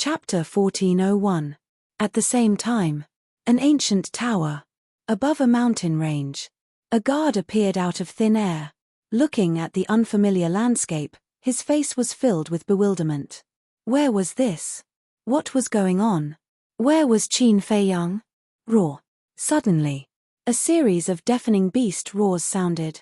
Chapter 1401. At the same time. An ancient tower. Above a mountain range. A guard appeared out of thin air. Looking at the unfamiliar landscape, his face was filled with bewilderment. Where was this? What was going on? Where was Qin Feiyang? Roar. Suddenly. A series of deafening beast roars sounded.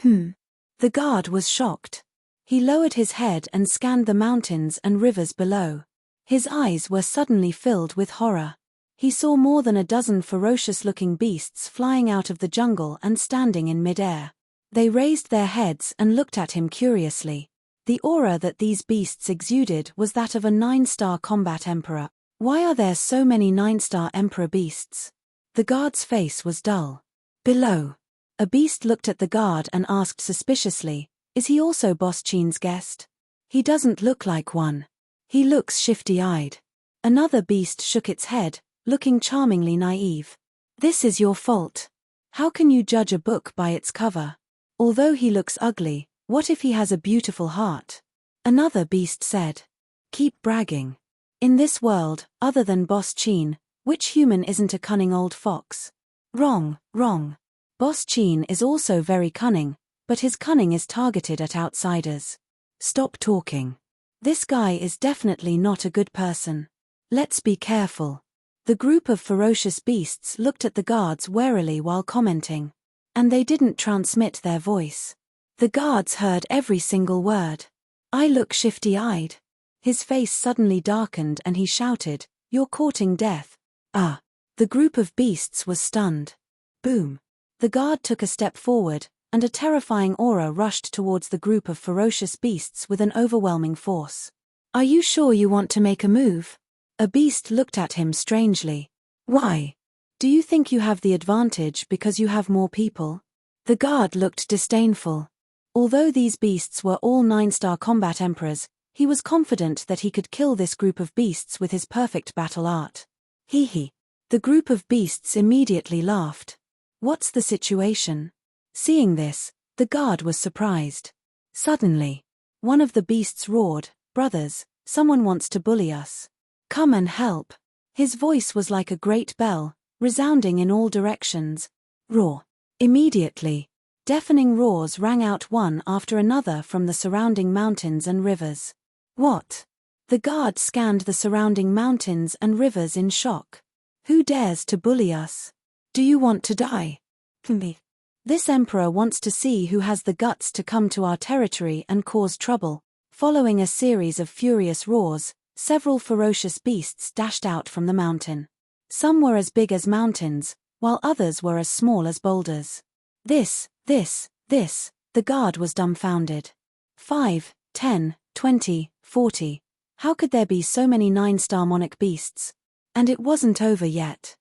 The guard was shocked. He lowered his head and scanned the mountains and rivers below. His eyes were suddenly filled with horror. He saw more than a dozen ferocious-looking beasts flying out of the jungle and standing in mid-air. They raised their heads and looked at him curiously. The aura that these beasts exuded was that of a 9-star combat emperor. Why are there so many 9-star emperor beasts? The guard's face was dull. Below. A beast looked at the guard and asked suspiciously, "Is he also Boss Qin's guest?" "He doesn't look like one. He looks shifty-eyed." Another beast shook its head, looking charmingly naive. "This is your fault. How can you judge a book by its cover? Although he looks ugly, what if he has a beautiful heart?" Another beast said. "Keep bragging. In this world, other than Boss Qin, which human isn't a cunning old fox?" "Wrong, wrong. Boss Qin is also very cunning, but his cunning is targeted at outsiders." "Stop talking. This guy is definitely not a good person. Let's be careful." The group of ferocious beasts looked at the guards warily while commenting. And they didn't transmit their voice. The guards heard every single word. "I look shifty-eyed." His face suddenly darkened and he shouted, "You're courting death." "Ah!" The group of beasts was stunned. Boom. The guard took a step forward, and a terrifying aura rushed towards the group of ferocious beasts with an overwhelming force. "Are you sure you want to make a move?" A beast looked at him strangely. "Why? Do you think you have the advantage because you have more people?" The guard looked disdainful. Although these beasts were all 9-star combat emperors, he was confident that he could kill this group of beasts with his perfect battle art. Hee. The group of beasts immediately laughed. "What's the situation?" Seeing this, the guard was surprised. Suddenly, one of the beasts roared, "Brothers, someone wants to bully us. Come and help." His voice was like a great bell, resounding in all directions. Roar. Immediately, deafening roars rang out one after another from the surrounding mountains and rivers. "What?" The guard scanned the surrounding mountains and rivers in shock. "Who dares to bully us? Do you want to die?" "This emperor wants to see who has the guts to come to our territory and cause trouble." Following a series of furious roars, several ferocious beasts dashed out from the mountain. Some were as big as mountains, while others were as small as boulders. This, the guard was dumbfounded. 5, 10, 20, 40. How could there be so many 9-star monarch beasts? And it wasn't over yet.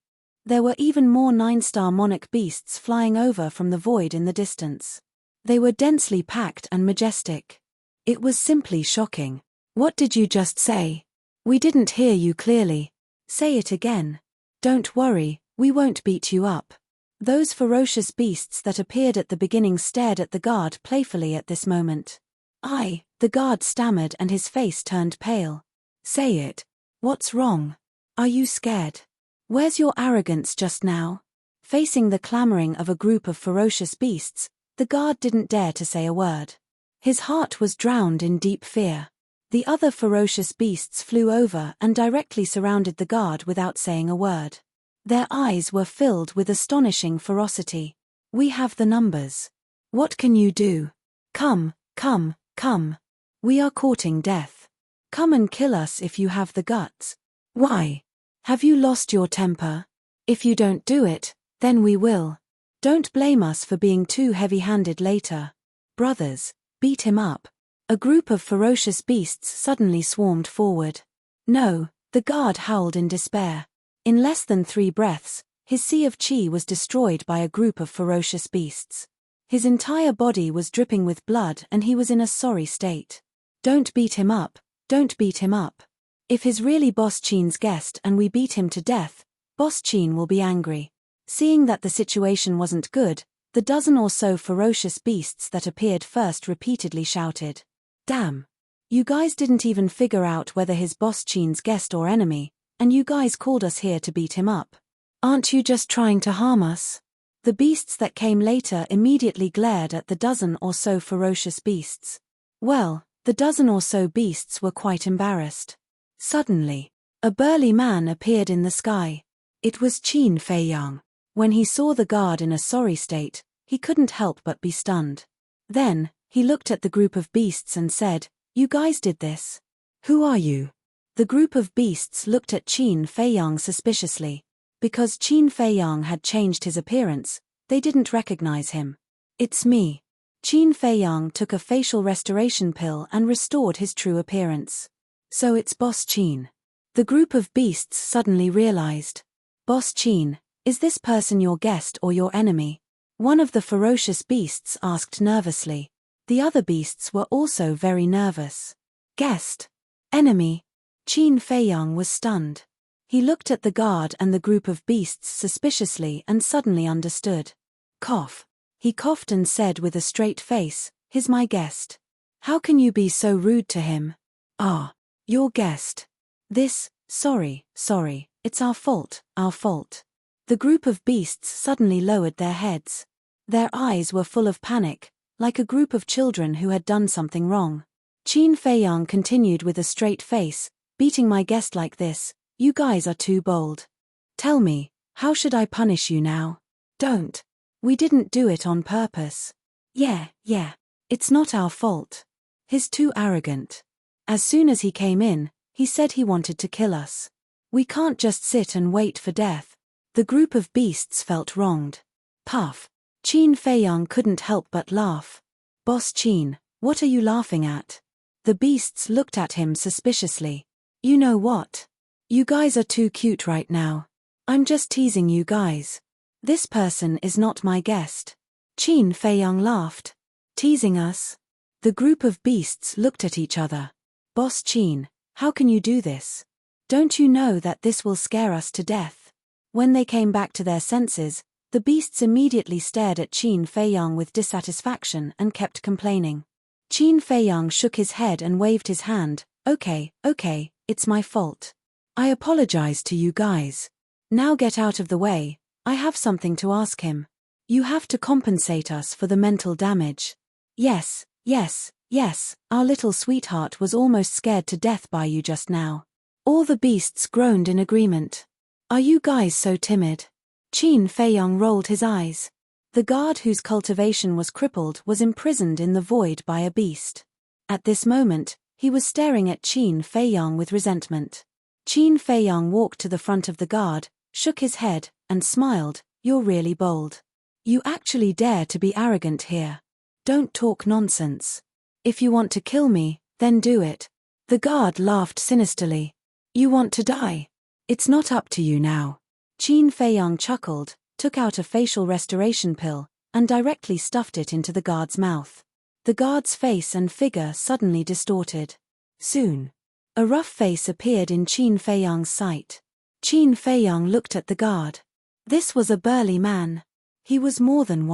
There were even more 9-star monarch beasts flying over from the void in the distance. They were densely packed and majestic. It was simply shocking. "What did you just say? We didn't hear you clearly. Say it again." "Don't worry, we won't beat you up." Those ferocious beasts that appeared at the beginning stared at the guard playfully at this moment. The guard stammered and his face turned pale. "Say it. What's wrong? Are you scared? Where's your arrogance just now?" Facing the clamoring of a group of ferocious beasts, the guard didn't dare to say a word. His heart was drowned in deep fear. The other ferocious beasts flew over and directly surrounded the guard without saying a word. Their eyes were filled with astonishing ferocity. "We have the numbers. What can you do? Come. We are courting death. Come and kill us if you have the guts. Why? Have you lost your temper? If you don't do it, then we will. Don't blame us for being too heavy-handed later. Brothers, beat him up." A group of ferocious beasts suddenly swarmed forward. "No," the guard howled in despair. In less than 3 breaths, his sea of qi was destroyed by a group of ferocious beasts. His entire body was dripping with blood and he was in a sorry state. "Don't beat him up, don't beat him up. If he's really Boss Qin's guest and we beat him to death, Boss Qin will be angry." Seeing that the situation wasn't good, the dozen or so ferocious beasts that appeared first repeatedly shouted, "Damn! You guys didn't even figure out whether his boss Qin's guest or enemy, and you guys called us here to beat him up. Aren't you just trying to harm us? The beasts that came later immediately glared at the dozen or so ferocious beasts. Well, the dozen or so beasts were quite embarrassed. Suddenly, a burly man appeared in the sky. It was Qin Feiyang. When he saw the guard in a sorry state, he couldn't help but be stunned. Then, he looked at the group of beasts and said, "You guys did this. Who are you?" The group of beasts looked at Qin Feiyang suspiciously. Because Qin Feiyang had changed his appearance, they didn't recognize him. "It's me." Qin Feiyang took a facial restoration pill and restored his true appearance. "So it's Boss Qin." The group of beasts suddenly realized. "Boss Qin, is this person your guest or your enemy?" One of the ferocious beasts asked nervously. The other beasts were also very nervous. "Guest? Enemy?" Qin Feiyang was stunned. He looked at the guard and the group of beasts suspiciously and suddenly understood. Cough. He coughed and said with a straight face, "He's my guest. How can you be so rude to him?" "Ah, your guest. Sorry, it's our fault. The group of beasts suddenly lowered their heads. Their eyes were full of panic, like a group of children who had done something wrong. Qin Feiyang continued with a straight face, "Beating my guest like this, you guys are too bold. Tell me, how should I punish you now?" "Don't. We didn't do it on purpose." Yeah, it's not our fault. He's too arrogant. As soon as he came in, he said he wanted to kill us. We can't just sit and wait for death." The group of beasts felt wronged. Puff. Qin Feiyang couldn't help but laugh. "Boss Qin, what are you laughing at?" The beasts looked at him suspiciously. "You know what? You guys are too cute right now. I'm just teasing you guys. This person is not my guest." Qin Feiyang laughed. "Teasing us?" The group of beasts looked at each other. "Boss Qin, how can you do this? Don't you know that this will scare us to death?" When they came back to their senses, the beasts immediately stared at Qin Feiyang with dissatisfaction and kept complaining. Qin Feiyang shook his head and waved his hand. Okay, it's my fault. I apologize to you guys. Now get out of the way, I have something to ask him. You have to compensate us for the mental damage." Yes, our little sweetheart was almost scared to death by you just now." All the beasts groaned in agreement. "Are you guys so timid?" Qin Feiyang rolled his eyes. The guard whose cultivation was crippled was imprisoned in the void by a beast. At this moment, he was staring at Qin Feiyang with resentment. Qin Feiyang walked to the front of the guard, shook his head, and smiled. "You're really bold. You actually dare to be arrogant here. Don't talk nonsense. If you want to kill me, then do it." The guard laughed sinisterly. "You want to die? It's not up to you now." Qin Feiyang chuckled, took out a facial restoration pill, and directly stuffed it into the guard's mouth. The guard's face and figure suddenly distorted. Soon, a rough face appeared in Qin Feiyang's sight. Qin Feiyang looked at the guard. This was a burly man. He was more than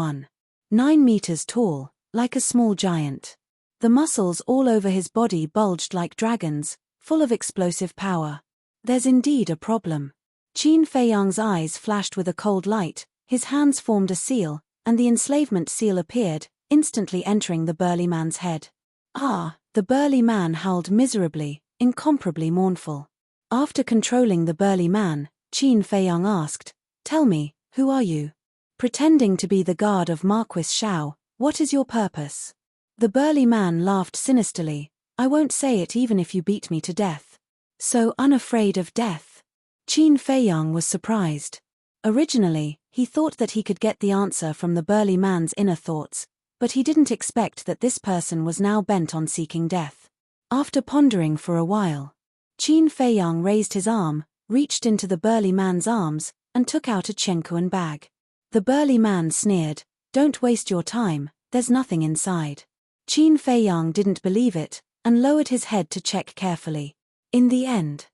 9 meters tall, like a small giant. The muscles all over his body bulged like dragons, full of explosive power. There's indeed a problem. Qin Feiyang's eyes flashed with a cold light, his hands formed a seal, and the enslavement seal appeared, instantly entering the burly man's head. "Ah!" The burly man howled miserably, incomparably mournful. After controlling the burly man, Qin Feiyang asked, "Tell me, who are you?" Pretending to be the guard of Marquis Shao, "What is your purpose?" The burly man laughed sinisterly. "I won't say it even if you beat me to death." So unafraid of death. Qin Feiyang was surprised. Originally, he thought that he could get the answer from the burly man's inner thoughts, but he didn't expect that this person was now bent on seeking death. After pondering for a while, Qin Feiyang raised his arm, reached into the burly man's arms, and took out a Chenkuan bag. The burly man sneered, "Don't waste your time, there's nothing inside." Qin Feiyang didn't believe it, and lowered his head to check carefully. In the end,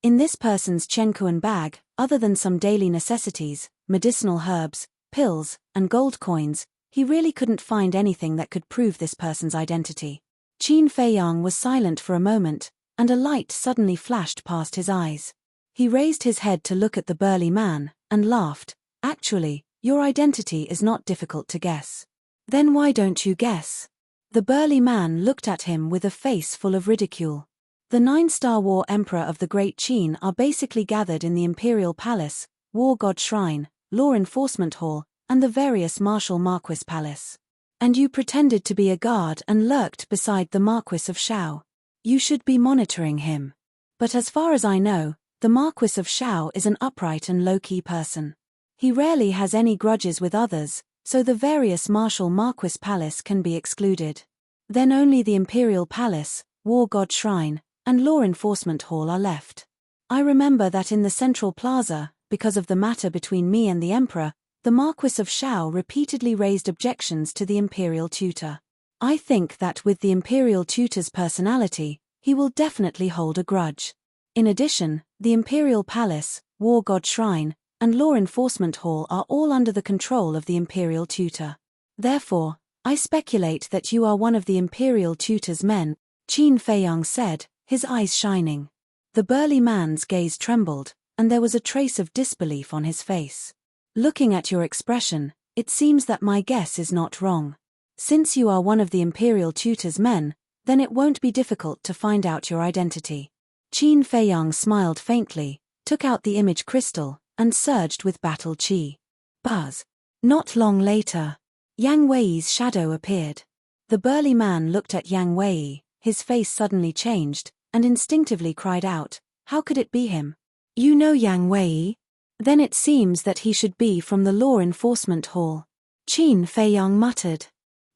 in this person's Chenkuan bag, other than some daily necessities, medicinal herbs, pills, and gold coins, he really couldn't find anything that could prove this person's identity. Qin Feiyang was silent for a moment, and a light suddenly flashed past his eyes. He raised his head to look at the burly man, and laughed. Actually, your identity is not difficult to guess. Then why don't you guess? The burly man looked at him with a face full of ridicule. The 9-star war emperor of the Great Qin are basically gathered in the Imperial Palace, War God Shrine, Law Enforcement Hall, and the various Martial Marquis Palace. And you pretended to be a guard and lurked beside the Marquis of Shao. You should be monitoring him. But as far as I know, the Marquis of Shao is an upright and low-key person. He rarely has any grudges with others, so the various Martial Marquis Palace can be excluded. Then only the Imperial Palace, War God Shrine, and Law Enforcement Hall are left. I remember that in the Central Plaza, because of the matter between me and the Emperor, the Marquis of Shao repeatedly raised objections to the Imperial Tutor. I think that with the Imperial Tutor's personality, he will definitely hold a grudge. In addition, the Imperial Palace, War God Shrine, and Law Enforcement Hall are all under the control of the Imperial Tutor. Therefore, I speculate that you are one of the Imperial Tutor's men, Qin Feiyang said, his eyes shining. The burly man's gaze trembled, and there was a trace of disbelief on his face. Looking at your expression, it seems that my guess is not wrong. Since you are one of the Imperial Tutor's men, then it won't be difficult to find out your identity. Qin Feiyang smiled faintly, took out the image crystal, and surged with battle chi. Buzz. Not long later, Yang Wei's shadow appeared. The burly man looked at Yang Wei, his face suddenly changed, and instinctively cried out, "How could it be him? You know Yang Wei? Then it seems that he should be from the Law Enforcement Hall." Qin Feiyang muttered.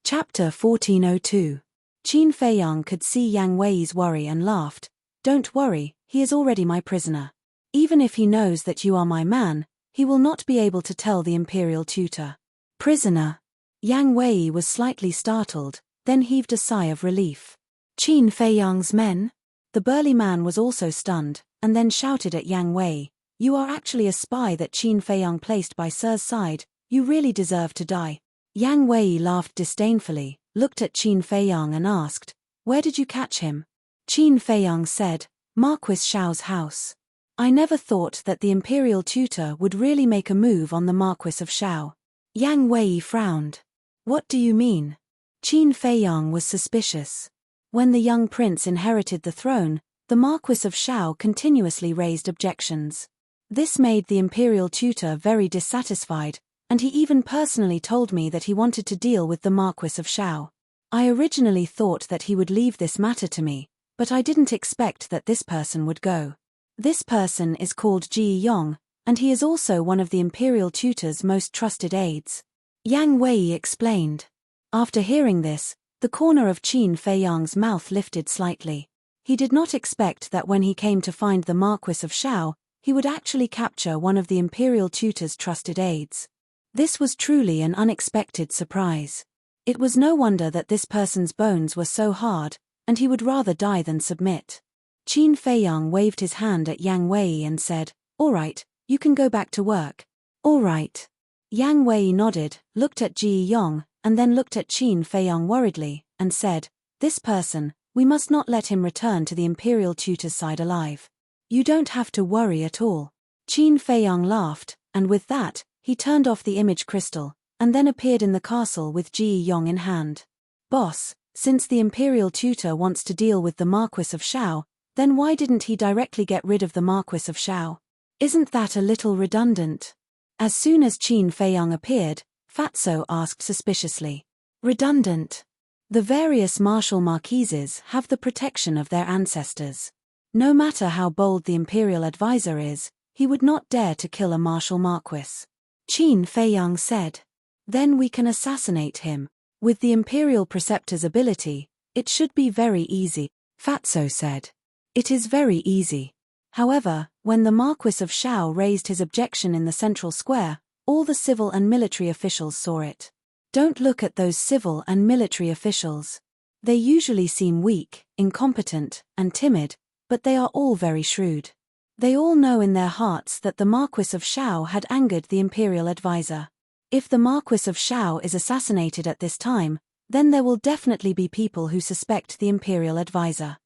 Chapter 1402. Qin Feiyang could see Yang Wei's worry and laughed. "Don't worry, he is already my prisoner. Even if he knows that you are my man, he will not be able to tell the Imperial Tutor." "Prisoner?" Yang Wei was slightly startled, then heaved a sigh of relief. "Qin Feiyang's men?" The burly man was also stunned, and then shouted at Yang Wei, "You are actually a spy that Qin Feiyang placed by Sir's side, you really deserve to die." Yang Wei laughed disdainfully, looked at Qin Feiyang and asked, "Where did you catch him?" Qin Feiyang said, "Marquis Shao's house." "I never thought that the Imperial Tutor would really make a move on the Marquis of Shao." Yang Wei frowned. "What do you mean?" Qin Feiyang was suspicious. When the young prince inherited the throne, the Marquis of Shao continuously raised objections. This made the Imperial Tutor very dissatisfied, and he even personally told me that he wanted to deal with the Marquis of Shao. I originally thought that he would leave this matter to me, but I didn't expect that this person would go. This person is called Ji Yong, and he is also one of the Imperial Tutor's most trusted aides. Yang Wei explained. After hearing this, the corner of Qin Feiyang's mouth lifted slightly. He did not expect that when he came to find the Marquis of Shao, he would actually capture one of the Imperial Tutor's trusted aides. This was truly an unexpected surprise. It was no wonder that this person's bones were so hard, and he would rather die than submit. Qin Feiyang waved his hand at Yang Wei and said, "All right, you can go back to work." "All right." Yang Wei nodded, looked at Ji Yong, and then looked at Qin Feiyang worriedly, and said, "This person, we must not let him return to the Imperial Tutor's side alive." "You don't have to worry at all." Qin Feiyang laughed, and with that, he turned off the image crystal, and then appeared in the castle with Ji Yong in hand. "Boss, since the Imperial Tutor wants to deal with the Marquis of Shao, then why didn't he directly get rid of the Marquis of Shao? Isn't that a little redundant?" As soon as Qin Feiyang appeared, Fatso asked suspiciously. "Redundant? The various martial marquises have the protection of their ancestors. No matter how bold the Imperial advisor is, he would not dare to kill a martial marquis," Qin Feiyang said. "Then we can assassinate him. With the Imperial Preceptor's ability, it should be very easy," Fatso said. "It is very easy." However, when the Marquis of Shao raised his objection in the central square, all the civil and military officials saw it. Don't look at those civil and military officials. They usually seem weak, incompetent, and timid, but they are all very shrewd. They all know in their hearts that the Marquis of Shao had angered the Imperial advisor. If the Marquis of Shao is assassinated at this time, then there will definitely be people who suspect the imperial advisor.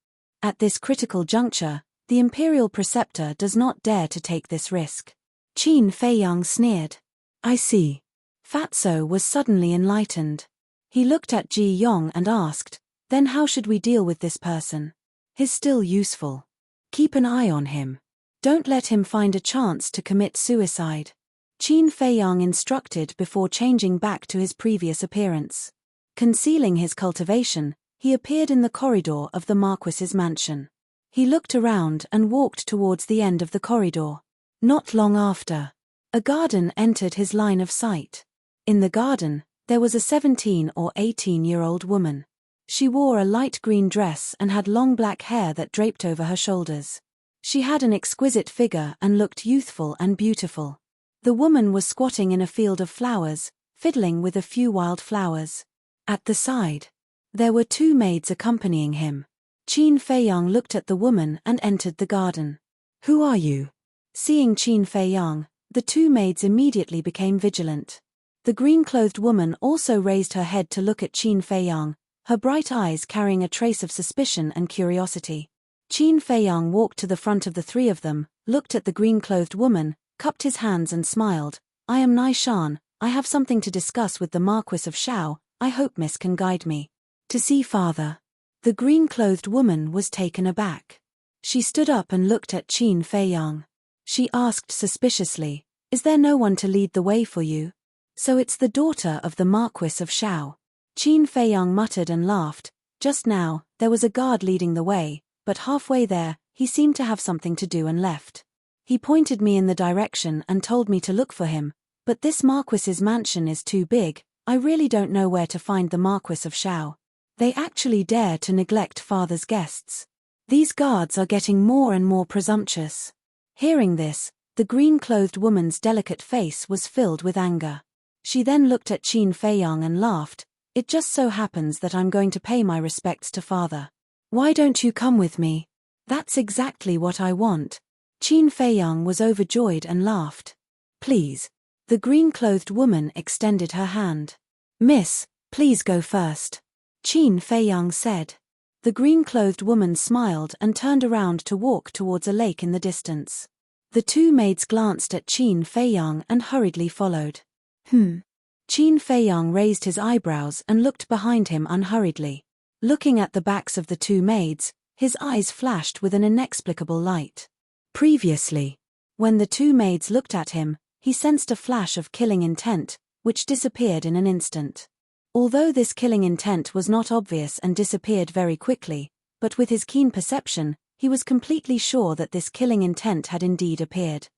At this critical juncture, the imperial preceptor does not dare to take this risk. Qin Feiyang sneered. I see. Fatso was suddenly enlightened. He looked at Ji Yong and asked, then how should we deal with this person? He's still useful. Keep an eye on him. Don't let him find a chance to commit suicide. Qin Feiyang instructed before changing back to his previous appearance. Concealing his cultivation, he appeared in the corridor of the Marquis's mansion. He looked around and walked towards the end of the corridor. Not long after, a garden entered his line of sight. In the garden, there was a 17 or 18-year-old woman. She wore a light green dress and had long black hair that draped over her shoulders. She had an exquisite figure and looked youthful and beautiful. The woman was squatting in a field of flowers, fiddling with a few wild flowers. At the side, there were 2 maids accompanying him. Qin Feiyang looked at the woman and entered the garden. Who are you? Seeing Qin Feiyang, the 2 maids immediately became vigilant. The green-clothed woman also raised her head to look at Qin Feiyang, her bright eyes carrying a trace of suspicion and curiosity. Qin Feiyang walked to the front of the 3 of them, looked at the green-clothed woman, cupped his hands and smiled. I am Nai Shan, I have something to discuss with the Marquis of Shao, I hope Miss can guide me. To see father. The green-clothed woman was taken aback. She stood up and looked at Qin Feiyang. She asked suspiciously, is there no one to lead the way for you? So it's the daughter of the Marquis of Shao. Qin Feiyang muttered and laughed. Just now, there was a guard leading the way, but halfway there, he seemed to have something to do and left. He pointed me in the direction and told me to look for him, but this Marquis's mansion is too big, I really don't know where to find the Marquis of Shao. They actually dare to neglect father's guests. These guards are getting more and more presumptuous. Hearing this, the green-clothed woman's delicate face was filled with anger. She then looked at Qin Feiyang and laughed. It just so happens that I'm going to pay my respects to father. Why don't you come with me? That's exactly what I want. Qin Feiyang was overjoyed and laughed. Please. The green-clothed woman extended her hand. Miss, please go first. Qin Feiyang said. The green-clothed woman smiled and turned around to walk towards a lake in the distance. The 2 maids glanced at Qin Feiyang and hurriedly followed. Qin Feiyang raised his eyebrows and looked behind him unhurriedly. Looking at the backs of the 2 maids, his eyes flashed with an inexplicable light. Previously, when the 2 maids looked at him, he sensed a flash of killing intent, which disappeared in an instant. Although this killing intent was not obvious and disappeared very quickly, but with his keen perception, he was completely sure that this killing intent had indeed appeared.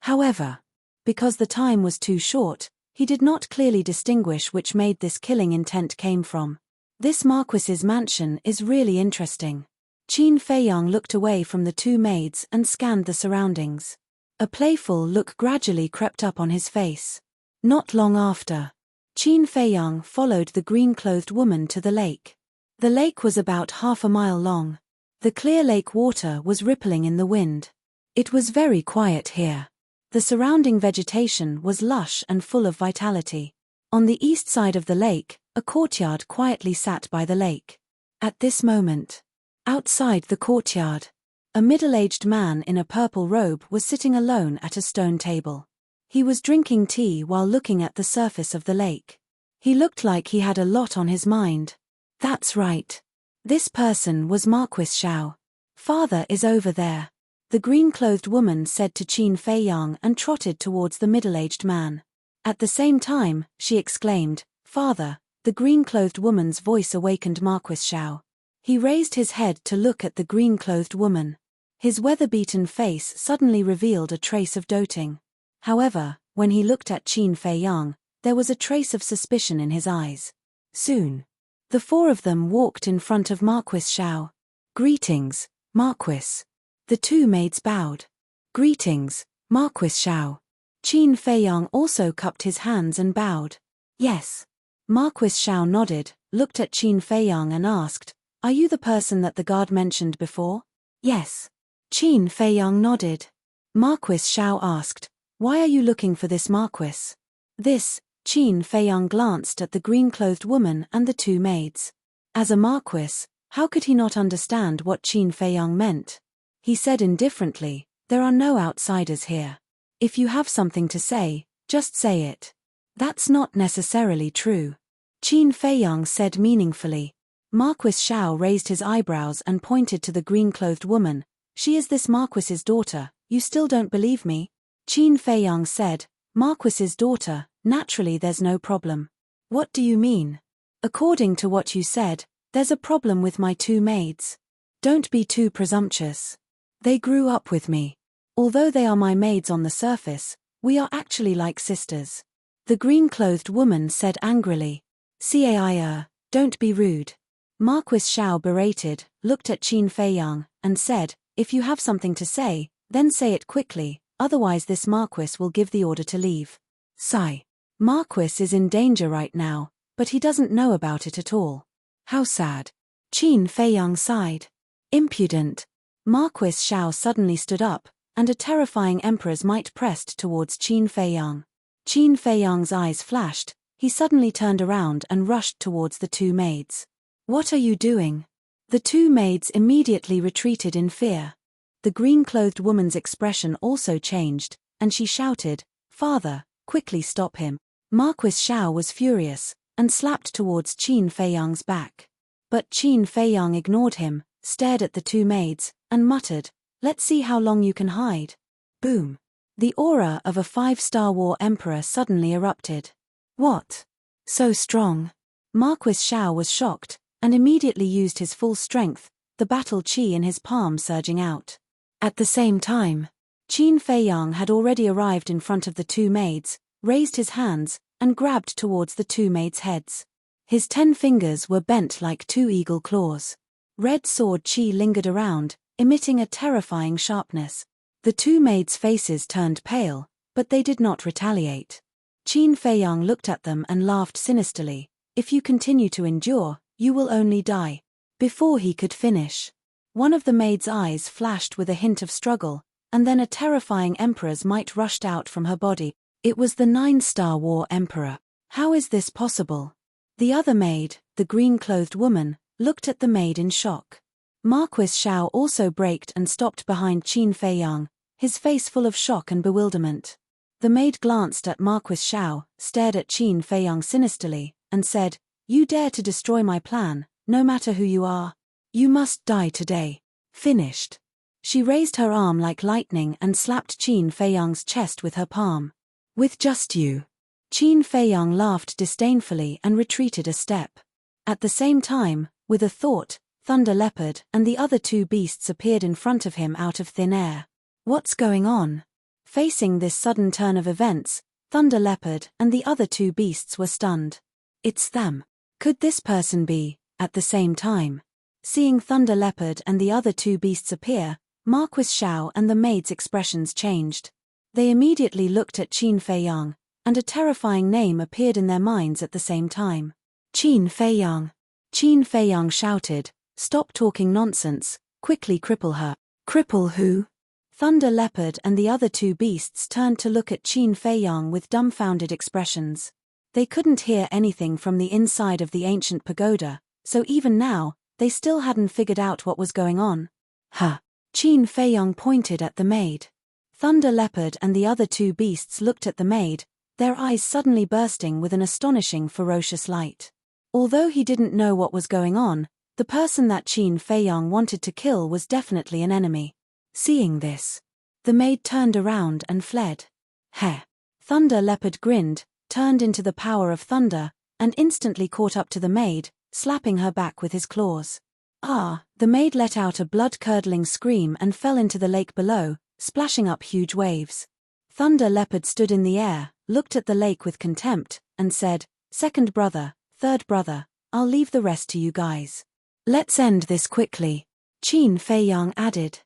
However, because the time was too short, he did not clearly distinguish which maid this killing intent came from. This Marquis's mansion is really interesting. Qin Feiyang looked away from the 2 maids and scanned the surroundings. A playful look gradually crept up on his face. Not long after, Qin Feiyang followed the green-clothed woman to the lake. The lake was about half a mile long. The clear lake water was rippling in the wind. It was very quiet here. The surrounding vegetation was lush and full of vitality. On the east side of the lake, a courtyard quietly sat by the lake. At this moment, outside the courtyard, a middle-aged man in a purple robe was sitting alone at a stone table. He was drinking tea while looking at the surface of the lake. He looked like he had a lot on his mind. That's right. This person was Marquis Shao. Father is over there. The green-clothed woman said to Qin Feiyang and trotted towards the middle-aged man. At the same time, she exclaimed, Father. The green-clothed woman's voice awakened Marquis Shao. He raised his head to look at the green-clothed woman. His weather-beaten face suddenly revealed a trace of doting. However, when he looked at Qin Feiyang, there was a trace of suspicion in his eyes. Soon, the 4 of them walked in front of Marquis Shao. Greetings, Marquis. The 2 maids bowed. Greetings, Marquis Shao. Qin Feiyang also cupped his hands and bowed. Yes. Marquis Shao nodded, looked at Qin Feiyang and asked, Are you the person that the guard mentioned before? Yes. Qin Feiyang nodded. Marquis Shao asked, Why are you looking for this Marquis? This Qin Feiyang glanced at the green-clothed woman and the two maids. As a marquis, how could he not understand what Qin Feiyang meant? He said indifferently, "There are no outsiders here. If you have something to say, just say it." "That's not necessarily true," Qin Feiyang said meaningfully. Marquis Xiao raised his eyebrows and pointed to the green-clothed woman. "She is this marquis's daughter. You still don't believe me?" Qin Feiyang said, "Marquis's daughter, naturally there's no problem." "What do you mean?" "According to what you said, there's a problem with my two maids." "Don't be too presumptuous. They grew up with me. Although they are my maids on the surface, we are actually like sisters," the green-clothed woman said angrily. "Cair, don't be rude." Marquis Xiao berated, looked at Qin Feiyang, and said, "If you have something to say, then say it quickly, otherwise this marquis will give the order to leave." Sigh. Marquis is in danger right now, but he doesn't know about it at all. How sad. Qin Feiyang sighed. Impudent. Marquis Xiao suddenly stood up, and a terrifying emperor's might pressed towards Qin Feiyang. Qin Feiyang's eyes flashed, he suddenly turned around and rushed towards the two maids. "What are you doing?" The two maids immediately retreated in fear. The green-clothed woman's expression also changed, and she shouted, "Father, quickly stop him." Marquis Xiao was furious, and slapped towards Qin Feiyang's back. But Qin Feiyang ignored him, stared at the two maids, and muttered, "Let's see how long you can hide." Boom. The aura of a 5-star war emperor suddenly erupted. What? So strong? Marquis Xiao was shocked, and immediately used his full strength, the battle qi in his palm surging out. At the same time, Qin Feiyang had already arrived in front of the two maids, raised his hands, and grabbed towards the two maids' heads. His 10 fingers were bent like 2 eagle claws. Red sword qi lingered around, emitting a terrifying sharpness. The two maids' faces turned pale, but they did not retaliate. Qin Feiyang looked at them and laughed sinisterly. "If you continue to endure, you will only die." Before he could finish, one of the maid's eyes flashed with a hint of struggle, and then a terrifying emperor's might rushed out from her body. It was the 9-star war emperor. How is this possible? The other maid, the green-clothed woman, looked at the maid in shock. Marquis Xiao also braked and stopped behind Qin Feiyang, his face full of shock and bewilderment. The maid glanced at Marquis Xiao, stared at Qin Feiyang sinisterly, and said, "You dare to destroy my plan, no matter who you are. You must die today." Finished. She raised her arm like lightning and slapped Qin Feiyang's chest with her palm. "With just you." Qin Feiyang laughed disdainfully and retreated a step. At the same time, with a thought, Thunder Leopard and the other two beasts appeared in front of him out of thin air. What's going on? Facing this sudden turn of events, Thunder Leopard and the other two beasts were stunned. It's them. Could this person be, at the same time? Seeing Thunder Leopard and the other two beasts appear, Marquis Xiao and the maid's expressions changed. They immediately looked at Qin Feiyang, and a terrifying name appeared in their minds at the same time. Qin Feiyang. Qin Feiyang shouted, "Stop talking nonsense, quickly cripple her." "Cripple who?" Thunder Leopard and the other two beasts turned to look at Qin Feiyang with dumbfounded expressions. They couldn't hear anything from the inside of the ancient pagoda, so even now, they still hadn't figured out what was going on. "Huh." Qin Feiyang pointed at the maid. Thunder Leopard and the other two beasts looked at the maid, their eyes suddenly bursting with an astonishing ferocious light. Although he didn't know what was going on, the person that Qin Feiyang wanted to kill was definitely an enemy. Seeing this, the maid turned around and fled. Heh. Thunder Leopard grinned, turned into the power of thunder, and instantly caught up to the maid, slapping her back with his claws. Ah! The maid let out a blood-curdling scream and fell into the lake below, splashing up huge waves. Thunder Leopard stood in the air, looked at the lake with contempt, and said, "Second brother, third brother, I'll leave the rest to you guys. Let's end this quickly." Qin Feiyang added,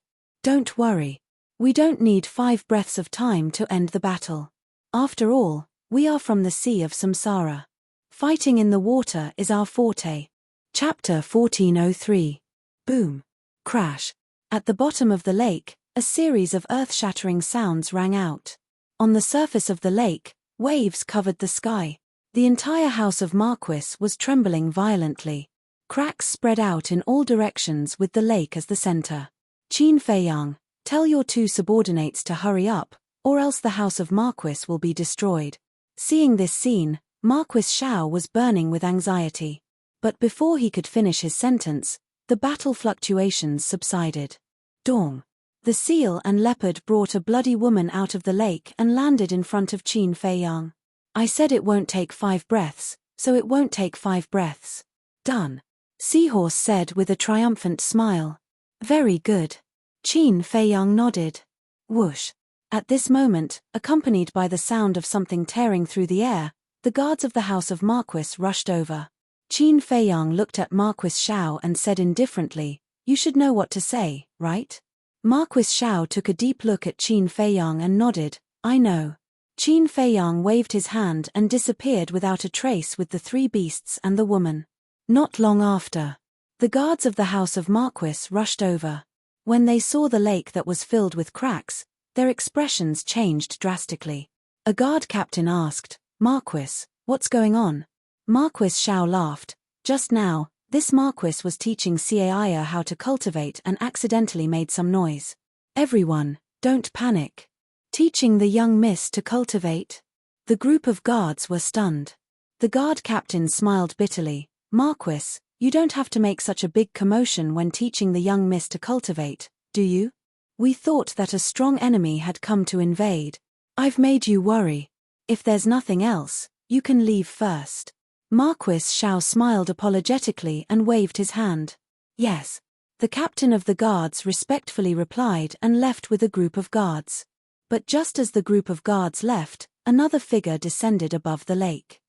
"Don't worry. We don't need 5 breaths of time to end the battle. After all, we are from the Sea of Samsara. Fighting in the water is our forte." Chapter 1403. Boom. Crash. At the bottom of the lake, a series of earth-shattering sounds rang out. On the surface of the lake, waves covered the sky. The entire house of Marquis was trembling violently. Cracks spread out in all directions with the lake as the center. Qin Feiyang, tell your two subordinates to hurry up, or else the house of Marquis will be destroyed. Seeing this scene, Marquis Shao was burning with anxiety. But before he could finish his sentence, the battle fluctuations subsided. Dong. The seal and leopard brought a bloody woman out of the lake and landed in front of Qin Feiyang. I said it won't take 5 breaths, so it won't take 5 breaths. Done. Seahorse said with a triumphant smile. Very good. Qin Feiyang nodded. Whoosh. At this moment, accompanied by the sound of something tearing through the air, the guards of the house of Marquis rushed over. Qin Feiyang looked at Marquis Shao and said indifferently, you should know what to say, right? Marquis Shao took a deep look at Qin Feiyang and nodded, I know. Qin Feiyang waved his hand and disappeared without a trace with the 3 beasts and the woman. Not long after, the guards of the house of Marquis rushed over. When they saw the lake that was filled with cracks, their expressions changed drastically. A guard captain asked, Marquis, what's going on? Marquis Shao laughed. Just now, this Marquis was teaching Caia how to cultivate and accidentally made some noise. Everyone, don't panic. Teaching the young miss to cultivate? The group of guards were stunned. The guard captain smiled bitterly. Marquis, you don't have to make such a big commotion when teaching the young miss to cultivate, do you? We thought that a strong enemy had come to invade. I've made you worry. If there's nothing else, you can leave first. Marquis Shao smiled apologetically and waved his hand. Yes. The captain of the guards respectfully replied and left with a group of guards. But just as the group of guards left, another figure descended above the lake.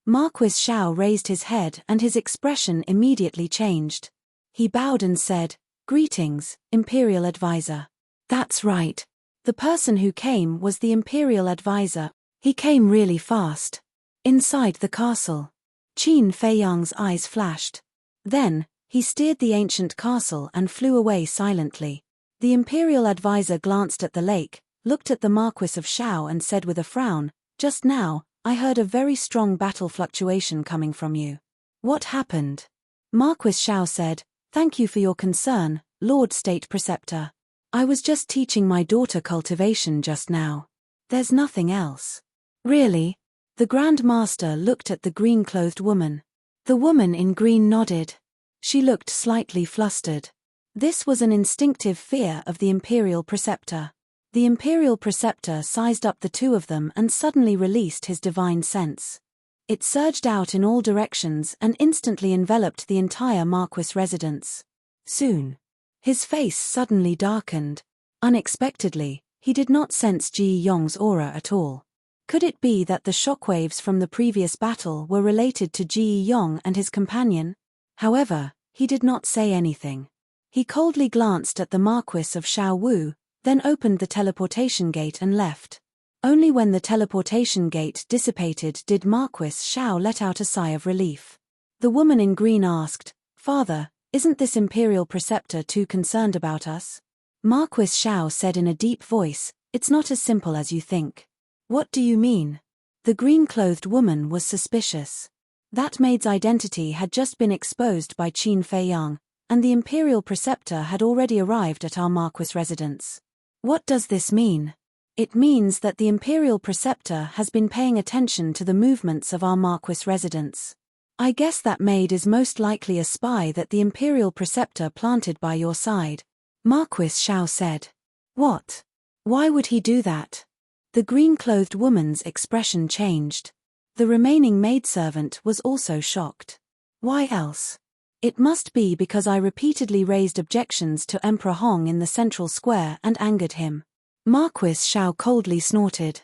Marquis Shao raised his head and his expression immediately changed. He bowed and said, Greetings, Imperial Advisor. That's right. The person who came was the Imperial Advisor. He came really fast. Inside the castle. Qin Feiyang's eyes flashed. Then, he steered the ancient castle and flew away silently. The Imperial Advisor glanced at the lake, looked at the Marquis of Shao and said with a frown, Just now, I heard a very strong battle fluctuation coming from you. What happened? Marquis Shao said, Thank you for your concern, Lord State Preceptor. I was just teaching my daughter cultivation just now. There's nothing else. Really? The Grand Master looked at the green-clothed woman. The woman in green nodded. She looked slightly flustered. This was an instinctive fear of the Imperial Preceptor. The Imperial Preceptor sized up the two of them and suddenly released his divine sense. It surged out in all directions and instantly enveloped the entire Marquis residence. Soon, his face suddenly darkened. Unexpectedly, he did not sense Ji Yong's aura at all. Could it be that the shockwaves from the previous battle were related to Ji Yong and his companion? However, he did not say anything. He coldly glanced at the Marquis of Shao Wu, then opened the teleportation gate and left. Only when the teleportation gate dissipated did Marquis Shao let out a sigh of relief. The woman in green asked, Father, isn't this Imperial Preceptor too concerned about us? Marquis Shao said in a deep voice, It's not as simple as you think. What do you mean? The green-clothed woman was suspicious. That maid's identity had just been exposed by Qin Feiyang, and the Imperial Preceptor had already arrived at our Marquis residence. What does this mean? It means that the Imperial Preceptor has been paying attention to the movements of our Marquis residence. I guess that maid is most likely a spy that the Imperial Preceptor planted by your side. Marquis Shao said. What? Why would he do that? The green-clothed woman's expression changed. The remaining maidservant was also shocked. Why else? It must be because I repeatedly raised objections to Emperor Hong in the central square and angered him. Marquis Shao coldly snorted.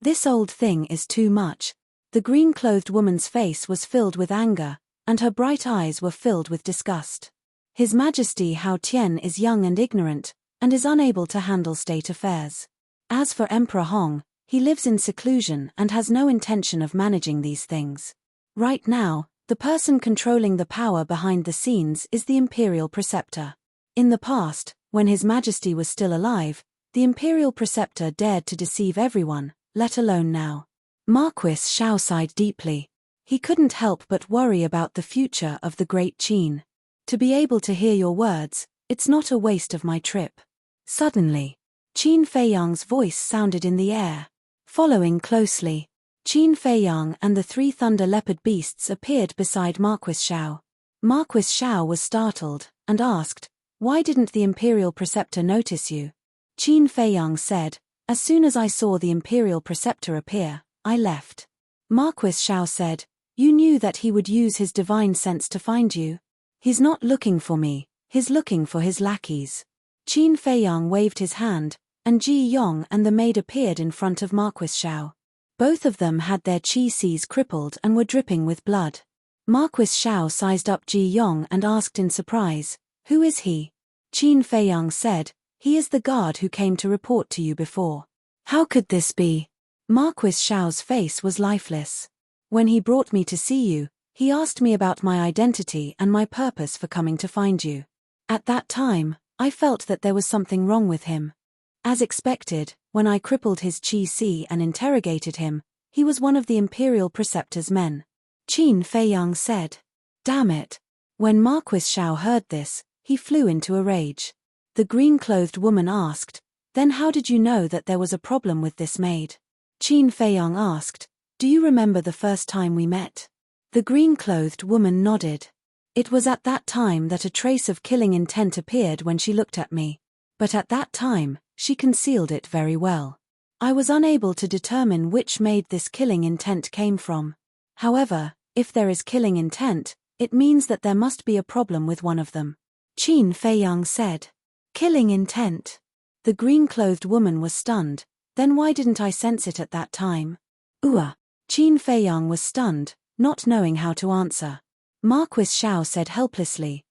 This old thing is too much. The green-clothed woman's face was filled with anger, and her bright eyes were filled with disgust. His Majesty Hao Tian is young and ignorant, and is unable to handle state affairs. As for Emperor Hong, he lives in seclusion and has no intention of managing these things. Right now, the person controlling the power behind the scenes is the Imperial Preceptor. In the past, when His Majesty was still alive, the Imperial Preceptor dared to deceive everyone, let alone now. Marquis Xiao sighed deeply. He couldn't help but worry about the future of the great Qin. To be able to hear your words, it's not a waste of my trip. Suddenly, Qin Feiyang's voice sounded in the air. Following closely, Qin Feiyang and the 3 thunder leopard beasts appeared beside Marquis Xiao. Marquis Xiao was startled, and asked, "Why didn't the Imperial Preceptor notice you?" Qin Feiyang said, "As soon as I saw the Imperial Preceptor appear, I left." Marquis Xiao said, "You knew that he would use his divine sense to find you? He's not looking for me, he's looking for his lackeys." Qin Feiyang waved his hand, and Ji Yong and the maid appeared in front of Marquis Xiao. Both of them had their qi seas crippled and were dripping with blood. Marquis Xiao sized up Ji Yong and asked in surprise, "Who is he?" Qin Feiyang said, "He is the guard who came to report to you before." "How could this be?" Marquis Xiao's face was lifeless. "When he brought me to see you, he asked me about my identity and my purpose for coming to find you. At that time, I felt that there was something wrong with him. As expected, when I crippled his qi si and interrogated him, he was one of the Imperial Preceptor's men." Qin Feiyang said. "Damn it." When Marquis Xiao heard this, he flew into a rage. The green-clothed woman asked, "Then how did you know that there was a problem with this maid?" Qin Feiyang asked, "Do you remember the first time we met?" The green-clothed woman nodded. "It was at that time that a trace of killing intent appeared when she looked at me. But at that time, she concealed it very well. I was unable to determine which maid this killing intent came from. However, if there is killing intent, it means that there must be a problem with one of them." Qin Feiyang said. "Killing intent?" The green-clothed woman was stunned. "Then why didn't I sense it at that time?" Qin Feiyang was stunned, not knowing how to answer. Marquis Xiao said helplessly,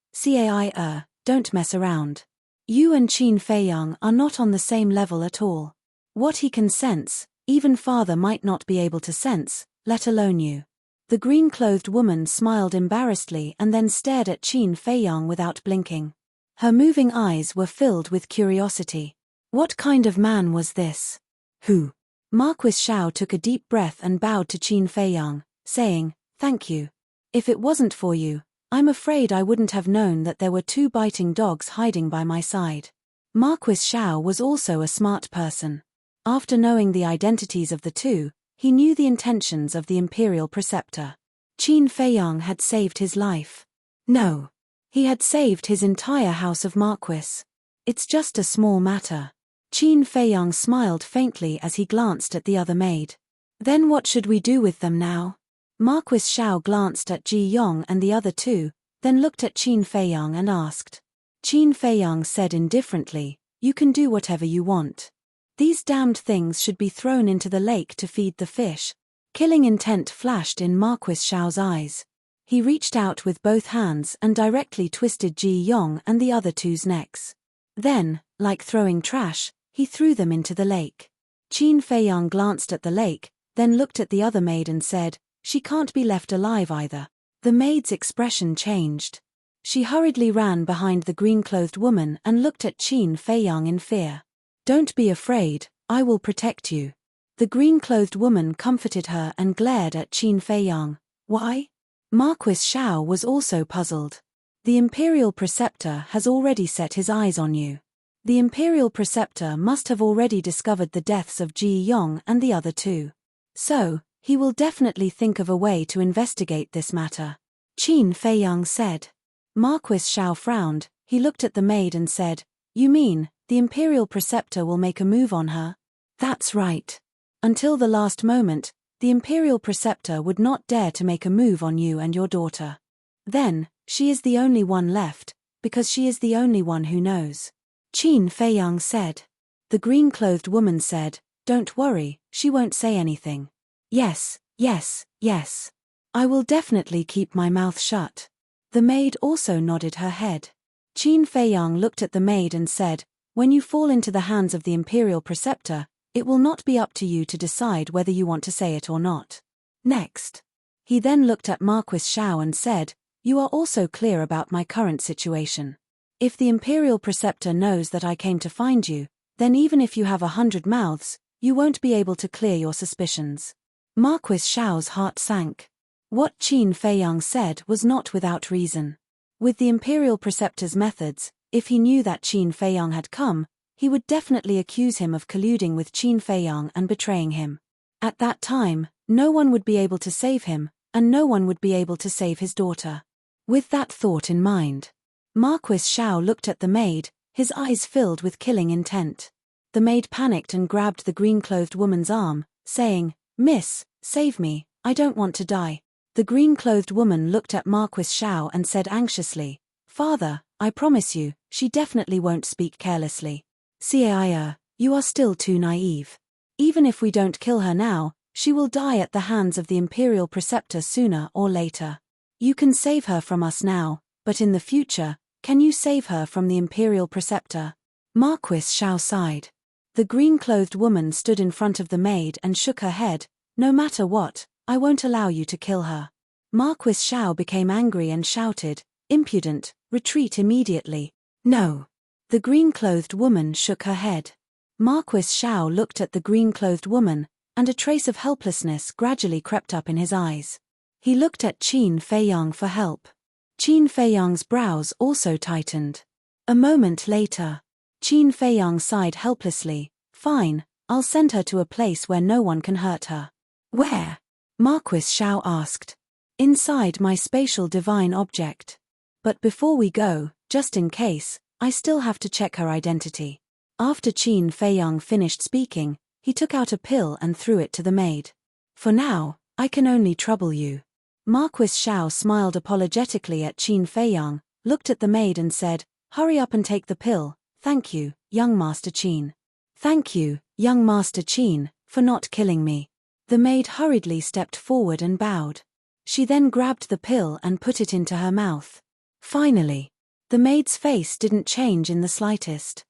Don't mess around. You and Qin Feiyang are not on the same level at all. What he can sense, even father might not be able to sense, let alone you." The green-clothed woman smiled embarrassedly and then stared at Qin Feiyang without blinking. Her moving eyes were filled with curiosity. What kind of man was this? Who? Marquis Xiao took a deep breath and bowed to Qin Feiyang, saying, "Thank you. If it wasn't for you, I'm afraid I wouldn't have known that there were 2 biting dogs hiding by my side." Marquis Xiao was also a smart person. After knowing the identities of the 2, he knew the intentions of the Imperial Preceptor. Qin Feiyang had saved his life. No. He had saved his entire house of Marquis. It's just a small matter. Qin Feiyang smiled faintly as he glanced at the other maid. "Then what should we do with them now?" Marquis Xiao glanced at Ji Yong and the other 2, then looked at Qin Feiyang and asked. Qin Feiyang said indifferently, "You can do whatever you want. These damned things should be thrown into the lake to feed the fish." Killing intent flashed in Marquis Xiao's eyes. He reached out with both hands and directly twisted Ji Yong and the other 2's necks. Then, like throwing trash, he threw them into the lake. Qin Feiyang glanced at the lake, then looked at the other maid and said, "She can't be left alive either." The maid's expression changed. She hurriedly ran behind the green-clothed woman and looked at Qin Feiyang in fear. "Don't be afraid, I will protect you." The green-clothed woman comforted her and glared at Qin Feiyang. "Why?" Marquis Xiao was also puzzled. "The Imperial Preceptor has already set his eyes on you. The Imperial Preceptor must have already discovered the deaths of Ji Yong and the other 2. So, he will definitely think of a way to investigate this matter," Qin Feiyang said. Marquis Xiao frowned. He looked at the maid and said, "You mean, the Imperial Preceptor will make a move on her?" "That's right. Until the last moment, the Imperial Preceptor would not dare to make a move on you and your daughter. Then, she is the only one left, because she is the only one who knows," Qin Feiyang said. The green-clothed woman said, "Don't worry, she won't say anything." Yes. I will definitely keep my mouth shut." The maid also nodded her head. Qin Feiyang looked at the maid and said, "When you fall into the hands of the Imperial Preceptor, it will not be up to you to decide whether you want to say it or not. Next." He then looked at Marquis Xiao and said, "You are also clear about my current situation. If the Imperial Preceptor knows that I came to find you, then even if you have 100 mouths, you won't be able to clear your suspicions." Marquis Xiao's heart sank. What Qin Feiyang said was not without reason. With the Imperial Preceptor's methods, if he knew that Qin Feiyang had come, he would definitely accuse him of colluding with Qin Feiyang and betraying him. At that time, no one would be able to save him, and no one would be able to save his daughter. With that thought in mind, Marquis Xiao looked at the maid, his eyes filled with killing intent. The maid panicked and grabbed the green-clothed woman's arm, saying, "Miss, save me, I don't want to die." The green-clothed woman looked at Marquis Xiao and said anxiously, "Father, I promise you, she definitely won't speak carelessly. Caia, you are still too naive. Even if we don't kill her now, she will die at the hands of the Imperial Preceptor sooner or later. You can save her from us now, but in the future, can you save her from the Imperial Preceptor?" Marquis Xiao sighed. The green-clothed woman stood in front of the maid and shook her head. "No matter what, I won't allow you to kill her." Marquis Xiao became angry and shouted, "Impudent, retreat immediately." "No." The green-clothed woman shook her head. Marquis Xiao looked at the green-clothed woman, and a trace of helplessness gradually crept up in his eyes. He looked at Qin Feiyang for help. Qin Feiyang's brows also tightened. A moment later, Qin Feiyang sighed helplessly. "Fine, I'll send her to a place where no one can hurt her." "Where?" Marquis Xiao asked. "Inside my spatial divine object. But before we go, just in case, I still have to check her identity." After Qin Feiyang finished speaking, he took out a pill and threw it to the maid. "For now, I can only trouble you." Marquis Xiao smiled apologetically at Qin Feiyang, looked at the maid and said, "Hurry up and take the pill. Thank you, young Master Qin." "Thank you, young Master Qin, for not killing me." The maid hurriedly stepped forward and bowed. She then grabbed the pill and put it into her mouth. Finally, the maid's face didn't change in the slightest.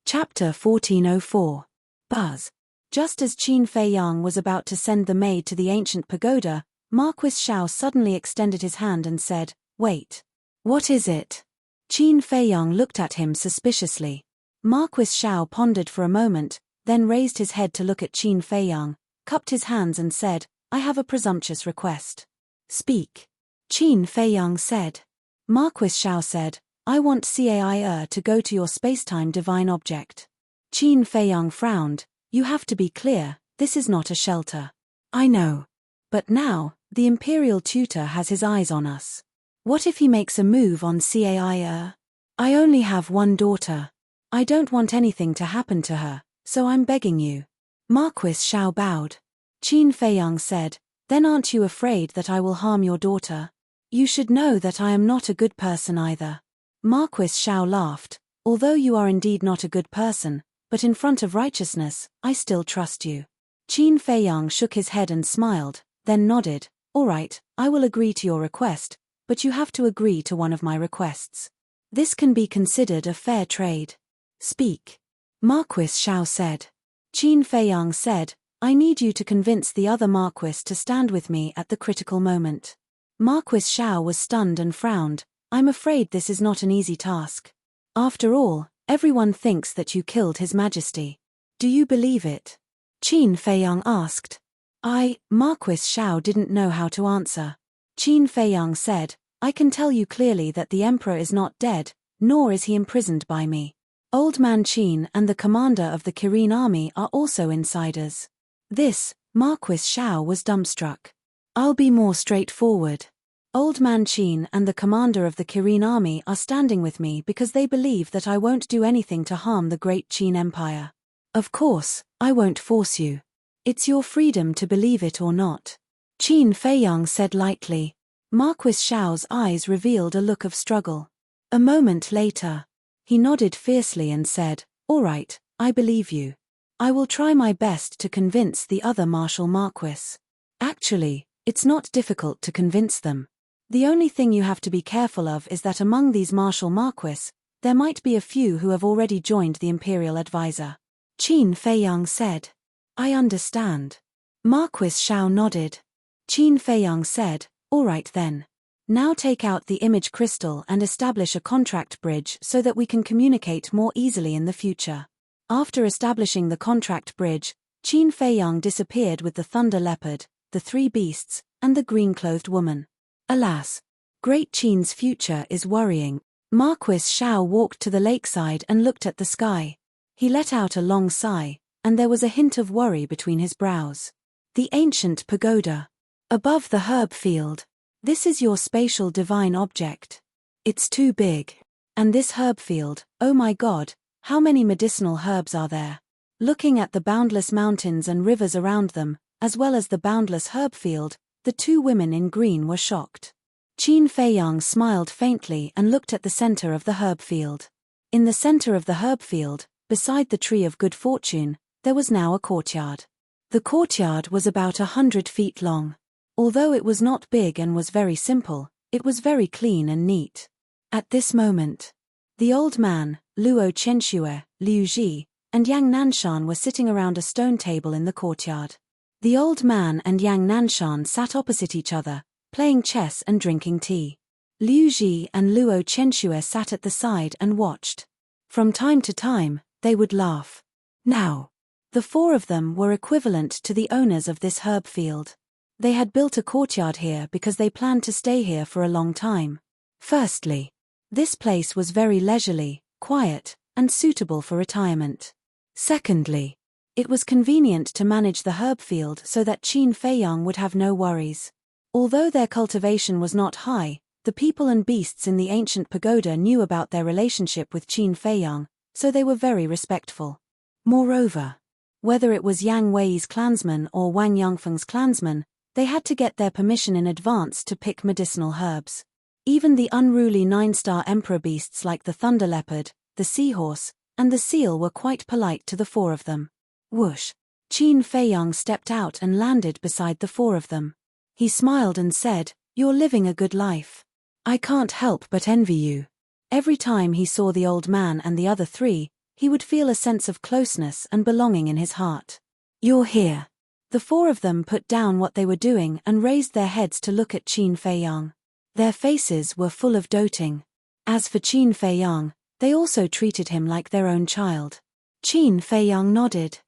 Chapter 1404. Buzz. Just as Qin Feiyang was about to send the maid to the ancient pagoda, Marquis Xiao suddenly extended his hand and said, "Wait. What is it?" Qin Feiyang looked at him suspiciously. Marquis Xiao pondered for a moment, then raised his head to look at Qin Feiyang, cupped his hands and said, "I have a presumptuous request." "Speak." Qin Feiyang said. Marquis Xiao said, "I want Caia to go to your spacetime divine object." Qin Feiyang frowned. "You have to be clear, this is not a shelter." "I know. But now, the Imperial Tutor has his eyes on us. What if he makes a move on Caia? I only have one daughter. I don't want anything to happen to her, so I'm begging you." Marquis Xiao bowed. Qin Feiyang said, "Then aren't you afraid that I will harm your daughter? You should know that I am not a good person either." Marquis Xiao laughed. "Although you are indeed not a good person, but in front of righteousness, I still trust you." Qin Feiyang shook his head and smiled, then nodded. "All right, I will agree to your request, but you have to agree to one of my requests. This can be considered a fair trade." "Speak." Marquis Xiao said. Qin Feiyang said, "I need you to convince the other Marquis to stand with me at the critical moment." Marquis Xiao was stunned and frowned. "I'm afraid this is not an easy task. After all, everyone thinks that you killed His Majesty. Do you believe it?" Qin Feiyang asked. Marquis Xiao didn't know how to answer. Qin Feiyang said, "I can tell you clearly that the Emperor is not dead, nor is he imprisoned by me. Old Man Qin and the commander of the Kirin army are also insiders." This, Marquis Xiao was dumbstruck. "I'll be more straightforward. Old Man Qin and the commander of the Kirin army are standing with me because they believe that I won't do anything to harm the great Qin Empire. Of course, I won't force you. It's your freedom to believe it or not." Qin Feiyang said lightly. Marquis Xiao's eyes revealed a look of struggle. A moment later, he nodded fiercely and said, "All right, I believe you. I will try my best to convince the other Martial Marquis. Actually, it's not difficult to convince them. The only thing you have to be careful of is that among these Martial Marquis, there might be a few who have already joined the Imperial Advisor." Qin Feiyang said. "I understand." Marquis Xiao nodded. Qin Feiyang said, "All right then. Now take out the image crystal and establish a contract bridge so that we can communicate more easily in the future." After establishing the contract bridge, Qin Feiyang disappeared with the Thunder Leopard, the 3 beasts, and the green-clothed woman. Alas! Great Qin's future is worrying. Marquis Shao walked to the lakeside and looked at the sky. He let out a long sigh, and there was a hint of worry between his brows. The ancient pagoda. Above the herb field. This is your spatial divine object. It's too big. And this herb field, oh my God, how many medicinal herbs are there? Looking at the boundless mountains and rivers around them, as well as the boundless herb field, the 2 women in green were shocked. Qin Feiyang smiled faintly and looked at the center of the herb field. In the center of the herb field, beside the tree of good fortune, there was now a courtyard. The courtyard was about 100 feet long. Although it was not big and was very simple, it was very clean and neat. At this moment, the old man, Luo Chenxue, Liu Ji, and Yang Nanshan were sitting around a stone table in the courtyard. The old man and Yang Nanshan sat opposite each other, playing chess and drinking tea. Liu Ji and Luo Chenxue sat at the side and watched. From time to time, they would laugh. Now, the 4 of them were equivalent to the owners of this herb field. They had built a courtyard here because they planned to stay here for a long time. Firstly, this place was very leisurely, quiet, and suitable for retirement. Secondly, it was convenient to manage the herb field so that Qin Feiyang would have no worries. Although their cultivation was not high, the people and beasts in the ancient pagoda knew about their relationship with Qin Feiyang, so they were very respectful. Moreover, whether it was Yang Wei's clansmen or Wang Yangfeng's clansmen, they had to get their permission in advance to pick medicinal herbs. Even the unruly 9-star emperor beasts like the thunder leopard, the seahorse, and the seal were quite polite to the 4 of them. Whoosh! Qin Feiyang stepped out and landed beside the 4 of them. He smiled and said, "You're living a good life. I can't help but envy you." Every time he saw the old man and the other 3, he would feel a sense of closeness and belonging in his heart. "You're here." The 4 of them put down what they were doing and raised their heads to look at Qin Feiyang. Their faces were full of doting. As for Qin Feiyang, they also treated him like their own child. Qin Feiyang nodded.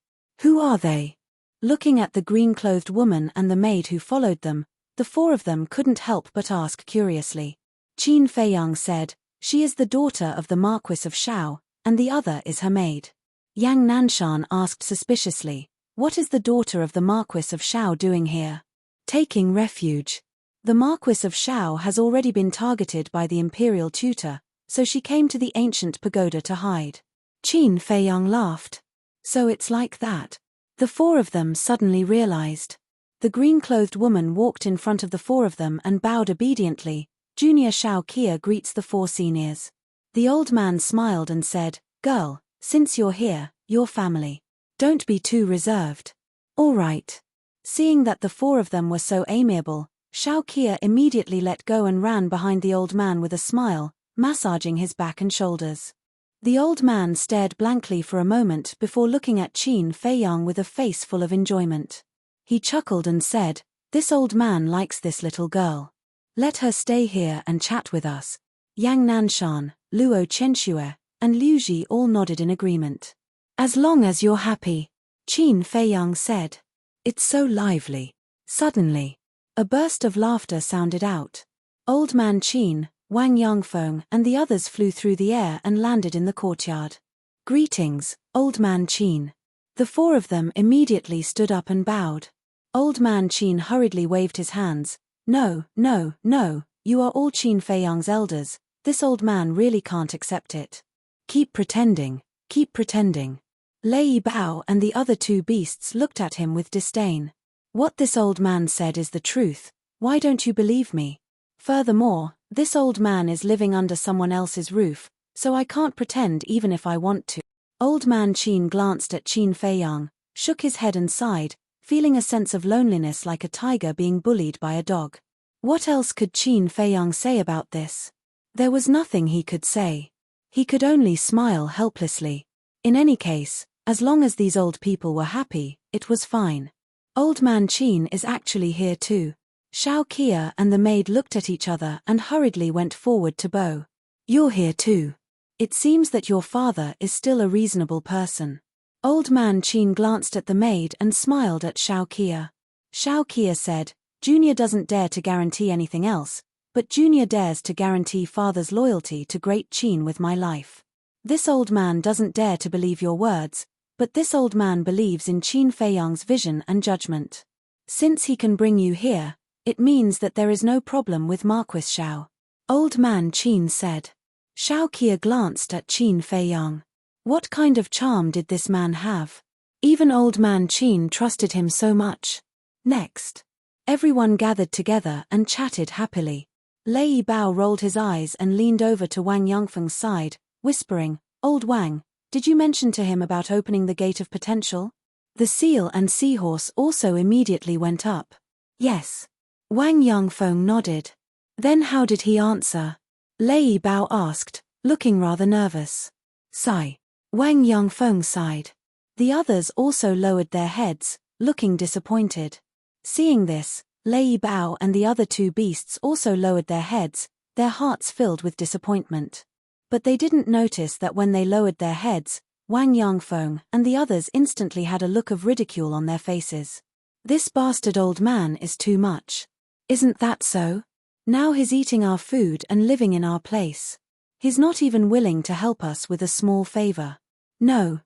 "Who are they?" Looking at the green-clothed woman and the maid who followed them, the 4 of them couldn't help but ask curiously. Qin Feiyang said, "She is the daughter of the Marquis of Shao, and the other is her maid." Yang Nanshan asked suspiciously, "What is the daughter of the Marquis of Shao doing here?" "Taking refuge. The Marquis of Shao has already been targeted by the imperial tutor, so she came to the ancient pagoda to hide." Qin Feiyang laughed. "So it's like that." The 4 of them suddenly realized. The green-clothed woman walked in front of the 4 of them and bowed obediently. Junior Shao Kia greets the 4 seniors. The old man smiled and said, "Girl, since you're here, you're family. Don't be too reserved." "All right." Seeing that the 4 of them were so amiable, Shao Kia immediately let go and ran behind the old man with a smile, massaging his back and shoulders. The old man stared blankly for a moment before looking at Qin Feiyang with a face full of enjoyment. He chuckled and said, "This old man likes this little girl. Let her stay here and chat with us." Yang Nanshan, Luo Chenxue, and Liu Ji all nodded in agreement. "As long as you're happy," Qin Feiyang said. "It's so lively." Suddenly, a burst of laughter sounded out. Old Man Qin, Wang Yangfeng, and the others flew through the air and landed in the courtyard. "Greetings, Old Man Qin." The 4 of them immediately stood up and bowed. Old Man Qin hurriedly waved his hands. "No, no, no, you are all Qin Feiyang's elders. This old man really can't accept it. Keep pretending, keep pretending." Lei Bao and the other 2 beasts looked at him with disdain. "What this old man said is the truth. Why don't you believe me? Furthermore, this old man is living under someone else's roof, so I can't pretend even if I want to." Old Man Qin glanced at Qin Feiyang, shook his head and sighed, feeling a sense of loneliness like a tiger being bullied by a dog. What else could Qin Feiyang say about this? There was nothing he could say. He could only smile helplessly. In any case, as long as these old people were happy, it was fine. Old Man Qin is actually here too. Shao Kia and the maid looked at each other and hurriedly went forward to bow. "You're here too. It seems that your father is still a reasonable person." Old Man Qin glanced at the maid and smiled at Shao Kia. Xiao Kia said, Junior doesn't dare to guarantee anything else, but Junior dares to guarantee father's loyalty to Great Qin with my life. This old man doesn't dare to believe your words, but this old man believes in Qin Feiyang's vision and judgment. Since he can bring you here, it means that there is no problem with Marquis Xiao. Old man Qin said. Xiao Kia glanced at Qin Feiyang. What kind of charm did this man have? Even old man Qin trusted him so much. Next. Everyone gathered together and chatted happily. Lei Bao rolled his eyes and leaned over to Wang Yangfeng's side, whispering, Old Wang, did you mention to him about opening the gate of potential? The seal and seahorse also immediately went up. Yes. Wang Yangfeng nodded. Then how did he answer? Lei Bao asked, looking rather nervous. Sigh. Wang Yangfeng sighed. The others also lowered their heads, looking disappointed. Seeing this, Lei Bao and the other two beasts also lowered their heads, their hearts filled with disappointment. But they didn't notice that when they lowered their heads, Wang Yangfeng and the others instantly had a look of ridicule on their faces. This bastard old man is too much. Isn't that so? Now he's eating our food and living in our place. He's not even willing to help us with a small favor. No,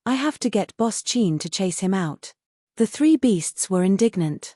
I have to get Boss Qin to chase him out. The three beasts were indignant.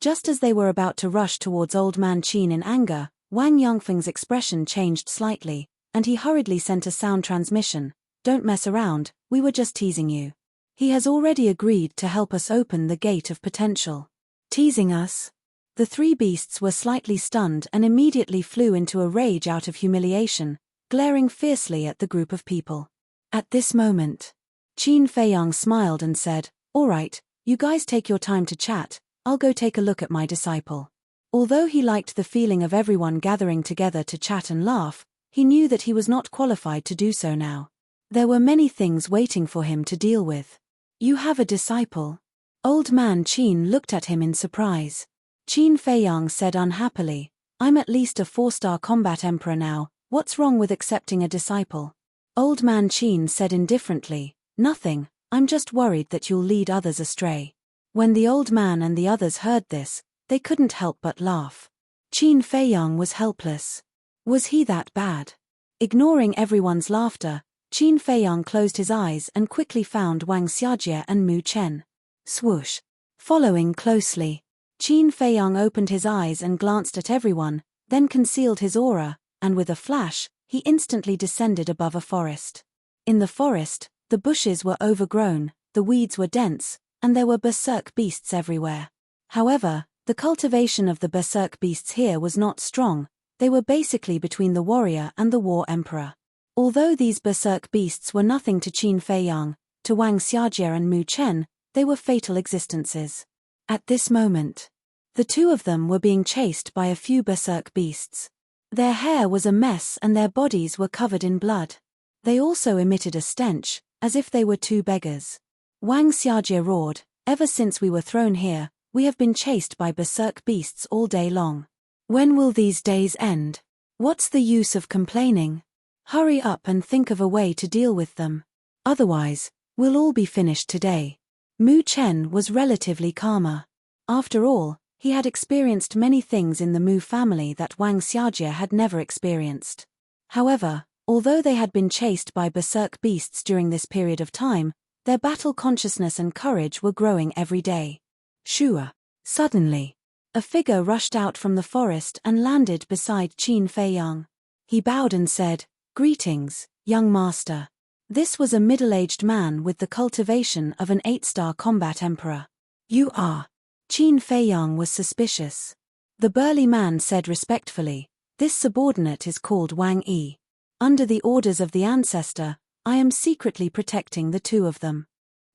Just as they were about to rush towards old man Qin in anger, Wang Yangfeng's expression changed slightly, and he hurriedly sent a sound transmission. Don't mess around, we were just teasing you. He has already agreed to help us open the gate of potential. Teasing us? The three beasts were slightly stunned and immediately flew into a rage out of humiliation, glaring fiercely at the group of people. At this moment, Qin Feiyang smiled and said, All right, you guys take your time to chat, I'll go take a look at my disciple. Although he liked the feeling of everyone gathering together to chat and laugh, he knew that he was not qualified to do so now. There were many things waiting for him to deal with. You have a disciple? Old man Qin looked at him in surprise. Qin Feiyang said unhappily, I'm at least a 4-star combat emperor now, what's wrong with accepting a disciple? Old man Qin said indifferently, Nothing, I'm just worried that you'll lead others astray. When the old man and the others heard this, they couldn't help but laugh. Qin Feiyang was helpless. Was he that bad? Ignoring everyone's laughter, Qin Feiyang closed his eyes and quickly found Wang Xiajie and Mu Chen. Swoosh. Following closely, Qin Feiyang opened his eyes and glanced at everyone, then concealed his aura, and with a flash, he instantly descended above a forest. In the forest, the bushes were overgrown, the weeds were dense, and there were berserk beasts everywhere. However, the cultivation of the berserk beasts here was not strong, they were basically between the warrior and the war emperor. Although these berserk beasts were nothing to Qin Feiyang, to Wang Xiajie and Mu Chen, they were fatal existences. At this moment, the two of them were being chased by a few berserk beasts. Their hair was a mess and their bodies were covered in blood. They also emitted a stench, as if they were two beggars. Wang Xiajie roared, Ever since we were thrown here, we have been chased by berserk beasts all day long. When will these days end? What's the use of complaining? Hurry up and think of a way to deal with them. Otherwise, we'll all be finished today. Mu Chen was relatively calmer. After all, he had experienced many things in the Mu family that Wang Xiajie had never experienced. However, although they had been chased by berserk beasts during this period of time, their battle consciousness and courage were growing every day. Shua. Suddenly, a figure rushed out from the forest and landed beside Qin Feiyang. He bowed and said, Greetings, young master. This was a middle-aged man with the cultivation of an 8-star combat emperor. You are. Qin Feiyang was suspicious. The burly man said respectfully, This subordinate is called Wang Yi. Under the orders of the ancestor, I am secretly protecting the two of them.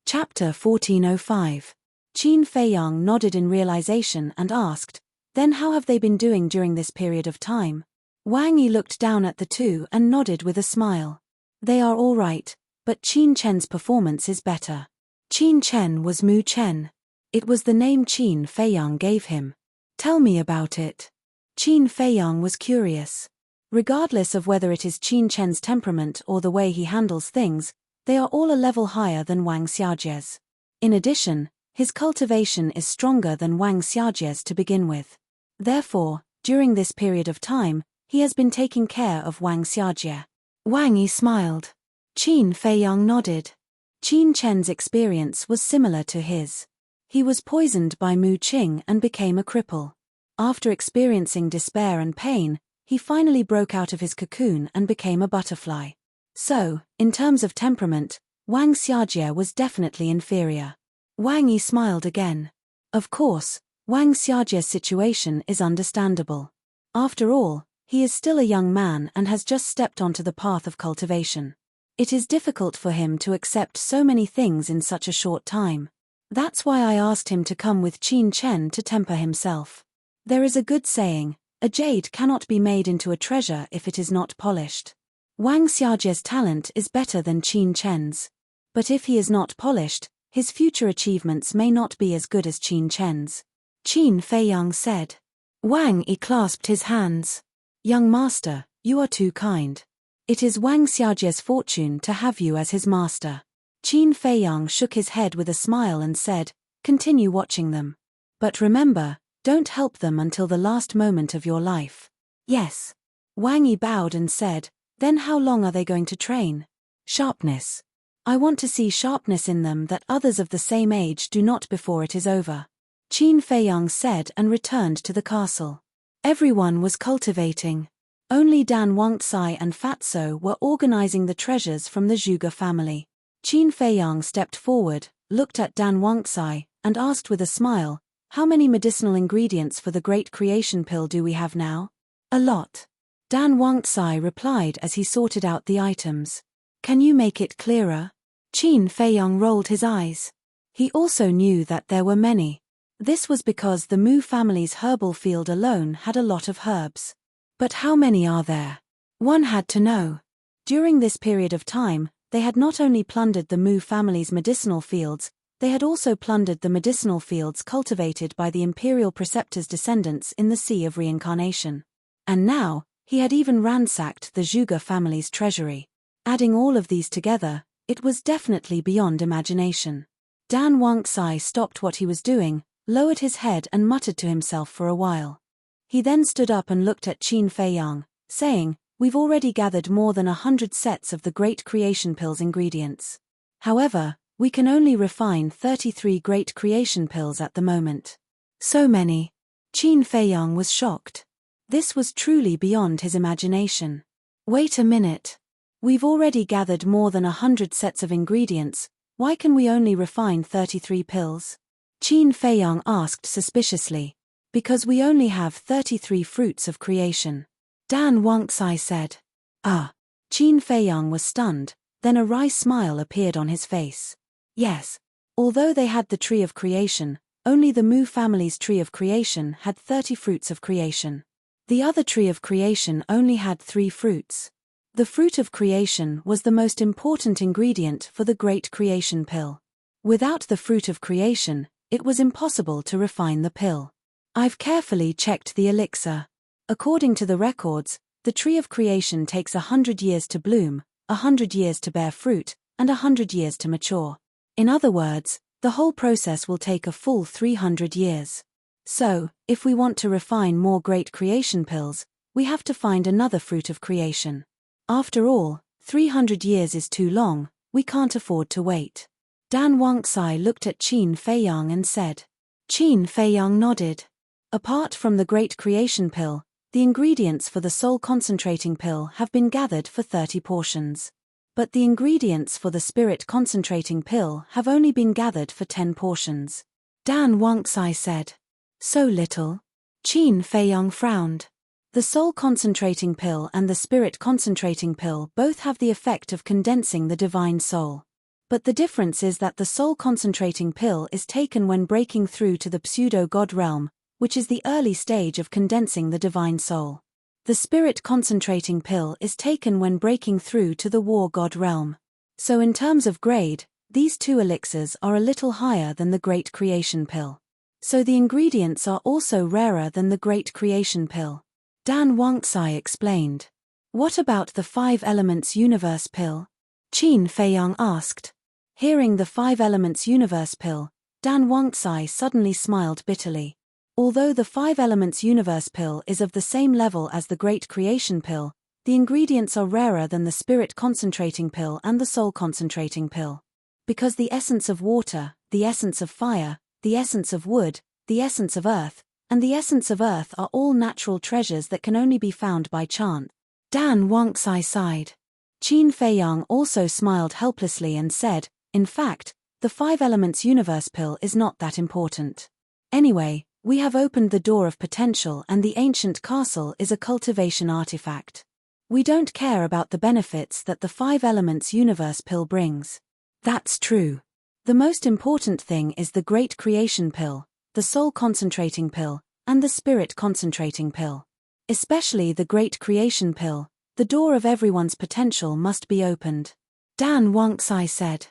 Chapter 1405. Qin Feiyang nodded in realization and asked, Then how have they been doing during this period of time? Wang Yi looked down at the two and nodded with a smile. They are all right, but Qin Chen's performance is better. Qin Chen was Mu Chen. It was the name Qin Feiyang gave him. Tell me about it. Qin Feiyang was curious. Regardless of whether it is Qin Chen's temperament or the way he handles things, they are all a level higher than Wang Xiajie's. In addition, His cultivation is stronger than Wang Xiajie's to begin with. Therefore, during this period of time, he has been taking care of Wang Xiajie. Wang Yi smiled. Qin Feiyang nodded. Qin Chen's experience was similar to his. He was poisoned by Mu Qing and became a cripple. After experiencing despair and pain, he finally broke out of his cocoon and became a butterfly. So, in terms of temperament, Wang Xiajie was definitely inferior. Wang Yi smiled again. Of course, Wang Xiajie's situation is understandable. After all, he is still a young man and has just stepped onto the path of cultivation. It is difficult for him to accept so many things in such a short time. That's why I asked him to come with Qin Chen to temper himself. There is a good saying, a jade cannot be made into a treasure if it is not polished. Wang Xiajie's talent is better than Qin Chen's. But if he is not polished, his future achievements may not be as good as Qin Chen's. Qin Feiyang said. Wang Yi clasped his hands. Young master, you are too kind. It is Wang Xiajie's fortune to have you as his master. Qin Feiyang shook his head with a smile and said, continue watching them. But remember, don't help them until the last moment of your life. Yes. Wang Yi bowed and said, then how long are they going to train? Sharpness. I want to see sharpness in them that others of the same age do not before it is over. Qin Feiyang said and returned to the castle. Everyone was cultivating. Only Dan Wangcai and Fatso were organizing the treasures from the Zhuge family. Qin Feiyang stepped forward, looked at Dan Wangcai, and asked with a smile, how many medicinal ingredients for the Great Creation Pill do we have now? A lot. Dan Wangcai replied as he sorted out the items. Can you make it clearer? Qin Feiyang rolled his eyes. He also knew that there were many. This was because the Mu family's herbal field alone had a lot of herbs. But how many are there? One had to know. During this period of time, they had not only plundered the Mu family's medicinal fields, they had also plundered the medicinal fields cultivated by the imperial preceptor's descendants in the Sea of Reincarnation. And now, he had even ransacked the Zhuge family's treasury. Adding all of these together, it was definitely beyond imagination. Dan Wangcai stopped what he was doing, lowered his head and muttered to himself for a while. He then stood up and looked at Qin Feiyang, saying, we've already gathered more than 100 sets of the Great Creation Pill's ingredients. However, we can only refine 33 Great Creation Pills at the moment. So many. Qin Feiyang was shocked. This was truly beyond his imagination. Wait a minute. We've already gathered more than 100 sets of ingredients, why can we only refine 33 pills? Qin Feiyang asked suspiciously. Because we only have 33 fruits of creation. Dan Wangcai said. Ah. Qin Feiyang was stunned, then a wry smile appeared on his face. Yes. Although they had the tree of creation, only the Mu family's tree of creation had 30 fruits of creation. The other tree of creation only had 3 fruits. The fruit of creation was the most important ingredient for the Great Creation Pill. Without the fruit of creation, it was impossible to refine the pill. I've carefully checked the elixir. According to the records, the tree of creation takes 100 years to bloom, 100 years to bear fruit, and 100 years to mature. In other words, the whole process will take a full 300 years. So, if we want to refine more Great Creation Pills, we have to find another fruit of creation. After all, 300 years is too long, we can't afford to wait. Dan Wangcai looked at Qin Feiyang and said. Qin Feiyang nodded. Apart from the Great Creation Pill, the ingredients for the Soul Concentrating Pill have been gathered for 30 portions. But the ingredients for the Spirit Concentrating Pill have only been gathered for 10 portions. Dan Wangcai said. So little? Qin Feiyang frowned. The Soul Concentrating Pill and the Spirit Concentrating Pill both have the effect of condensing the Divine Soul. But the difference is that the Soul Concentrating Pill is taken when breaking through to the Pseudo-God realm, which is the early stage of condensing the Divine Soul. The Spirit Concentrating Pill is taken when breaking through to the War God realm. So in terms of grade, these two elixirs are a little higher than the Great Creation Pill. So the ingredients are also rarer than the Great Creation Pill. Dan Wangcai explained. What about the 5 Elements Universe Pill? Qin Feiyang asked. Hearing the 5 Elements Universe Pill, Dan Wangxai suddenly smiled bitterly. Although the 5 Elements Universe pill is of the same level as the Great Creation pill, the ingredients are rarer than the Spirit Concentrating pill and the Soul Concentrating pill. Because the essence of water, the essence of fire, the essence of wood, the essence of earth, and the essence of earth are all natural treasures that can only be found by chance. Dan Wangxai sighed. Qin Feiyang also smiled helplessly and said, in fact, the 5 Elements Universe pill is not that important. Anyway, we have opened the door of potential and the ancient castle is a cultivation artifact. We don't care about the benefits that the 5 Elements Universe pill brings. That's true. The most important thing is the Great Creation pill, the Soul Concentrating pill, and the Spirit Concentrating pill. Especially the Great Creation pill, the door of everyone's potential must be opened. Dan Wangxai said.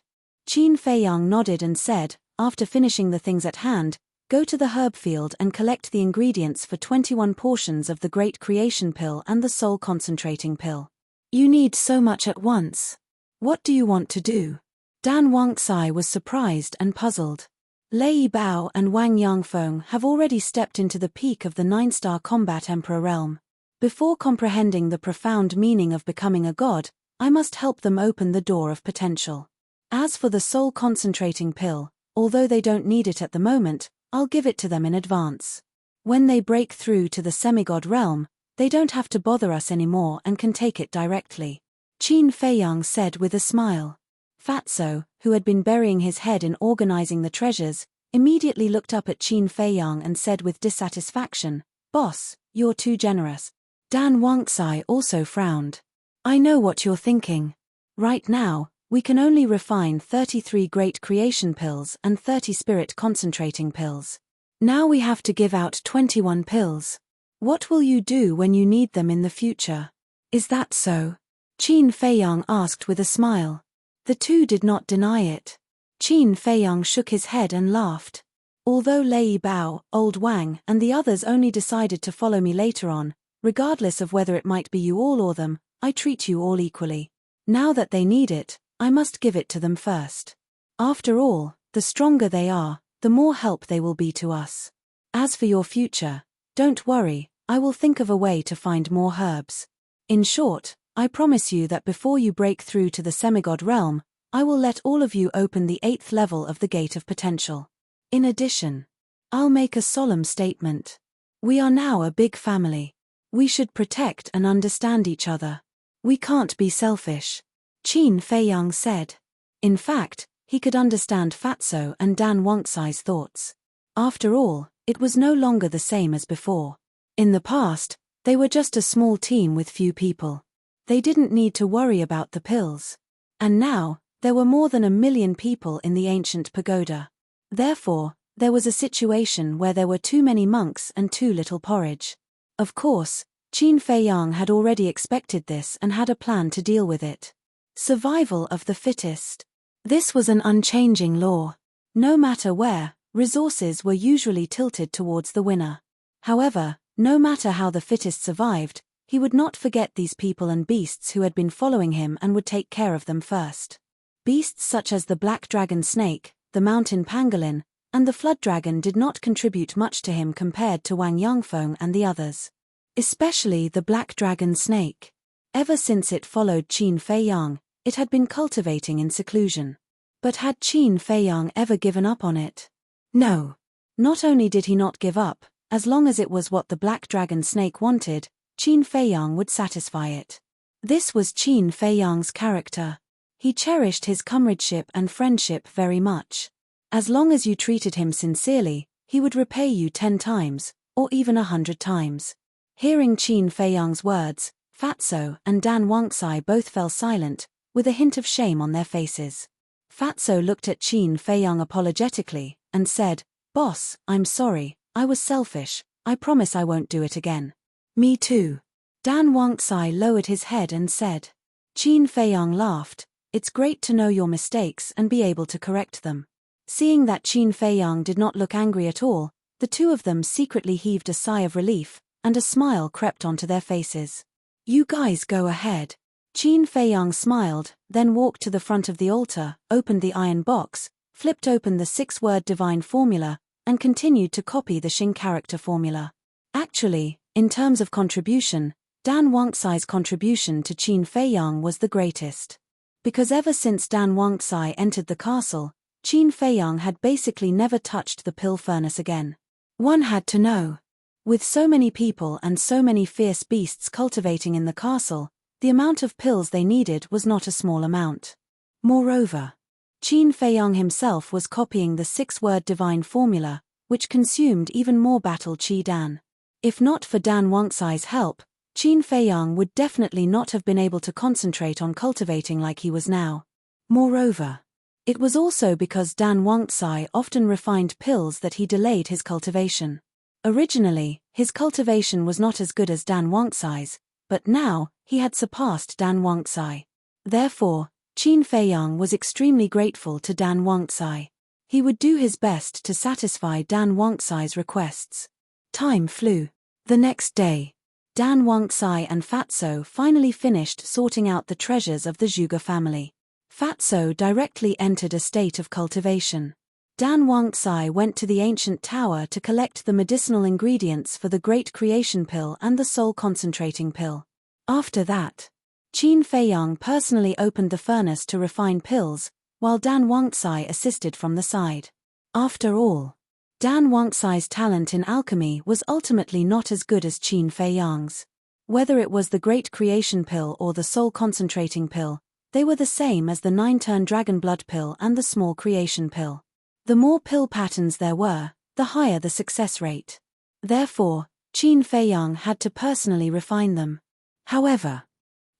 Qin Feiyang nodded and said, after finishing the things at hand, go to the herb field and collect the ingredients for 21 portions of the Great Creation pill and the Soul Concentrating pill. You need so much at once. What do you want to do? Dan Wangxai was surprised and puzzled. Lei Bao and Wang Yangfeng have already stepped into the peak of the 9-star combat emperor realm. Before comprehending the profound meaning of becoming a god, I must help them open the door of potential. As for the Soul Concentrating pill, although they don't need it at the moment, I'll give it to them in advance. When they break through to the semigod realm, they don't have to bother us anymore and can take it directly. Qin Feiyang said with a smile. Fatso, who had been burying his head in organizing the treasures, immediately looked up at Qin Feiyang and said with dissatisfaction, Boss, you're too generous. Dan Wangxai also frowned. I know what you're thinking. Right now, we can only refine 33 Great Creation pills and 30 Spirit Concentrating pills. Now we have to give out 21 pills. What will you do when you need them in the future? Is that so? Qin Feiyang asked with a smile. The two did not deny it. Qin Feiyang shook his head and laughed. Although Lei Bao, Old Wang, and the others only decided to follow me later on, regardless of whether it might be you all or them, I treat you all equally. Now that they need it, I must give it to them first. After all, the stronger they are, the more help they will be to us. As for your future, don't worry, I will think of a way to find more herbs. In short, I promise you that before you break through to the semigod realm, I will let all of you open the 8th level of the Gate of Potential. In addition, I'll make a solemn statement. We are now a big family. We should protect and understand each other. We can't be selfish. Qin Feiyang said. In fact, he could understand Fatso and Dan Wangxai's thoughts. After all, it was no longer the same as before. In the past, they were just a small team with few people. They didn't need to worry about the pills. And now, there were more than 1 million people in the ancient pagoda. Therefore, there was a situation where there were too many monks and too little porridge. Of course, Qin Feiyang had already expected this and had a plan to deal with it. Survival of the fittest. This was an unchanging law. No matter where, resources were usually tilted towards the winner. However, no matter how the fittest survived, he would not forget these people and beasts who had been following him and would take care of them first. Beasts such as the black dragon snake, the mountain pangolin, and the flood dragon did not contribute much to him compared to Wang Yangfeng and the others. Especially the black dragon snake. Ever since it followed Qin Feiyang, it had been cultivating in seclusion. But had Qin Feiyang ever given up on it? No. Not only did he not give up, as long as it was what the black dragon snake wanted, Qin Feiyang would satisfy it. This was Qin Feiyang's character. He cherished his comradeship and friendship very much. As long as you treated him sincerely, he would repay you 10 times, or even 100 times. Hearing Qin Feiyang's words, Fatso and Dan Wangxai both fell silent, with a hint of shame on their faces. Fatso looked at Qin Feiyang apologetically, and said, Boss, I'm sorry, I was selfish, I promise I won't do it again. Me too. Dan Wangxai lowered his head and said. Qin Feiyang laughed, it's great to know your mistakes and be able to correct them. Seeing that Qin Feiyang did not look angry at all, the two of them secretly heaved a sigh of relief, and a smile crept onto their faces. You guys go ahead. Qin Feiyang smiled, then walked to the front of the altar, opened the iron box, flipped open the 6-word divine formula, and continued to copy the Xing character formula. Actually, in terms of contribution, Dan Wangcai's contribution to Qin Feiyang was the greatest. Because ever since Dan Wangcai entered the castle, Qin Feiyang had basically never touched the pill furnace again. One had to know. With so many people and so many fierce beasts cultivating in the castle, the amount of pills they needed was not a small amount. Moreover, Qin Feiyang himself was copying the 6-word divine formula, which consumed even more battle Qi Dan. If not for Dan Wangcai's help, Qin Feiyang would definitely not have been able to concentrate on cultivating like he was now. Moreover, it was also because Dan Wangcai often refined pills that he delayed his cultivation. Originally, his cultivation was not as good as Dan Wangcai's, but now, he had surpassed Dan Wangcai. Therefore, Qin Feiyang was extremely grateful to Dan Wangcai. He would do his best to satisfy Dan Wangcai's requests. Time flew. The next day, Dan Wangcai and Fatso finally finished sorting out the treasures of the Zhuge family. Fatso directly entered a state of cultivation. Dan Wangcai went to the ancient tower to collect the medicinal ingredients for the Great Creation Pill and the Soul Concentrating Pill. After that, Qin Feiyang personally opened the furnace to refine pills, while Dan Wangcai assisted from the side. After all, Dan Wangcai's talent in alchemy was ultimately not as good as Qin Feiyang's. Whether it was the Great Creation Pill or the Soul Concentrating Pill, they were the same as the 9-turn Dragon Blood Pill and the Small Creation Pill. The more pill patterns there were, the higher the success rate. Therefore, Qin Feiyang had to personally refine them. However,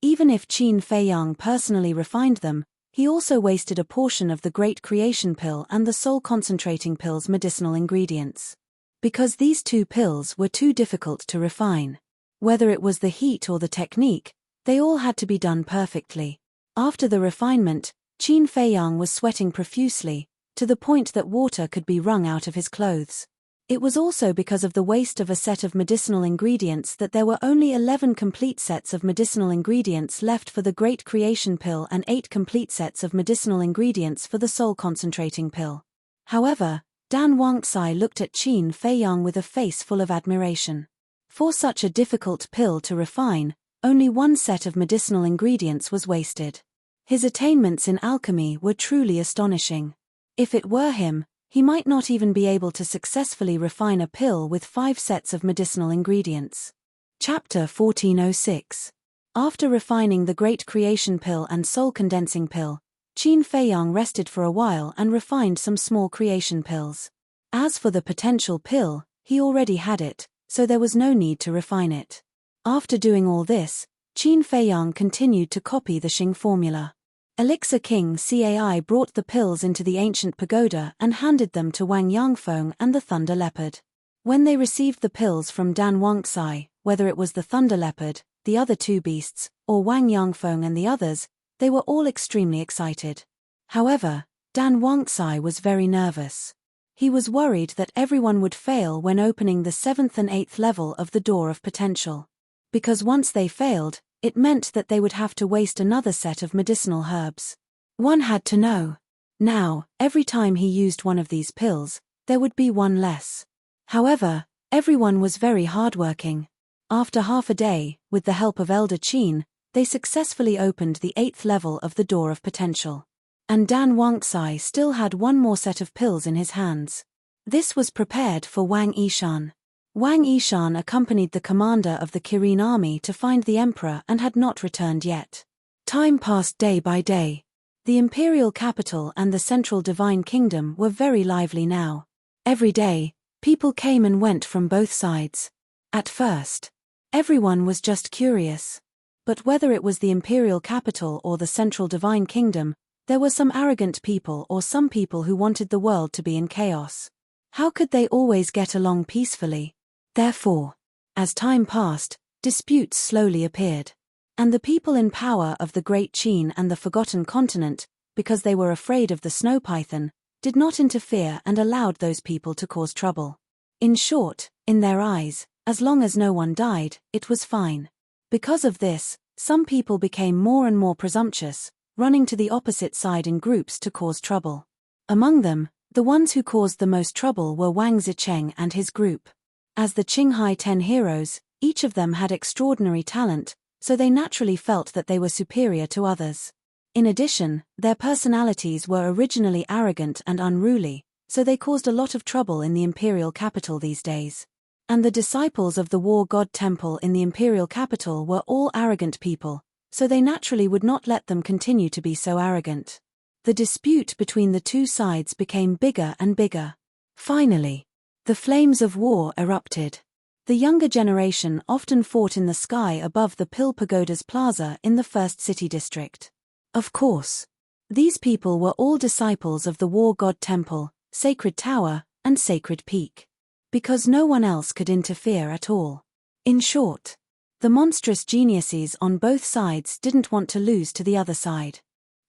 even if Qin Feiyang personally refined them, he also wasted a portion of the Great Creation Pill and the Soul Concentrating Pill's medicinal ingredients. Because these two pills were too difficult to refine. Whether it was the heat or the technique, they all had to be done perfectly. After the refinement, Qin Feiyang was sweating profusely, to the point that water could be wrung out of his clothes. It was also because of the waste of a set of medicinal ingredients that there were only 11 complete sets of medicinal ingredients left for the Great Creation Pill and 8 complete sets of medicinal ingredients for the Soul Concentrating Pill. However, Dan Wangcai looked at Qin Feiyang with a face full of admiration. For such a difficult pill to refine, only one set of medicinal ingredients was wasted. His attainments in alchemy were truly astonishing. If it were him, he might not even be able to successfully refine a pill with 5 sets of medicinal ingredients. Chapter 1406. After refining the Great Creation Pill and Soul Condensing Pill, Qin Feiyang rested for a while and refined some small creation pills. As for the potential pill, he already had it, so there was no need to refine it. After doing all this, Qin Feiyang continued to copy the Xing formula. Elixir King Cai brought the pills into the ancient pagoda and handed them to Wang Yangfeng and the Thunder Leopard. When they received the pills from Dan Wangcai, whether it was the Thunder Leopard, the other 2 beasts, or Wang Yangfeng and the others, they were all extremely excited. However, Dan Wangcai was very nervous. He was worried that everyone would fail when opening the 7th and 8th level of the Door of Potential. Because once they failed, it meant that they would have to waste another set of medicinal herbs. One had to know. Now, every time he used one of these pills, there would be one less. However, everyone was very hardworking. After half a day, with the help of Elder Qin, they successfully opened the 8th level of the Door of Potential. And Dan Wangcai still had one more set of pills in his hands. This was prepared for Wang Yishan. Wang Yishan accompanied the commander of the Kirin army to find the emperor and had not returned yet. Time passed day by day. The imperial capital and the central divine kingdom were very lively now. Every day, people came and went from both sides. At first, everyone was just curious. But whether it was the imperial capital or the central divine kingdom, there were some arrogant people or some people who wanted the world to be in chaos. How could they always get along peacefully? Therefore, as time passed, disputes slowly appeared. And the people in power of the Great Qin and the Forgotten Continent, because they were afraid of the snow python, did not interfere and allowed those people to cause trouble. In short, in their eyes, as long as no one died, it was fine. Because of this, some people became more and more presumptuous, running to the opposite side in groups to cause trouble. Among them, the ones who caused the most trouble were Wang Zicheng and his group. As the Qinghai 10 heroes, each of them had extraordinary talent, so they naturally felt that they were superior to others. In addition, their personalities were originally arrogant and unruly, so they caused a lot of trouble in the imperial capital these days. And the disciples of the war god temple in the imperial capital were all arrogant people, so they naturally would not let them continue to be so arrogant. The dispute between the two sides became bigger and bigger. Finally, the flames of war erupted. The younger generation often fought in the sky above the Pill Pagoda's plaza in the first city district. Of course, these people were all disciples of the war god temple, Sacred Tower, and Sacred Peak. Because no one else could interfere at all. In short, the monstrous geniuses on both sides didn't want to lose to the other side.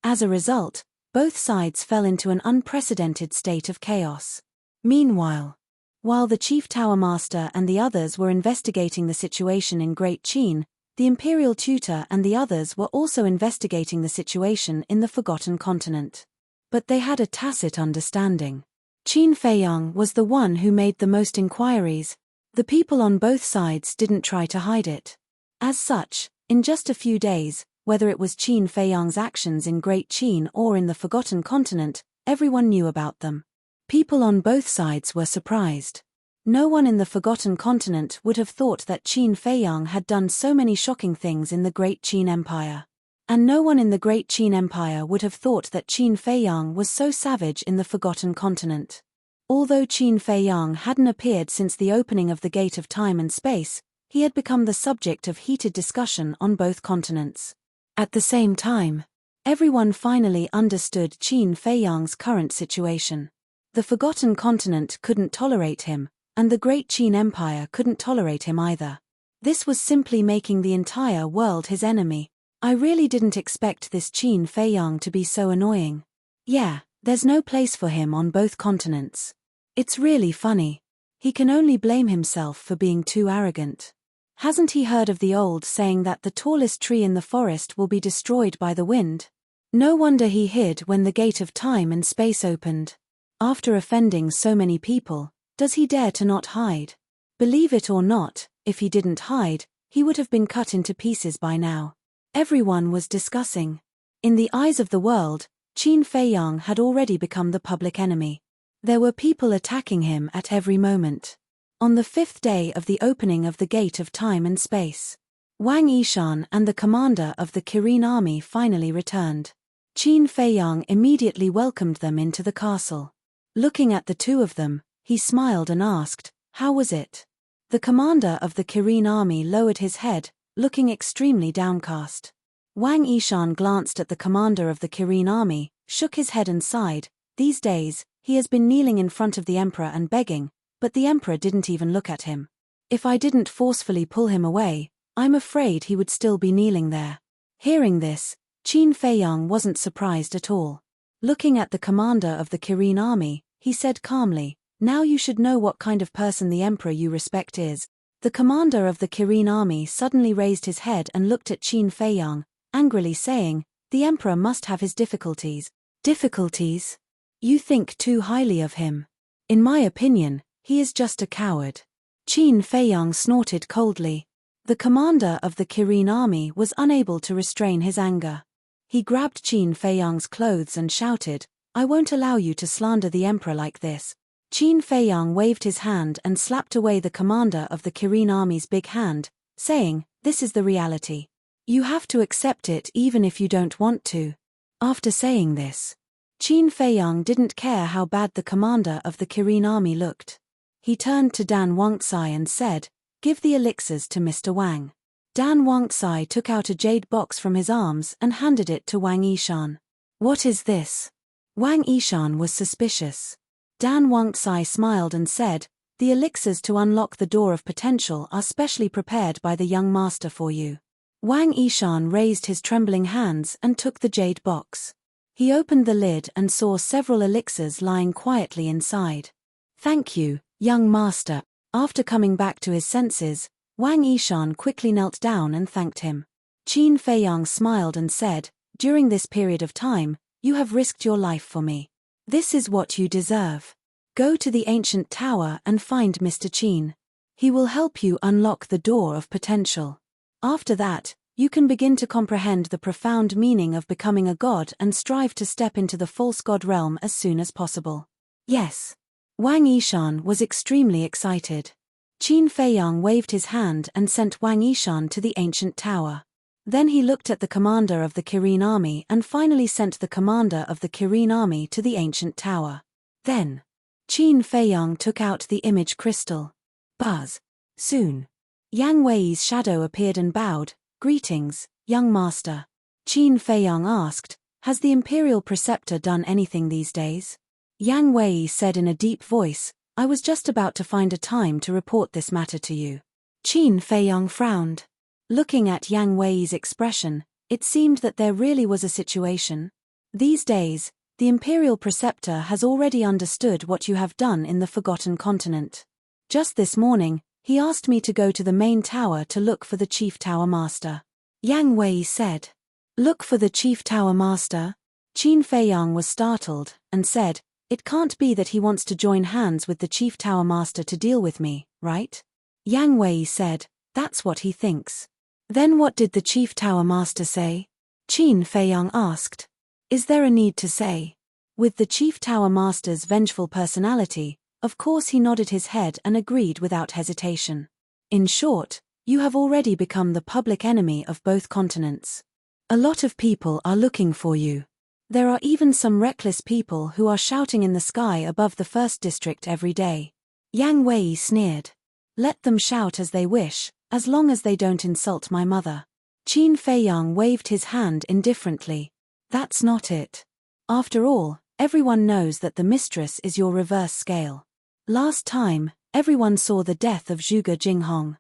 As a result, both sides fell into an unprecedented state of chaos. Meanwhile, while the Chief Tower Master and the others were investigating the situation in Great Qin, the Imperial Tutor and the others were also investigating the situation in the Forgotten Continent. But they had a tacit understanding. Qin Feiyang was the one who made the most inquiries. The people on both sides didn't try to hide it. As such, in just a few days, whether it was Qin Feiyang's actions in Great Qin or in the Forgotten Continent, everyone knew about them. People on both sides were surprised. No one in the Forgotten Continent would have thought that Qin Feiyang had done so many shocking things in the Great Qin Empire. And no one in the Great Qin Empire would have thought that Qin Feiyang was so savage in the Forgotten Continent. Although Qin Feiyang hadn't appeared since the opening of the Gate of Time and Space, he had become the subject of heated discussion on both continents. At the same time, everyone finally understood Qin Feiyang's current situation. The Forgotten Continent couldn't tolerate him, and the Great Qin Empire couldn't tolerate him either. This was simply making the entire world his enemy. I really didn't expect this Qin Feiyang to be so annoying. Yeah, there's no place for him on both continents. It's really funny. He can only blame himself for being too arrogant. Hasn't he heard of the old saying that the tallest tree in the forest will be destroyed by the wind? No wonder he hid when the Gate of Time and Space opened. After offending so many people, does he dare to not hide? Believe it or not, if he didn't hide, he would have been cut into pieces by now. Everyone was discussing. In the eyes of the world, Qin Feiyang had already become the public enemy. There were people attacking him at every moment. On the 5th day of the opening of the Gate of Time and Space, Wang Yishan and the commander of the Kirin army finally returned. Qin Feiyang immediately welcomed them into the castle. Looking at the two of them, he smiled and asked, "How was it?" The commander of the Kirin army lowered his head, looking extremely downcast. Wang Yishan glanced at the commander of the Kirin army, shook his head and sighed. These days, he has been kneeling in front of the emperor and begging, but the emperor didn't even look at him. If I didn't forcefully pull him away, I'm afraid he would still be kneeling there. Hearing this, Qin Feiyang wasn't surprised at all. Looking at the commander of the Kirin army, he said calmly, "Now you should know what kind of person the emperor you respect is." The commander of the Kirin army suddenly raised his head and looked at Qin Feiyang, angrily saying, "The emperor must have his difficulties." "Difficulties? You think too highly of him. In my opinion, he is just a coward." Qin Feiyang snorted coldly. The commander of the Kirin army was unable to restrain his anger. He grabbed Qin Feiyang's clothes and shouted, "I won't allow you to slander the emperor like this." Qin Feiyang waved his hand and slapped away the commander of the Kirin army's big hand, saying, "This is the reality. You have to accept it even if you don't want to." After saying this, Qin Feiyang didn't care how bad the commander of the Kirin army looked. He turned to Dan Wangcai and said, "Give the elixirs to Mr. Wang." Dan Wangcai took out a jade box from his arms and handed it to Wang Yishan. "What is this?" Wang Yishan was suspicious. Dan Wangcai smiled and said, "The elixirs to unlock the door of potential are specially prepared by the young master for you." Wang Yishan raised his trembling hands and took the jade box. He opened the lid and saw several elixirs lying quietly inside. "Thank you, young master." After coming back to his senses, Wang Yishan quickly knelt down and thanked him. Qin Feiyang smiled and said, "During this period of time, you have risked your life for me. This is what you deserve. Go to the ancient tower and find Mr. Qin. He will help you unlock the door of potential. After that, you can begin to comprehend the profound meaning of becoming a god and strive to step into the false god realm as soon as possible. Yes. Wang Yishan was extremely excited. Qin Feiyang waved his hand and sent Wang Yishan to the ancient tower. Then he looked at the commander of the Kirin army and finally sent the commander of the Kirin army to the ancient tower. Then, Qin Feiyang took out the image crystal. Buzz. Soon. Yang Wei's shadow appeared and bowed. Greetings, young master. Qin Feiyang asked, has the imperial preceptor done anything these days? Yang Wei said in a deep voice, I was just about to find a time to report this matter to you. Qin Feiyang frowned. Looking at Yang Wei's expression, it seemed that there really was a situation. These days, the imperial preceptor has already understood what you have done in the Forgotten Continent. Just this morning, he asked me to go to the main tower to look for the chief tower master. Yang Wei said. Look for the chief tower master? Qin Feiyang was startled, and said, it can't be that he wants to join hands with the chief tower master to deal with me, right? Yang Wei said, that's what he thinks. Then what did the chief tower master say? Qin Feiyang asked. Is there a need to say? With the chief tower master's vengeful personality, of course he nodded his head and agreed without hesitation. In short, you have already become the public enemy of both continents. A lot of people are looking for you. There are even some reckless people who are shouting in the sky above the first district every day. Yang Wei sneered. Let them shout as they wish, as long as they don't insult my mother. Qin Feiyang waved his hand indifferently. That's not it. After all, everyone knows that the mistress is your reverse scale. Last time, everyone saw the death of Zhuge Jinghong.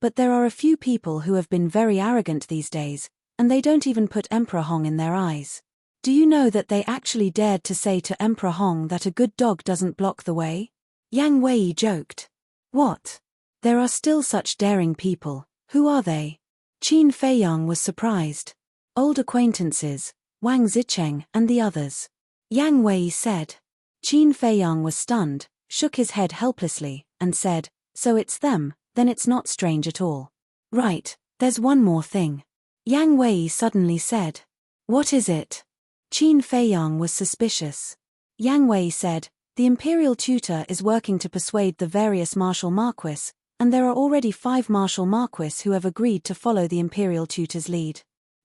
But there are a few people who have been very arrogant these days, and they don't even put Emperor Hong in their eyes. Do you know that they actually dared to say to Emperor Hong that a good dog doesn't block the way? Yang Wei joked. What? There are still such daring people. Who are they? Qin Feiyang was surprised. Old acquaintances, Wang Zicheng and the others. Yang Wei said. Qin Feiyang was stunned, shook his head helplessly, and said, so it's them, then it's not strange at all. Right, there's one more thing. Yang Wei suddenly said. What is it? Qin Feiyang was suspicious. Yang Wei said, the imperial tutor is working to persuade the various martial marquis, and there are already 5 martial marquis who have agreed to follow the imperial tutor's lead.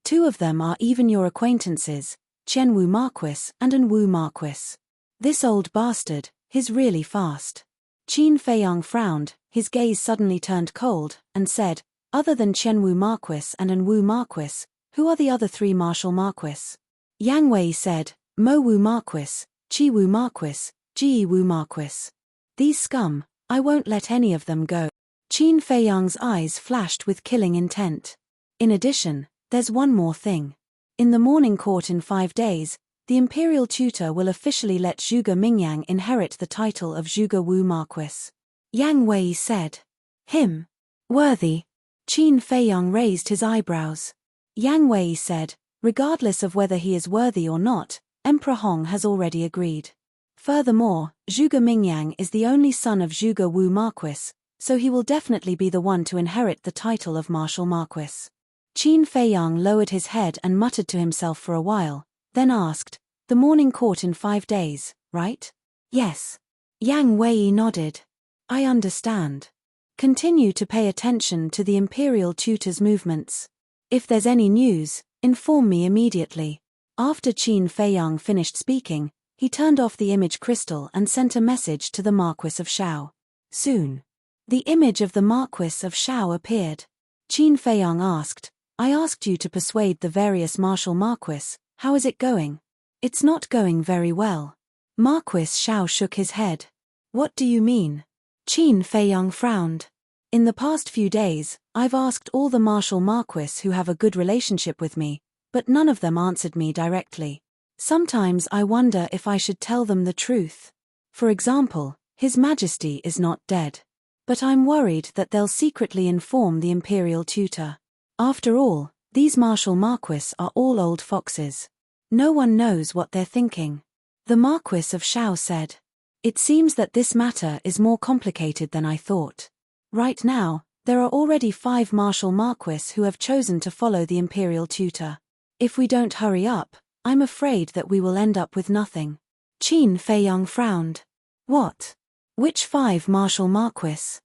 2 of them are even your acquaintances, Qianwu Marquis and Anwu Marquis. This old bastard, he's really fast. Qin Feiyang frowned, his gaze suddenly turned cold, and said, other than Qianwu Marquis and Anwu Marquis, who are the other 3 martial marquis? Yang Wei said, Mowu Marquis, Chiwu Marquis, Jiwu Marquis. These scum, I won't let any of them go. Qin Feiyang's eyes flashed with killing intent. In addition, there's one more thing. In the morning court in 5 days, the imperial tutor will officially let Zhuge Mingyang inherit the title of Zhuge Wu Marquis. Yang Wei said. Him? Worthy? Qin Feiyang raised his eyebrows. Yang Wei said, regardless of whether he is worthy or not, Emperor Hong has already agreed. Furthermore, Zhuge Mingyang is the only son of Zhuge Wu Marquis, so he will definitely be the one to inherit the title of Martial Marquis. Qin Feiyang lowered his head and muttered to himself for a while, then asked, the morning court in 5 days, right? Yes. Yang Wei nodded. I understand. Continue to pay attention to the imperial tutor's movements. If there's any news, inform me immediately. After Qin Feiyang finished speaking, he turned off the image crystal and sent a message to the Marquis of Shao. Soon, the image of the Marquis of Shao appeared. Qin Feiyang asked, I asked you to persuade the various martial marquis, how is it going? It's not going very well. Marquis Shao shook his head. What do you mean? Qin Feiyang frowned. In the past few days, I've asked all the martial marquis who have a good relationship with me, but none of them answered me directly. Sometimes I wonder if I should tell them the truth. For example, His Majesty is not dead. But I'm worried that they'll secretly inform the imperial tutor. After all, these martial marquis are all old foxes. No one knows what they're thinking. The Marquis of Shao said. It seems that this matter is more complicated than I thought. Right now, there are already 5 martial marquis who have chosen to follow the imperial tutor. If we don't hurry up, I'm afraid that we will end up with nothing. Qin Feiyang frowned. What? Which 5 martial marquis?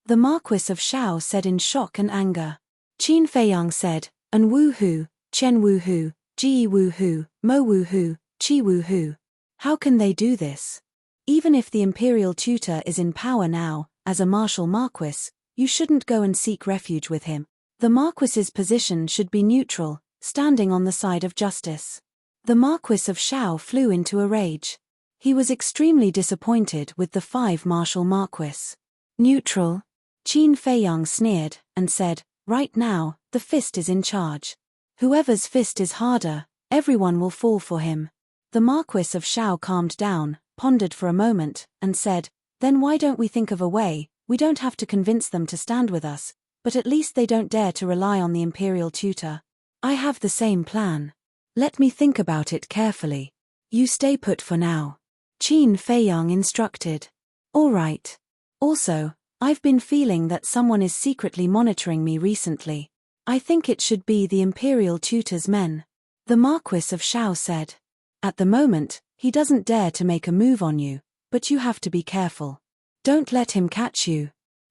The Marquis of Shao said in shock and anger. Qin Feiyang said, An Wu Hu, Chen Wu Hu, Ji Wu Hu, Mo Wu Hu, Qi Wu Hu. How can they do this? Even if the imperial tutor is in power now, as a martial marquis, you shouldn't go and seek refuge with him. The marquis's position should be neutral, standing on the side of justice. The Marquis of Shao flew into a rage. He was extremely disappointed with the 5 martial marquis. Neutral? Qin Feiyang sneered, and said, Right now, the fist is in charge. Whoever's fist is harder, everyone will fall for him. The Marquis of Shao calmed down, pondered for a moment, and said, Then why don't we think of a way? We don't have to convince them to stand with us, but at least they don't dare to rely on the imperial tutor. I have the same plan. Let me think about it carefully. You stay put for now. Qin Feiyang instructed. All right. Also, I've been feeling that someone is secretly monitoring me recently. I think it should be the imperial tutor's men. The Marquis of Shao said. At the moment, he doesn't dare to make a move on you, but you have to be careful. Don't let him catch you.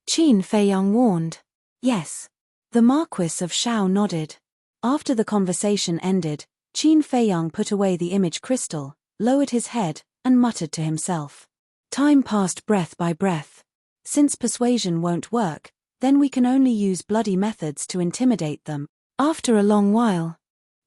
Qin Feiyang warned. Yes. The Marquis of Shao nodded. After the conversation ended, Qin Feiyang put away the image crystal, lowered his head, and muttered to himself. Time passed breath by breath. Since persuasion won't work, then we can only use bloody methods to intimidate them. After a long while.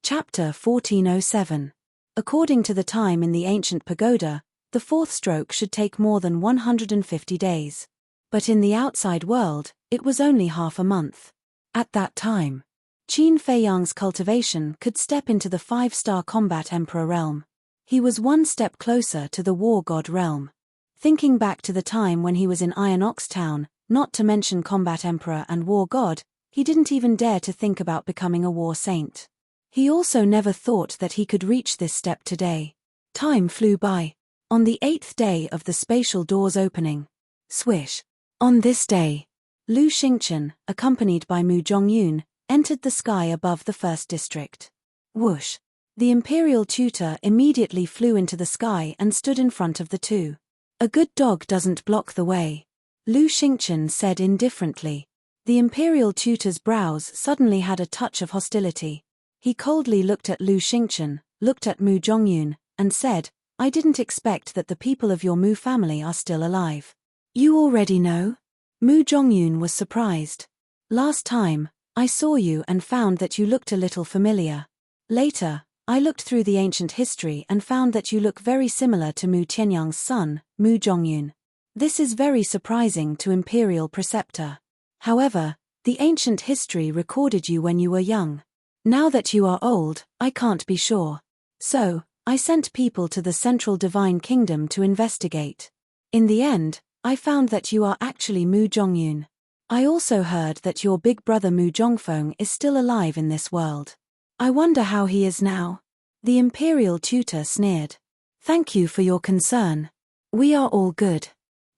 Chapter 1407. According to the time in the ancient pagoda, the 4th stroke should take more than 150 days. But in the outside world, it was only half a month. At that time, Qin Feiyang's cultivation could step into the 5-star combat emperor realm. He was one step closer to the war god realm. Thinking back to the time when he was in Iron Ox Town, not to mention combat emperor and war god, he didn't even dare to think about becoming a war saint. He also never thought that he could reach this step today. Time flew by. On the 8th day of the spatial door's opening. Swish. On this day, Lu Xingchen, accompanied by Mu Zhongyun, entered the sky above the 1st district. Whoosh. The imperial tutor immediately flew into the sky and stood in front of the two. A good dog doesn't block the way. Lu Xingchen said indifferently. The imperial tutor's brows suddenly had a touch of hostility. He coldly looked at Lu Xingchen, looked at Mu Zhongyun, and said, I didn't expect that the people of your Mu family are still alive. You already know? Mu Zhongyun was surprised. Last time, I saw you and found that you looked a little familiar. Later, I looked through the ancient history and found that you look very similar to Mu Tianyang's son, Mu Zhongyun. This is very surprising to Imperial Preceptor. However, the ancient history recorded you when you were young. Now that you are old, I can't be sure. So, I sent people to the Central Divine Kingdom to investigate. In the end, I found that you are actually Mu Zhongyun. I also heard that your big brother Mu Zhongfeng is still alive in this world. I wonder how he is now. The imperial tutor sneered. Thank you for your concern. We are all good.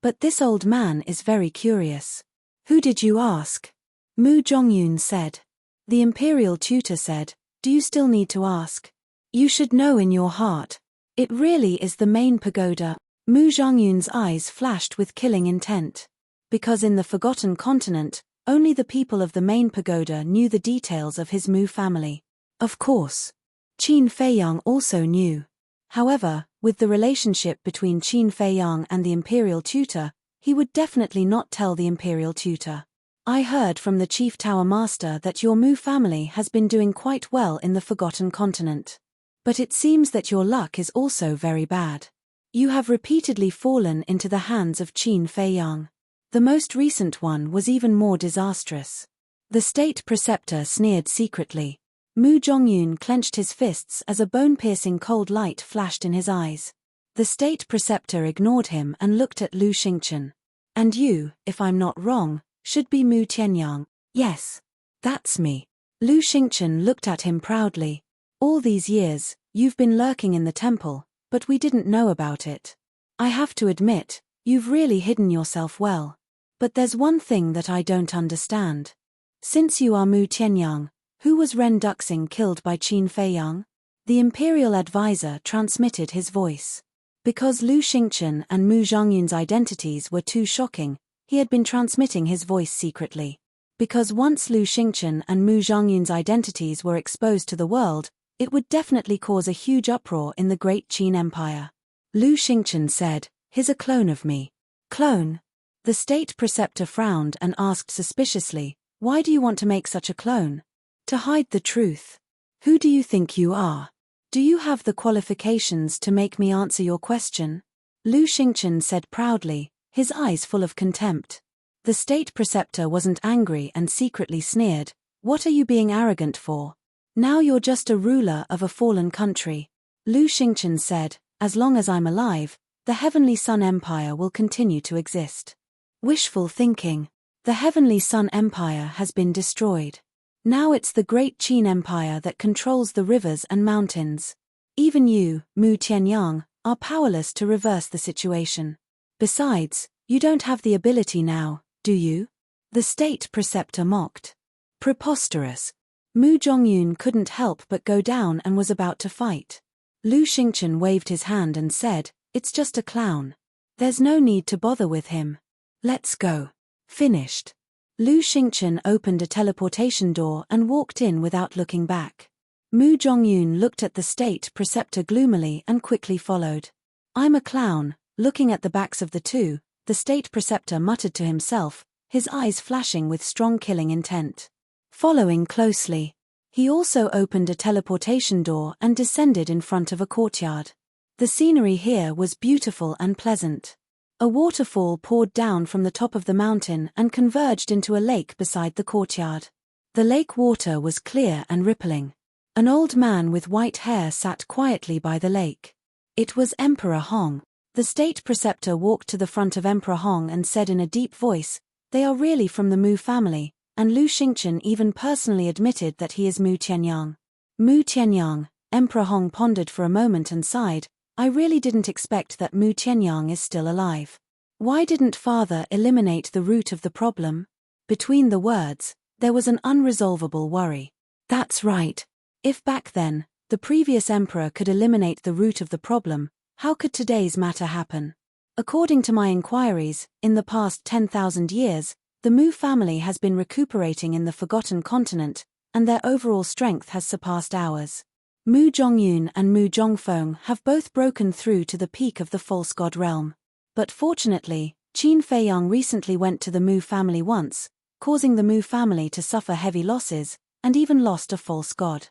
But this old man is very curious. Who did you ask? Mu Zhongyun said. The imperial tutor said, do you still need to ask? You should know in your heart. It really is the main pagoda. Mu Zhongyun's eyes flashed with killing intent. Because in the Forgotten Continent, only the people of the main pagoda knew the details of his Mu family. Of course. Qin Feiyang also knew. However, with the relationship between Qin Feiyang and the imperial tutor, he would definitely not tell the imperial tutor. I heard from the chief tower master that your Mu family has been doing quite well in the Forgotten Continent. But it seems that your luck is also very bad. You have repeatedly fallen into the hands of Qin Feiyang. The most recent one was even more disastrous. The state preceptor sneered secretly. Mu Zhongyun clenched his fists as a bone-piercing cold light flashed in his eyes. The state preceptor ignored him and looked at Lu Xingchen. And you, if I'm not wrong, should be Mu Tianyang. Yes. That's me. Lu Xingchen looked at him proudly. All these years, you've been lurking in the temple, but we didn't know about it. I have to admit, you've really hidden yourself well. But there's one thing that I don't understand. Since you are Mu Tianyang, who was Ren Duxing killed by Qin Feiyang? The imperial advisor transmitted his voice. Because Lu Xingchen and Mu Zhongyun's identities were too shocking, he had been transmitting his voice secretly. Because once Lu Xingchen and Mu Zhongyun's identities were exposed to the world, it would definitely cause a huge uproar in the Great Qin Empire. Lu Xingchen said, "He's a clone of me." Clone? The state preceptor frowned and asked suspiciously, "Why do you want to make such a clone?" "To hide the truth." "Who do you think you are? Do you have the qualifications to make me answer your question?" Lu Xingchen said proudly, his eyes full of contempt. The state preceptor wasn't angry and secretly sneered, "What are you being arrogant for? Now you're just a ruler of a fallen country." Lu Xingchen said, "As long as I'm alive, the Heavenly Sun Empire will continue to exist." Wishful thinking. The Heavenly Sun Empire has been destroyed. Now it's the Great Qin Empire that controls the rivers and mountains. Even you, Mu Tianyang, are powerless to reverse the situation. Besides, you don't have the ability now, do you? The state preceptor mocked. Preposterous. Mu Zhongyun couldn't help but go down and was about to fight. Lu Xingchen waved his hand and said, "It's just a clown. There's no need to bother with him. Let's go." Finished. Lu Xingchen opened a teleportation door and walked in without looking back. Mu Zhongyun looked at the state preceptor gloomily and quickly followed. "I'm a clown." Looking at the backs of the two, the state preceptor muttered to himself, his eyes flashing with strong killing intent. Following closely, he also opened a teleportation door and descended in front of a courtyard. The scenery here was beautiful and pleasant. A waterfall poured down from the top of the mountain and converged into a lake beside the courtyard. The lake water was clear and rippling. An old man with white hair sat quietly by the lake. It was Emperor Hong. The state preceptor walked to the front of Emperor Hong and said in a deep voice, "They are really from the Mu family," and Lu Xingchen even personally admitted that he is Mu Tianyang. Mu Tianyang, Emperor Hong pondered for a moment and sighed, "I really didn't expect that Mu Tianyang is still alive. Why didn't father eliminate the root of the problem?" Between the words, there was an unresolvable worry. That's right. If back then, the previous emperor could eliminate the root of the problem, how could today's matter happen? According to my inquiries, in the past 10,000 years, the Mu family has been recuperating in the Forgotten Continent, and their overall strength has surpassed ours. Mu Zhongyun and Mu Zhongfeng have both broken through to the peak of the false god realm. But fortunately, Qin Feiyang recently went to the Mu family once, causing the Mu family to suffer heavy losses, and even lost a false god.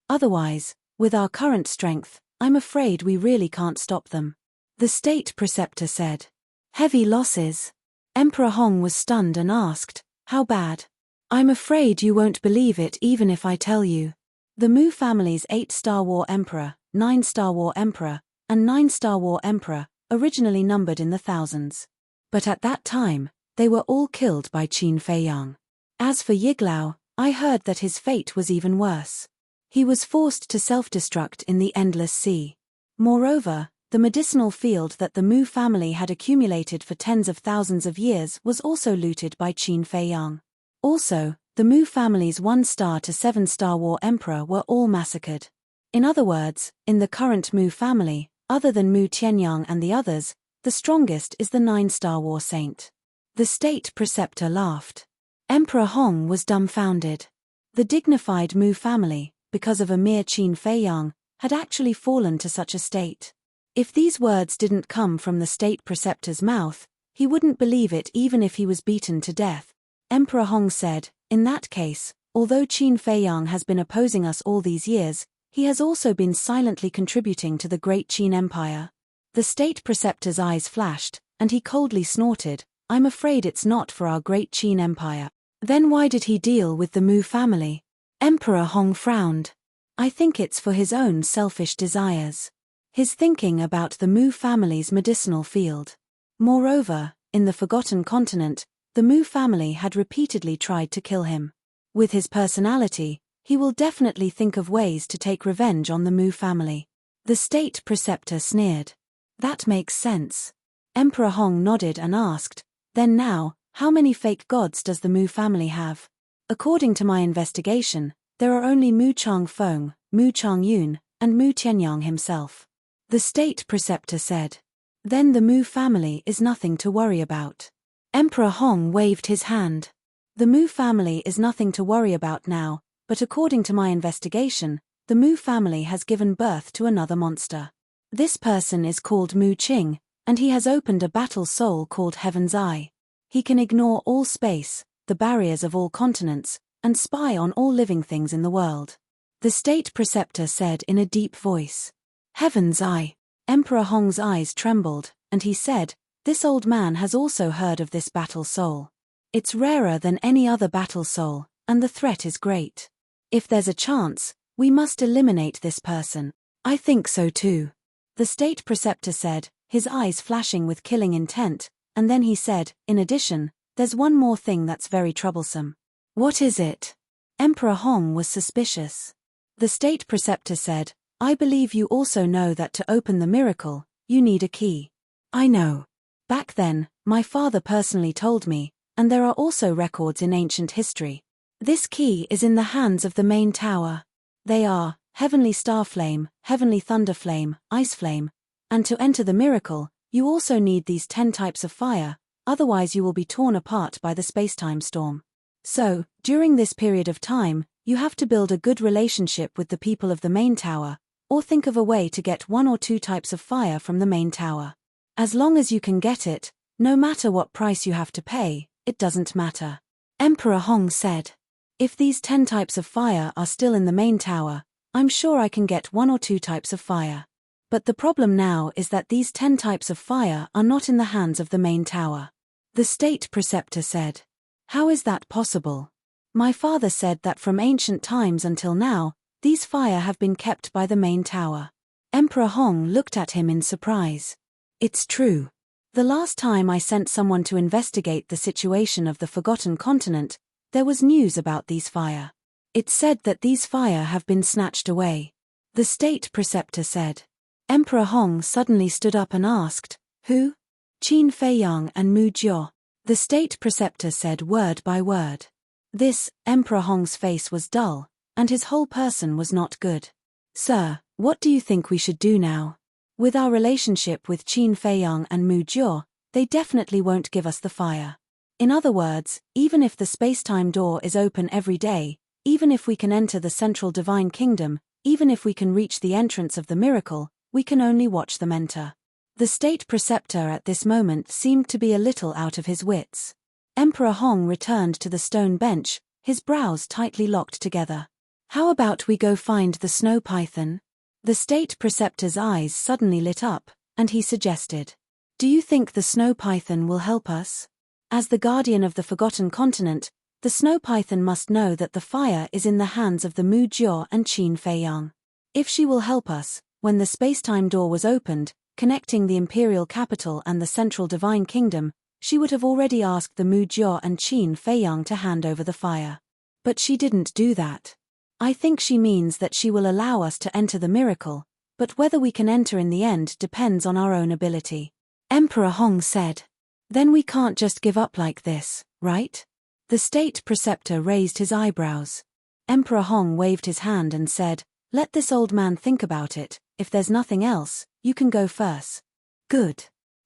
Otherwise, with our current strength, I'm afraid we really can't stop them. The state preceptor said. Heavy losses? Emperor Hong was stunned and asked, "How bad?" "I'm afraid you won't believe it even if I tell you. The Mu family's 8-star War Emperor, 9-star War Emperor, and 9-star War Emperor, originally numbered in the thousands. But at that time, they were all killed by Qin Feiyang. As for Yiglao, I heard that his fate was even worse. He was forced to self-destruct in the Endless Sea. Moreover, the medicinal field that the Mu family had accumulated for tens of thousands of years was also looted by Qin Feiyang. Also, the Mu family's 1-star to 7-star War Emperor were all massacred. In other words, in the current Mu family, other than Mu Tianyang and the others, the strongest is the 9-star War Saint." The state preceptor laughed. Emperor Hong was dumbfounded. The dignified Mu family, because of a mere Qin Feiyang, had actually fallen to such a state. If these words didn't come from the state preceptor's mouth, he wouldn't believe it even if he was beaten to death. Emperor Hong said, "In that case, although Qin Feiyang has been opposing us all these years, he has also been silently contributing to the Great Qin Empire." The state preceptor's eyes flashed, and he coldly snorted, "I'm afraid it's not for our Great Qin Empire." Then why did he deal with the Mu family? Emperor Hong frowned. "I think it's for his own selfish desires. His thinking about the Mu family's medicinal field. Moreover, in the Forgotten Continent, the Mu family had repeatedly tried to kill him. With his personality, he will definitely think of ways to take revenge on the Mu family. The state preceptor sneered. That makes sense. Emperor Hong nodded and asked, then now, how many fake gods does the Mu family have? According to my investigation, there are only Mu Changfeng, Mu Changyun, and Mu Tianyang himself. The state preceptor said. Then the Mu family is nothing to worry about. Emperor Hong waved his hand. The Mu family is nothing to worry about now, but according to my investigation, the Mu family has given birth to another monster. This person is called Mu Qing, and he has opened a battle soul called Heaven's Eye. He can ignore all space, the barriers of all continents, and spy on all living things in the world. The state preceptor said in a deep voice. Heaven's Eye. Emperor Hong's eyes trembled, and he said, this old man has also heard of this battle soul. It's rarer than any other battle soul, and the threat is great. If there's a chance, we must eliminate this person. I think so too. The state preceptor said, his eyes flashing with killing intent, and then he said, in addition, there's one more thing that's very troublesome. What is it? Emperor Hong was suspicious. The state preceptor said, I believe you also know that to open the miracle, you need a key. I know. Back then, my father personally told me, and there are also records in ancient history. This key is in the hands of the main tower. They are, Heavenly Starflame, Heavenly Thunderflame, Iceflame, and to enter the miracle, you also need these 10 types of fire, otherwise you will be torn apart by the spacetime storm. So, during this period of time, you have to build a good relationship with the people of the main tower, or think of a way to get 1 or 2 types of fire from the main tower. As long as you can get it, no matter what price you have to pay, it doesn't matter. Emperor Hong said. If these 10 types of fire are still in the main tower, I'm sure I can get 1 or 2 types of fire. But the problem now is that these 10 types of fire are not in the hands of the main tower. The state preceptor said. How is that possible? My father said that from ancient times until now, these fire have been kept by the main tower. Emperor Hong looked at him in surprise. It's true. The last time I sent someone to investigate the situation of the Forgotten Continent, there was news about these fire. It said that these fire have been snatched away. The state preceptor said. Emperor Hong suddenly stood up and asked, who? Qin Feiyang and Mu Jiao. The state preceptor said word by word. This, Emperor Hong's face was dull, and his whole person was not good. Sir, what do you think we should do now? With our relationship with Qin Feiyang and Mu Jiao, they definitely won't give us the fire. In other words, even if the spacetime door is open every day, even if we can enter the central divine kingdom, even if we can reach the entrance of the miracle, we can only watch them enter. The state preceptor at this moment seemed to be a little out of his wits. Emperor Hong returned to the stone bench, his brows tightly locked together. How about we go find the snow python? The state preceptor's eyes suddenly lit up, and he suggested. Do you think the snow python will help us? As the guardian of the Forgotten Continent, the snow python must know that the fire is in the hands of the Mu Jiao and Qin Feiyang. If she will help us, when the spacetime door was opened, connecting the imperial capital and the central divine kingdom, she would have already asked the Mu Jiao and Qin Feiyang to hand over the fire. But she didn't do that. I think she means that she will allow us to enter the miracle, but whether we can enter in the end depends on our own ability. Emperor Hong said. Then we can't just give up like this, right? The state preceptor raised his eyebrows. Emperor Hong waved his hand and said, let this old man think about it, if there's nothing else, you can go first. Good.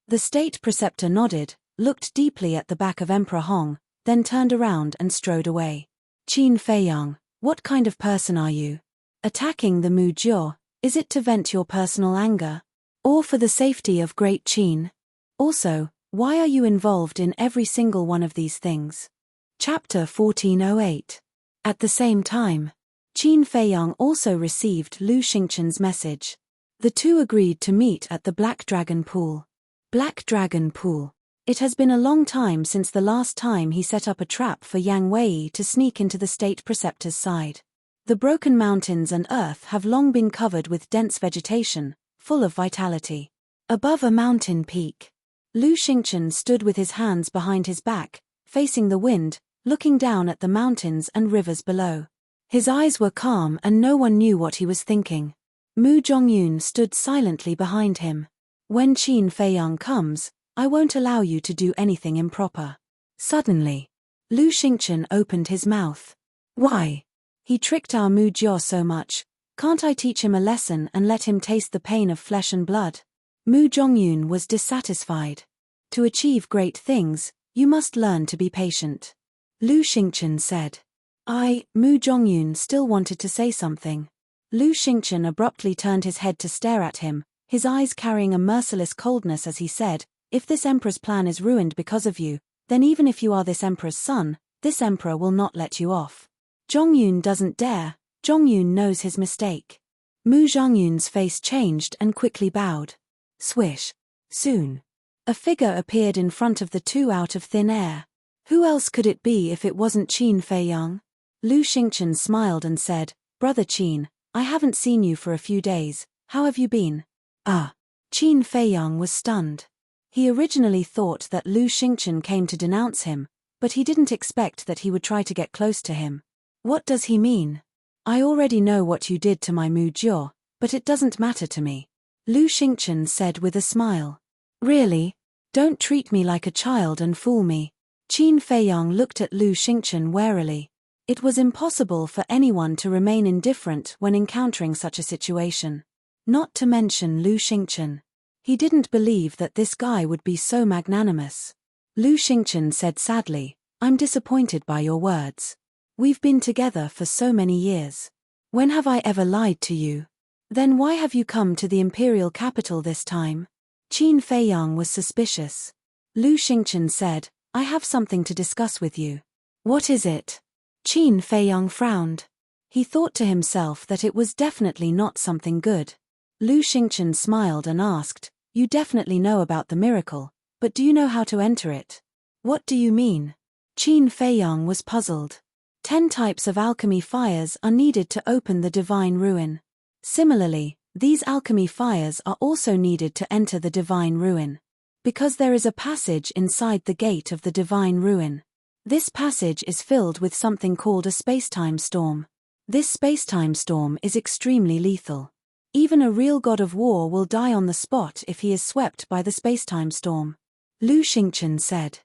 The state preceptor nodded, looked deeply at the back of Emperor Hong, then turned around and strode away. Qin Feiyang, what kind of person are you? Attacking the Mu Jiao, is it to vent your personal anger? Or for the safety of Great Qin? Also, why are you involved in every single one of these things? Chapter 1408. At the same time, Qin Feiyang also received Lu Xingchen's message. The two agreed to meet at the Black Dragon Pool. Black Dragon Pool. It has been a long time since the last time he set up a trap for Yang Wei to sneak into the state preceptor's side. The broken mountains and earth have long been covered with dense vegetation, full of vitality. Above a mountain peak, Lu Xingchen stood with his hands behind his back, facing the wind, looking down at the mountains and rivers below. His eyes were calm and no one knew what he was thinking. Mu Zhongyun stood silently behind him. When Qin Feiyang comes, I won't allow you to do anything improper. Suddenly, Lu Xingchen opened his mouth. Why? He tricked our Mu Jiao so much, can't I teach him a lesson and let him taste the pain of flesh and blood? Mu Zhongyun was dissatisfied. To achieve great things, you must learn to be patient. Lu Xingchen said. Mu Zhongyun still wanted to say something. Lu Xingchen abruptly turned his head to stare at him, his eyes carrying a merciless coldness as he said, if this emperor's plan is ruined because of you, then even if you are this emperor's son, this emperor will not let you off. Zhongyun doesn't dare. Zhongyun knows his mistake. Mu Zhongyun's face changed and quickly bowed. Swish. Soon, a figure appeared in front of the two out of thin air. Who else could it be if it wasn't Qin Feiyang? Lu Xingchen smiled and said, Brother Qin, I haven't seen you for a few days, how have you been? Qin Feiyang was stunned. He originally thought that Lu Xingchen came to denounce him, but he didn't expect that he would try to get close to him. What does he mean? I already know what you did to my Mu Jiao, but it doesn't matter to me. Lu Xingchen said with a smile. Really? Don't treat me like a child and fool me. Qin Feiyang looked at Lu Xingchen warily. It was impossible for anyone to remain indifferent when encountering such a situation. Not to mention Lu Xingchen. He didn't believe that this guy would be so magnanimous. Lu Xingchen said sadly, I'm disappointed by your words. We've been together for so many years. When have I ever lied to you? Then why have you come to the imperial capital this time? Qin Feiyang was suspicious. Lu Xingchen said, I have something to discuss with you. What is it? Qin Feiyang frowned. He thought to himself that it was definitely not something good. Lu Xingchen smiled and asked, You definitely know about the miracle, but do you know how to enter it? What do you mean? Qin Feiyang was puzzled. 10 types of alchemy fires are needed to open the divine ruin. Similarly, these alchemy fires are also needed to enter the divine ruin. Because there is a passage inside the gate of the divine ruin. This passage is filled with something called a spacetime storm. This spacetime storm is extremely lethal. Even a real god of war will die on the spot if he is swept by the spacetime storm. Lu Xingchen said.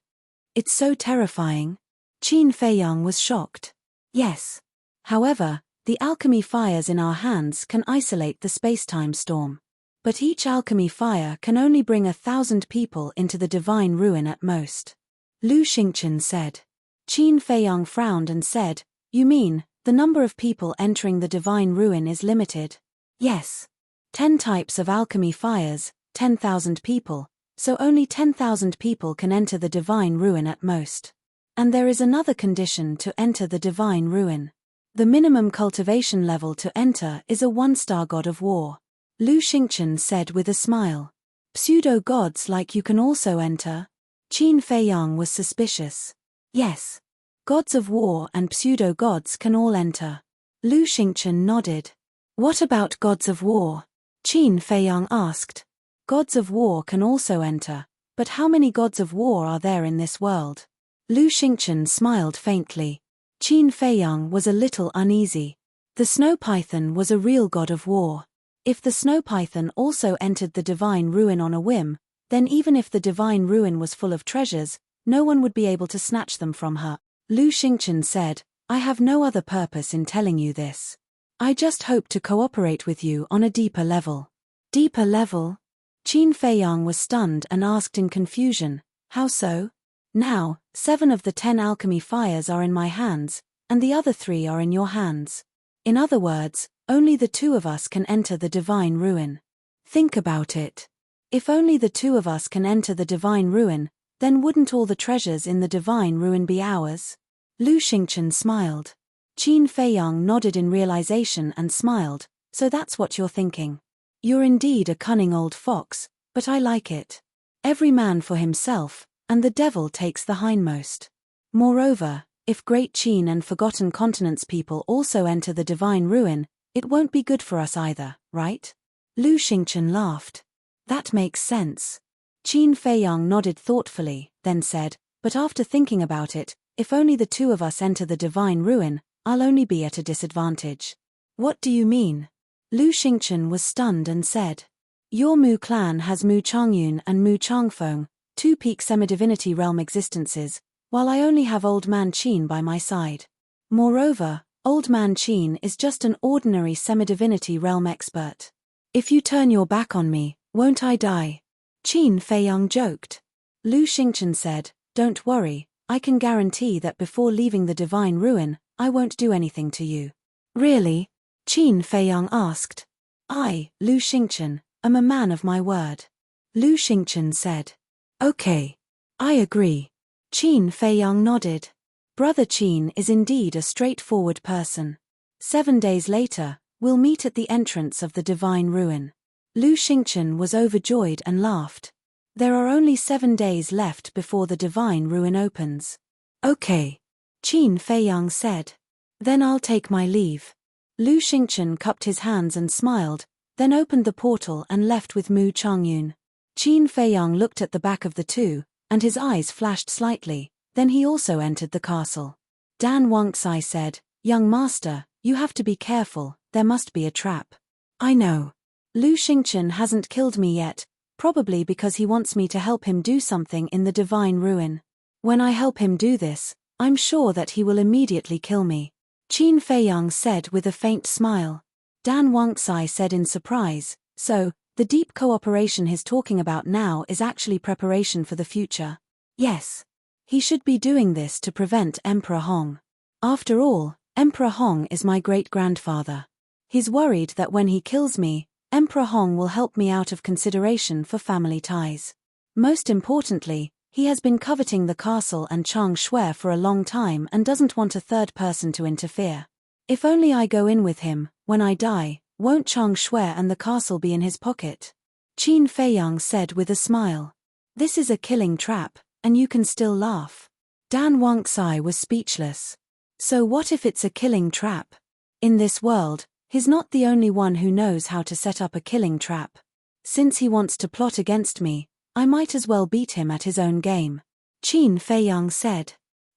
It's so terrifying. Qin Feiyang was shocked. Yes. However, the alchemy fires in our hands can isolate the spacetime storm. But each alchemy fire can only bring 1,000 people into the divine ruin at most. Lu Xingchen said. Qin Feiyang frowned and said, You mean, the number of people entering the divine ruin is limited? Yes. 10 types of alchemy fires, 10,000 people, so only 10,000 people can enter the divine ruin at most. And there is another condition to enter the divine ruin. The minimum cultivation level to enter is a 1-star god of war. Lu Xingchen said with a smile. Pseudo-gods like you can also enter? Qin Feiyang was suspicious. Yes. Gods of war and pseudo-gods can all enter. Lu Xingchen nodded. What about gods of war? Qin Feiyang asked. Gods of war can also enter, but how many gods of war are there in this world? Lu Xingchen smiled faintly. Qin Feiyang was a little uneasy. The snow python was a real god of war. If the snow python also entered the divine ruin on a whim, then even if the divine ruin was full of treasures, no one would be able to snatch them from her. Lu Xingchen said, I have no other purpose in telling you this. I just hope to cooperate with you on a deeper level. Deeper level? Qin Feiyang was stunned and asked in confusion, how so? Now, 7 of the 10 alchemy fires are in my hands, and the other 3 are in your hands. In other words, only the 2 of us can enter the divine ruin. Think about it. If only the 2 of us can enter the divine ruin, then wouldn't all the treasures in the divine ruin be ours? Lu Xingchen smiled. Qin Feiyang nodded in realization and smiled, so that's what you're thinking. You're indeed a cunning old fox, but I like it. Every man for himself, and the devil takes the hindmost. Moreover, if Great Qin and Forgotten Continents people also enter the divine ruin, it won't be good for us either, right? Lu Xingchen laughed. That makes sense. Qin Feiyang nodded thoughtfully, then said, but after thinking about it, if only the 2 of us enter the divine ruin, I'll only be at a disadvantage. What do you mean? Lu Xingchen was stunned and said, "Your Mu clan has Mu Changyun and Mu Changfeng, two peak semi-divinity realm existences, while I only have Old Man Qin by my side. Moreover, Old Man Qin is just an ordinary semi-divinity realm expert. If you turn your back on me, won't I die?" Qin Feiyang joked. Lu Xingchen said, "Don't worry, I can guarantee that before leaving the divine ruin, I won't do anything to you." "Really?" Qin Feiyang asked. "I, Lu Xingchen, am a man of my word." Lu Xingchen said. "Okay. I agree." Qin Feiyang nodded. Brother Qin is indeed a straightforward person. 7 days later, we'll meet at the entrance of the divine ruin. Lu Xingchen was overjoyed and laughed. There are only 7 days left before the divine ruin opens. "Okay." Qin Feiyang said. "Then I'll take my leave." Lu Xingchen cupped his hands and smiled, then opened the portal and left with Mu Changyun. Qin Feiyang looked at the back of the two, and his eyes flashed slightly, then he also entered the castle. Dan Wangxai said, "Young master, you have to be careful, there must be a trap." "I know. Lu Xingchen hasn't killed me yet, probably because he wants me to help him do something in the divine ruin. When I help him do this, I'm sure that he will immediately kill me." Qin Feiyang said with a faint smile. Dan Wangxai said in surprise, "So, the deep cooperation he's talking about now is actually preparation for the future?" "Yes. He should be doing this to prevent Emperor Hong. After all, Emperor Hong is my great-grandfather. He's worried that when he kills me, Emperor Hong will help me out of consideration for family ties. Most importantly, he has been coveting the castle and Chang Shui for a long time and doesn't want a third person to interfere. If only I go in with him, when I die, won't Chang Shui and the castle be in his pocket?" Qin Feiyang said with a smile. "This is a killing trap, and you can still laugh." Dan Wangxai was speechless. So what if it's a killing trap? In this world, he's not the only one who knows how to set up a killing trap. Since he wants to plot against me, I might as well beat him at his own game. Qin Feiyang said.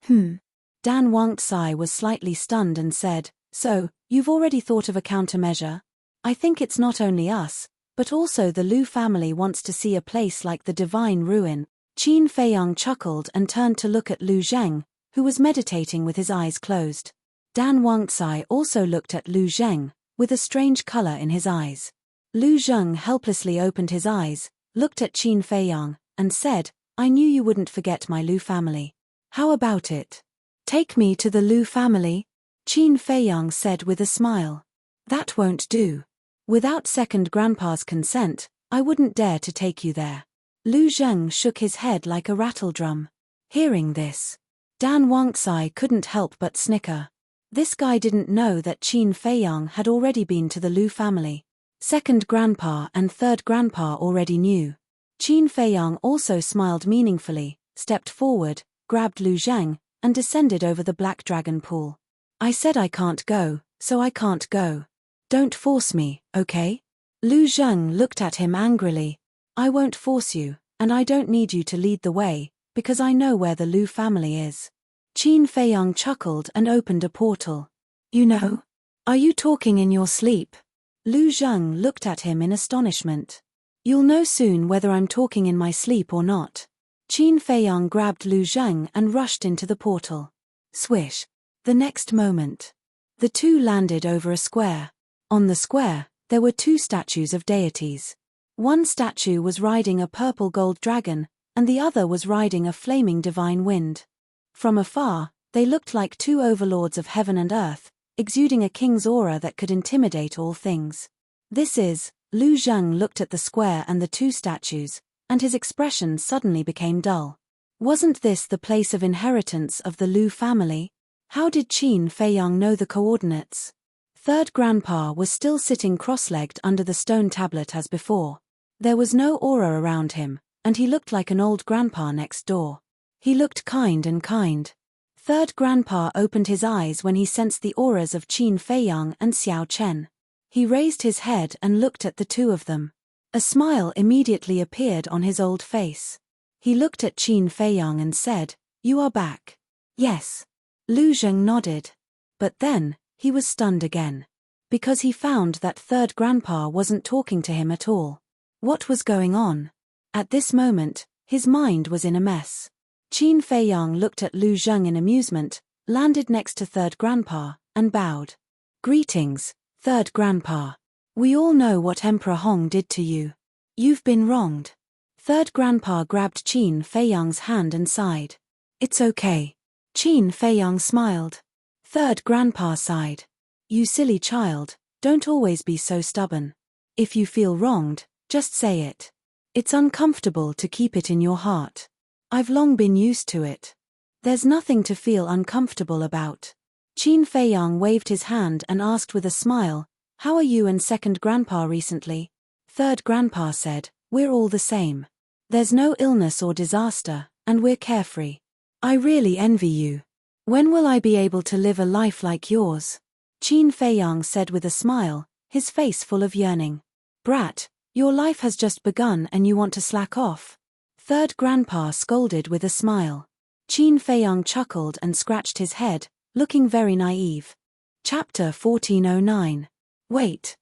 Dan Wangxai was slightly stunned and said, "So, you've already thought of a countermeasure? I think it's not only us, but also the Lu family wants to see a place like the divine ruin." Qin Feiyang chuckled and turned to look at Lu Zheng, who was meditating with his eyes closed. Dan Wangxai also looked at Lu Zheng, with a strange color in his eyes. Lu Zheng helplessly opened his eyes, looked at Qin Feiyang, and said, "I knew you wouldn't forget my Lu family. How about it? Take me to the Lu family?" Qin Feiyang said with a smile. "That won't do. Without second grandpa's consent, I wouldn't dare to take you there." Lu Zheng shook his head like a rattledrum. Hearing this, Dan Wangxai couldn't help but snicker. This guy didn't know that Qin Feiyang had already been to the Lu family. Second grandpa and third grandpa already knew. Qin Feiyang also smiled meaningfully, stepped forward, grabbed Lu Zheng, and descended over the black dragon pool. "I said I can't go, so I can't go. Don't force me, okay?" Lu Zheng looked at him angrily. "I won't force you, and I don't need you to lead the way, because I know where the Lu family is." Qin Feiyang chuckled and opened a portal. "You know? Are you talking in your sleep?" Lu Zheng looked at him in astonishment. "You'll know soon whether I'm talking in my sleep or not." Qin Feiyang grabbed Lu Zheng and rushed into the portal. Swish. The next moment, the two landed over a square. On the square, there were two statues of deities. One statue was riding a purple gold dragon, and the other was riding a flaming divine wind. From afar, they looked like two overlords of heaven and earth, exuding a king's aura that could intimidate all things. Lu Zheng looked at the square and the two statues, and his expression suddenly became dull. Wasn't this the place of inheritance of the Lu family? How did Qin Feiyang know the coordinates? Third grandpa was still sitting cross-legged under the stone tablet as before. There was no aura around him, and he looked like an old grandpa next door. He looked kind and kind. Third grandpa opened his eyes when he sensed the auras of Qin Feiyang and Xiao Chen. He raised his head and looked at the two of them. A smile immediately appeared on his old face. He looked at Qin Feiyang and said, "You are back." "Yes." Lu Zheng nodded. But then, he was stunned again. because he found that third grandpa wasn't talking to him at all. What was going on? At this moment, his mind was in a mess. Qin Feiyang looked at Lu Zheng in amusement, landed next to third grandpa, and bowed. Greetings, third grandpa. We all know what Emperor Hong did to you. You've been wronged. Third grandpa grabbed Qin Feiyang's hand and sighed. It's okay. Qin Feiyang smiled. Third grandpa sighed. You silly child, don't always be so stubborn. If you feel wronged, just say it. It's uncomfortable to keep it in your heart. I've long been used to it. There's nothing to feel uncomfortable about. Qin Feiyang waved his hand and asked with a smile, how are you and second grandpa recently? Third grandpa said, we're all the same. There's no illness or disaster, and we're carefree. I really envy you. When will I be able to live a life like yours? Qin Feiyang said with a smile, his face full of yearning. Brat, your life has just begun and you want to slack off. Third grandpa scolded with a smile. Qin Feiyang chuckled and scratched his head, looking very naive. Chapter 1409. Wait.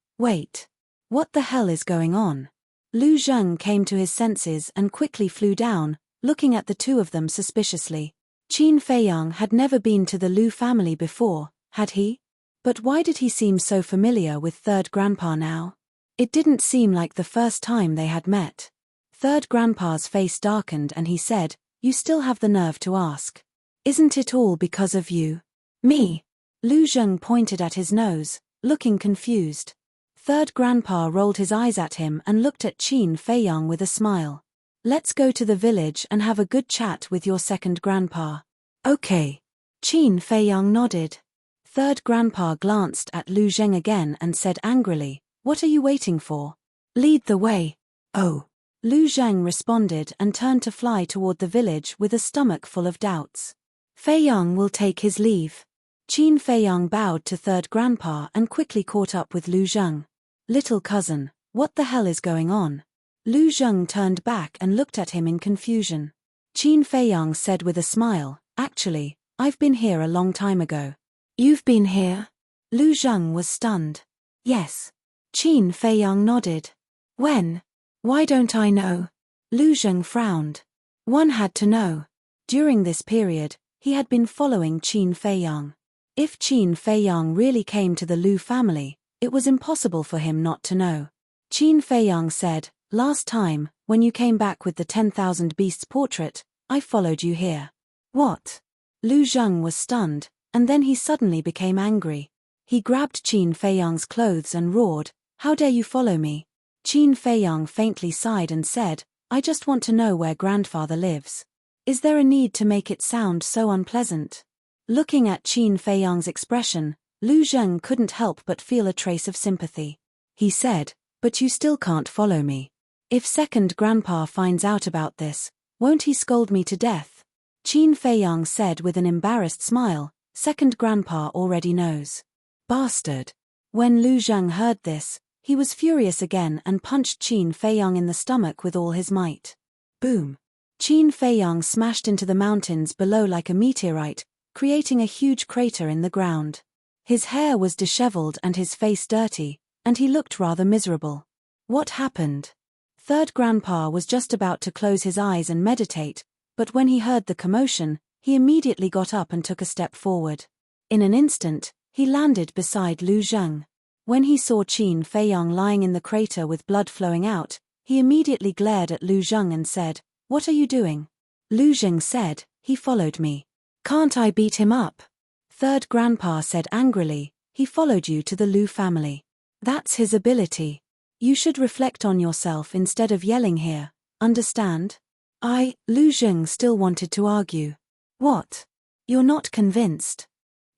What the hell is going on? Lu Zheng came to his senses and quickly flew down, looking at the two of them suspiciously. Qin Feiyang had never been to the Lu family before, had he? But why did he seem so familiar with third grandpa now? It didn't seem like the first time they had met. Third grandpa's face darkened and he said, you still have the nerve to ask. Isn't it all because of you? Me? Lu Zheng pointed at his nose, looking confused. Third grandpa rolled his eyes at him and looked at Qin Feiyang with a smile. Let's go to the village and have a good chat with your second grandpa. Okay. Qin Feiyang nodded. Third grandpa glanced at Lu Zheng again and said angrily, what are you waiting for? Lead the way. Oh. Lu Zheng responded and turned to fly toward the village with a stomach full of doubts. Feiyang will take his leave. Qin Feiyang bowed to third grandpa and quickly caught up with Lu Zheng. Little cousin, what the hell is going on? Lu Zheng turned back and looked at him in confusion. Qin Feiyang said with a smile, actually, I've been here a long time ago. You've been here? Lu Zheng was stunned. Yes. Qin Feiyang nodded. When? Why don't I know? Lu Zheng frowned. One had to know. During this period, he had been following Qin Feiyang. If Qin Feiyang really came to the Lu family, it was impossible for him not to know. Qin Feiyang said, last time, when you came back with the 10,000 beasts portrait, I followed you here. What? Lu Zheng was stunned, and then he suddenly became angry. He grabbed Qin Feiyang's clothes and roared, how dare you follow me? Qin Feiyang faintly sighed and said, I just want to know where grandfather lives. Is there a need to make it sound so unpleasant? Looking at Qin Feiyang's expression, Lu Zheng couldn't help but feel a trace of sympathy. He said, but you still can't follow me. If second grandpa finds out about this, won't he scold me to death? Qin Feiyang said with an embarrassed smile, second grandpa already knows. Bastard. When Lu Zheng heard this, he was furious again and punched Qin Feiyang in the stomach with all his might. Boom. Qin Feiyang smashed into the mountains below like a meteorite, creating a huge crater in the ground. His hair was disheveled and his face dirty, and he looked rather miserable. What happened? Third grandpa was just about to close his eyes and meditate, but when he heard the commotion, he immediately got up and took a step forward. In an instant, he landed beside Lu Zheng. When he saw Qin Feiyang lying in the crater with blood flowing out, he immediately glared at Lu Zheng and said, what are you doing? Lu Zheng said, he followed me. Can't I beat him up? Third grandpa said angrily, he followed you to the Lu family. That's his ability. You should reflect on yourself instead of yelling here, understand? Lu Zheng still wanted to argue. What? You're not convinced?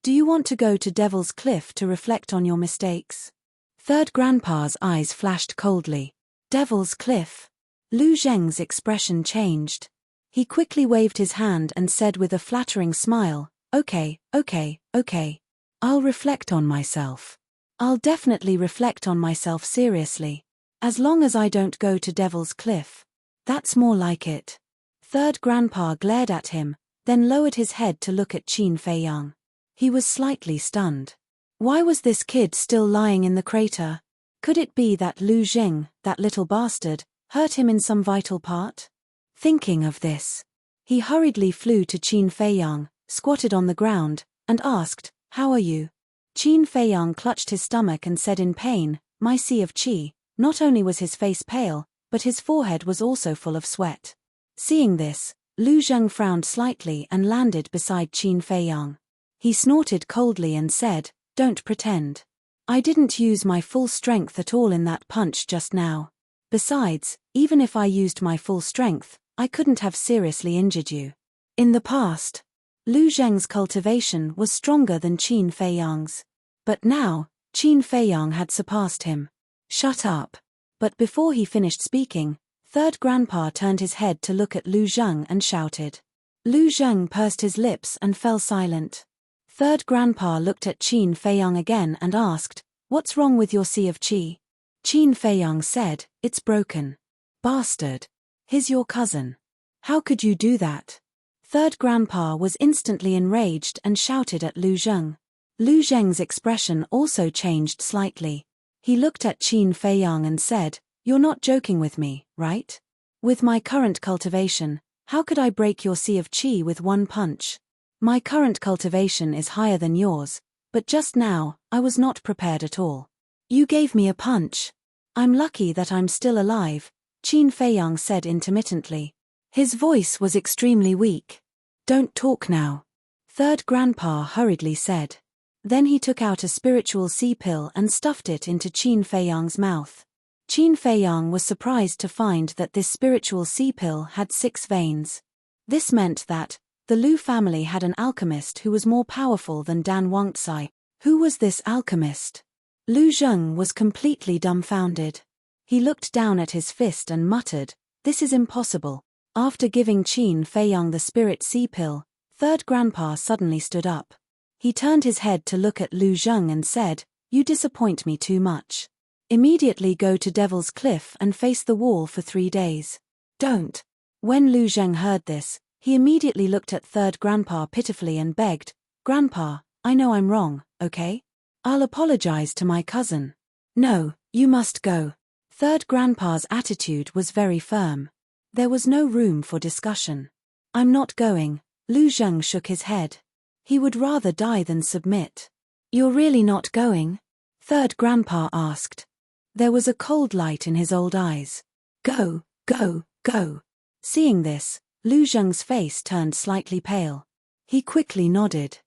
Do you want to go to Devil's Cliff to reflect on your mistakes? Third grandpa's eyes flashed coldly. Devil's Cliff? Lu Zheng's expression changed. He quickly waved his hand and said with a flattering smile, okay. I'll reflect on myself. I'll definitely reflect on myself seriously. As long as I don't go to Devil's Cliff. That's more like it. Third grandpa glared at him, then lowered his head to look at Qin Feiyang. He was slightly stunned. Why was this kid still lying in the crater? Could it be that Lu Zheng, that little bastard, hurt him in some vital part? Thinking of this, he hurriedly flew to Qin Feiyang, squatted on the ground, and asked, "How are you?" Qin Feiyang clutched his stomach and said in pain, "My sea of qi." Not only was his face pale, but his forehead was also full of sweat. Seeing this, Lu Zheng frowned slightly and landed beside Qin Feiyang. He snorted coldly and said, "Don't pretend. I didn't use my full strength at all in that punch just now. Besides, even if I used my full strength, I couldn't have seriously injured you." In the past, Lu Zheng's cultivation was stronger than Qin Feiyang's. But now, Qin Feiyang had surpassed him. "Shut up." But before he finished speaking, Third Grandpa turned his head to look at Lu Zheng and shouted. Lu Zheng pursed his lips and fell silent. Third Grandpa looked at Qin Feiyang again and asked, "What's wrong with your sea of qi?" Qin Feiyang said, "It's broken." "Bastard. He's your cousin. How could you do that?" Third Grandpa was instantly enraged and shouted at Lu Zheng. Lu Zheng's expression also changed slightly. He looked at Qin Feiyang and said, "You're not joking with me, right? With my current cultivation, how could I break your sea of qi with one punch? My current cultivation is higher than yours, but just now, I was not prepared at all. You gave me a punch. I'm lucky that I'm still alive," Qin Feiyang said intermittently. His voice was extremely weak. "Don't talk now," Third Grandpa hurriedly said. Then he took out a spiritual sea pill and stuffed it into Qin Feiyang's mouth. Qin Feiyang was surprised to find that this spiritual sea pill had 6 veins. This meant that the Lu family had an alchemist who was more powerful than Dan Wangtsai. Who was this alchemist? Lu Zheng was completely dumbfounded. He looked down at his fist and muttered, "This is impossible." After giving Qin Feiyang the spirit sea pill, Third Grandpa suddenly stood up. He turned his head to look at Lu Zheng and said, "You disappoint me too much. Immediately go to Devil's Cliff and face the wall for 3 days. Don't." When Lu Zheng heard this, he immediately looked at Third Grandpa pitifully and begged, "Grandpa, I know I'm wrong, okay? I'll apologize to my cousin." "No, you must go." Third Grandpa's attitude was very firm. There was no room for discussion. "I'm not going." Lu Zheng shook his head. He would rather die than submit. "You're really not going?" Third Grandpa asked. There was a cold light in his old eyes. "Go, go, go." Seeing this, Lu Zheng's face turned slightly pale. He quickly nodded.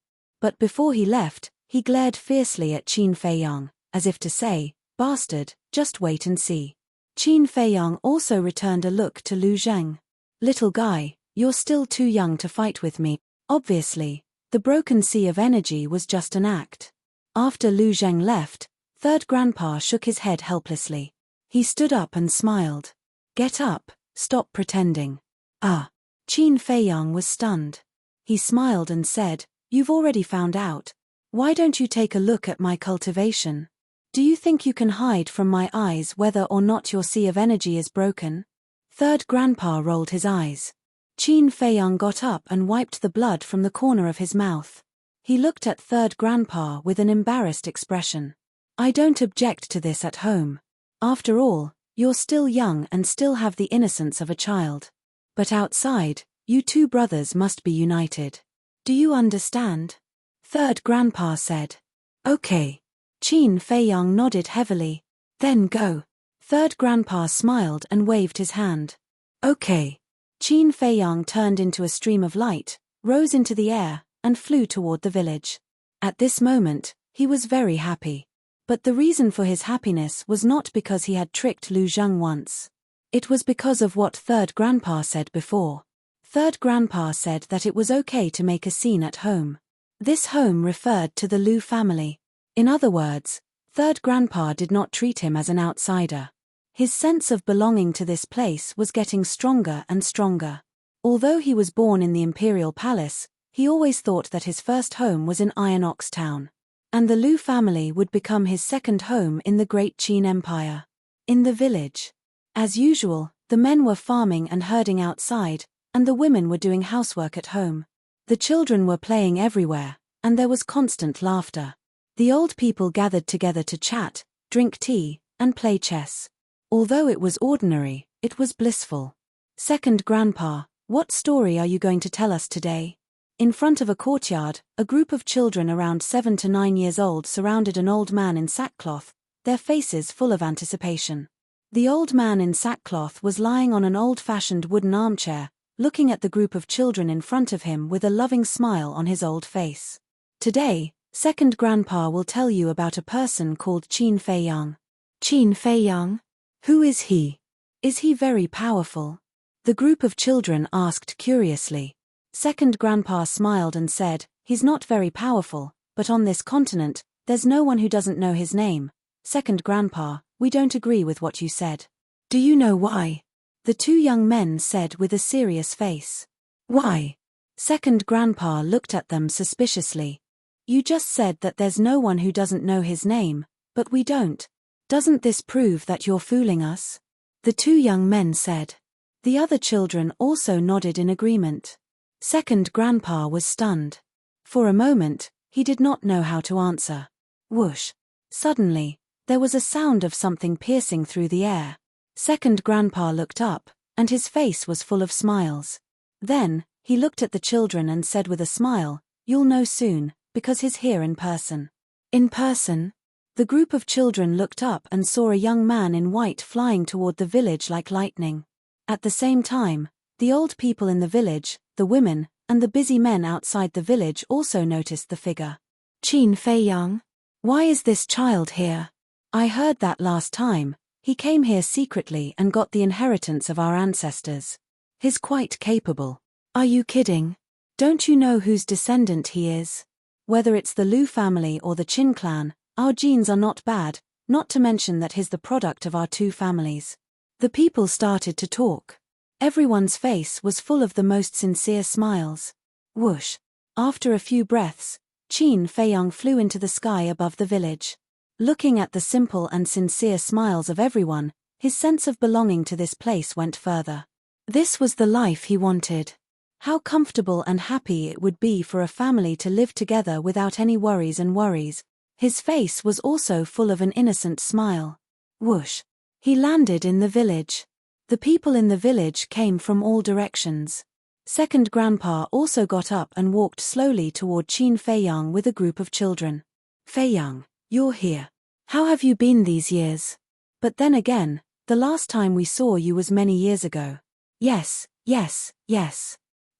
But before he left, he glared fiercely at Qin Feiyang, as if to say, "Bastard, just wait and see." Qin Feiyang also returned a look to Lu Zheng. "Little guy, you're still too young to fight with me." Obviously, the broken sea of energy was just an act. After Lu Zheng left, Third Grandpa shook his head helplessly. He stood up and smiled. "Get up, stop pretending." "Ah." Qin Feiyang was stunned. He smiled and said, "You've already found out. Why don't you take a look at my cultivation? Do you think you can hide from my eyes whether or not your sea of energy is broken?" Third Grandpa rolled his eyes. Qin Feiyang got up and wiped the blood from the corner of his mouth. He looked at Third Grandpa with an embarrassed expression. "I don't object to this at home. After all, you're still young and still have the innocence of a child. But outside, you two brothers must be united. Do you understand?" Third Grandpa said. "Okay." Qin Feiyang nodded heavily. "Then go." Third Grandpa smiled and waved his hand. "Okay." Qin Feiyang turned into a stream of light, rose into the air, and flew toward the village. At this moment, he was very happy. But the reason for his happiness was not because he had tricked Lu Zheng once. It was because of what Third Grandpa said before. Third Grandpa said that it was okay to make a scene at home. This home referred to the Lu family. In other words, Third Grandpa did not treat him as an outsider. His sense of belonging to this place was getting stronger and stronger. Although he was born in the Imperial Palace, he always thought that his first home was in Iron Ox Town. And the Lu family would become his second home in the Great Qin Empire. In the village, as usual, the men were farming and herding outside, and the women were doing housework at home. The children were playing everywhere, and there was constant laughter. The old people gathered together to chat, drink tea, and play chess. Although it was ordinary, it was blissful. Second Grandpa, what story are you going to tell us today? In front of a courtyard, a group of children around 7 to 9 years old surrounded an old man in sackcloth, their faces full of anticipation. The old man in sackcloth was lying on an old-fashioned wooden armchair, looking at the group of children in front of him with a loving smile on his old face. Today, Second Grandpa will tell you about a person called Qin Fei Yang. Qin Fei Yang? Who is he? Is he very powerful? The group of children asked curiously. Second Grandpa smiled and said, he's not very powerful, but on this continent, there's no one who doesn't know his name. Second Grandpa, we don't agree with what you said. Do you know why? The two young men said with a serious face. Why? Second Grandpa looked at them suspiciously. You just said that there's no one who doesn't know his name, but we don't. Doesn't this prove that you're fooling us? The two young men said. The other children also nodded in agreement. Second Grandpa was stunned. For a moment, he did not know how to answer. Whoosh! Suddenly, there was a sound of something piercing through the air. Second Grandpa looked up, and his face was full of smiles. Then, he looked at the children and said with a smile, you'll know soon, because he's here in person. In person? The group of children looked up and saw a young man in white flying toward the village like lightning. At the same time, the old people in the village, the women, and the busy men outside the village also noticed the figure. Qin Fei Yang? Why is this child here? I heard that last time, he came here secretly and got the inheritance of our ancestors. He's quite capable. Are you kidding? Don't you know whose descendant he is? Whether it's the Lu family or the Qin clan, our genes are not bad, not to mention that he's the product of our two families. The people started to talk. Everyone's face was full of the most sincere smiles. Whoosh! After a few breaths, Qin Fei Yang flew into the sky above the village. Looking at the simple and sincere smiles of everyone, his sense of belonging to this place went further. This was the life he wanted. How comfortable and happy it would be for a family to live together without any worries and worries. His face was also full of an innocent smile. Whoosh! He landed in the village. The people in the village came from all directions. Second Grandpa also got up and walked slowly toward Qin Fei Yang with a group of children. Fei Yang, you're here. How have you been these years? But then again, the last time we saw you was many years ago. Yes.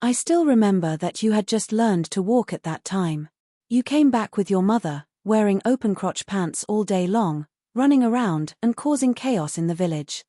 I still remember that you had just learned to walk at that time. You came back with your mother, wearing open-crotch pants all day long, running around and causing chaos in the village.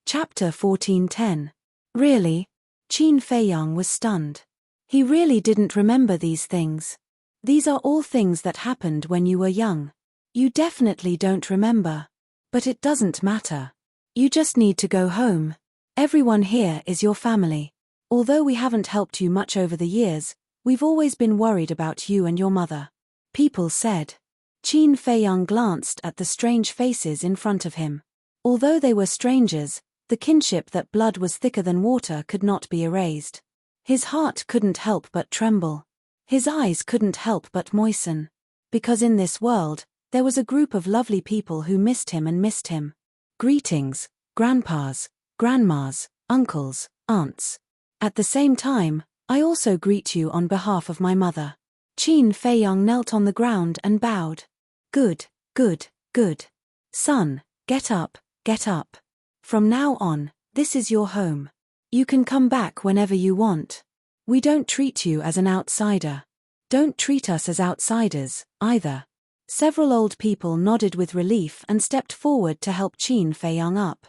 Chapter 14:10. Really? Qin Fei Yang was stunned. He really didn't remember these things. These are all things that happened when you were young. You definitely don't remember. But it doesn't matter. You just need to go home. Everyone here is your family. Although we haven't helped you much over the years, we've always been worried about you and your mother. People said. Qin Fei Yang glanced at the strange faces in front of him. Although they were strangers, the kinship that blood was thicker than water could not be erased. His heart couldn't help but tremble. His eyes couldn't help but moisten. Because in this world, there was a group of lovely people who missed him and missed him. Greetings, grandpas, grandmas, uncles, aunts. At the same time, I also greet you on behalf of my mother. Qin Fei Yang knelt on the ground and bowed. Good. Son, get up. From now on, this is your home. You can come back whenever you want. We don't treat you as an outsider. Don't treat us as outsiders, either. Several old people nodded with relief and stepped forward to help Qin Fei Yang up.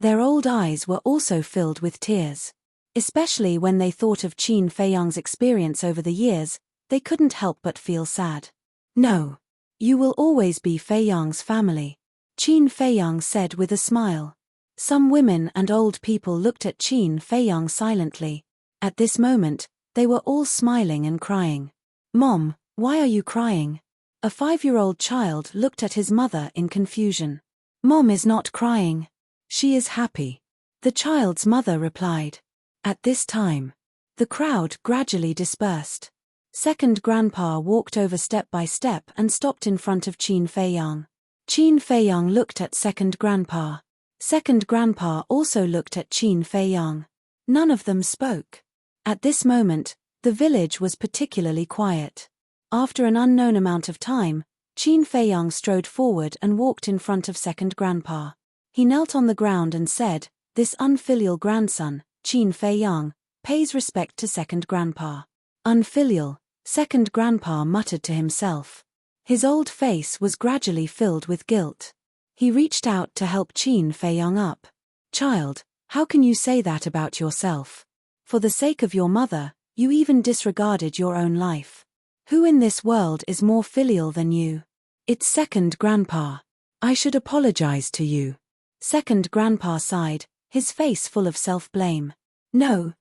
Their old eyes were also filled with tears. Especially when they thought of Qin Fei Yang's experience over the years, they couldn't help but feel sad. No. You will always be Fei Yang's family. Qin Fei Yang said with a smile. Some women and old people looked at Qin Fei Yang silently. At this moment, they were all smiling and crying. Mom, why are you crying? A 5-year-old child looked at his mother in confusion. Mom is not crying. She is happy. The child's mother replied. At this time, the crowd gradually dispersed. Second Grandpa walked over step by step and stopped in front of Qin Feiyang. Qin Feiyang looked at Second Grandpa. Second Grandpa also looked at Qin Feiyang. None of them spoke. At this moment, the village was particularly quiet. After an unknown amount of time, Qin Feiyang strode forward and walked in front of Second Grandpa. He knelt on the ground and said, "This unfilial grandson, Qin Feiyang, pays respect to Second Grandpa." Unfilial, Second Grandpa muttered to himself. His old face was gradually filled with guilt. He reached out to help Qin Feiyang up. "Child, how can you say that about yourself? For the sake of your mother, you even disregarded your own life. Who in this world is more filial than you?" "It's Second Grandpa. I should apologize to you." Second Grandpa sighed, his face full of self-blame. No.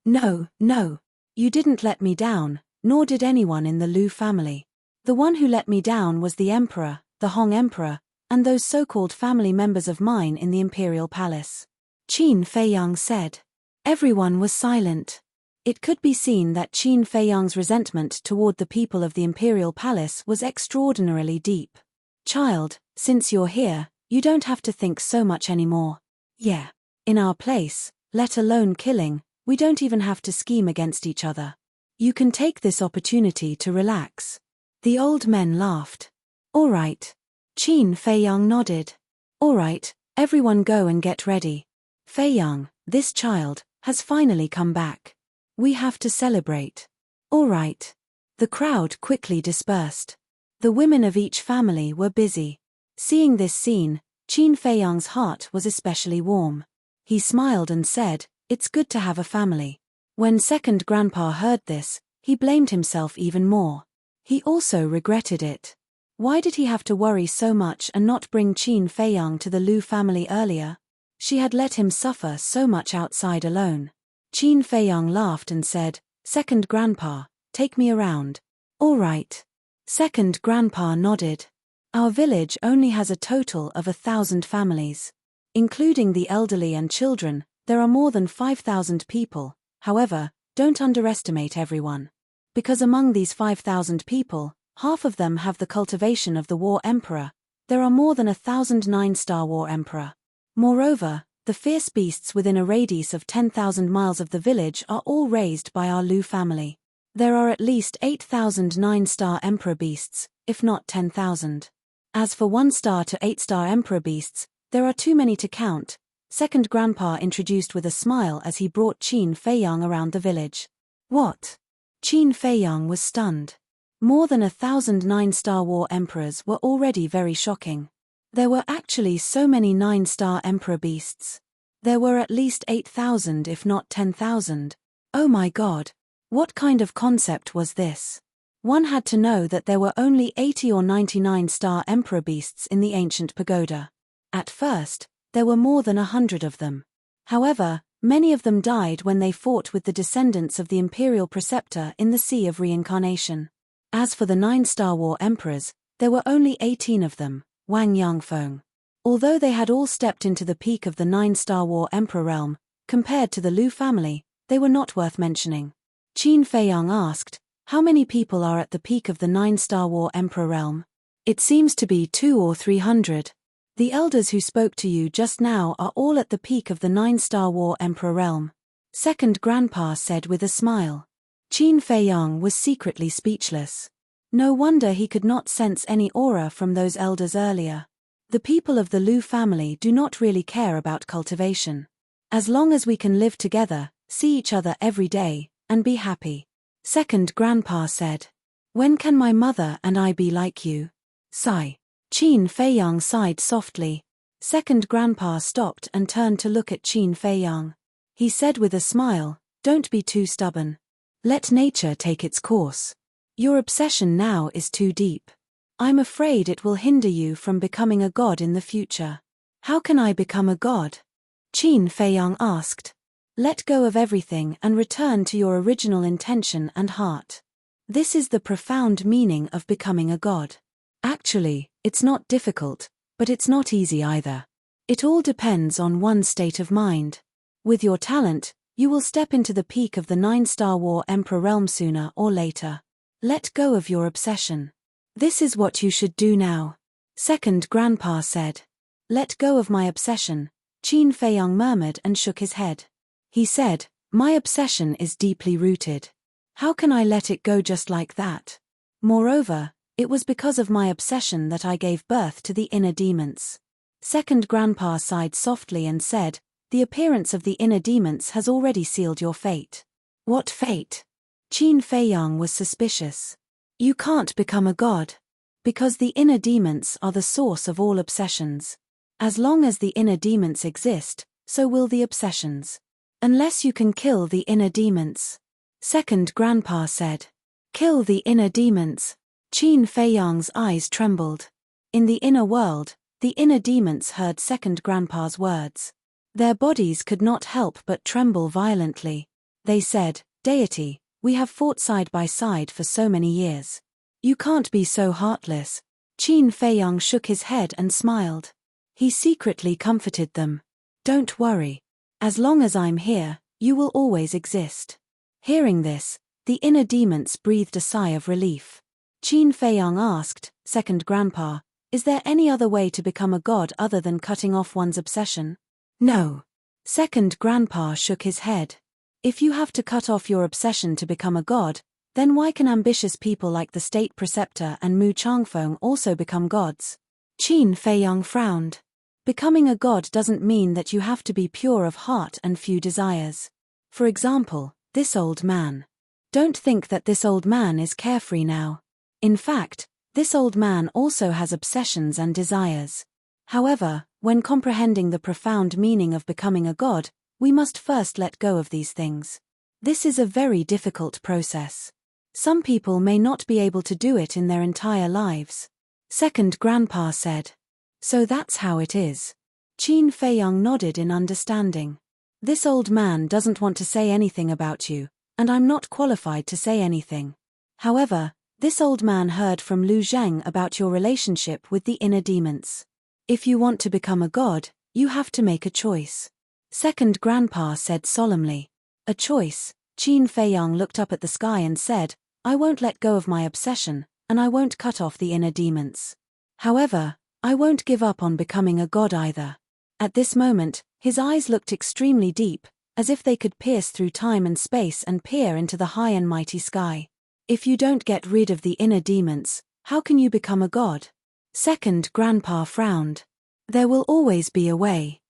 You didn't let me down, nor did anyone in the Lu family. The one who let me down was the Emperor, the Hong Emperor, and those so-called family members of mine in the Imperial Palace," Qin Feiyang said. Everyone was silent. It could be seen that Qin Feiyang's resentment toward the people of the Imperial Palace was extraordinarily deep. "Child, since you're here, you don't have to think so much anymore. Yeah. In our place, let alone killing, we don't even have to scheme against each other. You can take this opportunity to relax." The old men laughed. "All right." Qin Feiyang nodded. "All right, everyone go and get ready. Feiyang, this child, has finally come back. We have to celebrate." "All right." The crowd quickly dispersed. The women of each family were busy. Seeing this scene, Qin Feiyang's heart was especially warm. He smiled and said, "It's good to have a family." When Second Grandpa heard this, he blamed himself even more. He also regretted it. Why did he have to worry so much and not bring Qin Feiyang to the Lu family earlier? She had let him suffer so much outside alone. Qin Feiyang laughed and said, "Second Grandpa, take me around." "All right." Second Grandpa nodded. "Our village only has a total of 1,000 families. Including the elderly and children, there are more than 5,000 people. However, don't underestimate everyone. Because among these 5,000 people, half of them have the cultivation of the War Emperor. There are more than 1,000 9-star War Emperor. Moreover, the fierce beasts within a radius of 10,000 miles of the village are all raised by our Lu family. There are at least 8,000 9-star Emperor beasts, if not 10,000. As for 1-star to 8-star Emperor beasts, there are too many to count," Second Grandpa introduced with a smile as he brought Qin Feiyang around the village. "What?" Qin Feiyang was stunned. More than 1,000 9-star War Emperors were already very shocking. There were actually so many 9-star Emperor beasts. There were at least 8,000 if not 10,000. Oh my God! What kind of concept was this? One had to know that there were only 80 or 99-star Emperor beasts in the ancient pagoda. At first, there were more than 100 of them. However, many of them died when they fought with the descendants of the Imperial Preceptor in the Sea of Reincarnation. As for the 9-star War Emperors, there were only 18 of them, Wang Yangfeng. Although they had all stepped into the peak of the 9-star War Emperor realm, compared to the Lu family, they were not worth mentioning. Qin Feiyang asked, "How many people are at the peak of the 9-star War Emperor realm?" "It seems to be 200 or 300. The elders who spoke to you just now are all at the peak of the 9-star War Emperor realm," Second Grandpa said with a smile. Qin Feiyang was secretly speechless. No wonder he could not sense any aura from those elders earlier. The people of the Lu family do not really care about cultivation. As long as we can live together, see each other every day, and be happy. Second Grandpa said. "When can my mother and I be like you?" Sigh. Qin Feiyang sighed softly. Second Grandpa stopped and turned to look at Qin Feiyang. He said with a smile, "Don't be too stubborn. Let nature take its course. Your obsession now is too deep. I'm afraid it will hinder you from becoming a god in the future." "How can I become a god?" Qin Feiyang asked. "Let go of everything and return to your original intention and heart. This is the profound meaning of becoming a god. Actually, it's not difficult, but it's not easy either. It all depends on one's state of mind. With your talent, you will step into the peak of the 9-star War Emperor realm sooner or later. Let go of your obsession. This is what you should do now. Second Grandpa said. Let go of my obsession, Qin Feiyang murmured and shook his head. He said, my obsession is deeply rooted. How can I let it go just like that? Moreover, it was because of my obsession that I gave birth to the inner demons. Second Grandpa sighed softly and said, the appearance of the inner demons has already sealed your fate. What fate? Qin Feiyang was suspicious. You can't become a god. Because the inner demons are the source of all obsessions. As long as the inner demons exist, so will the obsessions. Unless you can kill the inner demons. Second Grandpa said. Kill the inner demons. Qin Feiyang's eyes trembled. In the inner world, the inner demons heard Second Grandpa's words. Their bodies could not help but tremble violently. They said, Deity, we have fought side by side for so many years. You can't be so heartless. Qin Feiyang shook his head and smiled. He secretly comforted them. Don't worry. As long as I'm here, you will always exist. Hearing this, the inner demons breathed a sigh of relief. Qin Feiyang asked, Second Grandpa, is there any other way to become a god other than cutting off one's obsession? No. Second Grandpa shook his head. If you have to cut off your obsession to become a god, then why can ambitious people like the state preceptor and Mu Changfeng also become gods? Qin Feiyang frowned. Becoming a god doesn't mean that you have to be pure of heart and few desires. For example, this old man. Don't think that this old man is carefree now. In fact, this old man also has obsessions and desires. However, when comprehending the profound meaning of becoming a god, we must first let go of these things. This is a very difficult process. Some people may not be able to do it in their entire lives. Second Grandpa said. So that's how it is. Qin Feiyang nodded in understanding. This old man doesn't want to say anything about you, and I'm not qualified to say anything. However, this old man heard from Lu Zheng about your relationship with the inner demons. If you want to become a god, you have to make a choice. Second Grandpa said solemnly. A choice. Qin Feiyang looked up at the sky and said, I won't let go of my obsession, and I won't cut off the inner demons. However, I won't give up on becoming a god either. At this moment, his eyes looked extremely deep, as if they could pierce through time and space and peer into the high and mighty sky. If you don't get rid of the inner demons, how can you become a god? Second Grandpa frowned. There will always be a way.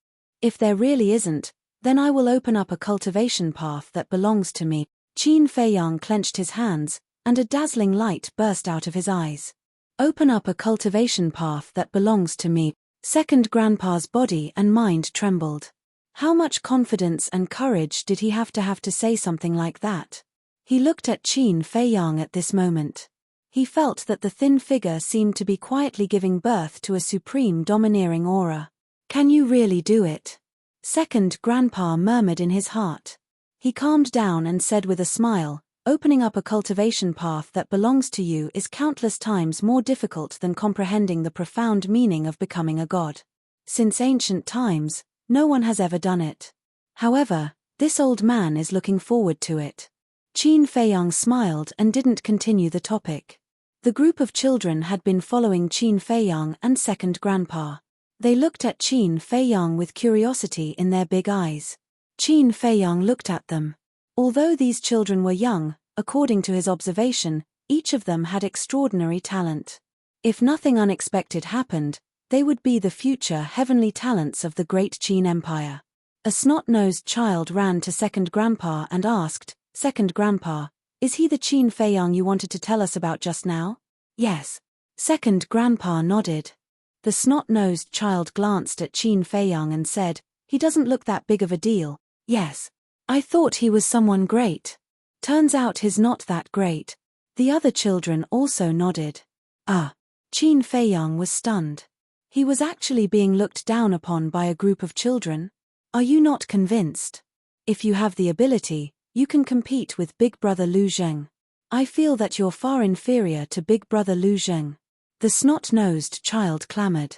If there really isn't, then I will open up a cultivation path that belongs to me. Qin Feiyang clenched his hands, and a dazzling light burst out of his eyes. Open up a cultivation path that belongs to me. Second Grandpa's body and mind trembled. How much confidence and courage did he have to say something like that? He looked at Qin Feiyang at this moment. He felt that the thin figure seemed to be quietly giving birth to a supreme domineering aura. Can you really do it? Second Grandpa murmured in his heart. He calmed down and said with a smile, opening up a cultivation path that belongs to you is countless times more difficult than comprehending the profound meaning of becoming a god. Since ancient times, no one has ever done it. However, this old man is looking forward to it. Qin Feiyang smiled and didn't continue the topic. The group of children had been following Qin Feiyang and Second Grandpa. They looked at Qin Feiyang with curiosity in their big eyes. Qin Feiyang looked at them. Although these children were young, according to his observation, each of them had extraordinary talent. If nothing unexpected happened, they would be the future heavenly talents of the great Qin Empire. A snot-nosed child ran to Second Grandpa and asked, Second Grandpa, is he the Qin Feiyang you wanted to tell us about just now? Yes. Second Grandpa nodded. The snot-nosed child glanced at Qin Feiyang and said, he doesn't look that big of a deal. Yes. I thought he was someone great. Turns out he's not that great. The other children also nodded. Ah. Qin Feiyang was stunned. He was actually being looked down upon by a group of children? Are you not convinced? If you have the ability, you can compete with Big Brother Lu Zheng. I feel that you're far inferior to Big Brother Lu Zheng. The snot-nosed child clamored.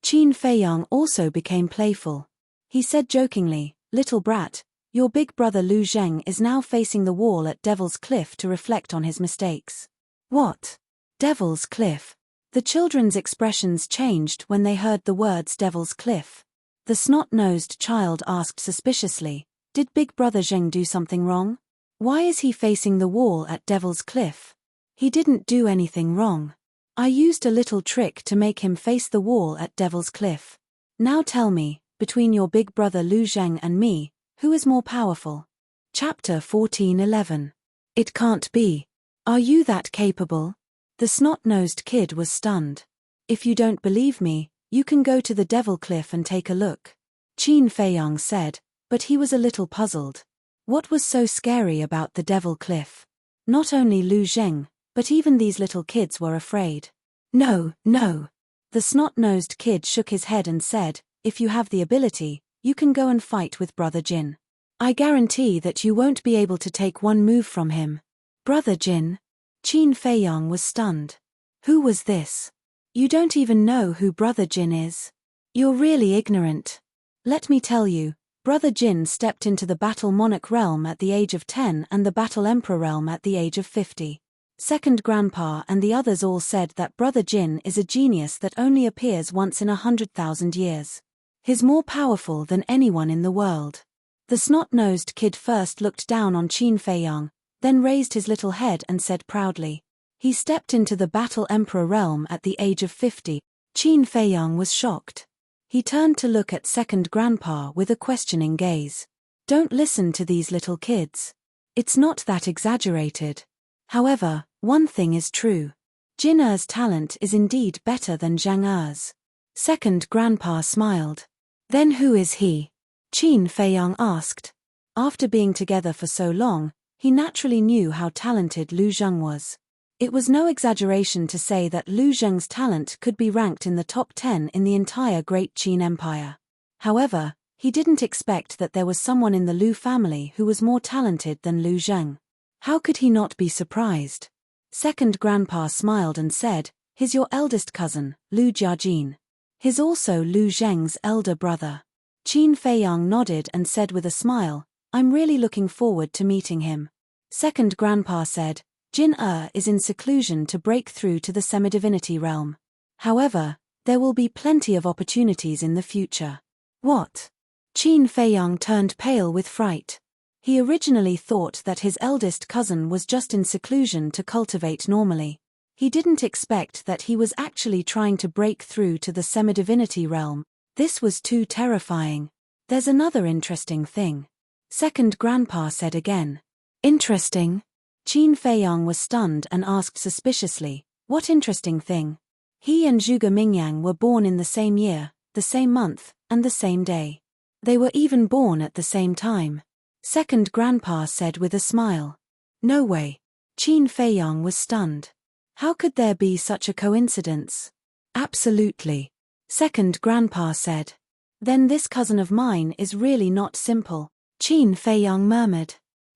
Qin Feiyang also became playful. He said jokingly, little brat, your big brother Lu Zheng is now facing the wall at Devil's Cliff to reflect on his mistakes. What? Devil's Cliff. The children's expressions changed when they heard the words Devil's Cliff. The snot-nosed child asked suspiciously, "Did Big Brother Zheng do something wrong? Why is he facing the wall at Devil's Cliff?" "He didn't do anything wrong. I used a little trick to make him face the wall at Devil's Cliff. Now tell me, between your big brother Lu Zheng and me, who is more powerful?" Chapter 14:11. It can't be. Are you that capable? The snot-nosed kid was stunned. "If you don't believe me, you can go to the Devil Cliff and take a look," Qin Feiyang said, but he was a little puzzled. What was so scary about the Devil Cliff? Not only Lu Zheng, but even these little kids were afraid. "No, no." The snot-nosed kid shook his head and said, "If you have the ability, you can go and fight with Brother Jin. I guarantee that you won't be able to take one move from him." "Brother Jin?" Qin Feiyang was stunned. Who was this? You don't even know who Brother Jin is. You're really ignorant. Let me tell you, Brother Jin stepped into the Battle Monarch realm at the age of 10 and the Battle Emperor realm at the age of 50. Second Grandpa and the others all said that Brother Jin is a genius that only appears once in 100,000 years. He's more powerful than anyone in the world. The snot-nosed kid first looked down on Qin Feiyang, then raised his little head and said proudly, "He stepped into the Battle Emperor realm at the age of 50. Qin Feiyang was shocked. He turned to look at Second Grandpa with a questioning gaze. Don't listen to these little kids. It's not that exaggerated. However, one thing is true. Jin Er's talent is indeed better than Zhang Er's. Second Grandpa smiled. Then who is he? Qin Feiyang asked. After being together for so long, he naturally knew how talented Lu Zheng was. It was no exaggeration to say that Lu Zheng's talent could be ranked in the top 10 in the entire Great Qin Empire. However, he didn't expect that there was someone in the Lu family who was more talented than Lu Zheng. How could he not be surprised? Second Grandpa smiled and said, "He's your eldest cousin, Lu Jiajin. He's also Lu Zheng's elder brother." Qin Feiyang nodded and said with a smile, "I'm really looking forward to meeting him." Second Grandpa said, "Jin Er is in seclusion to break through to the semi-divinity realm. However, there will be plenty of opportunities in the future." What? Qin Feiyang turned pale with fright. He originally thought that his eldest cousin was just in seclusion to cultivate normally. He didn't expect that he was actually trying to break through to the semi-divinity realm. This was too terrifying. "There's another interesting thing," Second Grandpa said again. "Interesting?" Qin Feiyang was stunned and asked suspiciously, "What interesting thing?" He and Zhuge Mingyang were born in the same year, the same month, and the same day. They were even born at the same time. Second Grandpa said with a smile. "No way." Qin Feiyang was stunned. How could there be such a coincidence? "Absolutely," Second Grandpa said. "Then this cousin of mine is really not simple," Qin Feiyang murmured.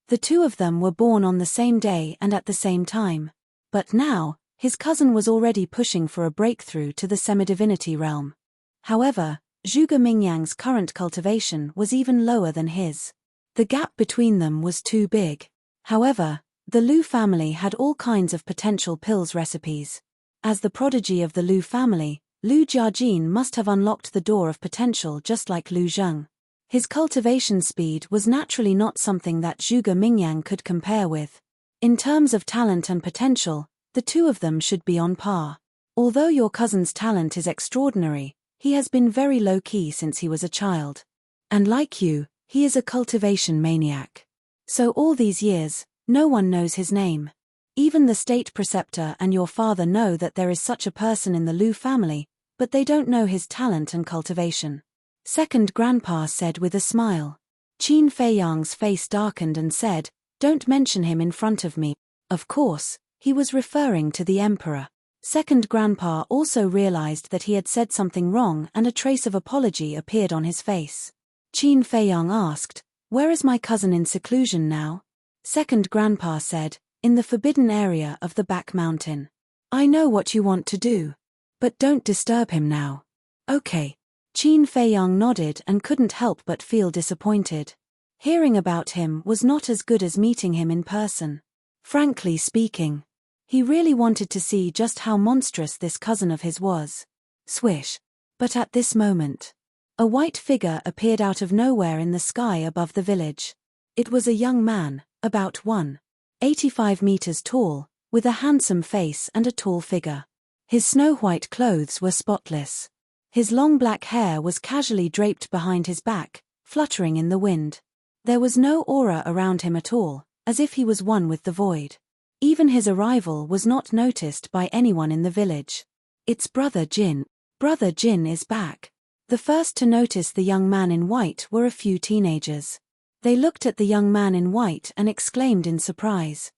The two of them were born on the same day and at the same time. But now, his cousin was already pushing for a breakthrough to the semi-divinity realm. However, Zhuge Mingyang's current cultivation was even lower than his. The gap between them was too big. However, the Lu family had all kinds of potential pills recipes. As the prodigy of the Lu family, Lu Jiajin must have unlocked the door of potential just like Lu Zheng. His cultivation speed was naturally not something that Zhuge Mingyang could compare with. In terms of talent and potential, the two of them should be on par. Although your cousin's talent is extraordinary, he has been very low-key since he was a child. And like you, he is a cultivation maniac. So all these years, no one knows his name. Even the state preceptor and your father know that there is such a person in the Lu family, but they don't know his talent and cultivation. Second Grandpa said with a smile. Qin Feiyang's face darkened and said, "Don't mention him in front of me." Of course, he was referring to the Emperor. Second Grandpa also realized that he had said something wrong and a trace of apology appeared on his face. Qin Feiyang asked, "Where is my cousin in seclusion now?" Second Grandpa said, "In the forbidden area of the back mountain." "I know what you want to do. But don't disturb him now." "Okay." Qin Feiyang nodded and couldn't help but feel disappointed. Hearing about him was not as good as meeting him in person. Frankly speaking, He really wanted to see just how monstrous this cousin of his was. Swish. But at this moment, a white figure appeared out of nowhere in the sky above the village. It was a young man, about 185 meters tall, with a handsome face and a tall figure. His snow-white clothes were spotless. His long black hair was casually draped behind his back, fluttering in the wind. There was no aura around him at all, as if he was one with the void. Even his arrival was not noticed by anyone in the village. It's Brother Jin. Brother Jin is back. The first to notice the young man in white were a few teenagers. They looked at the young man in white and exclaimed in surprise.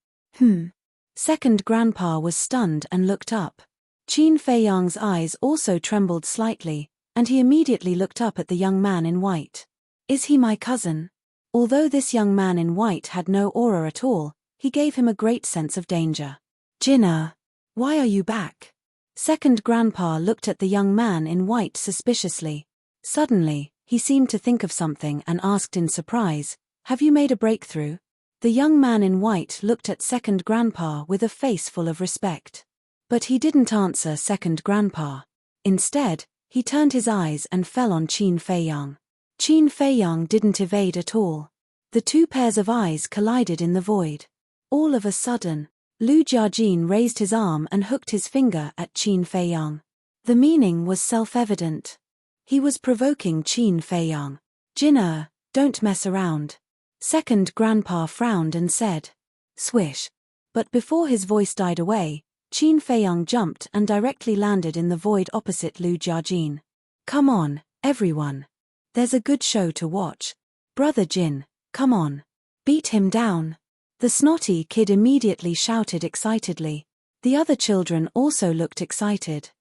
Second grandpa was stunned and looked up. Qin Feiyang's eyes also trembled slightly, and he immediately looked up at the young man in white. Is he my cousin? Although this young man in white had no aura at all, he gave him a great sense of danger. Jinna, why are you back? Second grandpa looked at the young man in white suspiciously. Suddenly, he seemed to think of something and asked in surprise, have you made a breakthrough? The young man in white looked at second grandpa with a face full of respect. But he didn't answer second grandpa. Instead, he turned his eyes and fell on Qin Feiyang. Qin Feiyang didn't evade at all. The two pairs of eyes collided in the void. All of a sudden, Lu Jiajin raised his arm and hooked his finger at Qin Feiyang. The meaning was self-evident. He was provoking Qin Feiyang. Jinna, don't mess around. Second grandpa frowned and said, swish. But before his voice died away, Qin Feiyang jumped and directly landed in the void opposite Lu Jiajin. Come on, everyone. There's a good show to watch. Brother Jin, come on. Beat him down. The snotty kid immediately shouted excitedly. The other children also looked excited.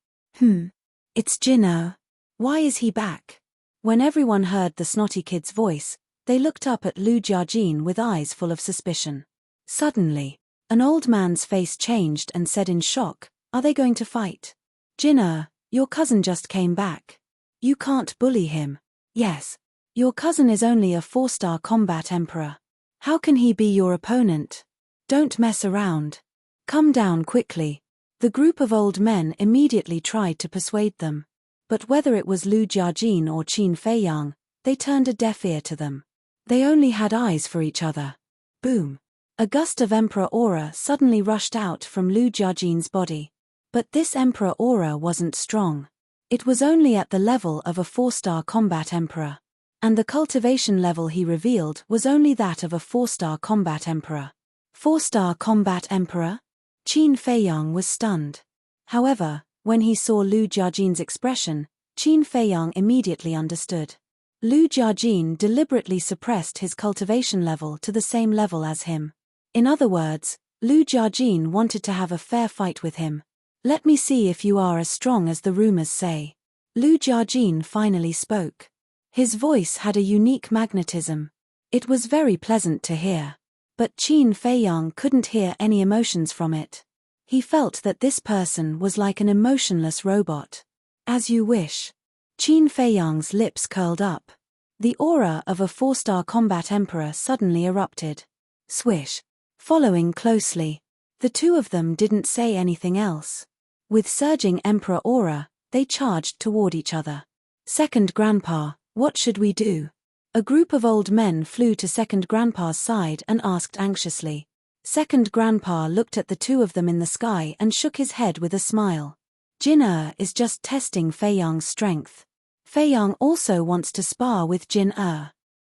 It's Jinna. Why is he back? When everyone heard the snotty kid's voice, they looked up at Lu Jiajin with eyes full of suspicion. Suddenly, an old man's face changed and said in shock, are they going to fight? Jinna, your cousin just came back. You can't bully him. Yes. Your cousin is only a 4-star combat emperor. How can he be your opponent? Don't mess around. Come down quickly. The group of old men immediately tried to persuade them. But whether it was Lu Jiajin or Qin Feiyang, they turned a deaf ear to them. They only had eyes for each other. Boom. A gust of emperor aura suddenly rushed out from Lu Jiajin's body. But this emperor aura wasn't strong. It was only at the level of a 4-star combat emperor. And the cultivation level he revealed was only that of a 4-star combat emperor. 4-star combat emperor? Qin Feiyang was stunned. However, when he saw Lu Jiajin's expression, Qin Feiyang immediately understood. Lu Jiajin deliberately suppressed his cultivation level to the same level as him. In other words, Lu Jiajin wanted to have a fair fight with him. Let me see if you are as strong as the rumors say. Lu Jiajin finally spoke. His voice had a unique magnetism. It was very pleasant to hear. But Qin Feiyang couldn't hear any emotions from it. He felt that this person was like an emotionless robot. As you wish. Qin Feiyang's lips curled up. The aura of a 4-star combat emperor suddenly erupted. Swish. Following closely. The two of them didn't say anything else. With surging emperor aura, they charged toward each other. Second grandpa, what should we do? A group of old men flew to second grandpa's side and asked anxiously. Second grandpa looked at the two of them in the sky and shook his head with a smile. Jin is just testing Feiyang's strength. Feiyang also wants to spar with Jin.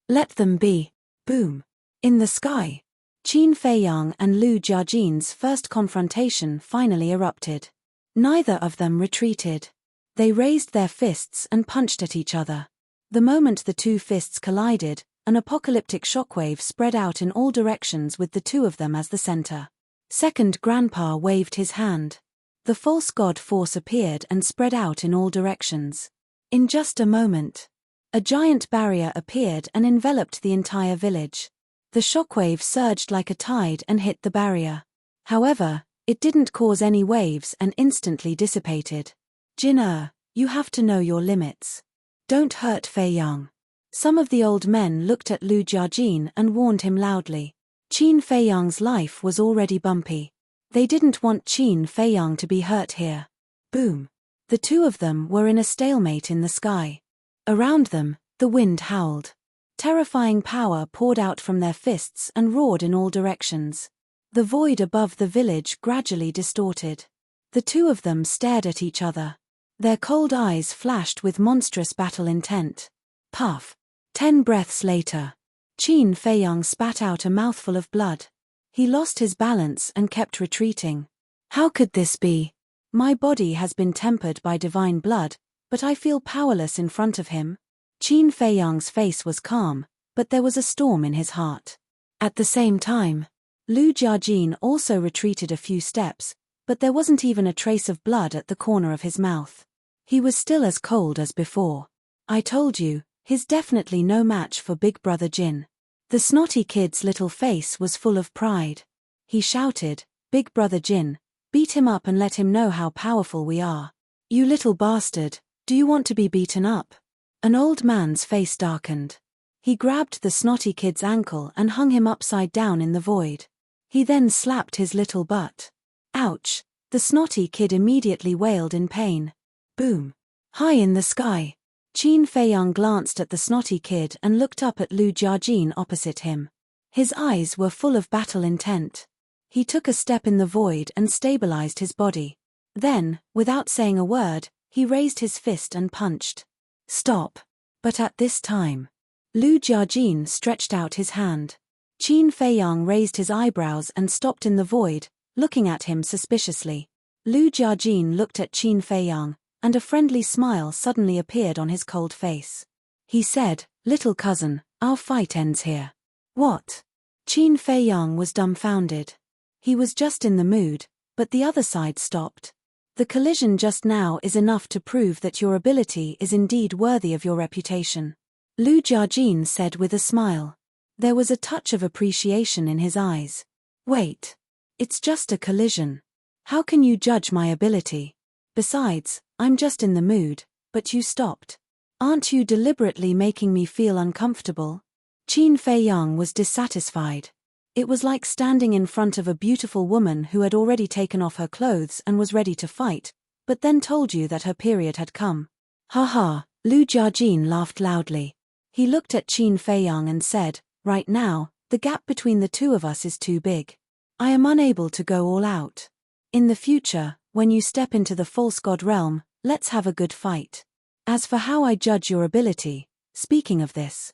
Let them be. Boom. In the sky. Qin Feiyang and Lu Jiajin's first confrontation finally erupted. Neither of them retreated. They raised their fists and punched at each other. The moment the two fists collided, an apocalyptic shockwave spread out in all directions with the two of them as the center. Second grandpa waved his hand. The false god force appeared and spread out in all directions. In just a moment, a giant barrier appeared and enveloped the entire village. The shockwave surged like a tide and hit the barrier. However, it didn't cause any waves and instantly dissipated. Jin, you have to know your limits. Don't hurt Feiyang. Some of the old men looked at Lu Jiajin and warned him loudly. Qin Feiyang's life was already bumpy. They didn't want Qin Feiyang to be hurt here. Boom. The two of them were in a stalemate in the sky. Around them, the wind howled. Terrifying power poured out from their fists and roared in all directions. The void above the village gradually distorted. The two of them stared at each other. Their cold eyes flashed with monstrous battle intent. Puff. 10 breaths later, Qin Feiyang spat out a mouthful of blood. He lost his balance and kept retreating. How could this be? My body has been tempered by divine blood, but I feel powerless in front of him. Qin Feiyang's face was calm, but there was a storm in his heart. At the same time, Lu Jiajin also retreated a few steps, but there wasn't even a trace of blood at the corner of his mouth. He was still as cold as before. I told you, he's definitely no match for Big Brother Jin. The snotty kid's little face was full of pride. He shouted, Big Brother Jin, beat him up and let him know how powerful we are. You little bastard, do you want to be beaten up? An old man's face darkened. He grabbed the snotty kid's ankle and hung him upside down in the void. He then slapped his little butt. Ouch! The snotty kid immediately wailed in pain. Boom! High in the sky, Qin Feiyang glanced at the snotty kid and looked up at Lu Jiajin opposite him. His eyes were full of battle intent. He took a step in the void and stabilized his body. Then, without saying a word, he raised his fist and punched. Stop! But at this time, Lu Jiajin stretched out his hand. Qin Feiyang raised his eyebrows and stopped in the void, looking at him suspiciously. Lu Jiajin looked at Qin Feiyang, and a friendly smile suddenly appeared on his cold face. He said, Little cousin, our fight ends here. What? Qin Feiyang was dumbfounded. He was just in the mood, but the other side stopped. The collision just now is enough to prove that your ability is indeed worthy of your reputation. Lu Jiajin said with a smile. There was a touch of appreciation in his eyes. Wait. It's just a collision. How can you judge my ability? Besides, I'm just in the mood, but you stopped. Aren't you deliberately making me feel uncomfortable? Qin Feiyang was dissatisfied. It was like standing in front of a beautiful woman who had already taken off her clothes and was ready to fight, but then told you that her period had come. Ha ha, Lu Jiajin laughed loudly. He looked at Qin Feiyang and said, Right now, the gap between the two of us is too big. I am unable to go all out. In the future, when you step into the false god realm, let's have a good fight. As for how I judge your ability, speaking of this.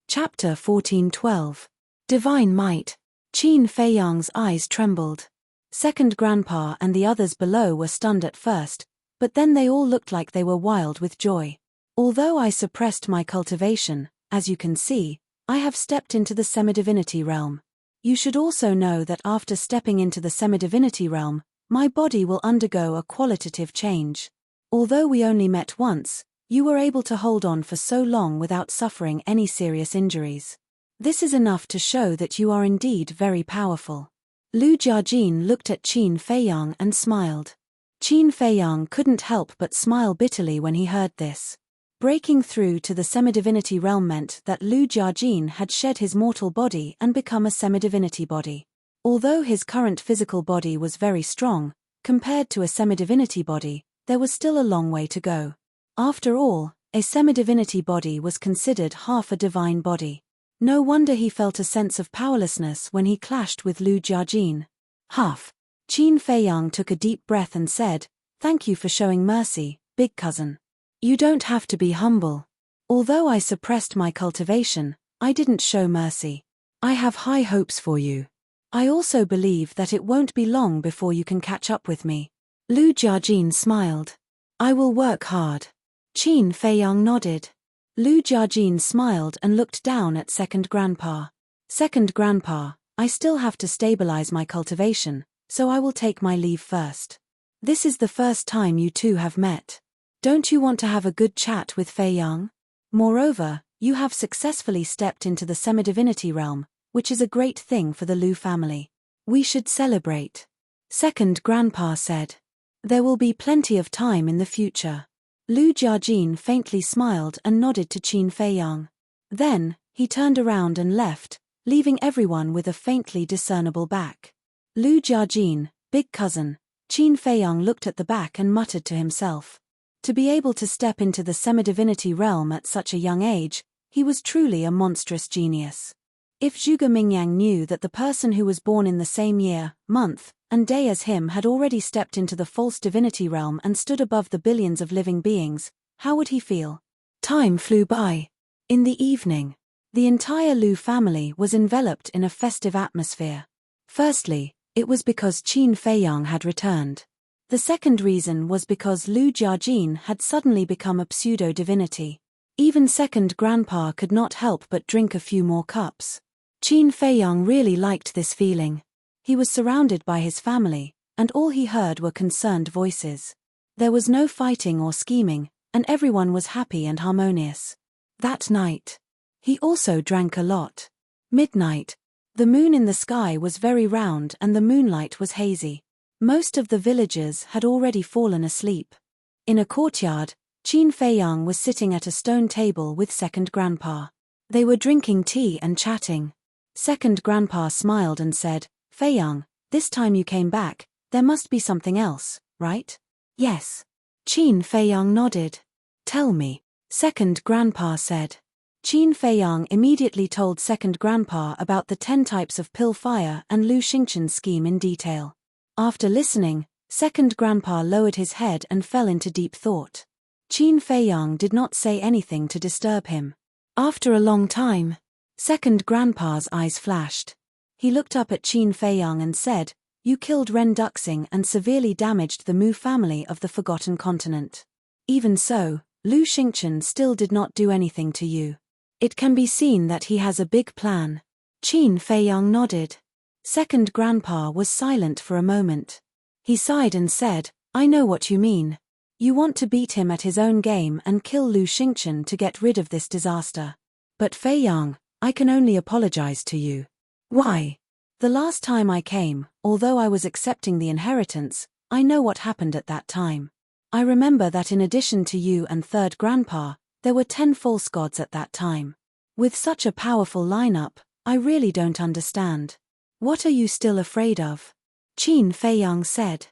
Chapter 14:12. Divine Might. Qin Feiyang's eyes trembled. Second Grandpa and the others below were stunned at first, but then they all looked like they were wild with joy. Although I suppressed my cultivation, as you can see, I have stepped into the semi-divinity realm. You should also know that after stepping into the semi-divinity realm, my body will undergo a qualitative change. Although we only met once, you were able to hold on for so long without suffering any serious injuries. This is enough to show that you are indeed very powerful. Lu Jiajin looked at Qin Feiyang and smiled. Qin Feiyang couldn't help but smile bitterly when he heard this. Breaking through to the semi-divinity realm meant that Lu Jiajin had shed his mortal body and become a semi-divinity body. Although his current physical body was very strong, compared to a semi-divinity body, there was still a long way to go. After all, a semi-divinity body was considered half a divine body. No wonder he felt a sense of powerlessness when he clashed with Lu Jiajin. Huff. Qin Feiyang took a deep breath and said, Thank you for showing mercy, big cousin. You don't have to be humble. Although I suppressed my cultivation, I didn't show mercy. I have high hopes for you. I also believe that it won't be long before you can catch up with me. Lu Jiajin smiled. I will work hard. Qin Feiyang nodded. Lu Jiajin smiled and looked down at Second Grandpa. Second Grandpa, I still have to stabilize my cultivation, so I will take my leave first. This is the first time you two have met. Don't you want to have a good chat with Feiyang? Moreover, you have successfully stepped into the semi-divinity realm, which is a great thing for the Lu family. We should celebrate. Second Grandpa said. There will be plenty of time in the future. Lu Jiajin faintly smiled and nodded to Qin Feiyang. Then, he turned around and left, leaving everyone with a faintly discernible back. Lu Jiajin, big cousin. Qin Feiyang looked at the back and muttered to himself. To be able to step into the semidivinity realm at such a young age, he was truly a monstrous genius. If Zhuge Mingyang knew that the person who was born in the same year, month, and day as him had already stepped into the false divinity realm and stood above the billions of living beings, how would he feel? Time flew by. In the evening, the entire Lu family was enveloped in a festive atmosphere. Firstly, it was because Qin Feiyang had returned. The second reason was because Lu Jiajin had suddenly become a pseudo-divinity. Even second grandpa could not help but drink a few more cups. Qin Feiyang really liked this feeling. He was surrounded by his family, and all he heard were concerned voices. There was no fighting or scheming, and everyone was happy and harmonious. That night, he also drank a lot. Midnight. The moon in the sky was very round and the moonlight was hazy. Most of the villagers had already fallen asleep. In a courtyard, Qin Feiyang was sitting at a stone table with second grandpa. They were drinking tea and chatting. Second grandpa smiled and said, "Feiyang, this time you came back, there must be something else, right?" "Yes." Qin Feiyang nodded. "Tell me," second grandpa said. Qin Feiyang immediately told second grandpa about the 10 types of pill fire and Lu Xingchen's scheme in detail. After listening, second grandpa lowered his head and fell into deep thought. Qin Feiyang did not say anything to disturb him. After a long time, second grandpa's eyes flashed. He looked up at Qin Feiyang and said, "You killed Ren Duxing and severely damaged the Mu family of the Forgotten Continent. Even so, Lu Xingchen still did not do anything to you. It can be seen that he has a big plan." Qin Feiyang nodded. Second grandpa was silent for a moment. He sighed and said, "I know what you mean. You want to beat him at his own game and kill Lu Xingchen to get rid of this disaster. But Feiyang, I can only apologize to you." "Why?" "The last time I came, although I was accepting the inheritance, I know what happened at that time. I remember that in addition to you and third grandpa, there were 10 false gods at that time. With such a powerful lineup, I really don't understand. What are you still afraid of?" Qin Feiyang said.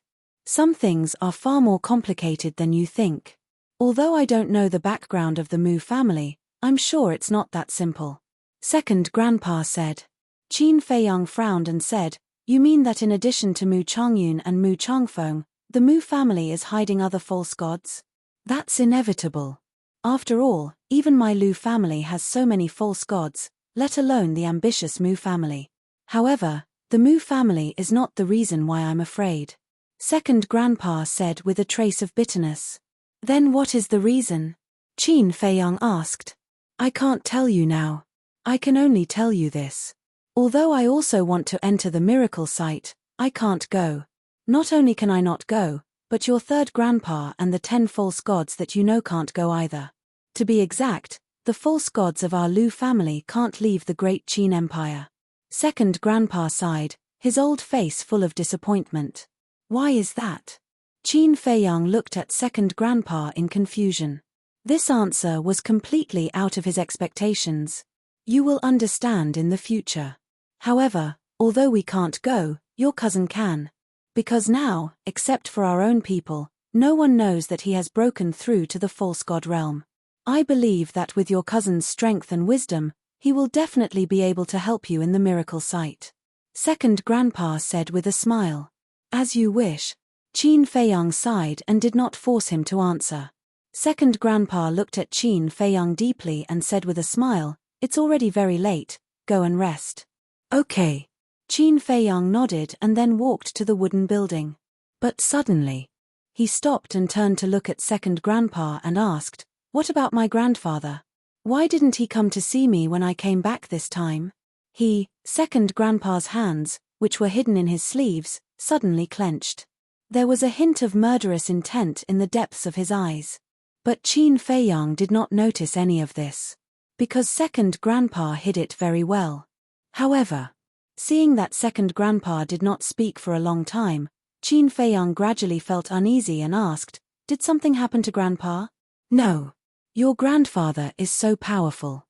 "Some things are far more complicated than you think. Although I don't know the background of the Mu family, I'm sure it's not that simple." Second grandpa said. Qin Feiyang frowned and said, "You mean that in addition to Mu Changyun and Mu Changfeng, the Mu family is hiding other false gods? That's inevitable. After all, even my Lu family has so many false gods, let alone the ambitious Mu family. However, the Mu family is not the reason why I'm afraid." Second grandpa said with a trace of bitterness. "Then what is the reason?" Qin Feiyang asked. "I can't tell you now. I can only tell you this. Although I also want to enter the miracle site, I can't go. Not only can I not go, but your third grandpa and the 10 false gods that you know can't go either. To be exact, the false gods of our Lu family can't leave the great Qin Empire." Second grandpa sighed, his old face full of disappointment. "Why is that?" Qin Feiyang looked at second grandpa in confusion. This answer was completely out of his expectations. "You will understand in the future. However, although we can't go, your cousin can. Because now, except for our own people, no one knows that he has broken through to the false god realm. I believe that with your cousin's strength and wisdom, he will definitely be able to help you in the miracle site." Second grandpa said with a smile. "As you wish." Qin Feiyang sighed and did not force him to answer. Second grandpa looked at Qin Feiyang deeply and said with a smile, "It's already very late, go and rest." "Okay." Qin Feiyang nodded and then walked to the wooden building. But suddenly, he stopped and turned to look at second grandpa and asked, "What about my grandfather? Why didn't he come to see me when I came back this time?" Second grandpa's hands, which were hidden in his sleeves, suddenly clenched. There was a hint of murderous intent in the depths of his eyes. But Qin Feiyang did not notice any of this, because second grandpa hid it very well. However, seeing that second grandpa did not speak for a long time, Qin Feiyang gradually felt uneasy and asked, "Did something happen to grandpa?" "No. Your grandfather is so powerful.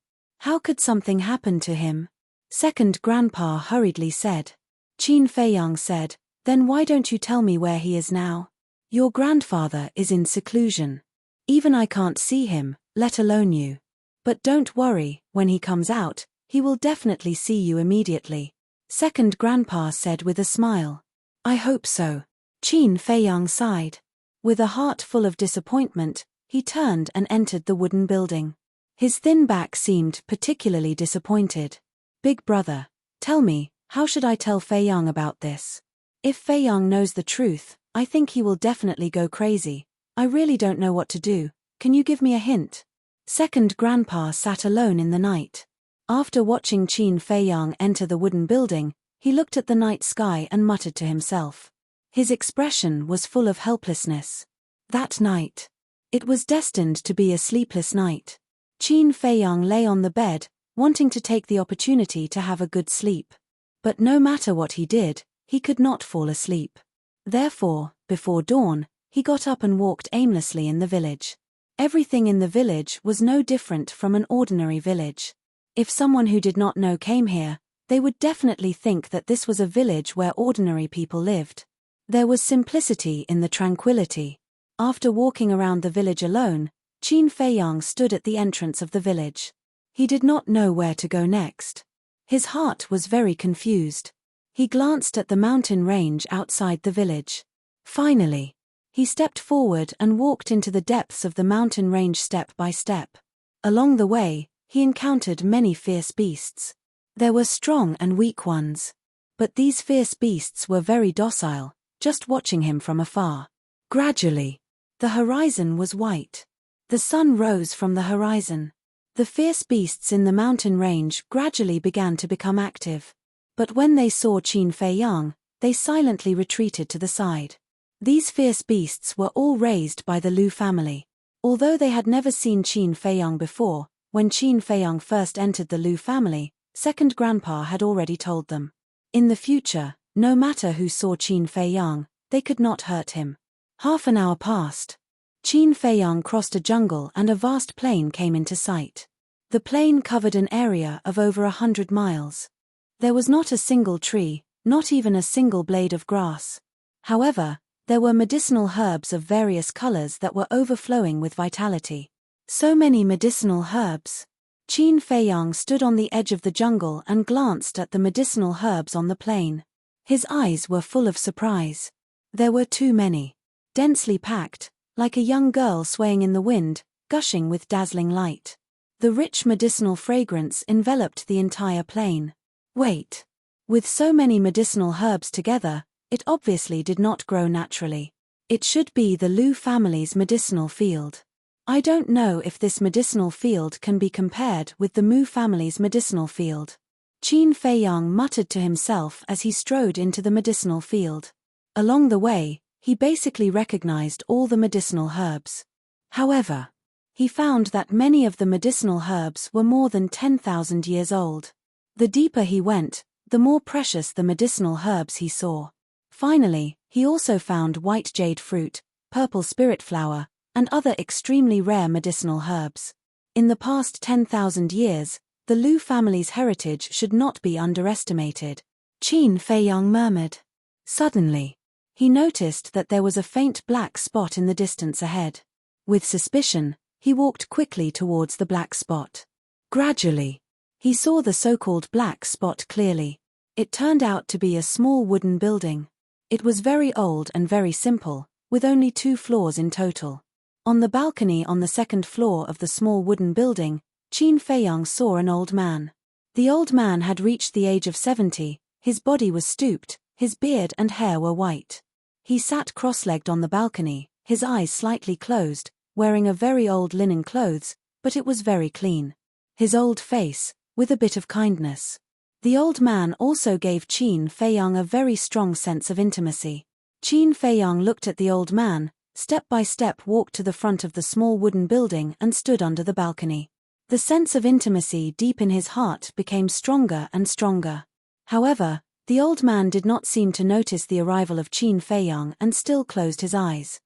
How could something happen to him?" Second grandpa hurriedly said. Qin Feiyang said, Then why don't you tell me where he is now? Your grandfather is in seclusion. Even I can't see him, let alone you. But don't worry, when he comes out, he will definitely see you immediately. Second grandpa said with a smile. I hope so. Qin Feiyang sighed. With a heart full of disappointment, he turned and entered the wooden building. His thin back seemed particularly disappointed. Big brother, tell me, how should I tell Feiyang about this? If Feiyang knows the truth, I think he will definitely go crazy. I really don't know what to do. Can you give me a hint? Second grandpa sat alone in the night. After watching Qin Feiyang enter the wooden building, he looked at the night sky and muttered to himself. His expression was full of helplessness. That night. It was destined to be a sleepless night. Qin Feiyang lay on the bed, wanting to take the opportunity to have a good sleep. But no matter what he did, he could not fall asleep. Therefore, before dawn, he got up and walked aimlessly in the village. Everything in the village was no different from an ordinary village. If someone who did not know came here, they would definitely think that this was a village where ordinary people lived. There was simplicity in the tranquility. After walking around the village alone, Qin Feiyang stood at the entrance of the village. He did not know where to go next. His heart was very confused. He glanced at the mountain range outside the village. Finally, he stepped forward and walked into the depths of the mountain range step by step. Along the way, he encountered many fierce beasts. There were strong and weak ones. But these fierce beasts were very docile, just watching him from afar. Gradually, the horizon was white. The sun rose from the horizon. The fierce beasts in the mountain range gradually began to become active. But when they saw Qin Feiyang, they silently retreated to the side. These fierce beasts were all raised by the Lu family. Although they had never seen Qin Feiyang before, when Qin Feiyang first entered the Lu family, second grandpa had already told them. In the future, no matter who saw Qin Feiyang, they could not hurt him. Half an hour passed. Qin Feiyang crossed a jungle and a vast plain came into sight. The plain covered an area of over 100 miles. There was not a single tree, not even a single blade of grass. However, there were medicinal herbs of various colors that were overflowing with vitality. So many medicinal herbs. Qin Feiyang stood on the edge of the jungle and glanced at the medicinal herbs on the plain. His eyes were full of surprise. There were too many. Densely packed, like a young girl swaying in the wind, gushing with dazzling light. The rich medicinal fragrance enveloped the entire plain. Wait. With so many medicinal herbs together, it obviously did not grow naturally. It should be the Lu family's medicinal field. I don't know if this medicinal field can be compared with the Mu family's medicinal field. Qin Feiyang muttered to himself as he strode into the medicinal field. Along the way, he basically recognized all the medicinal herbs. However, he found that many of the medicinal herbs were more than 10,000 years old. The deeper he went, the more precious the medicinal herbs he saw. Finally, he also found white jade fruit, purple spirit flower, and other extremely rare medicinal herbs. In the past 10,000 years, the Lu family's heritage should not be underestimated. Qin Feiyang murmured. Suddenly, he noticed that there was a faint black spot in the distance ahead. With suspicion, he walked quickly towards the black spot. Gradually, he saw the so-called black spot clearly. It turned out to be a small wooden building. It was very old and very simple, with only 2 floors in total. On the balcony on the second floor of the small wooden building, Qin Feiyang saw an old man. The old man had reached the age of 70, his body was stooped, his beard and hair were white. He sat cross-legged on the balcony, his eyes slightly closed, wearing a very old linen clothes, but it was very clean. His old face, with a bit of kindness. The old man also gave Qin Feiyang a very strong sense of intimacy. Qin Feiyang looked at the old man, step by step walked to the front of the small wooden building and stood under the balcony. The sense of intimacy deep in his heart became stronger and stronger. However, the old man did not seem to notice the arrival of Qin Feiyang and still closed his eyes.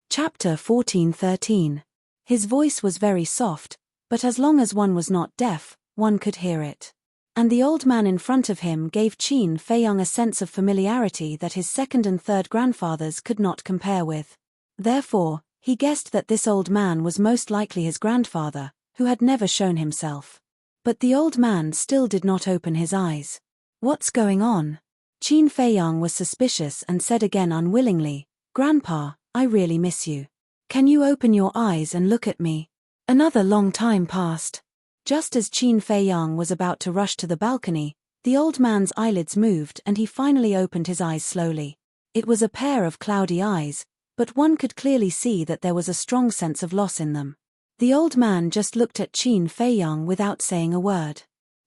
Chapter 14:13. His voice was very soft, but as long as one was not deaf, one could hear it. And the old man in front of him gave Qin Feiyang a sense of familiarity that his second and third grandfathers could not compare with. Therefore, he guessed that this old man was most likely his grandfather, who had never shown himself. But the old man still did not open his eyes. "What's going on?" Qin Feiyang was suspicious and said again unwillingly, "Grandpa, I really miss you. Can you open your eyes and look at me?" Another long time passed. Just as Qin Feiyang was about to rush to the balcony, the old man's eyelids moved and he finally opened his eyes slowly. It was a pair of cloudy eyes, but one could clearly see that there was a strong sense of loss in them. The old man just looked at Qin Feiyang without saying a word.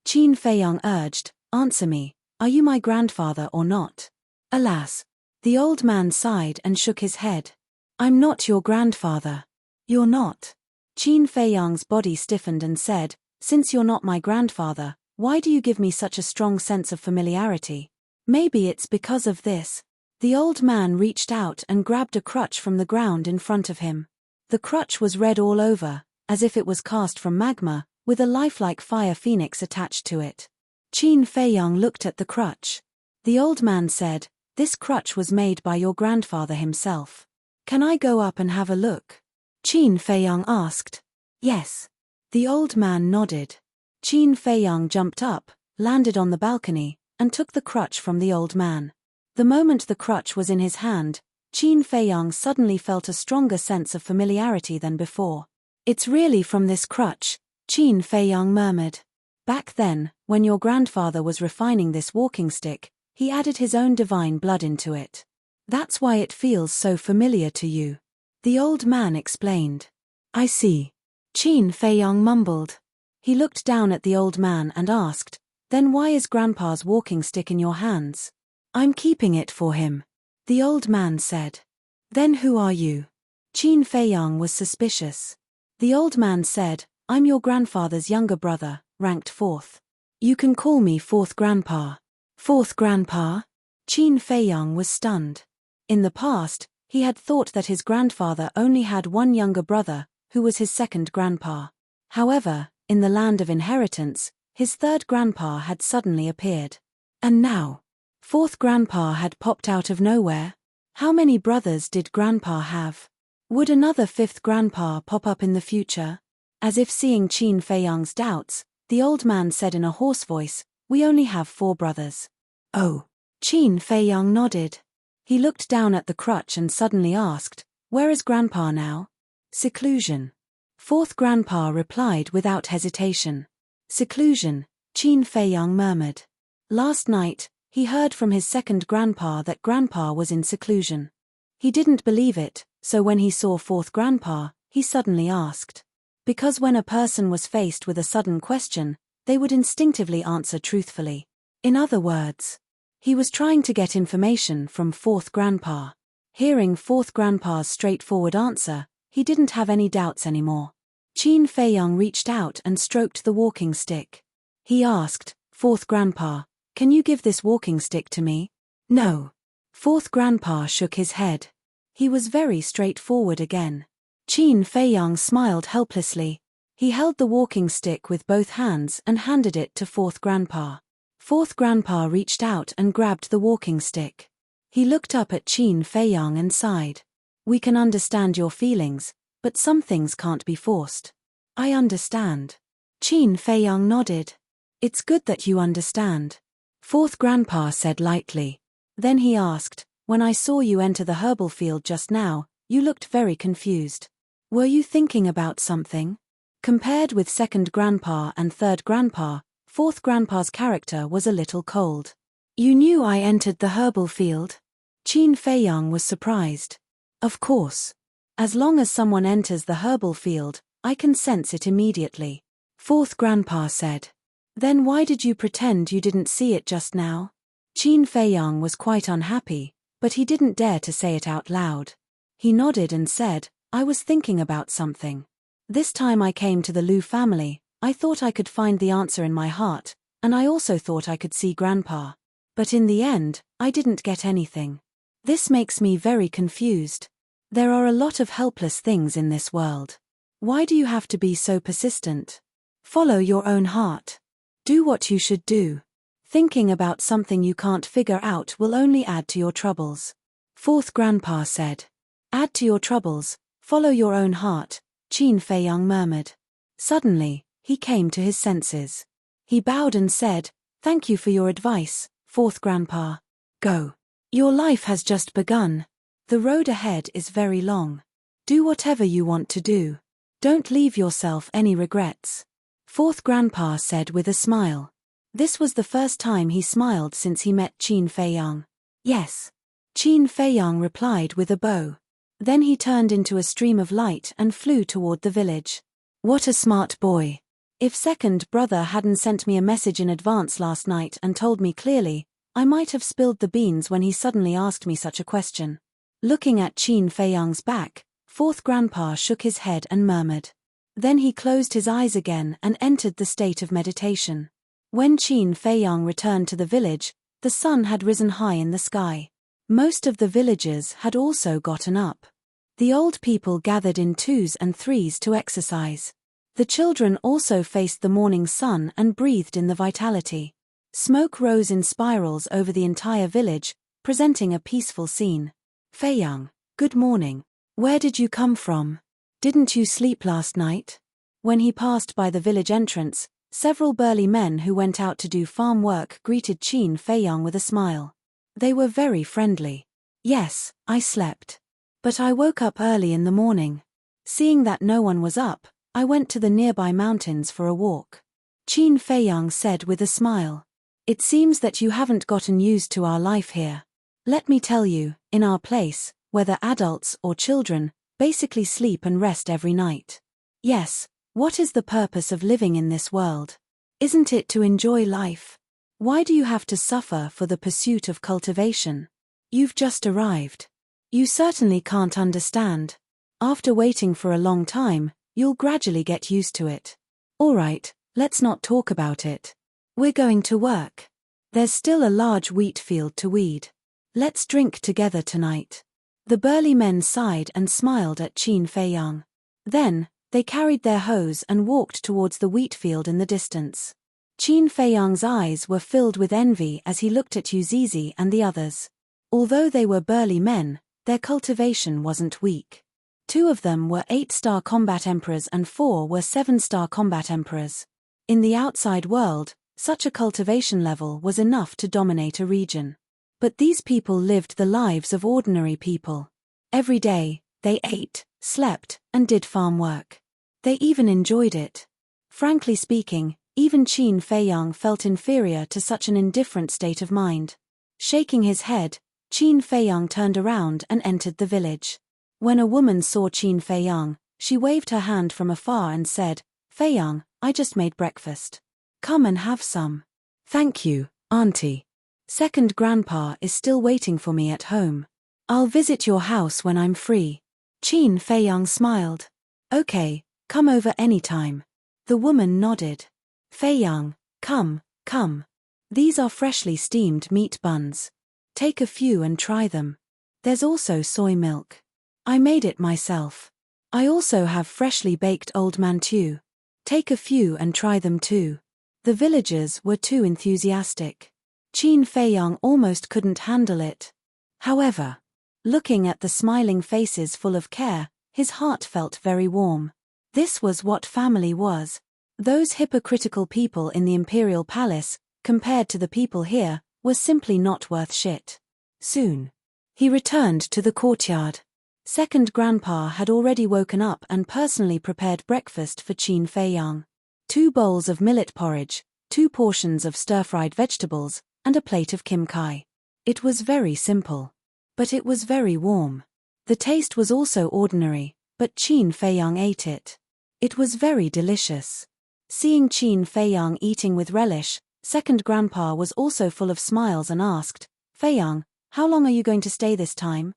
Qin Feiyang urged, "Answer me, are you my grandfather or not?" Alas! The old man sighed and shook his head. "I'm not your grandfather." "You're not?" Qin Feiyang's body stiffened and said, "Since you're not my grandfather, why do you give me such a strong sense of familiarity?" "Maybe it's because of this." The old man reached out and grabbed a crutch from the ground in front of him. The crutch was red all over, as if it was cast from magma, with a lifelike fire phoenix attached to it. Qin Feiyang looked at the crutch. The old man said, "This crutch was made by your grandfather himself. Can I go up and have a look?" Qin Feiyang asked. "Yes." The old man nodded. Qin Feiyang jumped up, landed on the balcony, and took the crutch from the old man. The moment the crutch was in his hand, Qin Feiyang suddenly felt a stronger sense of familiarity than before. "It's really from this crutch," Qin Feiyang murmured. "Back then, when your grandfather was refining this walking stick, he added his own divine blood into it. That's why it feels so familiar to you." The old man explained. "I see." Qin Feiyang mumbled. He looked down at the old man and asked, "Then why is Grandpa's walking stick in your hands?" "I'm keeping it for him," the old man said. "Then who are you?" Qin Feiyang was suspicious. The old man said, "I'm your grandfather's younger brother, ranked fourth. You can call me fourth grandpa." "Fourth grandpa?" Qin Feiyang was stunned. In the past, he had thought that his grandfather only had one younger brother, who was his second grandpa. However, in the land of inheritance, his third grandpa had suddenly appeared. And now, fourth grandpa had popped out of nowhere. How many brothers did grandpa have? Would another fifth grandpa pop up in the future? As if seeing Qin Feiyang's doubts, the old man said in a hoarse voice, "We only have 4 brothers." "Oh." Qin Feiyang nodded. He looked down at the crutch and suddenly asked, "Where is grandpa now?" "Seclusion." Fourth grandpa replied without hesitation. "Seclusion," Qin Feiyang murmured. Last night, he heard from his second grandpa that grandpa was in seclusion. He didn't believe it, so when he saw fourth grandpa, he suddenly asked. Because when a person was faced with a sudden question, they would instinctively answer truthfully. In other words, he was trying to get information from fourth grandpa. Hearing fourth grandpa's straightforward answer, he didn't have any doubts anymore. Qin Feiyang reached out and stroked the walking stick. He asked, "Fourth grandpa, can you give this walking stick to me?" "No." Fourth grandpa shook his head. He was very straightforward again. Qin Feiyang smiled helplessly. He held the walking stick with both hands and handed it to fourth grandpa. Fourth grandpa reached out and grabbed the walking stick. He looked up at Qin Feiyang and sighed. "We can understand your feelings, but some things can't be forced." "I understand." Qin Feiyang nodded. "It's good that you understand," fourth grandpa said lightly. Then he asked, "When I saw you enter the herbal field just now, you looked very confused. Were you thinking about something?" Compared with second grandpa and third grandpa, fourth grandpa's character was a little cold. "You knew I entered the herbal field?" Qin Feiyang was surprised. "Of course. As long as someone enters the herbal field, I can sense it immediately," fourth grandpa said. "Then why did you pretend you didn't see it just now?" Qin Feiyang was quite unhappy, but he didn't dare to say it out loud. He nodded and said, "I was thinking about something. This time I came to the Lu family, I thought I could find the answer in my heart, and I also thought I could see grandpa. But in the end, I didn't get anything. This makes me very confused. There are a lot of helpless things in this world. Why do you have to be so persistent? Follow your own heart." Do what you should do. Thinking about something you can't figure out will only add to your troubles. Fourth Grandpa said. Add to your troubles, follow your own heart, Qin Feiyang murmured. Suddenly, he came to his senses. He bowed and said, Thank you for your advice, Fourth Grandpa. Go. Your life has just begun. The road ahead is very long. Do whatever you want to do. Don't leave yourself any regrets. Fourth Grandpa said with a smile. This was the first time he smiled since he met Qin Feiyang. Yes. Qin Feiyang replied with a bow. Then he turned into a stream of light and flew toward the village. What a smart boy. If second brother hadn't sent me a message in advance last night and told me clearly, I might have spilled the beans when he suddenly asked me such a question. Looking at Qin Feiyang's back, Fourth Grandpa shook his head and murmured. Then he closed his eyes again and entered the state of meditation. When Qin Feiyang returned to the village, the sun had risen high in the sky. Most of the villagers had also gotten up. The old people gathered in twos and threes to exercise. The children also faced the morning sun and breathed in the vitality. Smoke rose in spirals over the entire village, presenting a peaceful scene. Feiyang, good morning. Where did you come from? Didn't you sleep last night? When he passed by the village entrance, several burly men who went out to do farm work greeted Qin Feiyang with a smile. They were very friendly. Yes, I slept. But I woke up early in the morning. Seeing that no one was up, I went to the nearby mountains for a walk. Qin Feiyang said with a smile. It seems that you haven't gotten used to our life here. Let me tell you, in our place, whether adults or children, basically sleep and rest every night. Yes, what is the purpose of living in this world? Isn't it to enjoy life? Why do you have to suffer for the pursuit of cultivation? You've just arrived. You certainly can't understand. After waiting for a long time, you'll gradually get used to it. All right, let's not talk about it. We're going to work. There's still a large wheat field to weed. Let's drink together tonight. The burly men sighed and smiled at Qin Feiyang. Then, they carried their hoes and walked towards the wheat field in the distance. Qin Feiyang's eyes were filled with envy as he looked at Uzizi and the others. Although they were burly men, their cultivation wasn't weak. 2 of them were 8-star combat emperors and 4 were 7-star combat emperors. In the outside world, such a cultivation level was enough to dominate a region. But these people lived the lives of ordinary people. Every day, they ate, slept, and did farm work. They even enjoyed it. Frankly speaking, even Qin Feiyang felt inferior to such an indifferent state of mind. Shaking his head, Qin Feiyang turned around and entered the village. When a woman saw Qin Feiyang, she waved her hand from afar and said, Feiyang, I just made breakfast. Come and have some. Thank you, Auntie. Second Grandpa is still waiting for me at home. I'll visit your house when I'm free. Qin Feiyang smiled. Okay, come over anytime. The woman nodded. Feiyang, come. These are freshly steamed meat buns. Take a few and try them. There's also soy milk. I made it myself. I also have freshly baked old mantou. Take a few and try them too. The villagers were too enthusiastic. Qin Feiyang almost couldn't handle it. However, looking at the smiling faces full of care, his heart felt very warm. This was what family was. Those hypocritical people in the imperial palace, compared to the people here, were simply not worth shit. Soon, he returned to the courtyard. Second Grandpa had already woken up and personally prepared breakfast for Qin Feiyang. 2 bowls of millet porridge, 2 portions of stir-fried vegetables, and a plate of kimchi. It was very simple. But it was very warm. The taste was also ordinary, but Qin Feiyang ate it. It was very delicious. Seeing Qin Feiyang eating with relish, Second Grandpa was also full of smiles and asked, Feiyang, how long are you going to stay this time?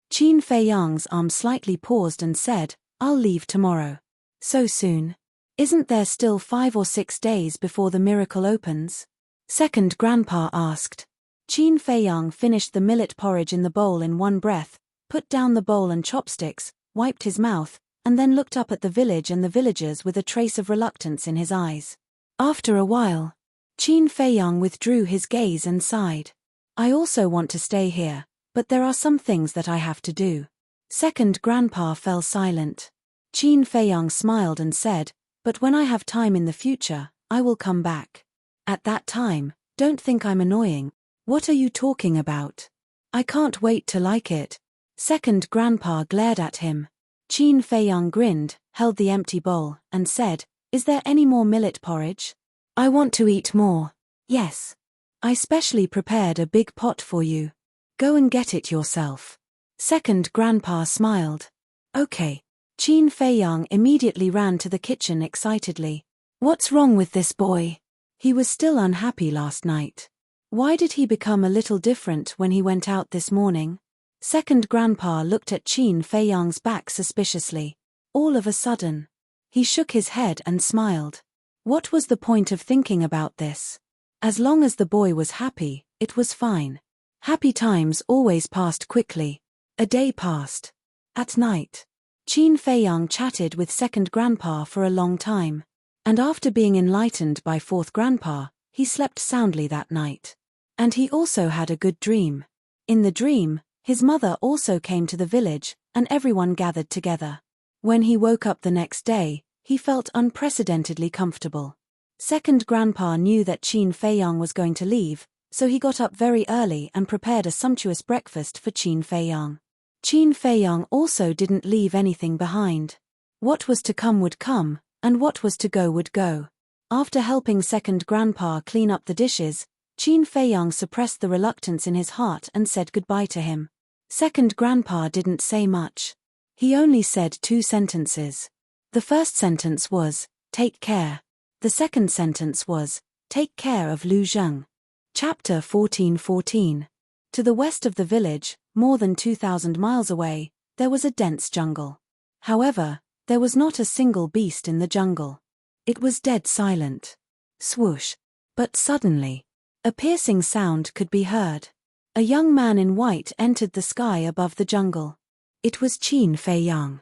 Qin Feiyang's arm slightly paused and said, I'll leave tomorrow. So soon? Isn't there still 5 or 6 days before the miracle opens? Second Grandpa asked. Qin Feiyang finished the millet porridge in the bowl in one breath, put down the bowl and chopsticks, wiped his mouth, and then looked up at the village and the villagers with a trace of reluctance in his eyes. After a while, Qin Feiyang withdrew his gaze and sighed. I also want to stay here, but there are some things that I have to do. Second grandpa fell silent. Qin Feiyang smiled and said, but when I have time in the future, I will come back. At that time, don't think I'm annoying. What are you talking about? I can't wait to like it. Second grandpa glared at him. Qin Feiyang grinned, held the empty bowl, and said, is there any more millet porridge? I want to eat more. Yes. I specially prepared a big pot for you. Go and get it yourself. Second grandpa smiled. Okay. Qin Feiyang immediately ran to the kitchen excitedly. What's wrong with this boy? He was still unhappy last night. Why did he become a little different when he went out this morning? Second grandpa looked at Qin Feiyang's back suspiciously. All of a sudden, he shook his head and smiled. What was the point of thinking about this? As long as the boy was happy, it was fine. Happy times always passed quickly. A day passed. At night, Qin Feiyang chatted with second grandpa for a long time. And after being enlightened by fourth grandpa, he slept soundly that night. And he also had a good dream. In the dream, his mother also came to the village, and everyone gathered together. When he woke up the next day, he felt unprecedentedly comfortable. Second grandpa knew that Qin Feiyang was going to leave, so he got up very early and prepared a sumptuous breakfast for Qin Feiyang. Qin Feiyang also didn't leave anything behind. What was to come would come, and what was to go would go. After helping second grandpa clean up the dishes, Qin Feiyang suppressed the reluctance in his heart and said goodbye to him. Second grandpa didn't say much. He only said 2 sentences. The first sentence was, take care. The second sentence was, take care of Lu Zheng. Chapter 14:14. To the west of the village, more than 2,000 miles away, there was a dense jungle. However, there was not a single beast in the jungle. It was dead silent. Swoosh. But suddenly, a piercing sound could be heard. A young man in white entered the sky above the jungle. It was Qin Feiyang.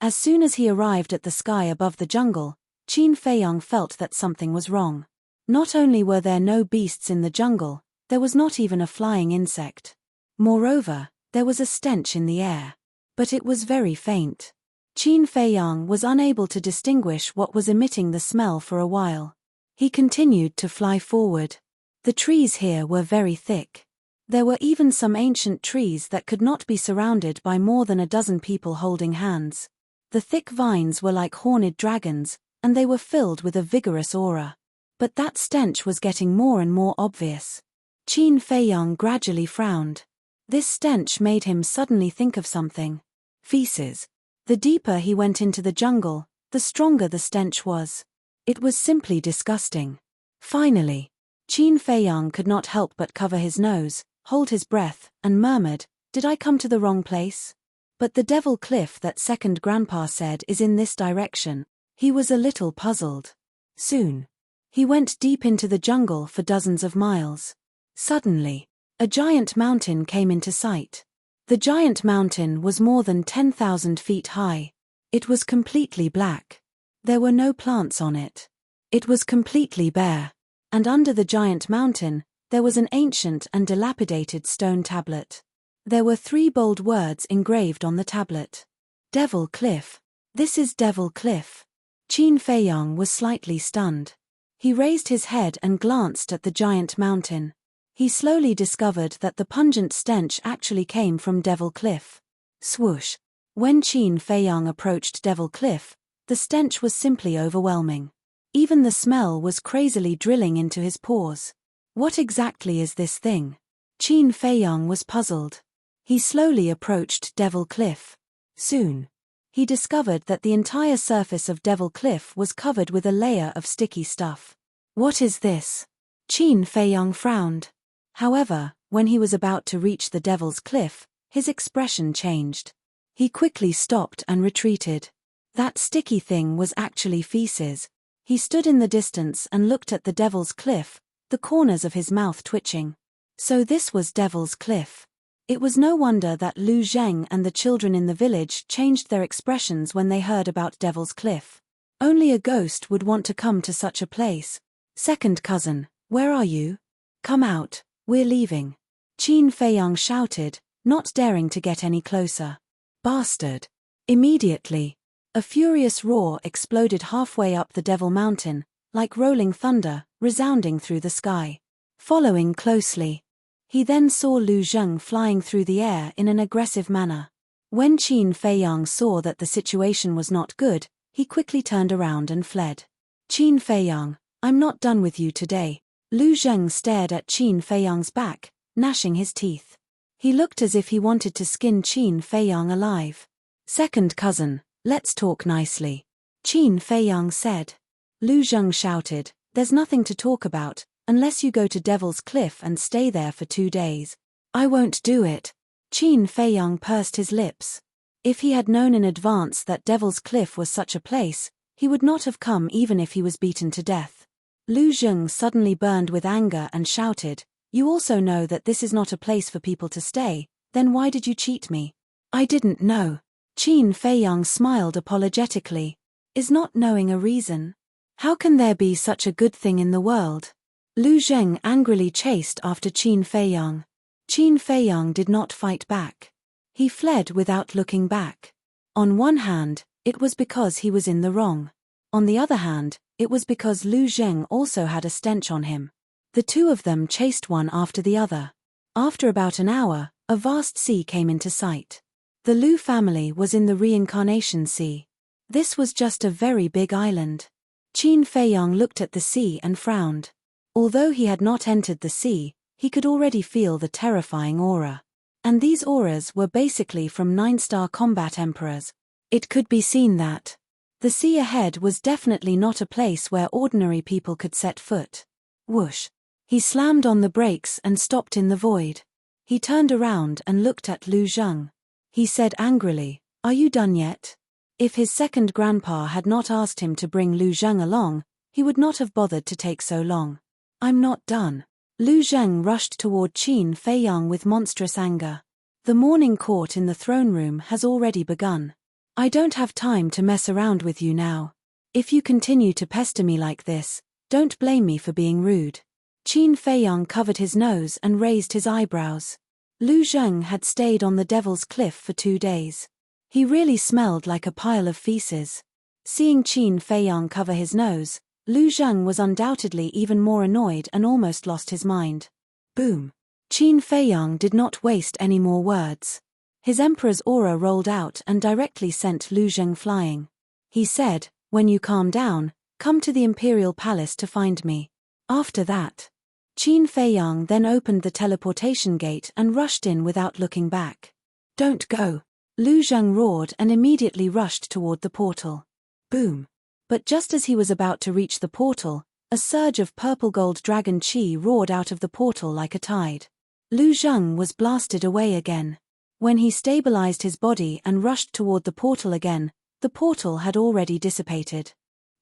As soon as he arrived at the sky above the jungle, Qin Feiyang felt that something was wrong. Not only were there no beasts in the jungle, there was not even a flying insect. Moreover, there was a stench in the air. But it was very faint. Qin Feiyang was unable to distinguish what was emitting the smell for a while. He continued to fly forward. The trees here were very thick. There were even some ancient trees that could not be surrounded by more than a dozen people holding hands. The thick vines were like horned dragons, and they were filled with a vigorous aura. But that stench was getting more and more obvious. Qin Feiyang gradually frowned. This stench made him suddenly think of something. Feces. The deeper he went into the jungle, the stronger the stench was. It was simply disgusting. Finally, Qin Feiyang could not help but cover his nose, hold his breath, and murmured, did I come to the wrong place? But the Devil Cliff that second grandpa said is in this direction. He was a little puzzled. Soon, he went deep into the jungle for dozens of miles. Suddenly, a giant mountain came into sight. The giant mountain was more than 10,000 feet high. It was completely black. There were no plants on it. It was completely bare. And under the giant mountain, there was an ancient and dilapidated stone tablet. There were 3 bold words engraved on the tablet. Devil Cliff. This is Devil Cliff. Qin Feiyang was slightly stunned. He raised his head and glanced at the giant mountain. He slowly discovered that the pungent stench actually came from Devil Cliff. Swoosh. When Qin Feiyang approached Devil Cliff, the stench was simply overwhelming. Even the smell was crazily drilling into his pores. What exactly is this thing? Qin Feiyang was puzzled. He slowly approached Devil Cliff. Soon, he discovered that the entire surface of Devil Cliff was covered with a layer of sticky stuff. What is this? Qin Feiyang frowned. However, when he was about to reach the Devil's Cliff, his expression changed. He quickly stopped and retreated. That sticky thing was actually feces. He stood in the distance and looked at the Devil's Cliff, the corners of his mouth twitching. So this was Devil's Cliff. It was no wonder that Lu Zheng and the children in the village changed their expressions when they heard about Devil's Cliff. Only a ghost would want to come to such a place. Second cousin, where are you? Come out, we're leaving. Qin Feiyang shouted, not daring to get any closer. Bastard. Immediately, a furious roar exploded halfway up the Devil Mountain, like rolling thunder, resounding through the sky. Following closely, he then saw Lu Zheng flying through the air in an aggressive manner. When Qin Feiyang saw that the situation was not good, he quickly turned around and fled. Qin Feiyang, I'm not done with you today. Lu Zheng stared at Qin Feiyang's back, gnashing his teeth. He looked as if he wanted to skin Qin Feiyang alive. Second cousin, let's talk nicely. Qin Feiyang said. Lu Zheng shouted, there's nothing to talk about, unless you go to Devil's Cliff and stay there for 2 days. I won't do it. Qin Feiyang pursed his lips. If he had known in advance that Devil's Cliff was such a place, he would not have come even if he was beaten to death. Lu Zheng suddenly burned with anger and shouted, you also know that this is not a place for people to stay, then why did you cheat me? I didn't know. Qin Feiyang smiled apologetically. Is not knowing a reason? How can there be such a good thing in the world? Lu Zheng angrily chased after Qin Feiyang. Qin Feiyang did not fight back. He fled without looking back. On one hand, it was because he was in the wrong. On the other hand, it was because Lu Zheng also had a stench on him. The two of them chased one after the other. After about an hour, a vast sea came into sight. The Lu family was in the reincarnation sea. This was just a very big island. Qin Feiyang looked at the sea and frowned. Although he had not entered the sea, he could already feel the terrifying aura. And these auras were basically from 9-star combat emperors. It could be seen that the sea ahead was definitely not a place where ordinary people could set foot. Whoosh. He slammed on the brakes and stopped in the void. He turned around and looked at Lu Zheng. He said angrily, are you done yet? If his second grandpa had not asked him to bring Lu Zheng along, he would not have bothered to take so long. I'm not done. Lu Zheng rushed toward Qin Feiyang with monstrous anger. The morning court in the throne room has already begun. I don't have time to mess around with you now. If you continue to pester me like this, don't blame me for being rude. Qin Feiyang covered his nose and raised his eyebrows. Lu Zheng had stayed on the Devil's Cliff for 2 days. He really smelled like a pile of feces. Seeing Qin Feiyang cover his nose, Lu Zheng was undoubtedly even more annoyed and almost lost his mind. Boom. Qin Feiyang did not waste any more words. His emperor's aura rolled out and directly sent Lu Zheng flying. He said, when you calm down, come to the Imperial Palace to find me. After that, Qin Feiyang then opened the teleportation gate and rushed in without looking back. Don't go. Lu Zheng roared and immediately rushed toward the portal. Boom. But just as he was about to reach the portal, a surge of purple-gold dragon chi roared out of the portal like a tide. Lu Zheng was blasted away again. When he stabilized his body and rushed toward the portal again, the portal had already dissipated.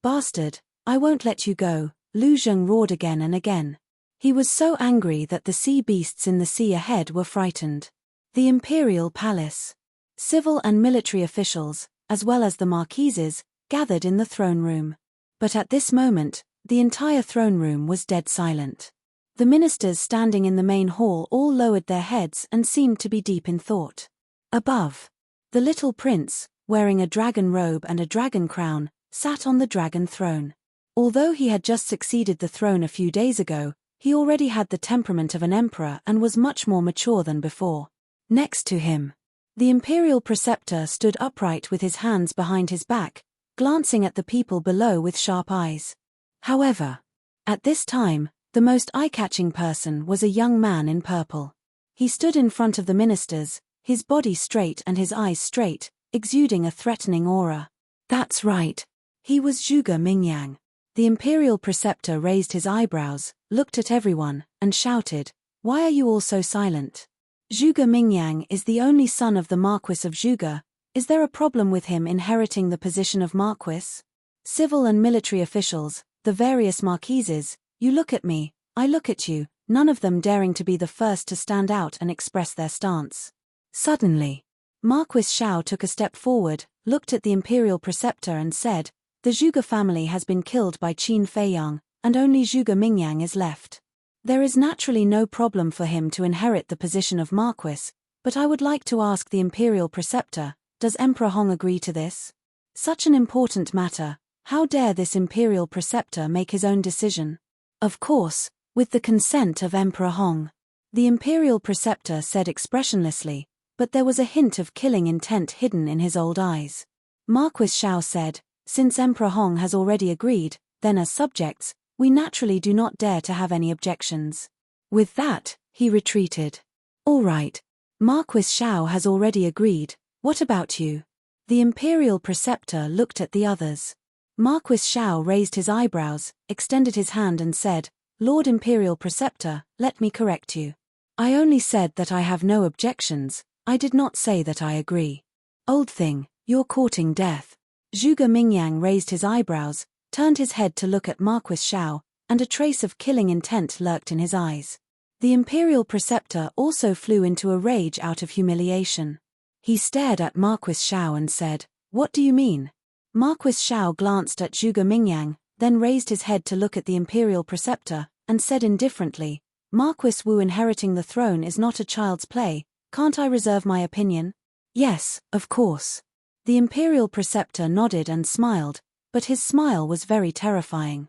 Bastard, I won't let you go, Lu Zheng roared again and again. He was so angry that the sea beasts in the sea ahead were frightened. The Imperial Palace. Civil and military officials, as well as the marquises, gathered in the throne room. But at this moment, the entire throne room was dead silent. The ministers standing in the main hall all lowered their heads and seemed to be deep in thought. Above, the little prince, wearing a dragon robe and a dragon crown, sat on the dragon throne. Although he had just succeeded the throne a few days ago, he already had the temperament of an emperor and was much more mature than before. Next to him, the imperial preceptor stood upright with his hands behind his back, glancing at the people below with sharp eyes. However, at this time, the most eye-catching person was a young man in purple. He stood in front of the ministers, his body straight and his eyes straight, exuding a threatening aura. That's right. He was Zhuge Mingyang. The imperial preceptor raised his eyebrows, looked at everyone, and shouted, "Why are you all so silent? Zhuge Mingyang is the only son of the Marquis of Zhuge. Is there a problem with him inheriting the position of Marquis?" Civil and military officials, the various marquises, you look at me, I look at you, none of them daring to be the first to stand out and express their stance. Suddenly, Marquis Shao took a step forward, looked at the imperial preceptor and said, "The Zhuge family has been killed by Qin Feiyang, and only Zhuge Mingyang is left. There is naturally no problem for him to inherit the position of Marquis, but I would like to ask the Imperial Preceptor, does Emperor Hong agree to this? Such an important matter, how dare this Imperial Preceptor make his own decision? Of course, with the consent of Emperor Hong. The Imperial Preceptor said expressionlessly, but there was a hint of killing intent hidden in his old eyes. Marquis Xiao said, since Emperor Hong has already agreed, then as subjects, we naturally do not dare to have any objections. With that, he retreated. All right. Marquis Xiao has already agreed, what about you? The Imperial Preceptor looked at the others. Marquis Xiao raised his eyebrows, extended his hand and said, Lord Imperial Preceptor, let me correct you. I only said that I have no objections, I did not say that I agree. Old thing, you're courting death. Zhuge Mingyang raised his eyebrows, turned his head to look at Marquis Xiao, and a trace of killing intent lurked in his eyes. The Imperial Preceptor also flew into a rage out of humiliation. He stared at Marquis Xiao and said, what do you mean? Marquis Xiao glanced at Zhuge Mingyang, then raised his head to look at the Imperial Preceptor, and said indifferently, Marquis Wu inheriting the throne is not a child's play, can't I reserve my opinion? Yes, of course. The Imperial Preceptor nodded and smiled, but his smile was very terrifying.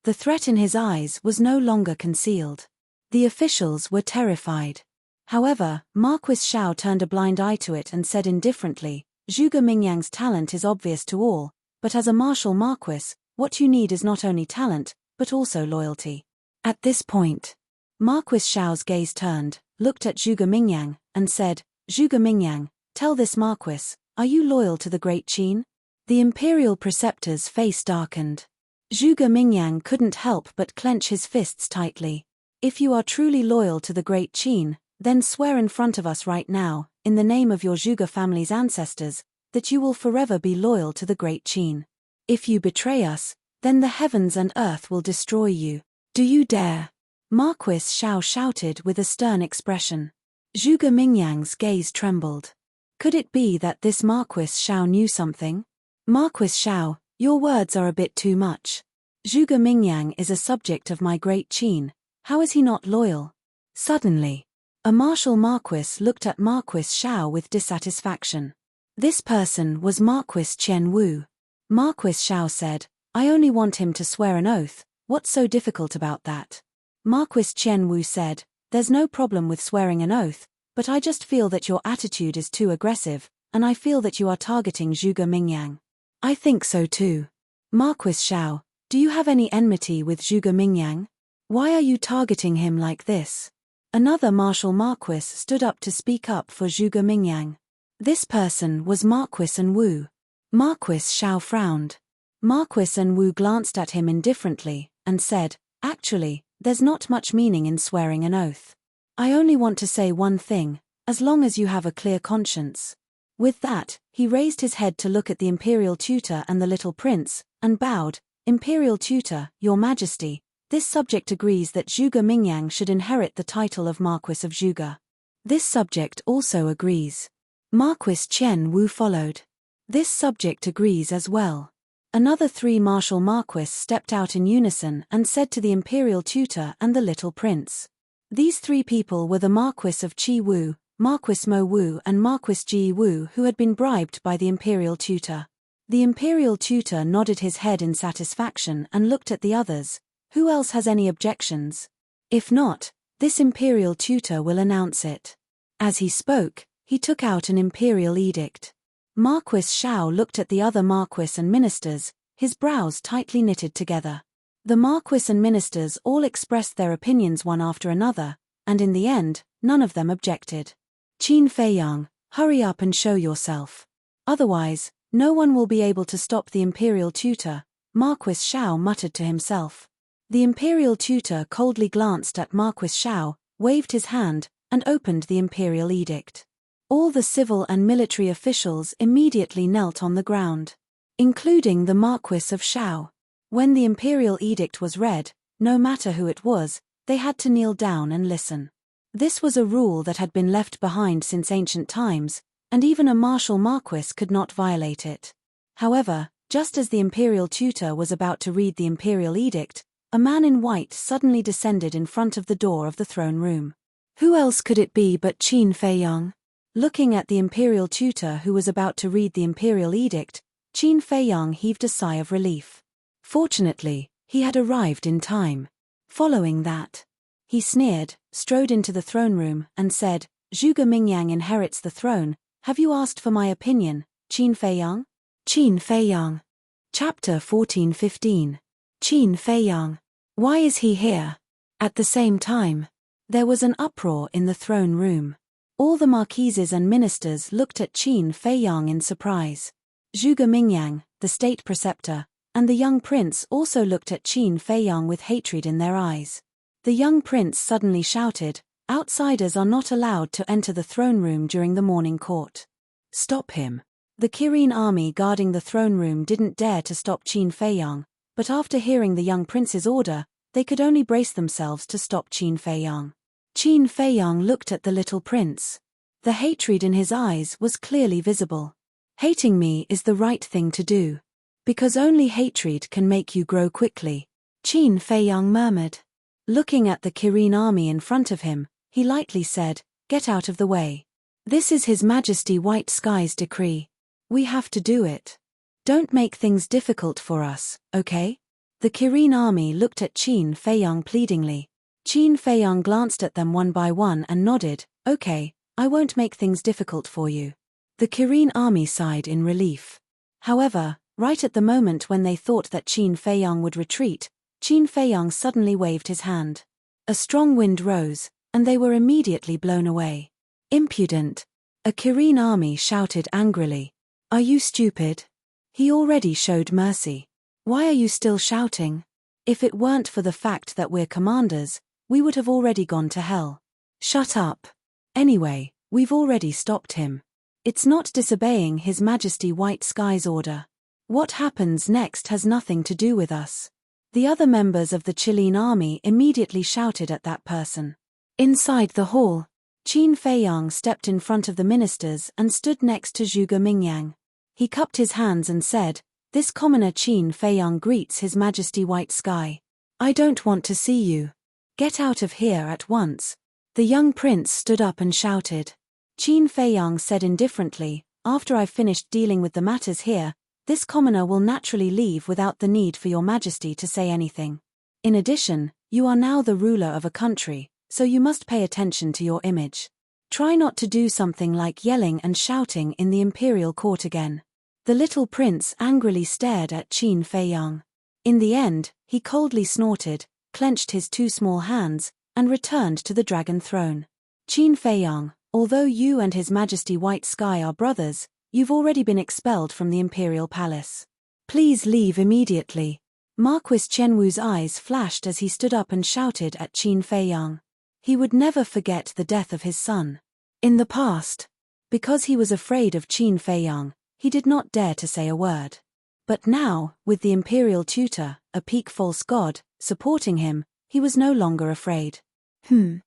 The threat in his eyes was no longer concealed. The officials were terrified. However, Marquis Xiao turned a blind eye to it and said indifferently, Zhuge Mingyang's talent is obvious to all, but as a martial marquis, what you need is not only talent, but also loyalty. At this point, Marquis Xiao's gaze turned, looked at Zhuge Mingyang, and said, Zhuge Mingyang, tell this marquis, are you loyal to the Great Qin? The Imperial Preceptor's face darkened. Zhuge Mingyang couldn't help but clench his fists tightly. If you are truly loyal to the Great Qin, then swear in front of us right now, in the name of your Zhuge family's ancestors, that you will forever be loyal to the Great Qin. If you betray us, then the heavens and earth will destroy you. Do you dare? Marquis Xiao shouted with a stern expression. Zhuge Mingyang's gaze trembled. Could it be that this Marquis Xiao knew something? Marquis Xiao, your words are a bit too much. Zhuge Mingyang is a subject of my Great Qin, how is he not loyal? Suddenly, a martial marquis looked at Marquis Xiao with dissatisfaction. This person was Marquis Qian Wu. Marquis Xiao said, I only want him to swear an oath, what's so difficult about that? Marquis Qian Wu said, there's no problem with swearing an oath, but I just feel that your attitude is too aggressive, and I feel that you are targeting Zhuge Mingyang. I think so too. Marquis Xiao, do you have any enmity with Zhuge Mingyang? Why are you targeting him like this? Another martial marquis stood up to speak up for Zhuge Mingyang. This person was Marquis An Wu. Marquis Xiao frowned. Marquis An Wu glanced at him indifferently, and said, actually, there's not much meaning in swearing an oath. I only want to say one thing, as long as you have a clear conscience. With that, he raised his head to look at the Imperial Tutor and the little prince, and bowed, Imperial Tutor, Your Majesty, this subject agrees that Zhuge Mingyang should inherit the title of Marquis of Zhuge. This subject also agrees. Marquis Qian Wu followed. This subject agrees as well. Another 3 martial marquis stepped out in unison and said to the Imperial Tutor and the little prince. These 3 people were the Marquis of Qi Wu, Marquis Mo Wu and Marquis Ji Wu who had been bribed by the Imperial Tutor. The Imperial Tutor nodded his head in satisfaction and looked at the others. Who else has any objections? If not, this Imperial Tutor will announce it. As he spoke, he took out an Imperial Edict. Marquis Xiao looked at the other Marquis and ministers, his brows tightly knitted together. The Marquis and ministers all expressed their opinions one after another, and in the end, none of them objected. Qin Feiyang, hurry up and show yourself. Otherwise, no one will be able to stop the Imperial Tutor, Marquis Xiao muttered to himself. The Imperial Tutor coldly glanced at Marquis Xiao, waved his hand, and opened the Imperial Edict. All the civil and military officials immediately knelt on the ground, including the Marquis of Xiao. When the Imperial Edict was read, no matter who it was, they had to kneel down and listen. This was a rule that had been left behind since ancient times, and even a martial marquis could not violate it. However, just as the Imperial Tutor was about to read the Imperial Edict, a man in white suddenly descended in front of the door of the throne room. Who else could it be but Qin Feiyang? Looking at the imperial tutor who was about to read the imperial edict, Qin Feiyang heaved a sigh of relief. Fortunately, he had arrived in time. Following that, he sneered, strode into the throne room, and said, "Zhuge Mingyang inherits the throne. Have you asked for my opinion, Qin Feiyang?" Qin Feiyang. Chapter 14-15. Qin Feiyang. Why is he here? At the same time, there was an uproar in the throne room. All the marquises and ministers looked at Qin Feiyang in surprise. Zhuge Mingyang, the state preceptor, and the young prince also looked at Qin Feiyang with hatred in their eyes. The young prince suddenly shouted, "Outsiders are not allowed to enter the throne room during the morning court. Stop him." The Kirin army guarding the throne room didn't dare to stop Qin Feiyang, but after hearing the young prince's order, they could only brace themselves to stop Qin Feiyang. Qin Feiyang looked at the little prince. The hatred in his eyes was clearly visible. Hating me is the right thing to do. Because only hatred can make you grow quickly, Qin Feiyang murmured. Looking at the Kirin army in front of him, he lightly said, "Get out of the way. This is His Majesty White Sky's decree. We have to do it. Don't make things difficult for us, okay?" The Kirin army looked at Qin Feiyang pleadingly. Qin Feiyang glanced at them one by one and nodded, "Okay, I won't make things difficult for you." The Kirin army sighed in relief. However, right at the moment when they thought that Qin Feiyang would retreat, Qin Feiyang suddenly waved his hand. A strong wind rose, and they were immediately blown away. "Impudent!" A Kirin army shouted angrily. "Are you stupid? He already showed mercy. Why are you still shouting? If it weren't for the fact that we're commanders, we would have already gone to hell. Shut up. Anyway, we've already stopped him. It's not disobeying His Majesty White Sky's order. What happens next has nothing to do with us." The other members of the Qilin army immediately shouted at that person. Inside the hall, Qin Feiyang stepped in front of the ministers and stood next to Zhuge Mingyang. He cupped his hands and said, "This commoner Qin Feiyang greets His Majesty White Sky. I don't want to see you. Get out of here at once." The young prince stood up and shouted. Qin Feiyang said indifferently, "After I've finished dealing with the matters here, this commoner will naturally leave without the need for your majesty to say anything. In addition, you are now the ruler of a country, so you must pay attention to your image. Try not to do something like yelling and shouting in the imperial court again." The little prince angrily stared at Qin Feiyang. In the end, he coldly snorted, clenched his two small hands, and returned to the dragon throne. "Qin Feiyang, although you and His Majesty White Sky are brothers, you've already been expelled from the imperial palace. Please leave immediately." Marquis Qianwu's eyes flashed as he stood up and shouted at Qin Feiyang. He would never forget the death of his son. In the past, because he was afraid of Qin Feiyang, he did not dare to say a word. But now, with the imperial tutor, a peak false god, supporting him, he was no longer afraid. Qin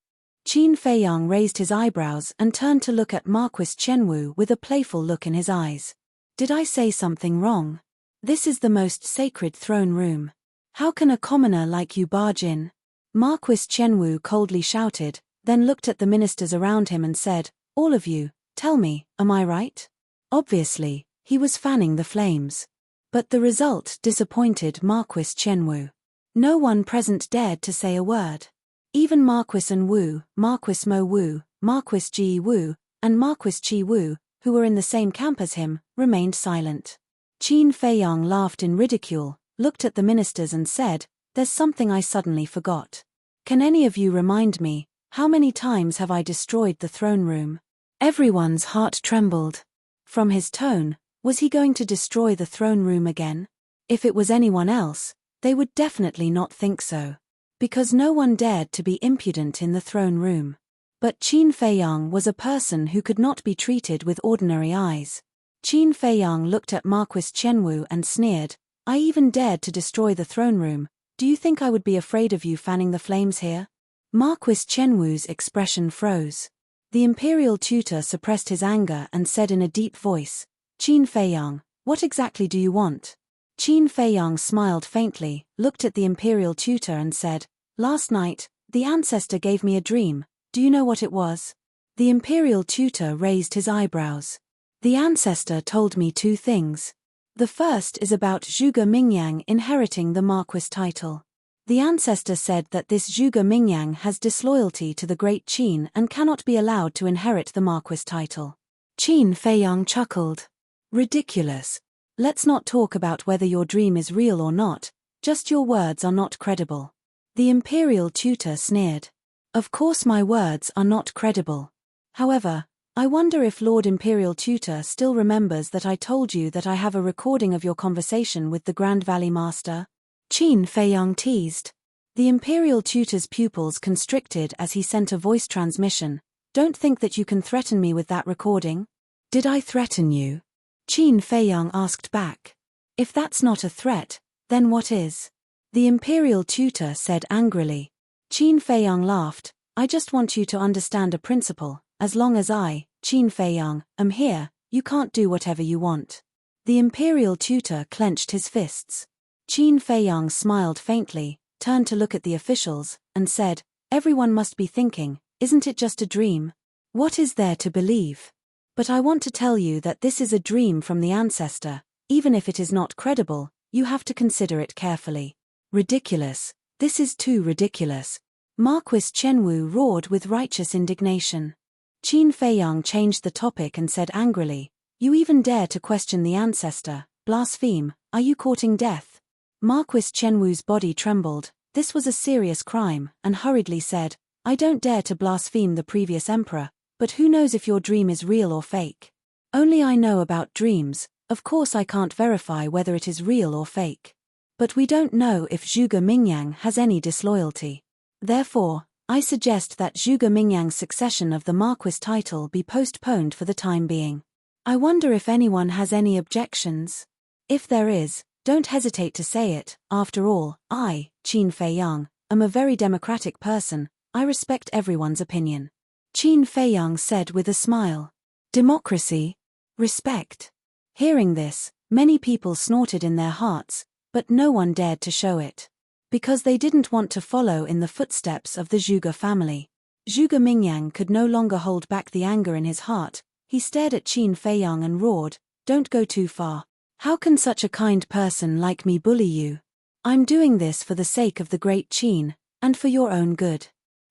Feiyang raised his eyebrows and turned to look at Marquis Qianwu with a playful look in his eyes. "Did I say something wrong? This is the most sacred throne room. How can a commoner like you barge in?" Marquis Qianwu coldly shouted, then looked at the ministers around him and said, "All of you, tell me, am I right?" Obviously, he was fanning the flames. But the result disappointed Marquis Qianwu. No one present dared to say a word. Even Marquis An Wu, Marquis Mo Wu, Marquis Ji Wu, and Marquis Qi Wu, who were in the same camp as him, remained silent. Qin Feiyang laughed in ridicule, looked at the ministers and said, "There's something I suddenly forgot. Can any of you remind me, how many times have I destroyed the throne room?" Everyone's heart trembled. From his tone, was he going to destroy the throne room again? If it was anyone else, they would definitely not think so. Because no one dared to be impudent in the throne room. But Qin Feiyang was a person who could not be treated with ordinary eyes. Qin Feiyang looked at Marquis Qianwu and sneered, "I even dared to destroy the throne room. Do you think I would be afraid of you fanning the flames here?" Marquis Qianwu's expression froze. The imperial tutor suppressed his anger and said in a deep voice, "Qin Feiyang, what exactly do you want?" Qin Feiyang smiled faintly, looked at the imperial tutor and said, "Last night, the ancestor gave me a dream. Do you know what it was?" The imperial tutor raised his eyebrows. "The ancestor told me two things. The first is about Zhuge Mingyang inheriting the Marquis title. The ancestor said that this Zhuge Mingyang has disloyalty to the great Qin and cannot be allowed to inherit the Marquis title." Qin Feiyang chuckled. "Ridiculous. Let's not talk about whether your dream is real or not, just your words are not credible." The imperial tutor sneered. "Of course my words are not credible. However, I wonder if Lord Imperial Tutor still remembers that I told you that I have a recording of your conversation with the Grand Valley Master?" Qin Feiyang teased. The Imperial Tutor's pupils constricted as he sent a voice transmission. "Don't think that you can threaten me with that recording." "Did I threaten you?" Qin Feiyang asked back. "If that's not a threat, then what is?" The Imperial Tutor said angrily. Qin Feiyang laughed. "I just want you to understand a principle. As long as I, Qin Feiyang, am here, you can't do whatever you want." The Imperial Tutor clenched his fists. Qin Feiyang smiled faintly, turned to look at the officials, and said, "Everyone must be thinking, isn't it just a dream? What is there to believe? But I want to tell you that this is a dream from the ancestor. Even if it is not credible, you have to consider it carefully." "Ridiculous. This is too ridiculous." Marquis Chenwu roared with righteous indignation. Qin Feiyang changed the topic and said angrily, "You even dare to question the ancestor, blaspheme, are you courting death?" Marquis Chenwu's body trembled. This was a serious crime, and hurriedly said, "I don't dare to blaspheme the previous emperor, but who knows if your dream is real or fake? Only I know about dreams, of course I can't verify whether it is real or fake. But we don't know if Zhuge Mingyang has any disloyalty. Therefore, I suggest that Zhuge Mingyang's succession of the Marquis title be postponed for the time being. I wonder if anyone has any objections? If there is, don't hesitate to say it. After all, I, Qin Feiyang, am a very democratic person. I respect everyone's opinion." Qin Feiyang said with a smile. "Democracy? Respect?" Hearing this, many people snorted in their hearts, but no one dared to show it. Because they didn't want to follow in the footsteps of the Zhuge family. Zhuge Mingyang could no longer hold back the anger in his heart. He stared at Qin Feiyang and roared, "Don't go too far. How can such a kind person like me bully you? I'm doing this for the sake of the great Qin, and for your own good.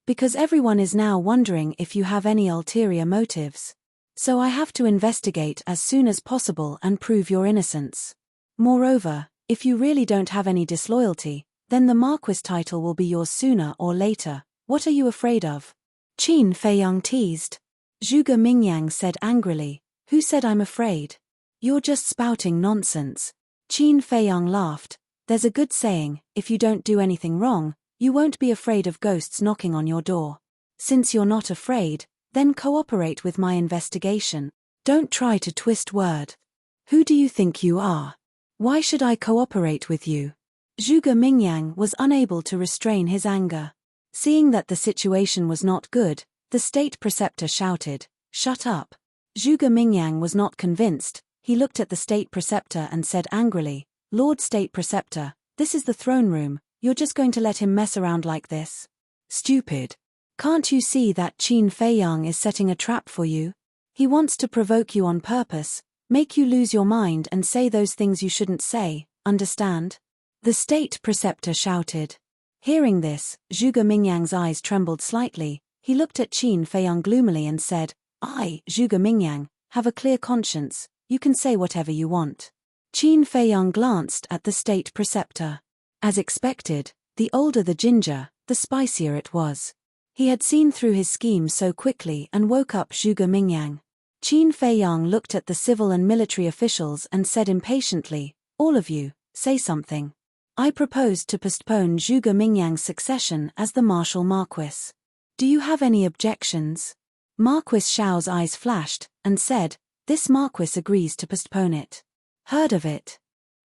Because everyone is now wondering if you have any ulterior motives. So I have to investigate as soon as possible and prove your innocence. Moreover, if you really don't have any disloyalty, then the Marquis title will be yours sooner or later. What are you afraid of?" Qin Feiyang teased. Zhuge Mingyang said angrily, "Who said I'm afraid? You're just spouting nonsense." Qin Feiyang laughed. "There's a good saying, if you don't do anything wrong, you won't be afraid of ghosts knocking on your door. Since you're not afraid, then cooperate with my investigation. Don't try to twist word. Who do you think you are? Why should I cooperate with you?" Zhuge Mingyang was unable to restrain his anger. Seeing that the situation was not good, the state preceptor shouted, "Shut up." Zhuge Mingyang was not convinced. He looked at the state preceptor and said angrily, "Lord State Preceptor, this is the throne room, you're just going to let him mess around like this? Stupid. Can't you see that Qin Feiyang is setting a trap for you? He wants to provoke you on purpose, make you lose your mind and say those things you shouldn't say, understand?" The state preceptor shouted. Hearing this, Zhuge Mingyang's eyes trembled slightly. He looked at Qin Feiyang gloomily and said, "I, Zhuge Mingyang, have a clear conscience, you can say whatever you want." Qin Feiyang glanced at the state preceptor. As expected, the older the ginger, the spicier it was. He had seen through his scheme so quickly and woke up Zhuge Mingyang. Qin Feiyang looked at the civil and military officials and said impatiently, "All of you, say something. I propose to postpone Zhuge Mingyang's succession as the martial Marquis. Do you have any objections?" Marquis Xiao's eyes flashed, and said, "This Marquis agrees to postpone it. Heard of it?"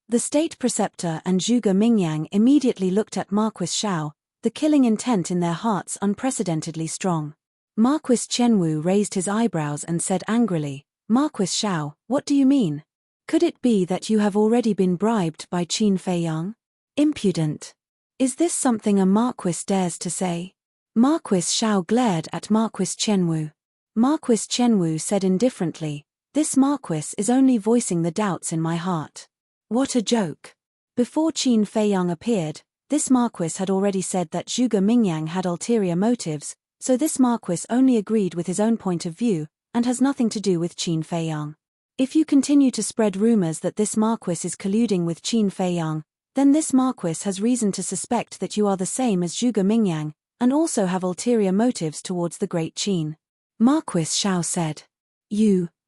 The state preceptor and Zhuge Mingyang immediately looked at Marquis Xiao, the killing intent in their hearts unprecedentedly strong. Marquis Chenwu raised his eyebrows and said angrily, "Marquis Xiao, what do you mean? Could it be that you have already been bribed by Qin Feiyang? Impudent. Is this something a Marquis dares to say? Marquis Xiao glared at Marquis Chenwu. Marquis Chenwu said indifferently, "This Marquis is only voicing the doubts in my heart." What a joke. Before Qin Feiyang appeared, this Marquis had already said that Zhuge Mingyang had ulterior motives, so this Marquis only agreed with his own point of view, and has nothing to do with Qin Feiyang. If you continue to spread rumors that this Marquis is colluding with Qin Feiyang, then this Marquis has reason to suspect that you are the same as Zhuge Mingyang, and also have ulterior motives towards the great Qin. Marquis Xiao said.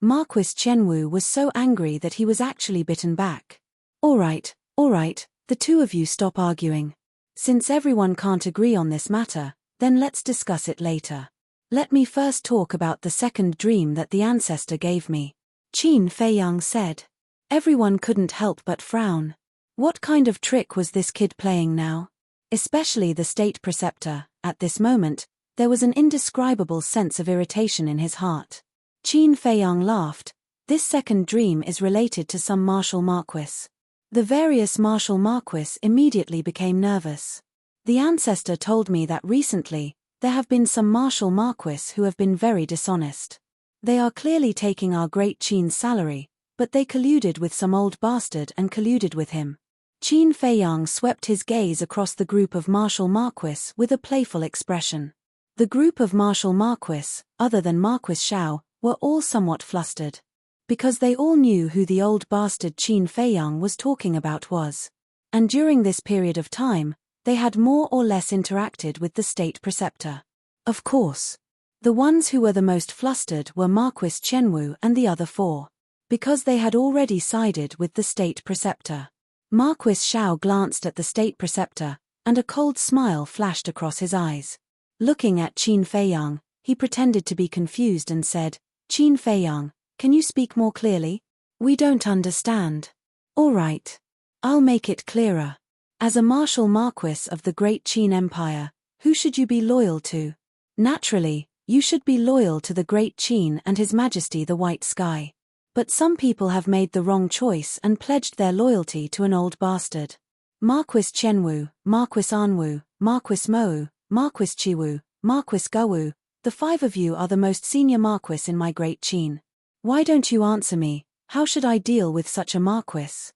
Marquis Chenwu was so angry that he was actually bitten back. All right, the two of you stop arguing. Since everyone can't agree on this matter, then let's discuss it later. Let me first talk about the second dream that the ancestor gave me. Qin Feiyang said. Everyone couldn't help but frown. What kind of trick was this kid playing now? Especially the state preceptor. At this moment, there was an indescribable sense of irritation in his heart. Qin Feiyang laughed. This second dream is related to some martial marquis. The various martial marquis immediately became nervous. The ancestor told me that recently, there have been some martial marquis who have been very dishonest. They are clearly taking our great Qin's salary, but they colluded with some old bastard and colluded with him. Qin Feiyang swept his gaze across the group of martial marquis with a playful expression. The group of martial marquis, other than Marquis Xiao, were all somewhat flustered. Because they all knew who the old bastard Qin Feiyang was talking about was. And during this period of time, they had more or less interacted with the state preceptor. Of course. The ones who were the most flustered were Marquis Chenwu and the other four. Because they had already sided with the state preceptor. Marquis Xiao glanced at the state preceptor, and a cold smile flashed across his eyes. Looking at Qin Feiyang, he pretended to be confused and said, "Qin Feiyang, can you speak more clearly? We don't understand." "All right. I'll make it clearer. As a martial marquis of the great Qin Empire, who should you be loyal to? Naturally, you should be loyal to the great Qin and His Majesty the White Sky. But some people have made the wrong choice and pledged their loyalty to an old bastard. Marquis Chenwu, Marquis Anwu, Marquis Mou, Marquis Chiwu, Marquis Gawu, the five of you are the most senior marquis in my great Qin. Why don't you answer me? How should I deal with such a marquis?"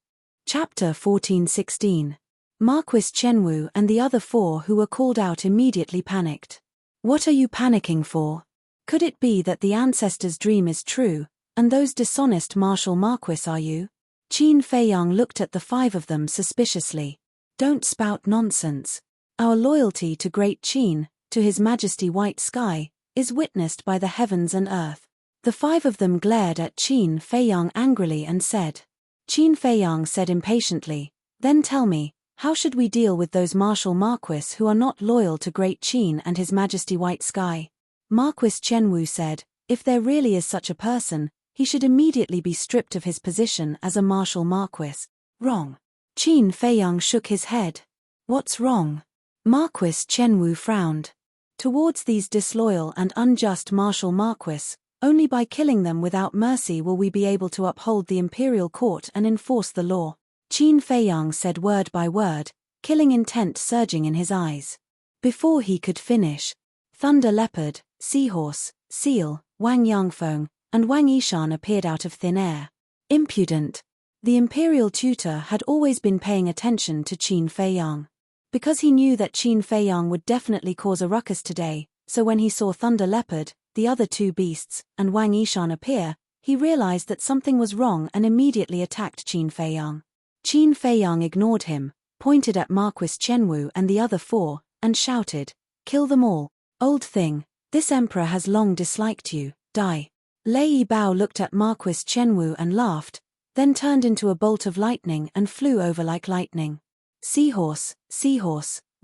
Chapter 14:16. Marquis Chenwu and the other four who were called out immediately panicked. What are you panicking for? Could it be that the ancestor's dream is true, and those dishonest martial marquis are you? Qin Feiyang looked at the five of them suspiciously. Don't spout nonsense. Our loyalty to great Qin, to His Majesty White Sky, is witnessed by the heavens and earth. The five of them glared at Qin Feiyang angrily and said. Qin Feiyang said impatiently, "Then tell me, how should we deal with those martial marquis who are not loyal to great Qin and His Majesty White Sky?" Marquis Chenwu said, "If there really is such a person, he should immediately be stripped of his position as a martial marquis." Wrong. Qin Feiyang shook his head. What's wrong? Marquis Chenwu frowned. Towards these disloyal and unjust martial marquis, only by killing them without mercy will we be able to uphold the imperial court and enforce the law. Qin Feiyang said word by word, killing intent surging in his eyes. Before he could finish, Thunder Leopard, Seahorse, Seal, Wang Yangfeng, and Wang Yishan appeared out of thin air. Impudent. The imperial tutor had always been paying attention to Qin Feiyang. Because he knew that Qin Feiyang would definitely cause a ruckus today, so when he saw Thunder Leopard, the other two beasts, and Wang Yishan appear, he realized that something was wrong and immediately attacked Qin Feiyang. Qin Feiyang ignored him, pointed at Marquis Chenwu and the other four, and shouted, "Kill them all. Old thing, this emperor has long disliked you, die." Lei Bao looked at Marquis Chenwu and laughed, then turned into a bolt of lightning and flew over like lightning. Seahorse,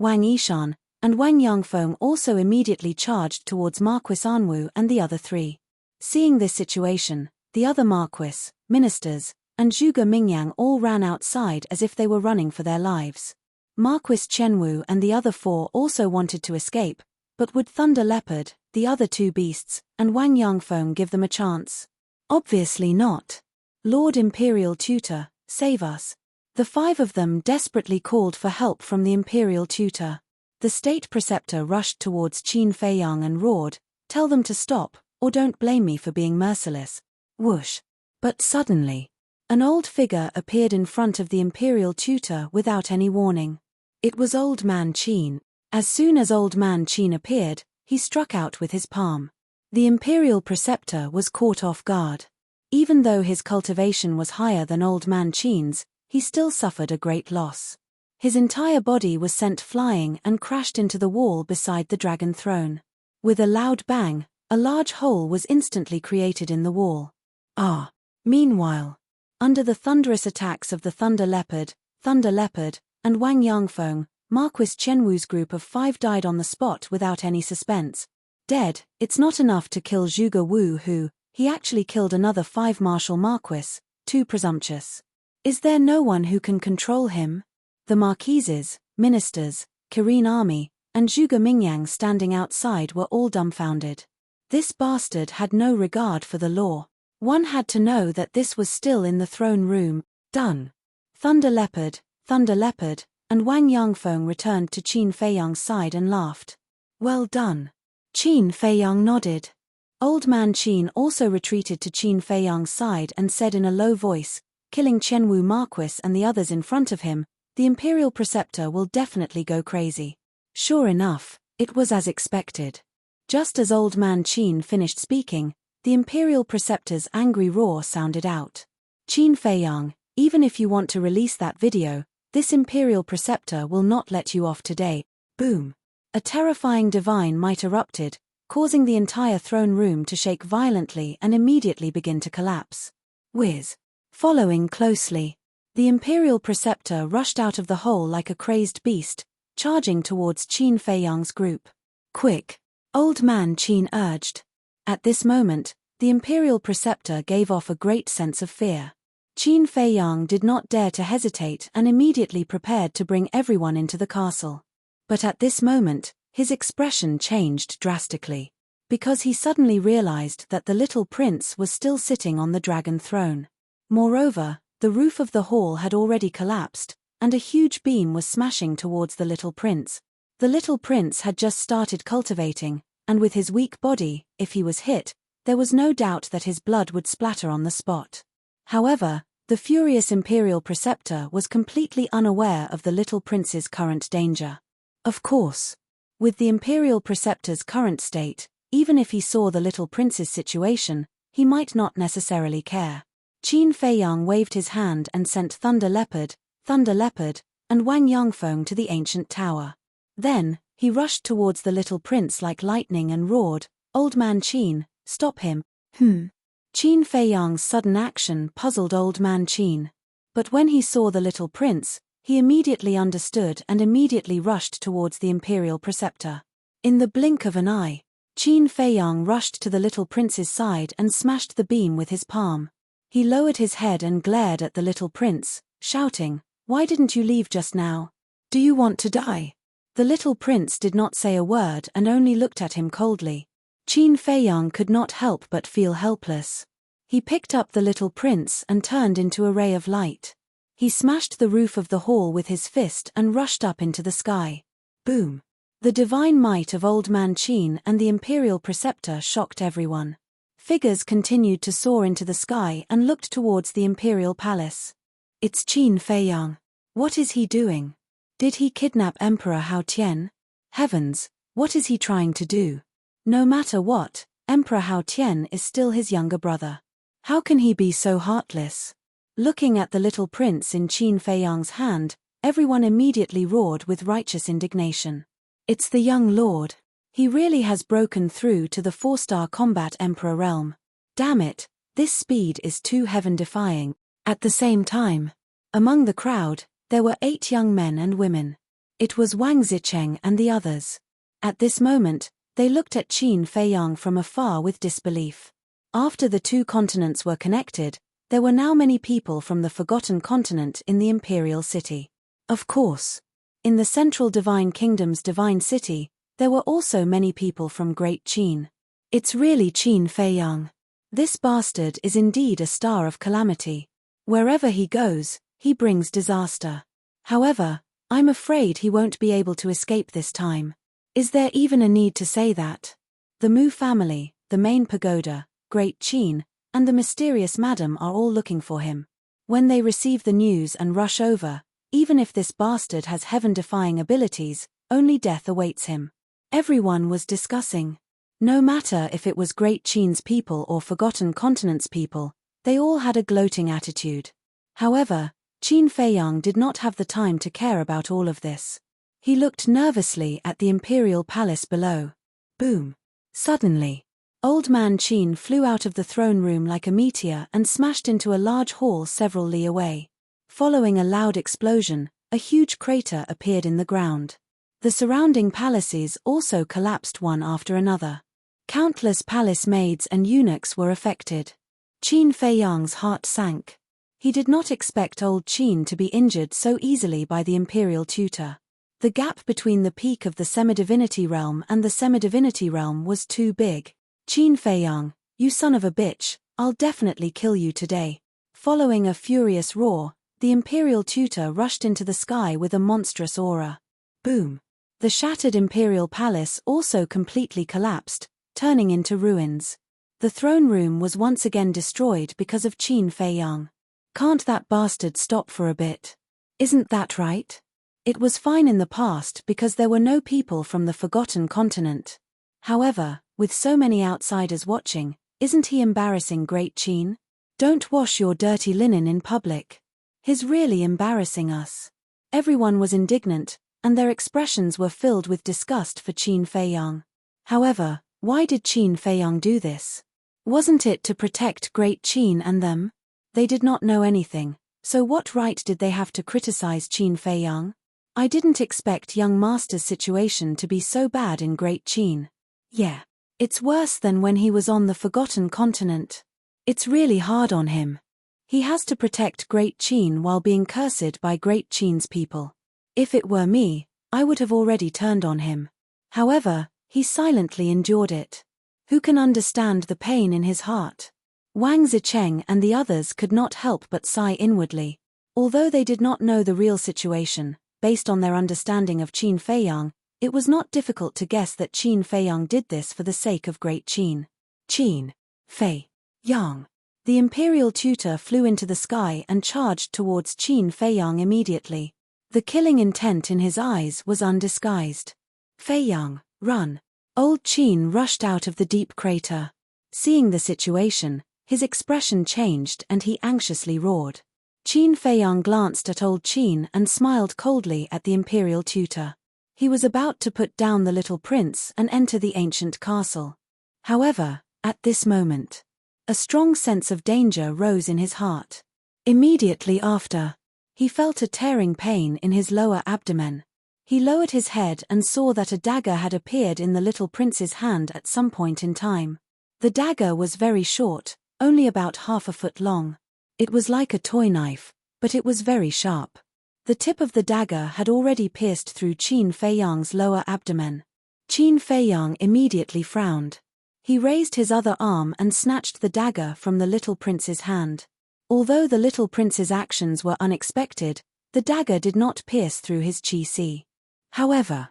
Wang Yishan, and Wang Yangfeng also immediately charged towards Marquis Anwu and the other three. Seeing this situation, the other marquis, ministers, and Zhuge Mingyang all ran outside as if they were running for their lives. Marquis Chenwu and the other four also wanted to escape, but would Thunder Leopard, the other two beasts, and Wang Yangfeng give them a chance? Obviously not. Lord Imperial Tutor, save us. The 5 of them desperately called for help from the Imperial Tutor. The State Preceptor rushed towards Qin Feiyang and roared, "Tell them to stop, or don't blame me for being merciless." Whoosh. But suddenly, an old figure appeared in front of the Imperial Tutor without any warning. It was Old Man Qin. As soon as Old Man Qin appeared, he struck out with his palm. The Imperial Preceptor was caught off guard. Even though his cultivation was higher than Old Man Qin's, he still suffered a great loss. His entire body was sent flying and crashed into the wall beside the dragon throne. With a loud bang, a large hole was instantly created in the wall. Meanwhile, under the thunderous attacks of the Thunder Leopard, and Wang Yangfeng, Marquis Qianwu's group of 5 died on the spot without any suspense. Dead, it's not enough to kill Zhuge Wu who, he actually killed another 5 martial marquis, too presumptuous. Is there no one who can control him? The marquises, ministers, Kirin army, and Zhuge Mingyang standing outside were all dumbfounded. This bastard had no regard for the law. One had to know that this was still in the throne room. Done. Thunder Leopard, and Wang Yangfeng returned to Qin Feiyang's side and laughed. Well done. Qin Feiyang nodded. Old Man Qin also retreated to Qin Feiyang's side and said in a low voice, killing Qianwu Marquis and the others in front of him, the Imperial Preceptor will definitely go crazy. Sure enough, it was as expected. Just as Old Man Qin finished speaking, the Imperial Preceptor's angry roar sounded out. Qin Feiyang, even if you want to release that video, this Imperial Preceptor will not let you off today. Boom. A terrifying divine might erupted, causing the entire throne room to shake violently and immediately begin to collapse. Whiz. Following closely, the Imperial Preceptor rushed out of the hole like a crazed beast, charging towards Qin Feiyang's group. Quick! Old Man Qin urged. At this moment, the Imperial Preceptor gave off a great sense of fear. Qin Feiyang did not dare to hesitate and immediately prepared to bring everyone into the castle. But at this moment, his expression changed drastically, because he suddenly realized that the little prince was still sitting on the dragon throne. Moreover, the roof of the hall had already collapsed, and a huge beam was smashing towards the little prince. The little prince had just started cultivating, and with his weak body, if he was hit, there was no doubt that his blood would splatter on the spot. However, the furious Imperial Preceptor was completely unaware of the little prince's current danger. Of course, with the Imperial Preceptor's current state, even if he saw the little prince's situation, he might not necessarily care. Qin Feiyang waved his hand and sent Thunder Leopard, and Wang Yangfeng to the ancient tower. Then, he rushed towards the little prince like lightning and roared, "Old Man Qin, stop him." Qin Feiyang's sudden action puzzled Old Man Qin. But when he saw the little prince, he immediately understood and immediately rushed towards the Imperial Preceptor. In the blink of an eye, Qin Feiyang rushed to the little prince's side and smashed the beam with his palm. He lowered his head and glared at the little prince, shouting, "Why didn't you leave just now? Do you want to die?" The little prince did not say a word and only looked at him coldly. Qin Feiyang could not help but feel helpless. He picked up the little prince and turned into a ray of light. He smashed the roof of the hall with his fist and rushed up into the sky. Boom! The divine might of Old Man Qin and the Imperial Preceptor shocked everyone. Figures continued to soar into the sky and looked towards the Imperial Palace. It's Qin Feiyang. What is he doing? Did he kidnap Emperor Hao Tian? Heavens, what is he trying to do? No matter what, Emperor Hao Tian is still his younger brother. How can he be so heartless? Looking at the little prince in Qin Feiyang's hand, everyone immediately roared with righteous indignation. It's the young lord. He really has broken through to the 4-star combat emperor realm. Damn it, this speed is too heaven-defying. At the same time, among the crowd, there were 8 young men and women. It was Wang Zicheng and the others. At this moment, they looked at Qin Feiyang from afar with disbelief. After the 2 continents were connected, there were now many people from the Forgotten Continent in the Imperial City. Of course, in the Central Divine Kingdom's Divine City, there were also many people from Great Qin. It's really Qin Feiyang. This bastard is indeed a star of calamity. Wherever he goes, he brings disaster. However, I'm afraid he won't be able to escape this time. Is there even a need to say that? The Mu family, the main pagoda, Great Qin, and the mysterious madam are all looking for him. When they receive the news and rush over, even if this bastard has heaven-defying abilities, only death awaits him. Everyone was discussing. No matter if it was Great Qin's people or Forgotten Continent's people, they all had a gloating attitude. However, Qin Feiyang did not have the time to care about all of this. He looked nervously at the imperial palace below. Boom! Suddenly, Old Man Qin flew out of the throne room like a meteor and smashed into a large hall several li away. Following a loud explosion, a huge crater appeared in the ground. The surrounding palaces also collapsed one after another. Countless palace maids and eunuchs were affected. Qin Feiyang's heart sank. He did not expect old Qin to be injured so easily by the imperial tutor. The gap between the peak of the semi-divinity realm and the semi-divinity realm was too big. Qin Feiyang, you son of a bitch, I'll definitely kill you today. Following a furious roar, the imperial tutor rushed into the sky with a monstrous aura. Boom! The shattered imperial palace also completely collapsed, turning into ruins. The throne room was once again destroyed because of Qin Feiyang. Can't that bastard stop for a bit? Isn't that right? It was fine in the past because there were no people from the Forgotten Continent. However, with so many outsiders watching, isn't he embarrassing Great Qin? Don't wash your dirty linen in public. He's really embarrassing us. Everyone was indignant, and their expressions were filled with disgust for Qin Feiyang. However, why did Qin Feiyang do this? Wasn't it to protect Great Qin and them? They did not know anything, so what right did they have to criticize Qin Feiyang? I didn't expect young master's situation to be so bad in Great Qin. Yeah. It's worse than when he was on the Forgotten Continent. It's really hard on him. He has to protect Great Qin while being cursed by Great Qin's people. If it were me, I would have already turned on him. However, he silently endured it. Who can understand the pain in his heart? Wang Zicheng and the others could not help but sigh inwardly. Although they did not know the real situation, based on their understanding of Qin Feiyang, it was not difficult to guess that Qin Feiyang did this for the sake of Great Qin. Qin Feiyang. The imperial tutor flew into the sky and charged towards Qin Feiyang immediately. The killing intent in his eyes was undisguised. Feiyang, run! Old Qin rushed out of the deep crater. Seeing the situation, his expression changed and he anxiously roared. Qin Feiyang glanced at old Qin and smiled coldly at the imperial tutor. He was about to put down the little prince and enter the ancient castle. However, at this moment, a strong sense of danger rose in his heart. Immediately after, he felt a tearing pain in his lower abdomen. He lowered his head and saw that a dagger had appeared in the little prince's hand at some point in time. The dagger was very short, only about half a foot long. It was like a toy knife, but it was very sharp. The tip of the dagger had already pierced through Qin Feiyang's lower abdomen. Qin Feiyang immediately frowned. He raised his other arm and snatched the dagger from the little prince's hand. Although the little prince's actions were unexpected, the dagger did not pierce through his qi. However,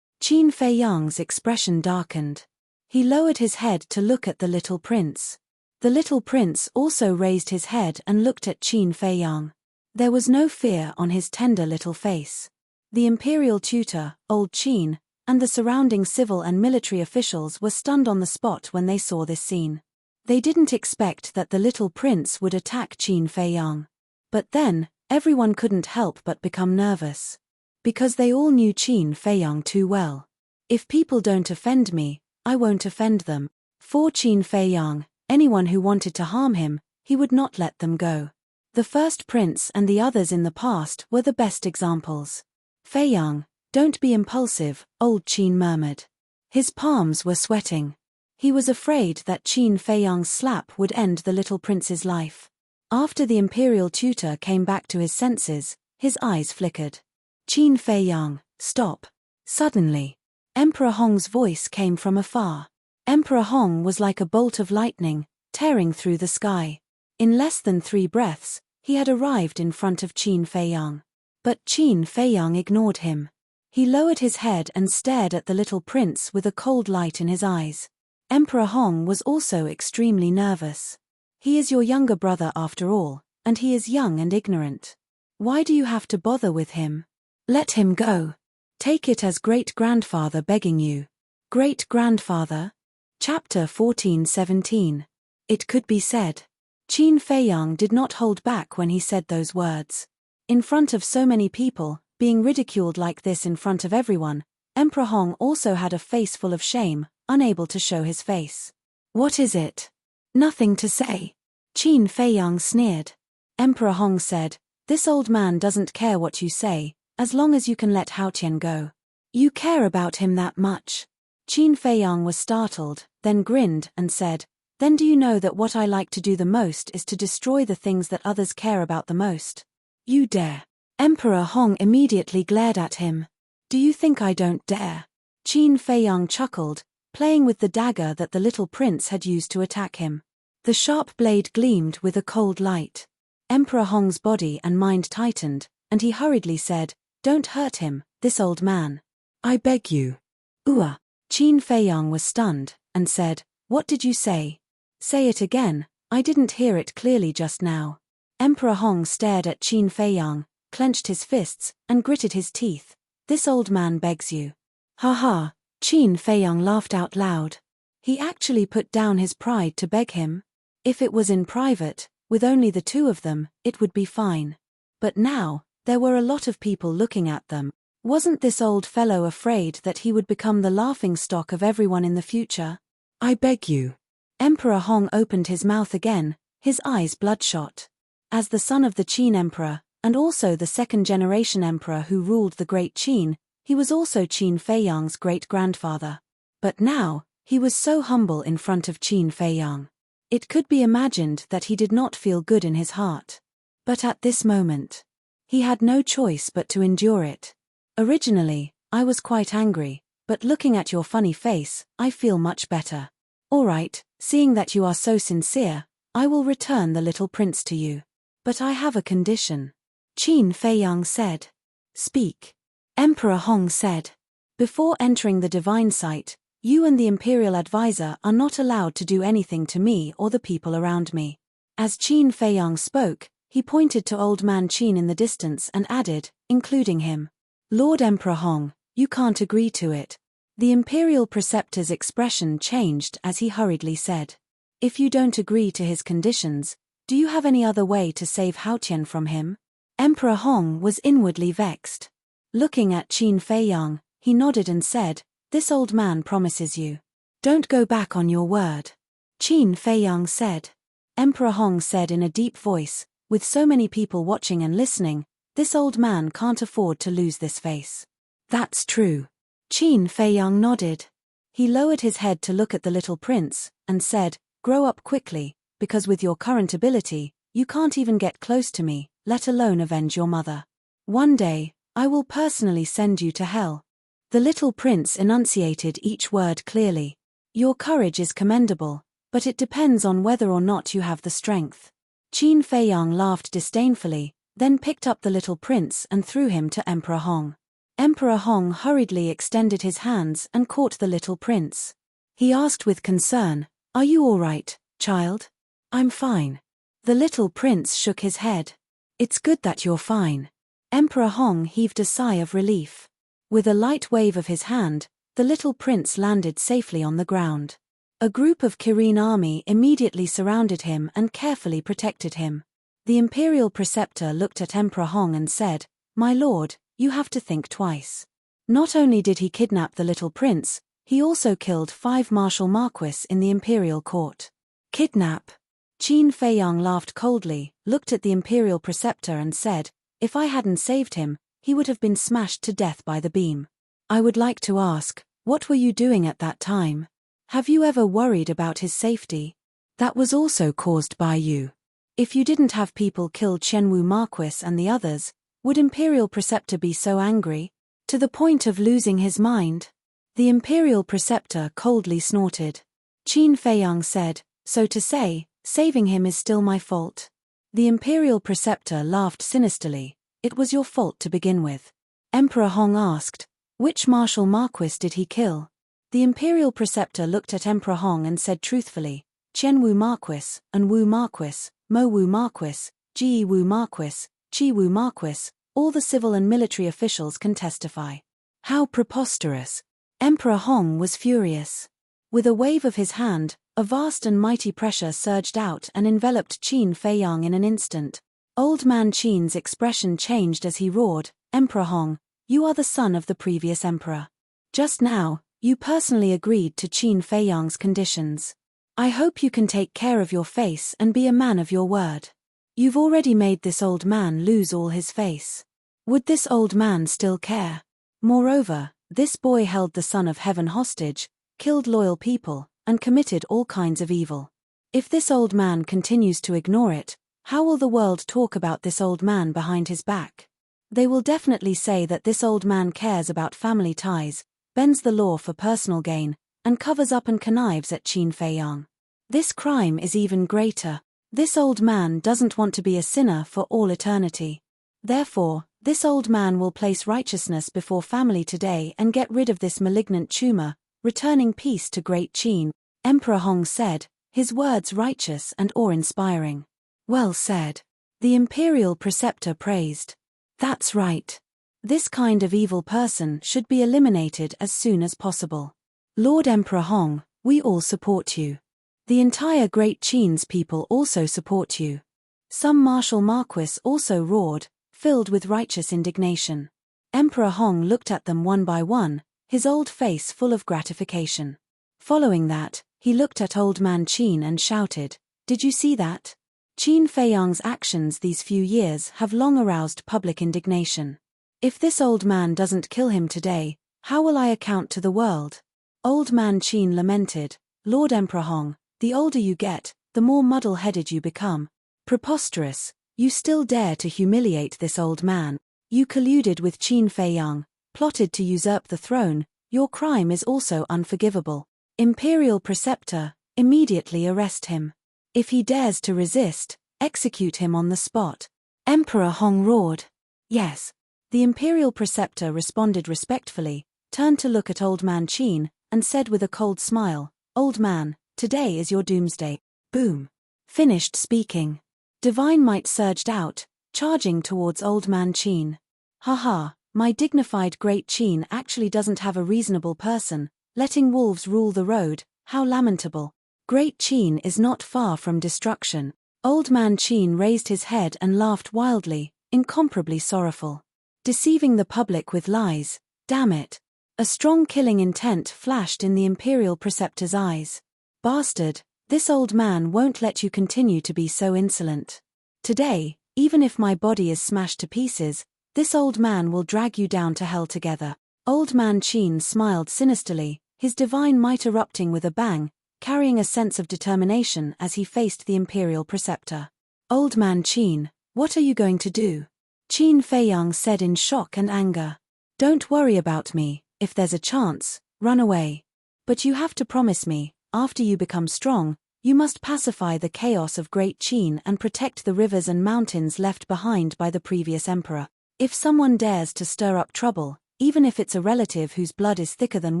Qin Feiyang's expression darkened. He lowered his head to look at the little prince. The little prince also raised his head and looked at Qin Feiyang. There was no fear on his tender little face. The imperial tutor, old Qin, and the surrounding civil and military officials were stunned on the spot when they saw this scene. They didn't expect that the little prince would attack Qin Feiyang. But then, everyone couldn't help but become nervous. Because they all knew Qin Feiyang too well. If people don't offend me, I won't offend them. For Qin Feiyang, anyone who wanted to harm him, he would not let them go. The first prince and the others in the past were the best examples. Feiyang, don't be impulsive, old Qin murmured. His palms were sweating. He was afraid that Qin Feiyang's slap would end the little prince's life. After the imperial tutor came back to his senses, his eyes flickered. Qin Feiyang, stop. Suddenly, Emperor Hong's voice came from afar. Emperor Hong was like a bolt of lightning, tearing through the sky. In less than 3 breaths, he had arrived in front of Qin Feiyang. But Qin Feiyang ignored him. He lowered his head and stared at the little prince with a cold light in his eyes. Emperor Hong was also extremely nervous. He is your younger brother after all, and he is young and ignorant. Why do you have to bother with him? Let him go. Take it as great-grandfather begging you. Great-grandfather? Chapter 14:17. It could be said. Qin Feiyang did not hold back when he said those words. In front of so many people, being ridiculed like this in front of everyone, Emperor Hong also had a face full of shame, unable to show his face. What is it? Nothing to say. Qin Feiyang sneered. Emperor Hong said, this old man doesn't care what you say, as long as you can let Haotian go. You care about him that much? Qin Feiyang was startled, then grinned and said, then do you know that what I like to do the most is to destroy the things that others care about the most? You dare. Emperor Hong immediately glared at him. Do you think I don't dare? Qin Feiyang chuckled, playing with the dagger that the little prince had used to attack him. The sharp blade gleamed with a cold light. Emperor Hong's body and mind tightened, and he hurriedly said, don't hurt him, this old man. I beg you. Qin Feiyang was stunned, and said, what did you say? Say it again, I didn't hear it clearly just now. Emperor Hong stared at Qin Feiyang, clenched his fists, and gritted his teeth. This old man begs you. Ha ha, Qin Feiyang laughed out loud. He actually put down his pride to beg him. If it was in private, with only the two of them, it would be fine. But now, there were a lot of people looking at them. Wasn't this old fellow afraid that he would become the laughingstock of everyone in the future? I beg you. Emperor Hong opened his mouth again, his eyes bloodshot. As the son of the Qin Emperor, and also the second-generation emperor who ruled the Great Qin, he was also Qin Feiyang's great-grandfather. But now, he was so humble in front of Qin Feiyang. It could be imagined that he did not feel good in his heart. But at this moment, he had no choice but to endure it. Originally, I was quite angry, but looking at your funny face, I feel much better. All right, seeing that you are so sincere, I will return the little prince to you. But I have a condition. Qin Feiyang said. Speak. Emperor Hong said. Before entering the divine site, you and the imperial advisor are not allowed to do anything to me or the people around me. As Qin Feiyang spoke, he pointed to old man Qin in the distance and added, including him. Lord Emperor Hong, you can't agree to it. The imperial preceptor's expression changed as he hurriedly said. If you don't agree to his conditions, do you have any other way to save Haotian from him? Emperor Hong was inwardly vexed. Looking at Qin Feiyang, he nodded and said, this old man promises you. Don't go back on your word. Qin Feiyang said. Emperor Hong said in a deep voice, with so many people watching and listening, this old man can't afford to lose this face. That's true. Qin Feiyang nodded. He lowered his head to look at the little prince, and said, grow up quickly, because with your current ability, you can't even get close to me, let alone avenge your mother. One day, I will personally send you to hell. The little prince enunciated each word clearly. Your courage is commendable, but it depends on whether or not you have the strength. Qin Feiyang laughed disdainfully, then picked up the little prince and threw him to Emperor Hong. Emperor Hong hurriedly extended his hands and caught the little prince. He asked with concern, are you all right, child? I'm fine. The little prince shook his head. It's good that you're fine. Emperor Hong heaved a sigh of relief. With a light wave of his hand, the little prince landed safely on the ground. A group of Kirin army immediately surrounded him and carefully protected him. The imperial preceptor looked at Emperor Hong and said, my lord, you have to think twice. Not only did he kidnap the little prince, he also killed 5 martial marquis in the imperial court. Kidnap? Qin Feiyang laughed coldly, looked at the imperial preceptor and said, if I hadn't saved him, he would have been smashed to death by the beam. I would like to ask, what were you doing at that time? Have you ever worried about his safety? That was also caused by you. If you didn't have people kill Qianwu Marquis and the others, would Imperial Preceptor be so angry? To the point of losing his mind? The Imperial Preceptor coldly snorted. Qin Feiyang said, So to say, saving him is still my fault. The Imperial Preceptor laughed sinisterly. It was your fault to begin with. Emperor Hong asked, which martial marquis did he kill? The Imperial Preceptor looked at Emperor Hong and said truthfully, Qian Wu Marquis, An Wu Marquis, Mo Wu Marquis, Ji Wu Marquis, Qi Wu Marquis, all the civil and military officials can testify. How preposterous! Emperor Hong was furious. With a wave of his hand, a vast and mighty pressure surged out and enveloped Qin Feiyang in an instant. Old man Qin's expression changed as he roared, Emperor Hong, you are the son of the previous emperor. Just now, you personally agreed to Qin Feiyang's conditions. I hope you can take care of your face and be a man of your word. You've already made this old man lose all his face. Would this old man still care? Moreover, this boy held the Son of Heaven hostage, killed loyal people, and committed all kinds of evil. If this old man continues to ignore it, how will the world talk about this old man behind his back? They will definitely say that this old man cares about family ties, bends the law for personal gain, and covers up and connives at Qin Feiyang. This crime is even greater. This old man doesn't want to be a sinner for all eternity. Therefore, this old man will place righteousness before family today and get rid of this malignant tumor, returning peace to Great Qin. Emperor Hong said, his words righteous and awe-inspiring. Well said. The Imperial Preceptor praised. That's right. This kind of evil person should be eliminated as soon as possible. Lord Emperor Hong, we all support you. The entire Great Qin's people also support you. Some martial marquis also roared, filled with righteous indignation. Emperor Hong looked at them one by one, his old face full of gratification. Following that, he looked at old man Qin and shouted, did you see that? Qin Feiyang's actions these few years have long aroused public indignation. If this old man doesn't kill him today, how will I account to the world? Old man Qin lamented, Lord Emperor Hong, the older you get, the more muddle-headed you become. Preposterous, you still dare to humiliate this old man. You colluded with Qin Feiyang, plotted to usurp the throne, your crime is also unforgivable. Imperial Preceptor, immediately arrest him. If he dares to resist, execute him on the spot. Emperor Hong roared. Yes. The Imperial Preceptor responded respectfully, turned to look at old man Qin, and said with a cold smile, Old man, today is your doomsday. Boom. Finished speaking. Divine might surged out, charging towards old man Qin. Haha, my dignified Great Qin actually doesn't have a reasonable person, letting wolves rule the road, how lamentable. Great Qin is not far from destruction. Old man Qin raised his head and laughed wildly, incomparably sorrowful. Deceiving the public with lies, damn it. A strong killing intent flashed in the Imperial Preceptor's eyes. Bastard, this old man won't let you continue to be so insolent. Today, even if my body is smashed to pieces, this old man will drag you down to hell together. Old man Qin smiled sinisterly, his divine might erupting with a bang, carrying a sense of determination as he faced the Imperial Preceptor. Old man Qin, what are you going to do? Qin Feiyang said in shock and anger. Don't worry about me, if there's a chance, run away. But you have to promise me, after you become strong, you must pacify the chaos of Great Qin and protect the rivers and mountains left behind by the previous emperor. If someone dares to stir up trouble, even if it's a relative whose blood is thicker than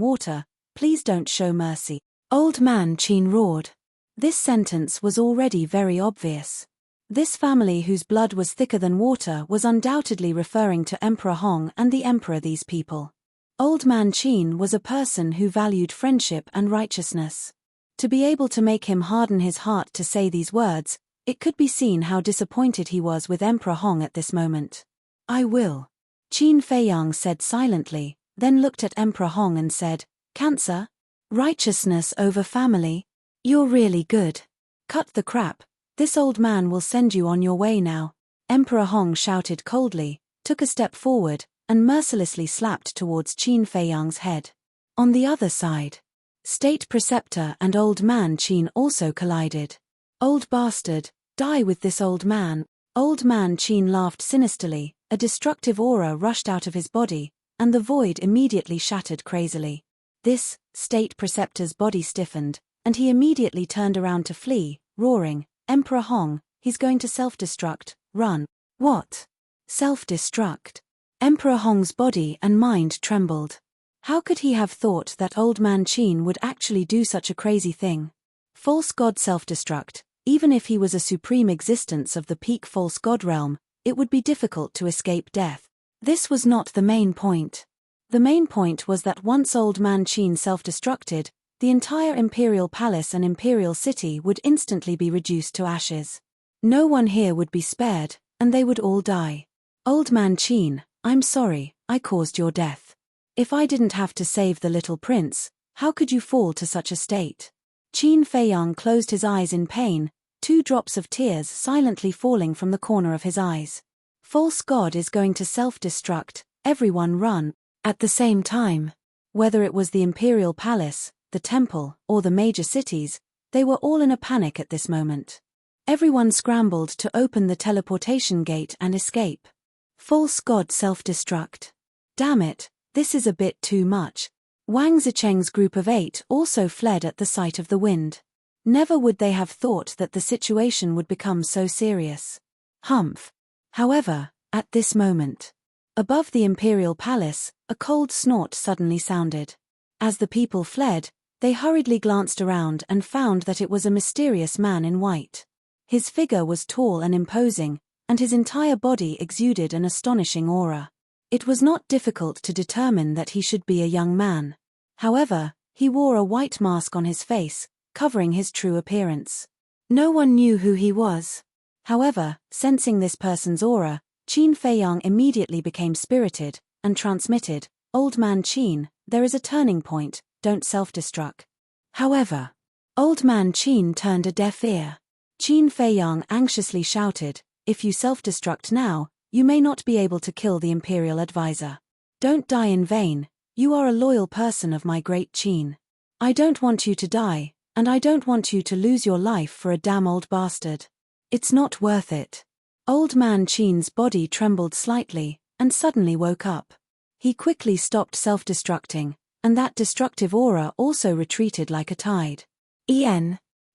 water, please don't show mercy. Old man Qin roared. This sentence was already very obvious. This family whose blood was thicker than water was undoubtedly referring to Emperor Hong and the emperor these people. Old man Qin was a person who valued friendship and righteousness. To be able to make him harden his heart to say these words, it could be seen how disappointed he was with Emperor Hong at this moment. I will. Qin Feiyang said silently, then looked at Emperor Hong and said, Cancer? Righteousness over family? You're really good. Cut the crap. This old man will send you on your way now. Emperor Hong shouted coldly, took a step forward, and mercilessly slapped towards Qin Feiyang's head. On the other side, State Preceptor and old man Qin also collided. Old bastard, die with this old man. Old man Qin laughed sinisterly, a destructive aura rushed out of his body, and the void immediately shattered crazily. This, State Preceptor's body stiffened, and he immediately turned around to flee, roaring, "Emperor Hong, he's going to self-destruct, run." What? Self-destruct? Emperor Hong's body and mind trembled. How could he have thought that Old Man Qin would actually do such a crazy thing? False god self-destruct, even if he was a supreme existence of the peak false god realm, it would be difficult to escape death. This was not the main point. The main point was that once Old Man Qin self-destructed, the entire imperial palace and imperial city would instantly be reduced to ashes. No one here would be spared, and they would all die. Old Man Qin, I'm sorry, I caused your death. If I didn't have to save the little prince, how could you fall to such a state? Qin Feiyang closed his eyes in pain, 2 drops of tears silently falling from the corner of his eyes. False god is going to self-destruct, everyone run. At the same time, whether it was the imperial palace, the temple, or the major cities, they were all in a panic at this moment. Everyone scrambled to open the teleportation gate and escape. False god self-destruct. Damn it, this is a bit too much. Wang Zicheng's group of 8 also fled at the sight of the wind. Never would they have thought that the situation would become so serious. Humph. However, at this moment, above the imperial palace, a cold snort suddenly sounded. As the people fled, they hurriedly glanced around and found that it was a mysterious man in white. His figure was tall and imposing, and his entire body exuded an astonishing aura. It was not difficult to determine that he should be a young man. However, he wore a white mask on his face, covering his true appearance. No one knew who he was. However, sensing this person's aura, Qin Feiyang immediately became spirited, and transmitted, "Old Man Qin, there is a turning point, don't self-destruct." However, Old Man Qin turned a deaf ear. Qin Feiyang anxiously shouted, "If you self-destruct now, you may not be able to kill the imperial advisor. Don't die in vain, you are a loyal person of my great Qin. I don't want you to die, and I don't want you to lose your life for a damn old bastard. It's not worth it." Old Man Qin's body trembled slightly, and suddenly woke up. He quickly stopped self-destructing, and that destructive aura also retreated like a tide.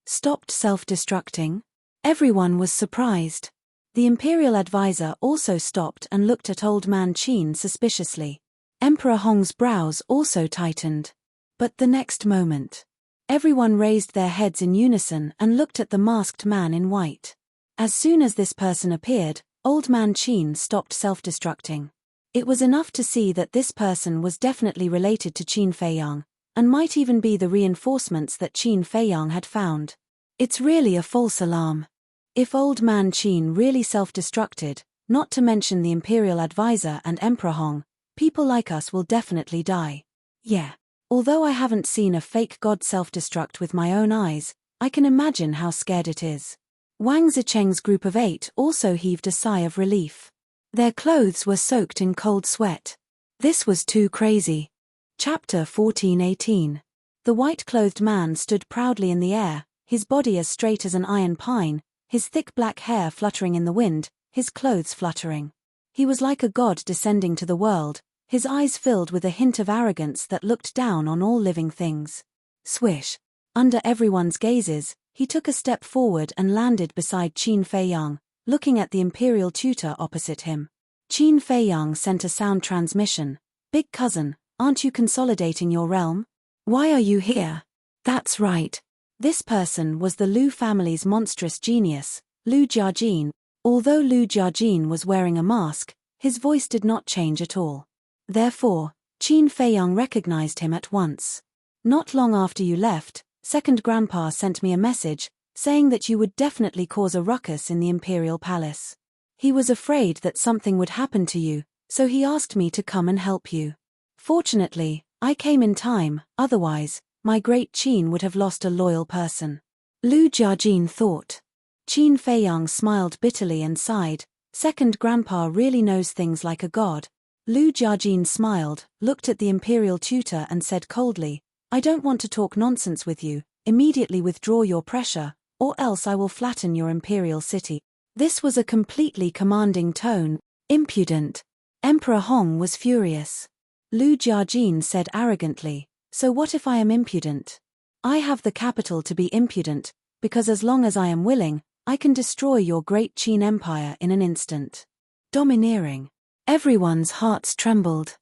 Stopped self-destructing? Everyone was surprised. The imperial advisor also stopped and looked at Old Man Qin suspiciously. Emperor Hong's brows also tightened. But the next moment, everyone raised their heads in unison and looked at the masked man in white. As soon as this person appeared, Old Man Qin stopped self-destructing. It was enough to see that this person was definitely related to Qin Feiyang, and might even be the reinforcements that Qin Feiyang had found. It's really a false alarm. If Old Man Qin really self-destructed, not to mention the imperial advisor and Emperor Hong, people like us will definitely die. Yeah. Although I haven't seen a fake god self-destruct with my own eyes, I can imagine how scared it is. Wang Zicheng's group of 8 also heaved a sigh of relief. Their clothes were soaked in cold sweat. This was too crazy. Chapter 14:18. The white-clothed man stood proudly in the air, his body as straight as an iron pine, his thick black hair fluttering in the wind, his clothes fluttering. He was like a god descending to the world, his eyes filled with a hint of arrogance that looked down on all living things. Swish. Under everyone's gazes, he took a step forward and landed beside Qin Feiyang, looking at the imperial tutor opposite him. Qin Feiyang sent a sound transmission. "Big cousin, aren't you consolidating your realm? Why are you here?" That's right. This person was the Lu family's monstrous genius, Lu Jiajin. Although Lu Jiajin was wearing a mask, his voice did not change at all. Therefore, Qin Feiyang recognized him at once. "Not long after you left, Second Grandpa sent me a message, saying that you would definitely cause a ruckus in the imperial palace. He was afraid that something would happen to you, so he asked me to come and help you. Fortunately, I came in time, otherwise, my great Qin would have lost a loyal person." Lu Jiajin thought. Qin Feiyang smiled bitterly and sighed. Second Grandpa really knows things like a god. Lu Jiajin smiled, looked at the imperial tutor and said coldly, "I don't want to talk nonsense with you, immediately withdraw your pressure, or else I will flatten your imperial city." This was a completely commanding tone. Impudent. Emperor Hong was furious. Lu Jiajin said arrogantly, "So what if I am impudent? I have the capital to be impudent, because as long as I am willing, I can destroy your great Qin empire in an instant. Domineering. Everyone's hearts trembled.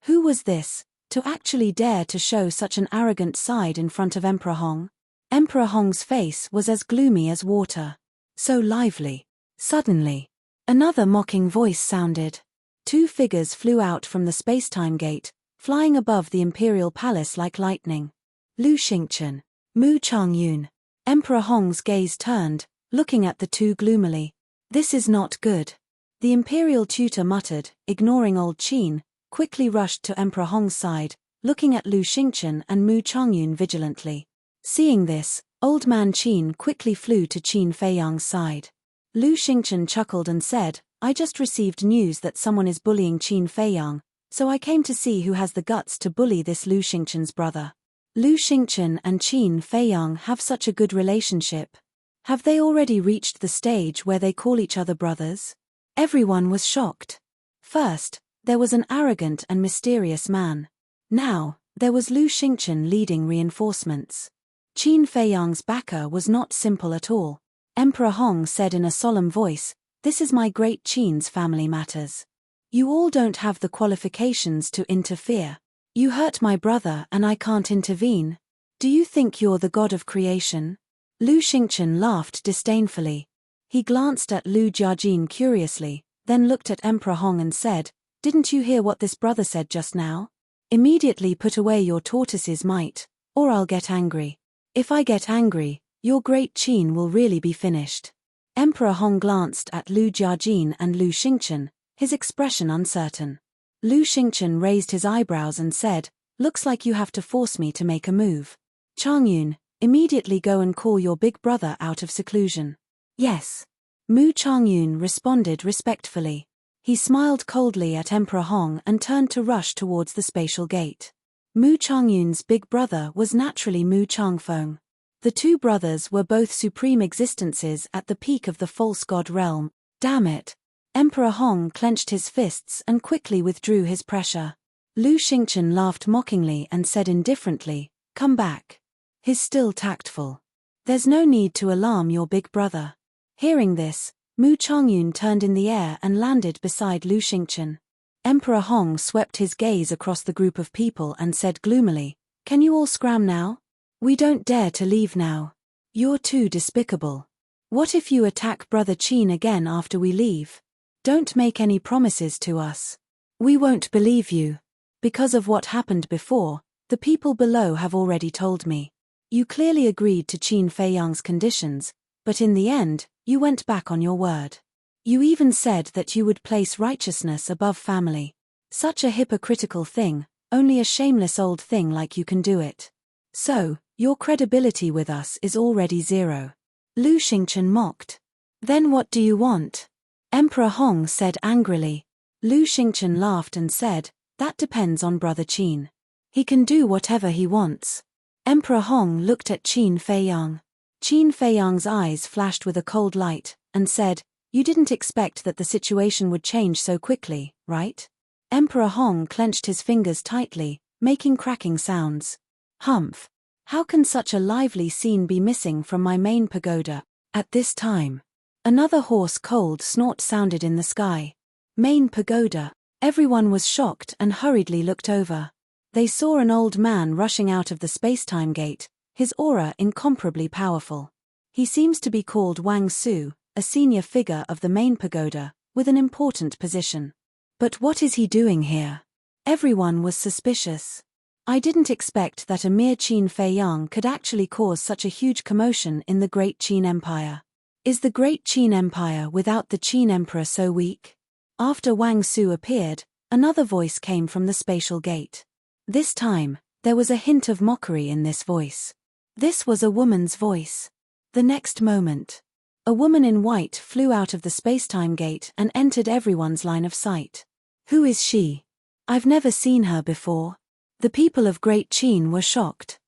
Who was this, to actually dare to show such an arrogant side in front of Emperor Hong? Emperor Hong's face was as gloomy as water. So lively. Suddenly, another mocking voice sounded. Two figures flew out from the space-time gate, flying above the imperial palace like lightning. Lu Xingchen, Mu Changyun. Emperor Hong's gaze turned, looking at the two gloomily. This is not good. The imperial tutor muttered, ignoring old Qin, quickly rushed to Emperor Hong's side, looking at Lu Xingchen and Mu Changyun vigilantly. Seeing this, old man Qin quickly flew to Qin Feiyang's side. Lu Xingchen chuckled and said, I just received news that someone is bullying Qin Feiyang, so I came to see who has the guts to bully this Lu Xingchen's brother. Lu Xingchen and Qin Feiyang have such a good relationship. Have they already reached the stage where they call each other brothers? Everyone was shocked. First, there was an arrogant and mysterious man. Now, there was Lu Xingchen leading reinforcements. Qin Feiyang's backer was not simple at all. Emperor Hong said in a solemn voice, This is my great Qin's family matters. You all don't have the qualifications to interfere. You hurt my brother and I can't intervene. Do you think you're the god of creation? Lu Xingchen laughed disdainfully. He glanced at Lu Jiajin curiously, then looked at Emperor Hong and said, Didn't you hear what this brother said just now? Immediately put away your tortoise's might, or I'll get angry. If I get angry, your great Qin will really be finished. Emperor Hong glanced at Lu Jiajin and Lu Xingchen, his expression uncertain. Lu Xingchen raised his eyebrows and said, Looks like you have to force me to make a move. Changyun, immediately go and call your big brother out of seclusion. Yes. Mu Changyun responded respectfully. He smiled coldly at Emperor Hong and turned to rush towards the spatial gate. Mu Changyun's big brother was naturally Mu Changfeng. The two brothers were both supreme existences at the peak of the false god realm. Damn it! Emperor Hong clenched his fists and quickly withdrew his pressure. Lu Xingchen laughed mockingly and said indifferently, Come back. He's still tactful. There's no need to alarm your big brother. Hearing this, Mu Changyun turned in the air and landed beside Lu Xingchen. Emperor Hong swept his gaze across the group of people and said gloomily, Can you all scram now? We don't dare to leave now. You're too despicable. What if you attack Brother Qin again after we leave? Don't make any promises to us. We won't believe you. Because of what happened before, the people below have already told me. You clearly agreed to Qin Feiyang's conditions, but in the end, you went back on your word. You even said that you would place righteousness above family. Such a hypocritical thing, only a shameless old thing like you can do it. So, your credibility with us is already zero. Lu Xingchen mocked. Then what do you want? Emperor Hong said angrily. Lu Xingchen laughed and said, That depends on Brother Qin. He can do whatever he wants. Emperor Hong looked at Qin Feiyang. Qin Feiyang's eyes flashed with a cold light, and said, You didn't expect that the situation would change so quickly, right? Emperor Hong clenched his fingers tightly, making cracking sounds. Humph! How can such a lively scene be missing from my main pagoda, at this time? Another hoarse cold snort sounded in the sky. Main pagoda. Everyone was shocked and hurriedly looked over. They saw an old man rushing out of the space-time gate, his aura incomparably powerful. He seems to be called Wang Su, a senior figure of the main pagoda, with an important position. But what is he doing here? Everyone was suspicious. I didn't expect that a mere Qin Feiyang could actually cause such a huge commotion in the Great Qin Empire. Is the Great Qin Empire without the Qin Emperor so weak? After Wang Su appeared, another voice came from the spatial gate. This time, there was a hint of mockery in this voice. This was a woman's voice. The next moment, a woman in white flew out of the space-time gate and entered everyone's line of sight. Who is she? I've never seen her before. The people of Great Qin were shocked.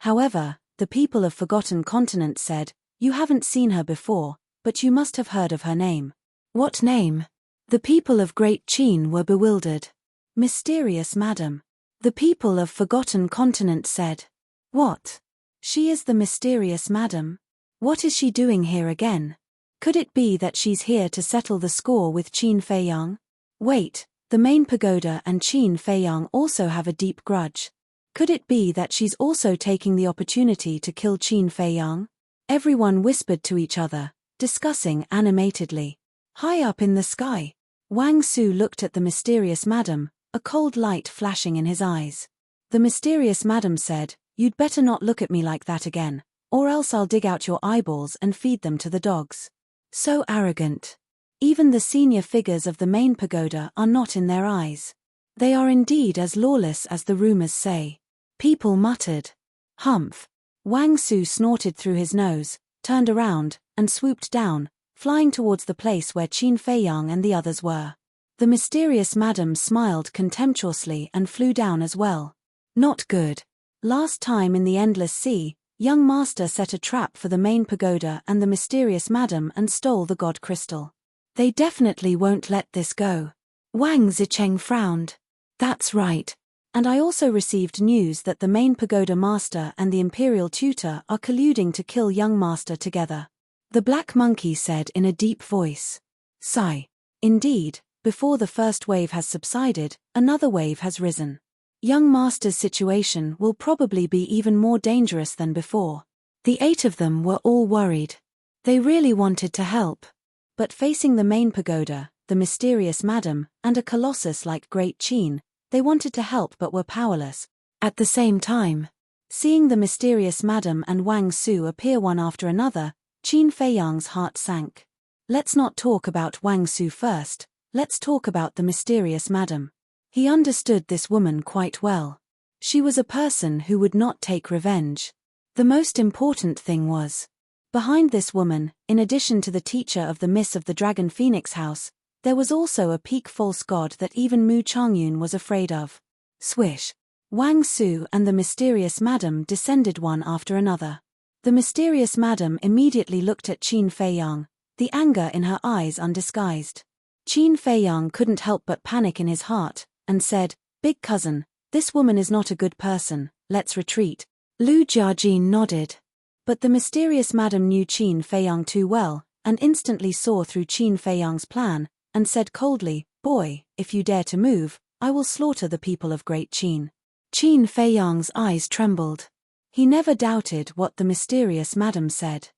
However, the people of Forgotten Continent said, You haven't seen her before, but you must have heard of her name. What name? The people of Great Qin were bewildered. Mysterious Madam. The people of Forgotten Continent said. What? She is the mysterious madam. What is she doing here again? Could it be that she's here to settle the score with Qin Feiyang? Wait, the main pagoda and Qin Feiyang also have a deep grudge. Could it be that she's also taking the opportunity to kill Qin Feiyang? Everyone whispered to each other, discussing animatedly. High up in the sky, Wang Su looked at the mysterious madam, a cold light flashing in his eyes. The mysterious madam said, "You'd better not look at me like that again, or else I'll dig out your eyeballs and feed them to the dogs." So arrogant. Even the senior figures of the main pagoda are not in their eyes. They are indeed as lawless as the rumors say. People muttered. Humph. Wang Su snorted through his nose, turned around, and swooped down, flying towards the place where Qin Feiyang and the others were. The mysterious madam smiled contemptuously and flew down as well. Not good. Last time in the Endless Sea, young master set a trap for the main pagoda and the mysterious madam and stole the god crystal. They definitely won't let this go. Wang Zicheng frowned. That's right. And I also received news that the main pagoda master and the imperial tutor are colluding to kill young master together. The black monkey said in a deep voice. Sigh. Indeed, before the first wave has subsided, another wave has risen. Young master's situation will probably be even more dangerous than before. The 8 of them were all worried. They really wanted to help. But facing the main pagoda, the mysterious madam, and a colossus like Great Qin, they wanted to help but were powerless. At the same time, seeing the mysterious madam and Wang Su appear one after another, Qin Feiyang's heart sank. Let's not talk about Wang Su first, let's talk about the mysterious madam. He understood this woman quite well. She was a person who would not take revenge. The most important thing was, behind this woman, in addition to the teacher of the Miss of the Dragon Phoenix House, there was also a peak false god that even Mu Changyun was afraid of. Swish. Wang Su and the mysterious madam descended one after another. The mysterious madam immediately looked at Qin Feiyang, the anger in her eyes undisguised. Qin Feiyang couldn't help but panic in his heart, and said, "Big cousin, this woman is not a good person, let's retreat." Lu Jiajin nodded. But the mysterious madam knew Qin Feiyang too well, and instantly saw through Qin Feiyang's plan, and said coldly, "Boy, if you dare to move, I will slaughter the people of Great Qin." Qin Feiyang's eyes trembled. He never doubted what the mysterious madam said.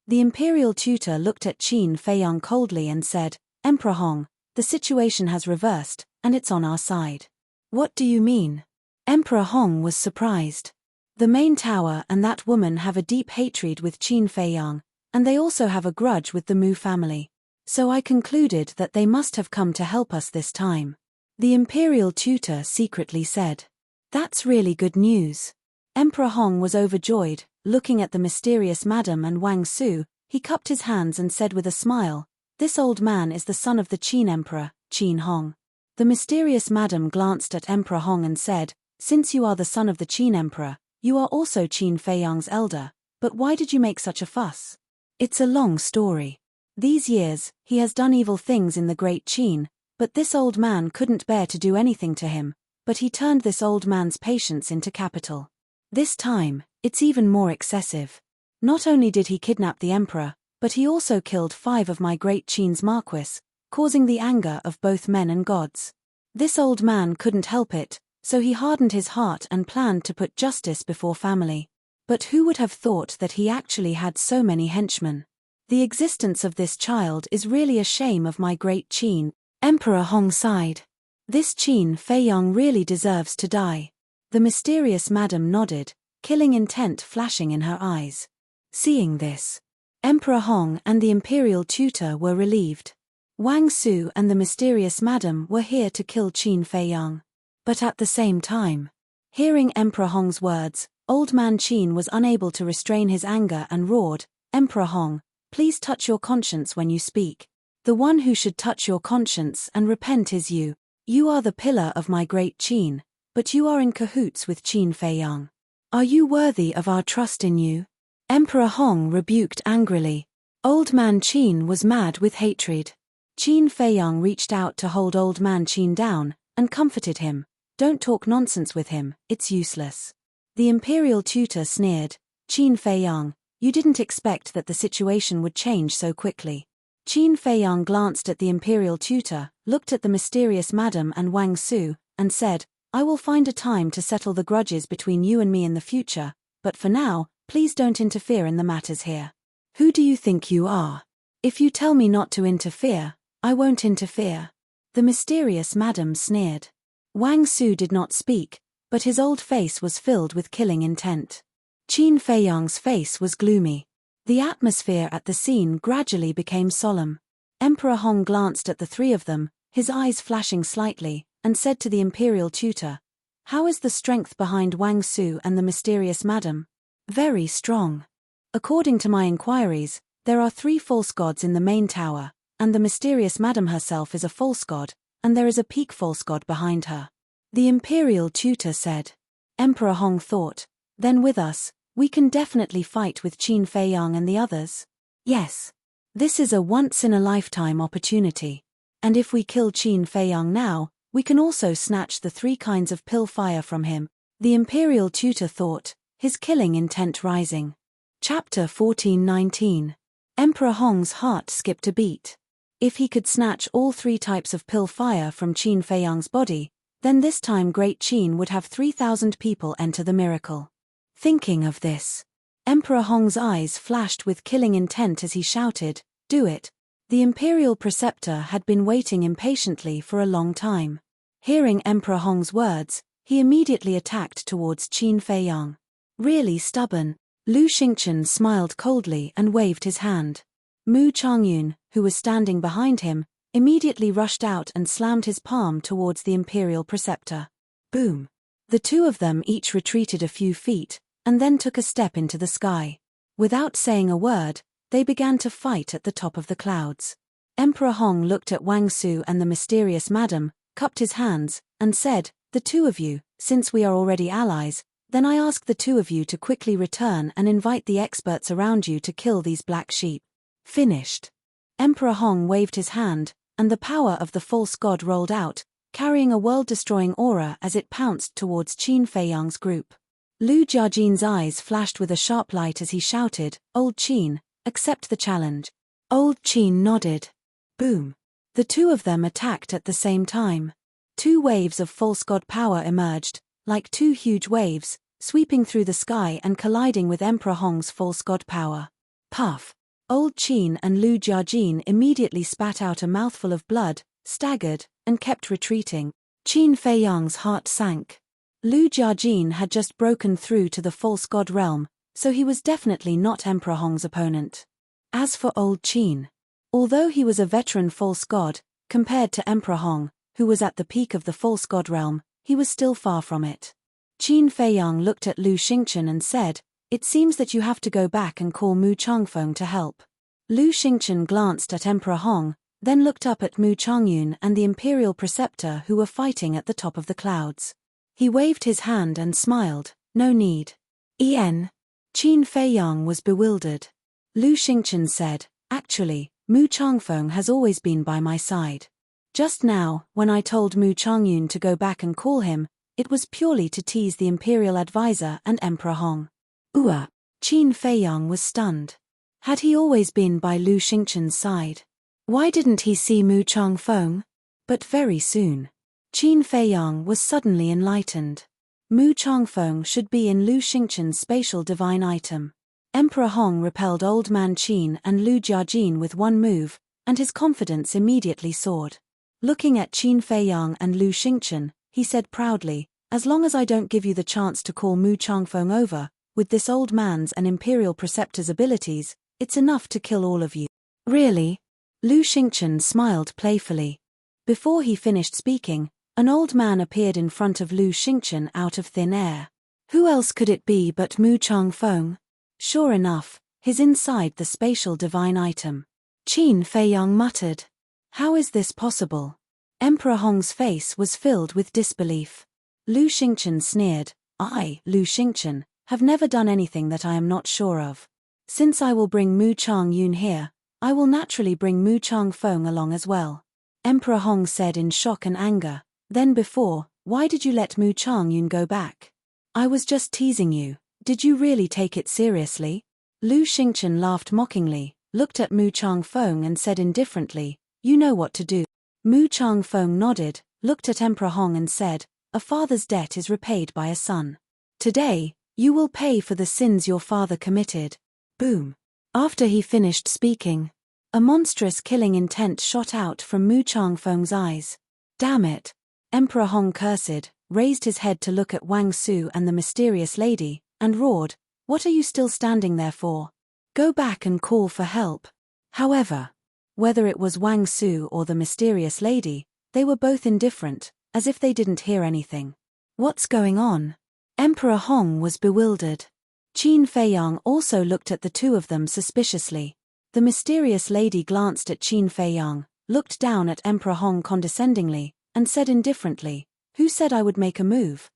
The imperial tutor looked at Qin Feiyang coldly and said, "Emperor Hong, the situation has reversed, and it's on our side." "What do you mean?" Emperor Hong was surprised. The main tower and that woman have a deep hatred with Qin Feiyang, and they also have a grudge with the Mu family. So I concluded that they must have come to help us this time. The imperial tutor secretly said. That's really good news. Emperor Hong was overjoyed, looking at the mysterious madam and Wang Su. He cupped his hands and said with a smile, "This old man is the son of the Qin Emperor, Qin Hong." The mysterious madam glanced at Emperor Hong and said, "Since you are the son of the Qin Emperor, you are also Qin Feiyang's elder, but why did you make such a fuss?" "It's a long story. These years, he has done evil things in the Great Qin, but this old man couldn't bear to do anything to him, but he turned this old man's patience into capital. This time, it's even more excessive. Not only did he kidnap the emperor, but he also killed 5 of my Great Qin's marquis, causing the anger of both men and gods. This old man couldn't help it, so he hardened his heart and planned to put justice before family. But who would have thought that he actually had so many henchmen? The existence of this child is really a shame of my Great Qin." Emperor Hong sighed. "This Qin Feiyang really deserves to die." The mysterious madam nodded, killing intent flashing in her eyes. Seeing this, Emperor Hong and the imperial tutor were relieved. Wang Su and the mysterious madam were here to kill Qin Feiyang. But at the same time, hearing Emperor Hong's words, old man Qin was unable to restrain his anger and roared, "Emperor Hong, please touch your conscience when you speak. The one who should touch your conscience and repent is you. You are the pillar of my Great Qin, but you are in cahoots with Qin Feiyang. Are you worthy of our trust in you?" Emperor Hong rebuked angrily. Old man Qin was mad with hatred. Qin Feiyang reached out to hold old man Qin down, and comforted him. "Don't talk nonsense with him, it's useless." The imperial tutor sneered. Qin Feiyang, you didn't expect that the situation would change so quickly. Qin Feiyang glanced at the imperial tutor, looked at the mysterious madam and Wang Su, and said, I will find a time to settle the grudges between you and me in the future, but for now, please don't interfere in the matters here. Who do you think you are? If you tell me not to interfere, I won't interfere. The mysterious madam sneered. Wang Su did not speak, but his old face was filled with killing intent. Qin Feiyang's face was gloomy. The atmosphere at the scene gradually became solemn. Emperor Hong glanced at the three of them, his eyes flashing slightly, and said to the imperial tutor, How is the strength behind Wang Su and the mysterious madam? Very strong. According to my inquiries, there are 3 false gods in the main tower, and the mysterious madam herself is a false god, and there is a peak false god behind her. The imperial tutor said. Emperor Hong thought, then with us, we can definitely fight with Qin Feiyang and the others. Yes. This is a once-in-a-lifetime opportunity. And if we kill Qin Feiyang now, we can also snatch the 3 kinds of pill fire from him, the imperial tutor thought, his killing intent rising. Chapter 14:19. Emperor Hong's heart skipped a beat. If he could snatch all 3 types of pill fire from Qin Feiyang's body, then this time Great Qin would have 3,000 people enter the miracle. Thinking of this, Emperor Hong's eyes flashed with killing intent as he shouted, Do it. The imperial preceptor had been waiting impatiently for a long time. Hearing Emperor Hong's words, he immediately attacked towards Qin Feiyang. Really stubborn, Lu Xingchen smiled coldly and waved his hand. Mu Changyun, who was standing behind him, immediately rushed out and slammed his palm towards the imperial preceptor. Boom! The 2 of them each retreated a few feet, and then took a step into the sky. Without saying a word, they began to fight at the top of the clouds. Emperor Hong looked at Wang Su and the mysterious madam, cupped his hands, and said, The 2 of you, since we are already allies, then I ask the 2 of you to quickly return and invite the experts around you to kill these black sheep. Finished. Emperor Hong waved his hand, and the power of the false god rolled out, carrying a world-destroying aura as it pounced towards Qin Feiyang's group. Lu Jiajin's eyes flashed with a sharp light as he shouted, Old Qin, accept the challenge. Old Qin nodded. Boom. The 2 of them attacked at the same time. 2 waves of false god power emerged, like 2 huge waves, sweeping through the sky and colliding with Emperor Hong's false god power. Puff. Old Qin and Lu Jiajin immediately spat out a mouthful of blood, staggered, and kept retreating. Qin Feiyang's heart sank. Lu Jiajin had just broken through to the false god realm, so he was definitely not Emperor Hong's opponent. As for Old Qin, although he was a veteran false god, compared to Emperor Hong, who was at the peak of the false god realm, he was still far from it. Qin Feiyang looked at Lu Xingchen and said, It seems that you have to go back and call Mu Changfeng to help. Lu Xingchen glanced at Emperor Hong, then looked up at Mu Changyun and the imperial preceptor who were fighting at the top of the clouds. He waved his hand and smiled, No need. Qin Feiyang was bewildered. Lu Xingchen said, Actually, Mu Changfeng has always been by my side. Just now, when I told Mu Changyun to go back and call him, it was purely to tease the imperial advisor and Emperor Hong. Qin Feiyang was stunned. Had he always been by Lu Xingchen's side? Why didn't he see Mu Changfeng? But very soon, Qin Feiyang was suddenly enlightened. Mu Changfeng should be in Lu Xingchen's spatial divine item. Emperor Hong repelled Old Man Qin and Lu Jiajin with one move, and his confidence immediately soared. Looking at Qin Feiyang and Lu Xingchen, he said proudly, As long as I don't give you the chance to call Mu Changfeng over, with this old man's and imperial preceptor's abilities, it's enough to kill all of you. Really? Lu Xingchen smiled playfully. Before he finished speaking, an old man appeared in front of Lu Xingchen out of thin air. Who else could it be but Mu Changfeng? Sure enough, he's inside the spatial divine item. Qin Feiyang muttered. How is this possible? Emperor Hong's face was filled with disbelief. Lu Xingchen sneered, I, Lu Xingchen, have never done anything that I am not sure of. Since I will bring Mu Changyun here, I will naturally bring Mu Changfeng along as well. Emperor Hong said in shock and anger, Then before, why did you let Mu Changyun go back? I was just teasing you, Did you really take it seriously? Lu Xingchen laughed mockingly, looked at Mu Changfeng and said indifferently, you know what to do. Mu Changfeng nodded, looked at Emperor Hong and said, a father's debt is repaid by a son. Today, you will pay for the sins your father committed. Boom. After he finished speaking, a monstrous killing intent shot out from Mu Changfeng's eyes. Damn it. Emperor Hong cursed, raised his head to look at Wang Su and the mysterious lady, and roared, what are you still standing there for? Go back and call for help. However, whether it was Wang Su or the mysterious lady, they were both indifferent, as if they didn't hear anything. What's going on? Emperor Hong was bewildered. Qin Feiyang also looked at the two of them suspiciously. The mysterious lady glanced at Qin Feiyang, looked down at Emperor Hong condescendingly, and said indifferently, who said I would make a move?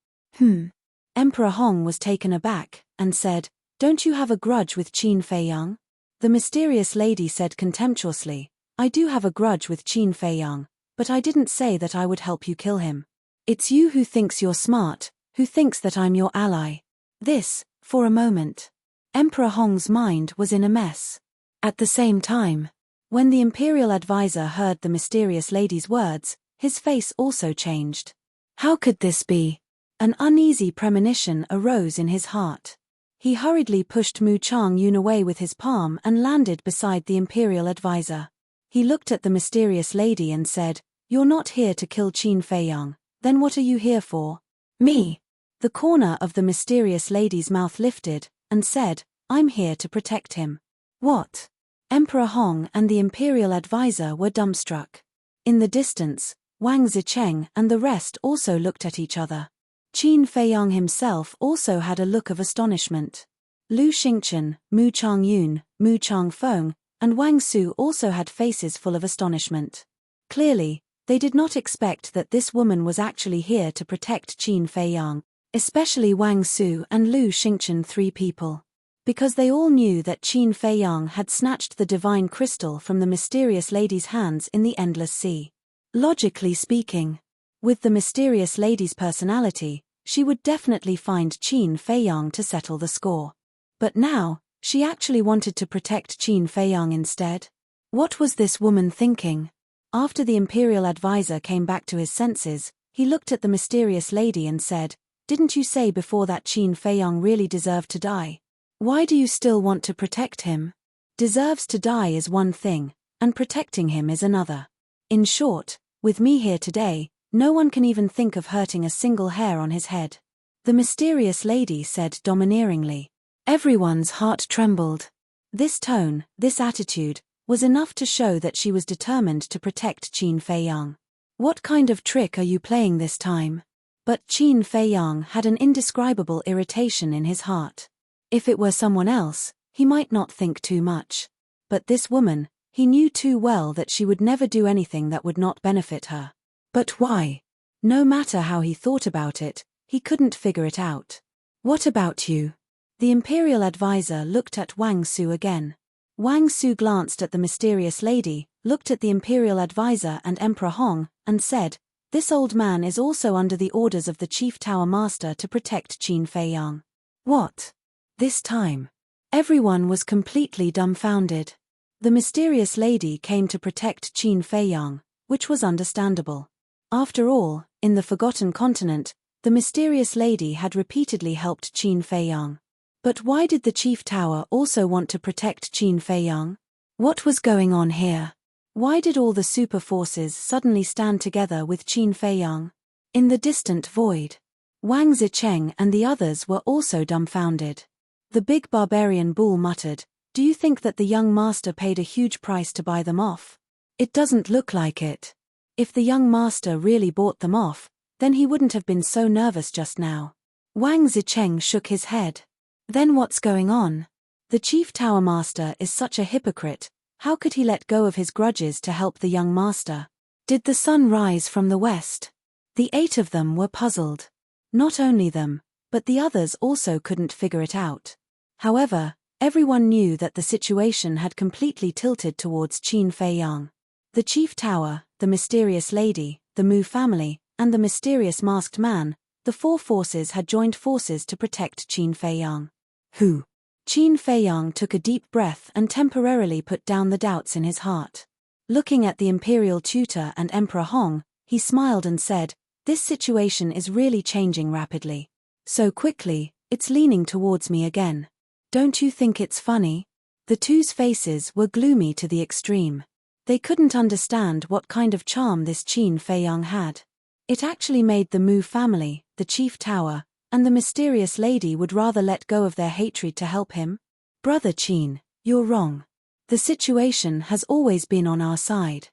Emperor Hong was taken aback, and said, don't you have a grudge with Qin Feiyang? The mysterious lady said contemptuously, I do have a grudge with Qin Feiyang, but I didn't say that I would help you kill him. It's you who thinks you're smart, who thinks that I'm your ally. This, for a moment. Emperor Hong's mind was in a mess. At the same time, when the imperial advisor heard the mysterious lady's words, his face also changed. How could this be? An uneasy premonition arose in his heart. He hurriedly pushed Mu Chang-yun away with his palm and landed beside the imperial advisor. He looked at the mysterious lady and said, you're not here to kill Qin Feiyang, then what are you here for? Me. The corner of the mysterious lady's mouth lifted, and said, I'm here to protect him. What? Emperor Hong and the imperial advisor were dumbstruck. In the distance, Wang Zicheng and the rest also looked at each other. Qin Feiyang himself also had a look of astonishment. Lu Xingchen, Mu Chang-yun, Mu Changfeng, and Wang Su also had faces full of astonishment. Clearly, they did not expect that this woman was actually here to protect Qin Feiyang, especially Wang Su and Lu Xingchen, three people. Because they all knew that Qin Feiyang had snatched the divine crystal from the mysterious lady's hands in the endless sea. Logically speaking, with the mysterious lady's personality, she would definitely find Qin Feiyang to settle the score. But now, she actually wanted to protect Qin Feiyang instead. What was this woman thinking? After the imperial advisor came back to his senses, he looked at the mysterious lady and said, didn't you say before that Qin Feiyang really deserved to die? Why do you still want to protect him? Deserves to die is one thing, and protecting him is another. In short, with me here today, no one can even think of hurting a single hair on his head. The mysterious lady said domineeringly. Everyone's heart trembled. This tone, this attitude, was enough to show that she was determined to protect Qin Feiyang. What kind of trick are you playing this time? But Qin Feiyang had an indescribable irritation in his heart. If it were someone else, he might not think too much. But this woman, he knew too well that she would never do anything that would not benefit her. But why? No matter how he thought about it, he couldn't figure it out. What about you? The imperial advisor looked at Wang Su again. Wang Su glanced at the mysterious lady, looked at the imperial advisor and Emperor Hong, and said, this old man is also under the orders of the chief tower master to protect Qin Feiyang. What? This time, everyone was completely dumbfounded. The mysterious lady came to protect Qin Feiyang, which was understandable. After all, in the Forgotten Continent, the mysterious lady had repeatedly helped Qin Feiyang. But why did the chief tower also want to protect Qin Feiyang? What was going on here? Why did all the super forces suddenly stand together with Qin Feiyang? In the distant void, Wang Zicheng and the others were also dumbfounded. The big barbarian bull muttered, do you think that the young master paid a huge price to buy them off? It doesn't look like it. If the young master really bought them off, then he wouldn't have been so nervous just now. Wang Zicheng shook his head. Then what's going on? The chief tower master is such a hypocrite. How could he let go of his grudges to help the young master? Did the sun rise from the west? The 8 of them were puzzled. Not only them, but the others also couldn't figure it out. However, everyone knew that the situation had completely tilted towards Qin Feiyang. The chief tower, the mysterious lady, the Mu family, and the mysterious masked man, the 4 forces had joined forces to protect Qin Feiyang. Who? Qin Feiyang took a deep breath and temporarily put down the doubts in his heart. Looking at the imperial tutor and Emperor Hong, he smiled and said, "This situation is really changing rapidly. So quickly, it's leaning towards me again. Don't you think it's funny?" The two's faces were gloomy to the extreme. They couldn't understand what kind of charm this Qin Feiyang had. It actually made the Mu family, the chief tower, and the mysterious lady would rather let go of their hatred to help him. "Brother Qin, you're wrong. The situation has always been on our side.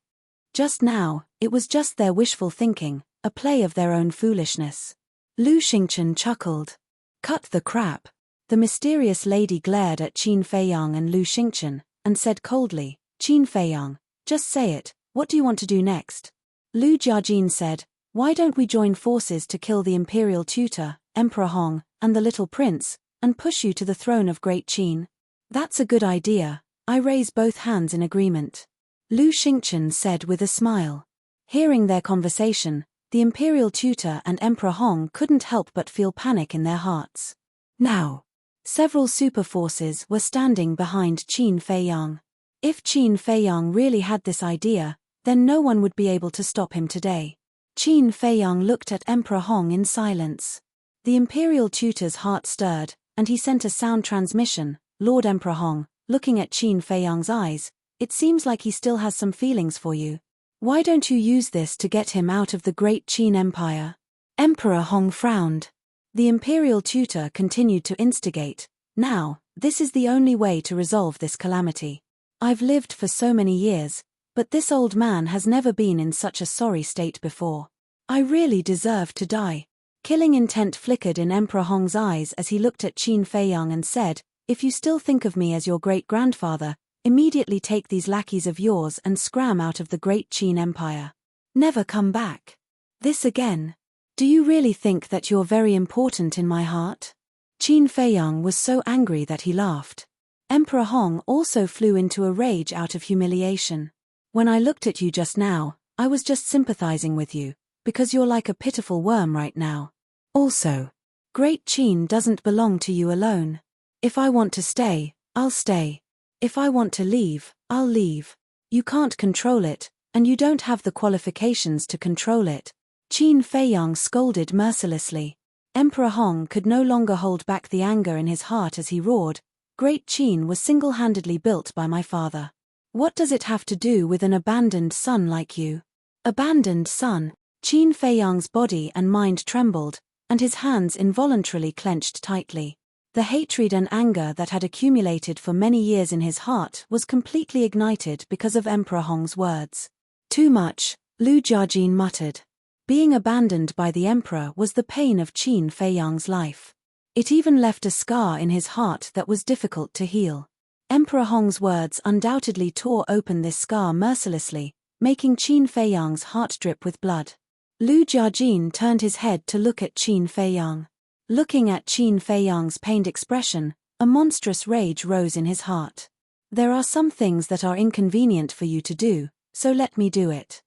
Just now, it was just their wishful thinking, a play of their own foolishness." Lu Xingchen chuckled. "Cut the crap." The mysterious lady glared at Qin Feiyang and Lu Xingchen, and said coldly, "Qin Feiyang, just say it, what do you want to do next?" Lu Jiajin said, "Why don't we join forces to kill the imperial tutor, Emperor Hong, and the little prince, and push you to the throne of Great Qin?" "That's a good idea." I raise both hands in agreement. Lu Xingchen said with a smile. Hearing their conversation, the imperial tutor and Emperor Hong couldn't help but feel panic in their hearts. Now, several super forces were standing behind Qin Feiyang. If Qin Feiyang really had this idea, then no one would be able to stop him today. Qin Feiyang looked at Emperor Hong in silence. The imperial tutor's heart stirred, and he sent a sound transmission. "Lord Emperor Hong, looking at Qin Feiyang's eyes, it seems like he still has some feelings for you. Why don't you use this to get him out of the great Qin Empire?" Emperor Hong frowned. The imperial tutor continued to instigate. "Now, this is the only way to resolve this calamity. I've lived for so many years, but this old man has never been in such a sorry state before. I really deserve to die." Killing intent flickered in Emperor Hong's eyes as he looked at Qin Feiyang and said, "If you still think of me as your great-grandfather, immediately take these lackeys of yours and scram out of the great Qin Empire. Never come back." "This again? Do you really think that you're very important in my heart?" Qin Feiyang was so angry that he laughed. Emperor Hong also flew into a rage out of humiliation. "When I looked at you just now, I was just sympathizing with you, because you're like a pitiful worm right now. Also, Great Qin doesn't belong to you alone. If I want to stay, I'll stay. If I want to leave, I'll leave. You can't control it, and you don't have the qualifications to control it." Qin Feiyang scolded mercilessly. Emperor Hong could no longer hold back the anger in his heart as he roared, "Great Qin was single-handedly built by my father. What does it have to do with an abandoned son like you?" "Abandoned son?" Qin Feiyang's body and mind trembled, and his hands involuntarily clenched tightly. The hatred and anger that had accumulated for many years in his heart was completely ignited because of Emperor Hong's words. "Too much," Lu Jiajin muttered. Being abandoned by the emperor was the pain of Qin Feiyang's life. It even left a scar in his heart that was difficult to heal. Emperor Hong's words undoubtedly tore open this scar mercilessly, making Qin Feiyang's heart drip with blood. Lu Jiajin turned his head to look at Qin Feiyang. Looking at Qin Feiyang's pained expression, a monstrous rage rose in his heart. "There are some things that are inconvenient for you to do, so let me do it."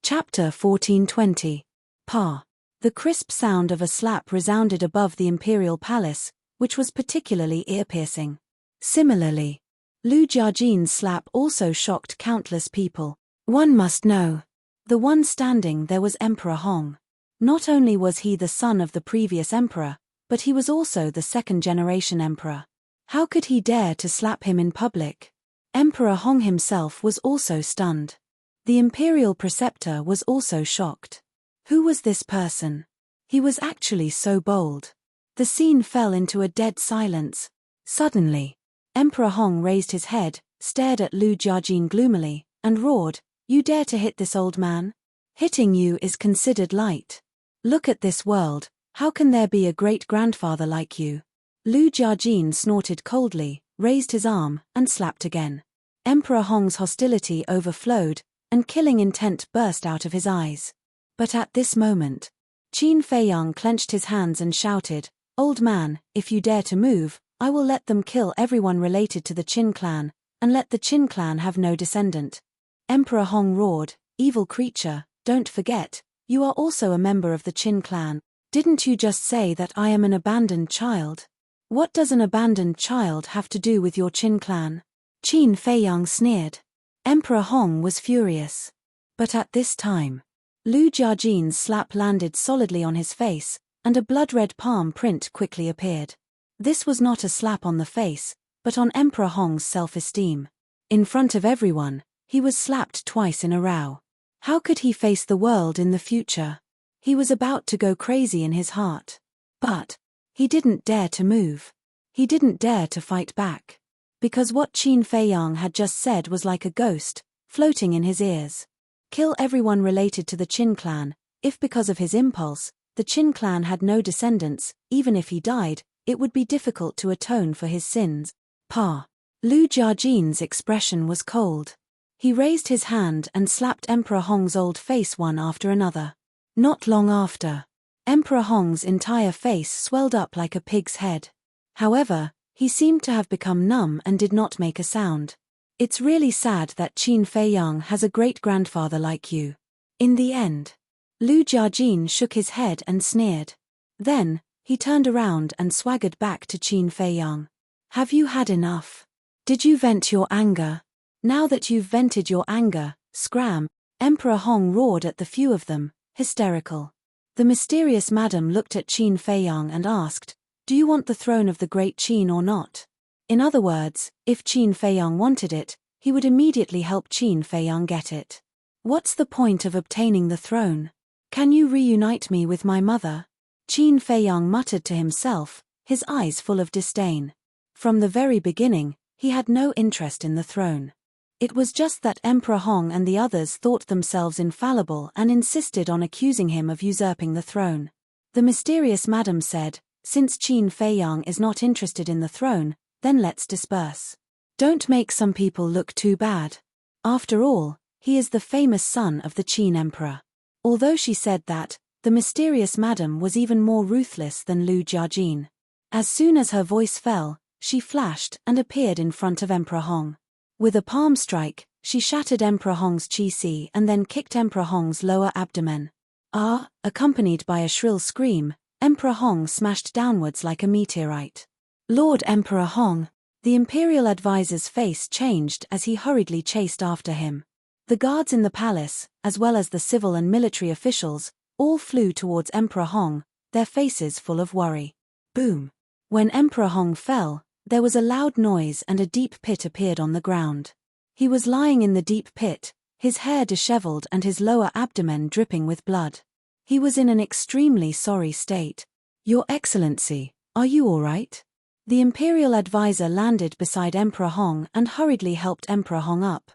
Chapter 1420. Pa. The crisp sound of a slap resounded above the imperial palace, which was particularly ear-piercing. Similarly, Lu Jiajin's slap also shocked countless people. One must know. The one standing there was Emperor Hong. Not only was he the son of the previous emperor, but he was also the second-generation emperor. How could he dare to slap him in public? Emperor Hong himself was also stunned. The imperial preceptor was also shocked. Who was this person? He was actually so bold. The scene fell into a dead silence. Suddenly, Emperor Hong raised his head, stared at Lu Jiajin gloomily, and roared, "You dare to hit this old man? Hitting you is considered light. Look at this world, how can there be a great-grandfather like you?" Lu Jiajin snorted coldly, raised his arm, and slapped again. Emperor Hong's hostility overflowed, and killing intent burst out of his eyes. But at this moment, Qin Feiyang clenched his hands and shouted, "Old man, if you dare to move, I will let them kill everyone related to the Qin clan, and let the Qin clan have no descendant." Emperor Hong roared, "Evil creature, don't forget, you are also a member of the Qin clan. Didn't you just say that I am an abandoned child? What does an abandoned child have to do with your Qin clan? Qin Feiyang sneered. Emperor Hong was furious. But at this time, Lu Jiajin's slap landed solidly on his face, and a blood-red palm print quickly appeared. This was not a slap on the face, but on Emperor Hong's self-esteem. In front of everyone, he was slapped twice in a row. How could he face the world in the future? He was about to go crazy in his heart. But he didn't dare to move. He didn't dare to fight back. Because what Qin Feiyang had just said was like a ghost, floating in his ears. Kill everyone related to the Qin clan. If because of his impulse, the Qin clan had no descendants, even if he died, it would be difficult to atone for his sins. Lu Jiajin's expression was cold. He raised his hand and slapped Emperor Hong's old face one after another. Not long after, Emperor Hong's entire face swelled up like a pig's head. However, he seemed to have become numb and did not make a sound. It's really sad that Qin Feiyang has a great-grandfather like you. In the end, Lu Jiajin shook his head and sneered. Then, he turned around and swaggered back to Qin Feiyang. Have you had enough? Did you vent your anger? Now that you've vented your anger, scram, Emperor Hong roared at the few of them, hysterical. The mysterious madam looked at Qin Feiyang and asked, do you want the throne of the great Qin or not? In other words, if Qin Feiyang wanted it, he would immediately help Qin Feiyang get it. What's the point of obtaining the throne? Can you reunite me with my mother? Qin Feiyang muttered to himself, his eyes full of disdain. From the very beginning, he had no interest in the throne. It was just that Emperor Hong and the others thought themselves infallible and insisted on accusing him of usurping the throne. The mysterious madam said, since Qin Feiyang is not interested in the throne, then let's disperse. Don't make some people look too bad. After all, he is the famous son of the Qin emperor. Although she said that, the mysterious madam was even more ruthless than Lu Jiajin. As soon as her voice fell, she flashed and appeared in front of Emperor Hong. With a palm strike, she shattered Emperor Hong's qi and then kicked Emperor Hong's lower abdomen. Accompanied by a shrill scream, Emperor Hong smashed downwards like a meteorite. Lord Emperor Hong! The imperial advisor's face changed as he hurriedly chased after him. The guards in the palace, as well as the civil and military officials, all flew towards Emperor Hong, their faces full of worry. Boom! When Emperor Hong fell, there was a loud noise and a deep pit appeared on the ground. He was lying in the deep pit, his hair disheveled and his lower abdomen dripping with blood. He was in an extremely sorry state. Your Excellency, are you all right? The imperial advisor landed beside Emperor Hong and hurriedly helped Emperor Hong up.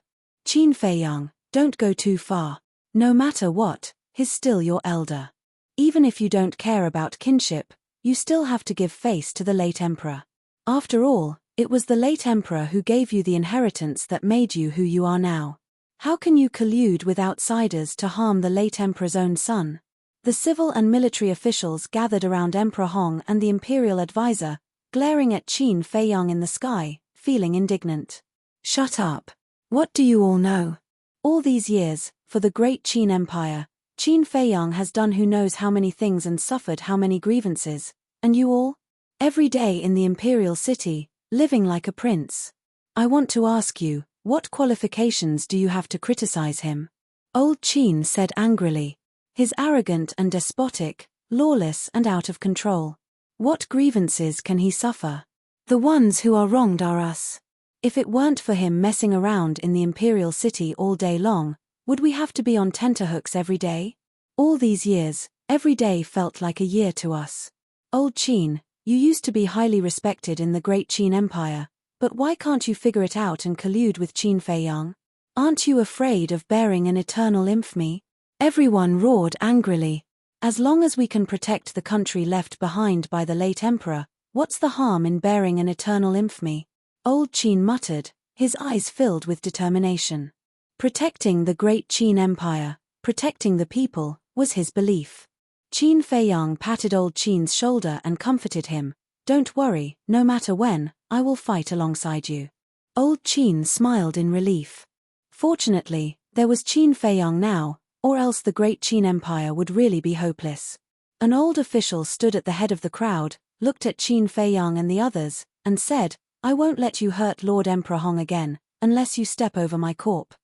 Qin Feiyang, don't go too far. No matter what, he's still your elder. Even if you don't care about kinship, you still have to give face to the late emperor. After all, it was the late emperor who gave you the inheritance that made you who you are now. How can you collude with outsiders to harm the late emperor's own son? The civil and military officials gathered around Emperor Hong and the imperial advisor, glaring at Qin Feiyang in the sky, feeling indignant. Shut up. What do you all know? All these years, for the great Qin Empire, Qin Feiyang has done who knows how many things and suffered how many grievances, and you all? Every day in the imperial city, living like a prince. I want to ask you, what qualifications do you have to criticize him? Old Qin said angrily. He's arrogant and despotic, lawless and out of control. What grievances can he suffer? The ones who are wronged are us. If it weren't for him messing around in the imperial city all day long, would we have to be on tenterhooks every day? All these years, every day felt like a year to us. Old Qin, you used to be highly respected in the great Qin Empire, but why can't you figure it out and collude with Qin Feiyang? Aren't you afraid of bearing an eternal infamy? Everyone roared angrily. As long as we can protect the country left behind by the late emperor, what's the harm in bearing an eternal infamy? Old Qin muttered, his eyes filled with determination. Protecting the great Qin Empire, protecting the people, was his belief. Qin Feiyang patted old Qin's shoulder and comforted him. Don't worry, no matter when, I will fight alongside you. Old Qin smiled in relief. Fortunately, there was Qin Feiyang now, or else the great Qin Empire would really be hopeless. An old official stood at the head of the crowd, looked at Qin Feiyang and the others, and said, "I won't let you hurt Lord Emperor Hong again, unless you step over my corp.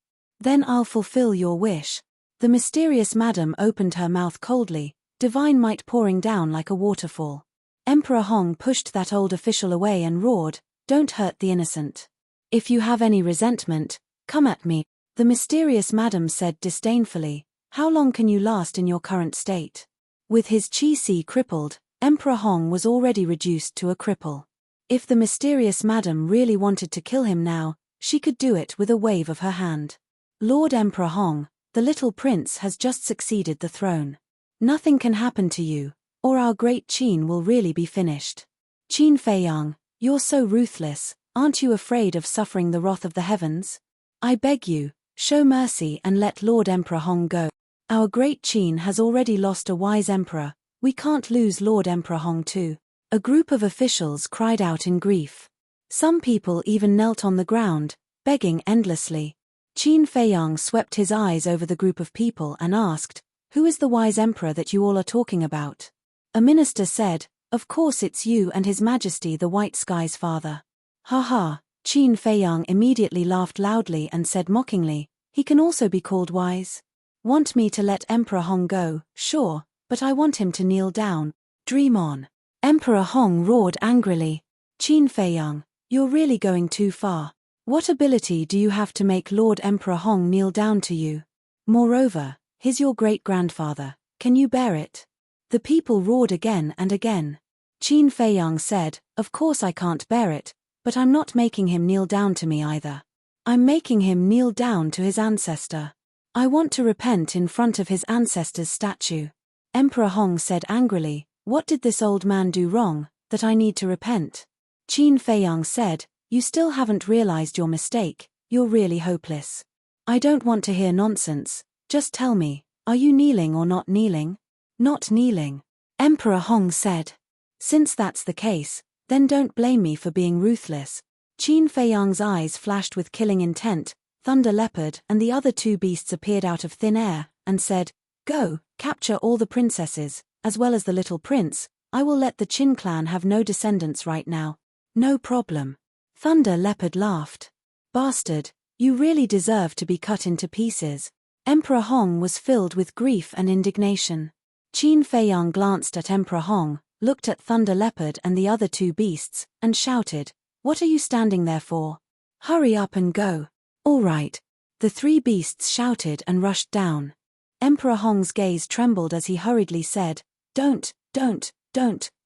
Then I'll fulfill your wish." The mysterious madam opened her mouth coldly, divine might pouring down like a waterfall. Emperor Hong pushed that old official away and roared, "Don't hurt the innocent. If you have any resentment, come at me." The mysterious madam said disdainfully, "How long can you last in your current state?" With his qi crippled, Emperor Hong was already reduced to a cripple. If the mysterious madam really wanted to kill him now, she could do it with a wave of her hand. "Lord Emperor Hong, the little prince has just succeeded the throne. Nothing can happen to you, or our great Qin will really be finished. Qin Feiyang, you're so ruthless, aren't you afraid of suffering the wrath of the heavens? I beg you, show mercy and let Lord Emperor Hong go. Our great Qin has already lost a wise emperor, we can't lose Lord Emperor Hong too." A group of officials cried out in grief. Some people even knelt on the ground, begging endlessly. Qin Feiyang swept his eyes over the group of people and asked, "Who is the wise emperor that you all are talking about?" A minister said, "Of course it's you and His Majesty the White Sky's father." "Ha ha," Qin Feiyang immediately laughed loudly and said mockingly, "He can also be called wise. Want me to let Emperor Hong go? Sure, but I want him to kneel down. Dream on." Emperor Hong roared angrily. "Qin Feiyang, you're really going too far. What ability do you have to make Lord Emperor Hong kneel down to you? Moreover, he's your great-grandfather, can you bear it?" The people roared again and again. Qin Feiyang said, "Of course I can't bear it, but I'm not making him kneel down to me either. I'm making him kneel down to his ancestor. I want to repent in front of his ancestor's statue." Emperor Hong said angrily, "What did this old man do wrong, that I need to repent?" Qin Feiyang said, "You still haven't realized your mistake, you're really hopeless. I don't want to hear nonsense, just tell me, are you kneeling or not kneeling?" "Not kneeling," Emperor Hong said. "Since that's the case, then don't blame me for being ruthless." Qin Feiyang's eyes flashed with killing intent. Thunder Leopard and the other two beasts appeared out of thin air, and said, "Go, capture all the princesses, as well as the little prince. I will let the Qin clan have no descendants right now." "No problem." Thunder Leopard laughed. "Bastard, you really deserve to be cut into pieces." Emperor Hong was filled with grief and indignation. Qin Feiyang glanced at Emperor Hong, looked at Thunder Leopard and the other two beasts, and shouted, "What are you standing there for? Hurry up and go." "All right." The three beasts shouted and rushed down. Emperor Hong's gaze trembled as he hurriedly said, Don't,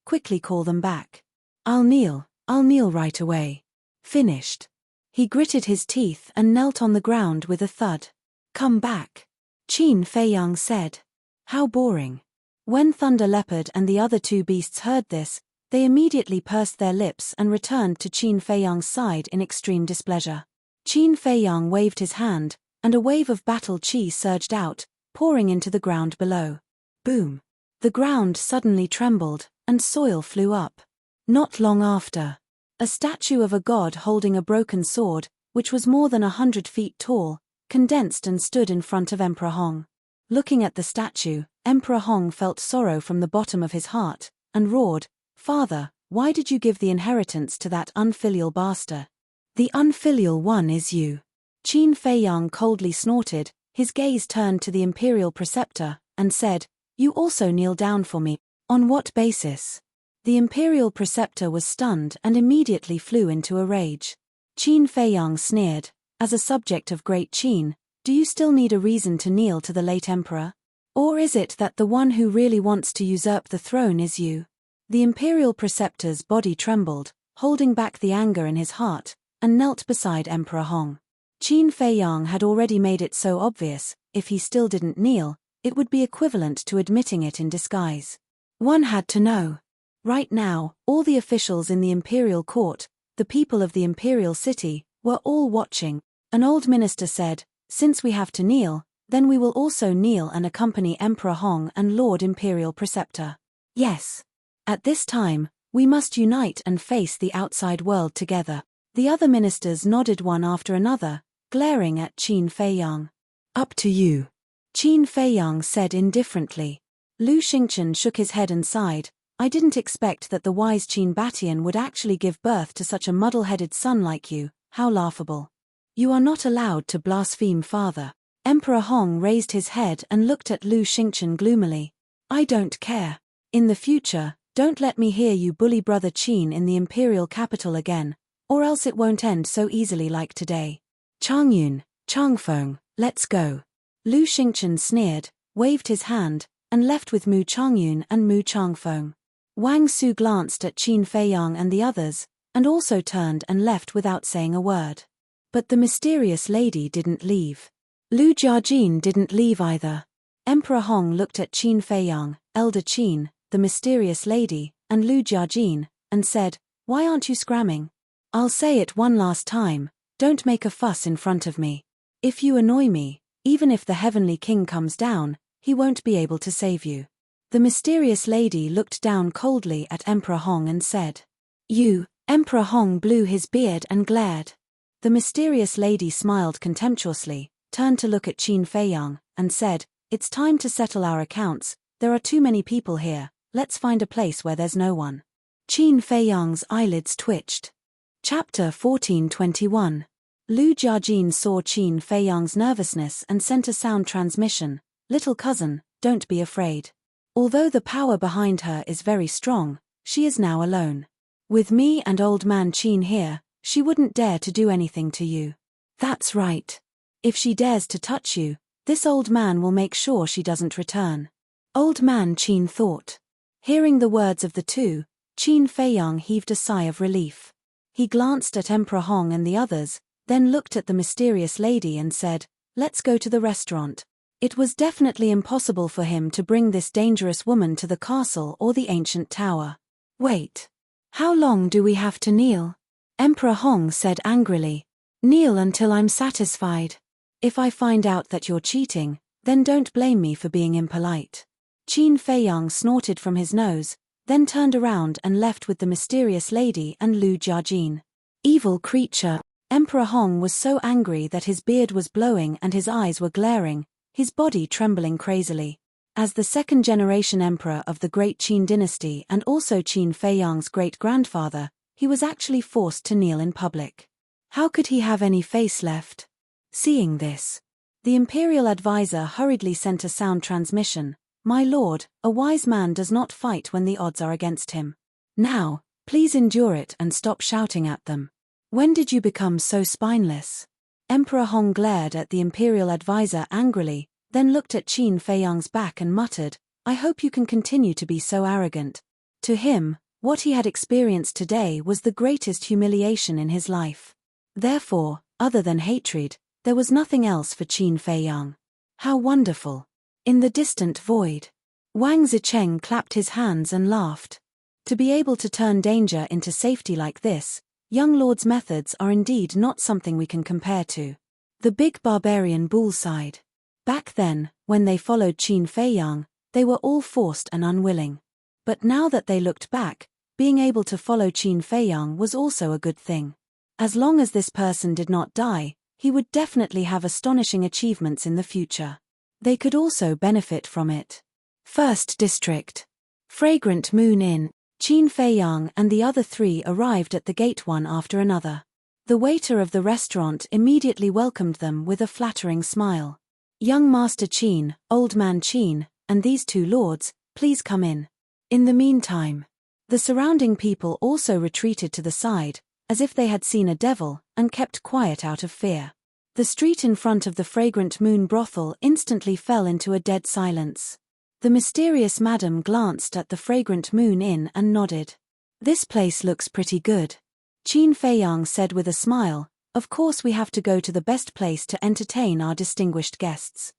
quickly call them back. I'll kneel right away." Finished. He gritted his teeth and knelt on the ground with a thud. "Come back," Qin Feiyang said. "How boring." When Thunder Leopard and the other two beasts heard this, they immediately pursed their lips and returned to Qin Feiyang's side in extreme displeasure. Qin Feiyang waved his hand, and a wave of battle qi surged out, pouring into the ground below. Boom! The ground suddenly trembled, and soil flew up. Not long after, a statue of a god holding a broken sword, which was more than 100 feet tall, condensed and stood in front of Emperor Hong. Looking at the statue, Emperor Hong felt sorrow from the bottom of his heart, and roared, "Father, why did you give the inheritance to that unfilial bastard? The unfilial one is you." Qin Feiyang coldly snorted, his gaze turned to the imperial preceptor, and said, "You also kneel down for me. On what basis?" The imperial preceptor was stunned and immediately flew into a rage. Qin Feiyang sneered, "As a subject of great Qin, do you still need a reason to kneel to the late emperor? Or is it that the one who really wants to usurp the throne is you?" The imperial preceptor's body trembled, holding back the anger in his heart, and knelt beside Emperor Hong. Qin Feiyang had already made it so obvious, if he still didn't kneel, it would be equivalent to admitting it in disguise. One had to know. Right now, all the officials in the imperial court, the people of the imperial city, were all watching. An old minister said, "Since we have to kneel, then we will also kneel and accompany Emperor Hong and Lord Imperial Preceptor. Yes. At this time, we must unite and face the outside world together." The other ministers nodded one after another, glaring at Qin Feiyang. "Up to you," Qin Feiyang said indifferently. Lu Xingchen shook his head and sighed, I didn't expect that the wise Qin Batian would actually give birth to such a muddle-headed son like you. How laughable. You are not allowed to blaspheme, father. Emperor Hong raised his head and looked at Lu Xingchen gloomily. I don't care. In the future, don't let me hear you bully brother Qin in the imperial capital again, or else it won't end so easily like today. Changyun, Changfeng, let's go. Lu Xingchen sneered, waved his hand, and left with Mu Changyun and Mu Changfeng. Wang Su glanced at Qin Feiyang and the others, and also turned and left without saying a word. But the mysterious lady didn't leave. Lu Jiajin didn't leave either. Emperor Hong looked at Qin Feiyang, Elder Qin, the mysterious lady, and Lu Jiajin, and said, why aren't you scramming? I'll say it one last time, don't make a fuss in front of me. If you annoy me, even if the Heavenly King comes down, he won't be able to save you. The mysterious lady looked down coldly at Emperor Hong and said, you. Emperor Hong blew his beard and glared. The mysterious lady smiled contemptuously, turned to look at Qin Feiyang, and said, it's time to settle our accounts, there are too many people here, let's find a place where there's no one. Qin Feiyang's eyelids twitched. Chapter 1421. Lu Jiajin saw Qin Feiyang's nervousness and sent a sound transmission, little cousin, don't be afraid. Although the power behind her is very strong, she is now alone. With me and old man Qin here, she wouldn't dare to do anything to you. That's right. If she dares to touch you, this old man will make sure she doesn't return. Old man Qin thought. Hearing the words of the two, Qin Feiyang heaved a sigh of relief. He glanced at Emperor Hong and the others, then looked at the mysterious lady and said, let's go to the restaurant. It was definitely impossible for him to bring this dangerous woman to the castle or the ancient tower. Wait. How long do we have to kneel? Emperor Hong said angrily. Kneel until I'm satisfied. If I find out that you're cheating, then don't blame me for being impolite. Qin Feiyang snorted from his nose, then turned around and left with the mysterious lady and Lu Jiajin. Evil creature. Emperor Hong was so angry that his beard was blowing and his eyes were glaring, his body trembling crazily. As the second-generation emperor of the Great Qin dynasty and also Qin Feiyang's great-grandfather, he was actually forced to kneel in public. How could he have any face left? Seeing this, the imperial advisor hurriedly sent a sound transmission. My lord, a wise man does not fight when the odds are against him. Now, please endure it and stop shouting at them. When did you become so spineless? Emperor Hong glared at the imperial advisor angrily, then looked at Qin Feiyang's back and muttered, I hope you can continue to be so arrogant. To him, what he had experienced today was the greatest humiliation in his life. Therefore, other than hatred, there was nothing else for Qin Feiyang. How wonderful. In the distant void, Wang Zicheng clapped his hands and laughed. To be able to turn danger into safety like this, young lord's methods are indeed not something we can compare to. The big barbarian bull sighed. Back then, when they followed Qin Feiyang, they were all forced and unwilling. But now that they looked back, being able to follow Qin Feiyang was also a good thing. As long as this person did not die, he would definitely have astonishing achievements in the future. They could also benefit from it. First District. Fragrant Moon Inn. Qin Feiyang and the other three arrived at the gate one after another. The waiter of the restaurant immediately welcomed them with a flattering smile. Young Master Qin, Old Man Qin, and these two lords, please come in. In the meantime, the surrounding people also retreated to the side, as if they had seen a devil, and kept quiet out of fear. The street in front of the Fragrant Moon brothel instantly fell into a dead silence. The mysterious madam glanced at the Fragrant Moon Inn and nodded. This place looks pretty good. Qin Feiyang said with a smile, of course we have to go to the best place to entertain our distinguished guests.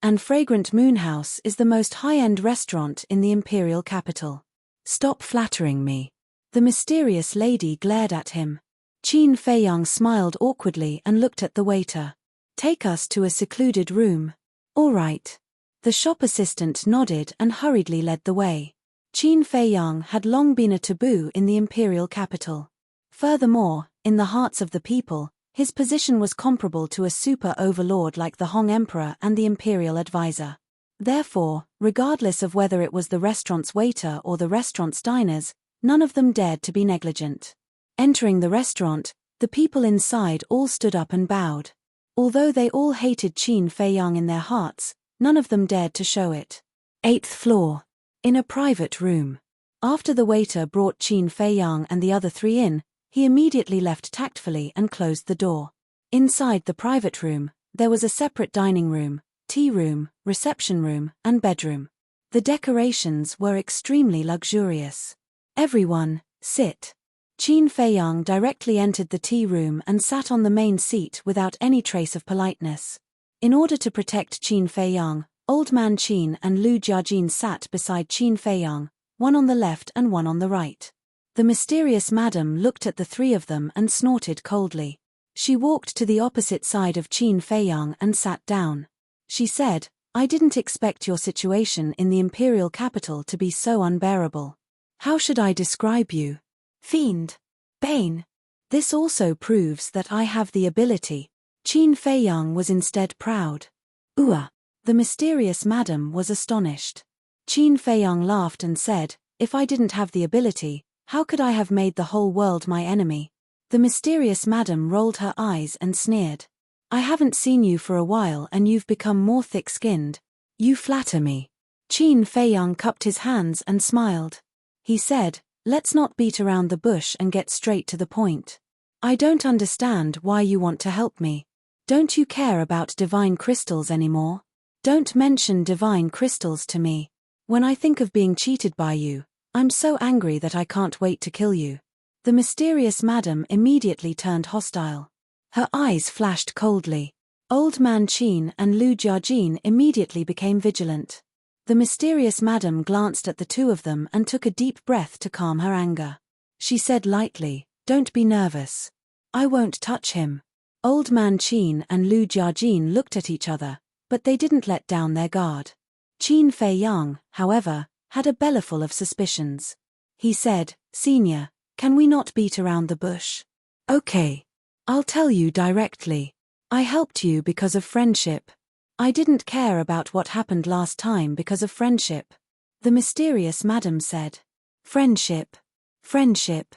And Fragrant Moon House is the most high-end restaurant in the imperial capital. Stop flattering me. The mysterious lady glared at him. Qin Feiyang smiled awkwardly and looked at the waiter. Take us to a secluded room. All right. The shop assistant nodded and hurriedly led the way. Qin Feiyang had long been a taboo in the imperial capital. Furthermore, in the hearts of the people, his position was comparable to a super overlord like the Hong Emperor and the imperial advisor. Therefore, Regardless of whether it was the restaurant's waiter or the restaurant's diners, none of them dared to be negligent. Entering the restaurant, the people inside all stood up and bowed. Although they all hated Qin Feiyang in their hearts, none of them dared to show it. 8th floor. In a private room. After the waiter brought Qin Feiyang and the other three in, he immediately left tactfully and closed the door. Inside the private room, there was a separate dining room, tea room, reception room, and bedroom. The decorations were extremely luxurious. Everyone, sit. Qin Feiyang directly entered the tea room and sat on the main seat without any trace of politeness. In order to protect Qin Feiyang, Old Man Qin and Lu Jiajin sat beside Qin Feiyang, one on the left and one on the right. The mysterious madam looked at the three of them and snorted coldly. She walked to the opposite side of Qin Feiyang and sat down. She said, "I didn't expect your situation in the imperial capital to be so unbearable. How should I describe you? Fiend. Bane. This also proves that I have the ability." Qin Feiyang was instead proud. The mysterious madam was astonished. Qin Feiyang laughed and said, "If I didn't have the ability, how could I have made the whole world my enemy?" The mysterious madam rolled her eyes and sneered. "I haven't seen you for a while and you've become more thick-skinned. You flatter me." Qin Feiyang cupped his hands and smiled. He said, "Let's not beat around the bush and get straight to the point. I don't understand why you want to help me. Don't you care about divine crystals anymore? Don't mention divine crystals to me. When I think of being cheated by you, I'm so angry that I can't wait to kill you." The mysterious madam immediately turned hostile. Her eyes flashed coldly. Old Man Qin and Lu Jiajin immediately became vigilant. The mysterious madam glanced at the two of them and took a deep breath to calm her anger. She said lightly, "Don't be nervous. I won't touch him." Old Man Qin and Lu Jiajin looked at each other, but they didn't let down their guard. Qin Feiyang, however, had a bellyful of suspicions. He said, "Senior, can we not beat around the bush? Okay. I'll tell you directly. I helped you because of friendship. I didn't care about what happened last time because of friendship." The mysterious madam said. "Friendship? Friendship?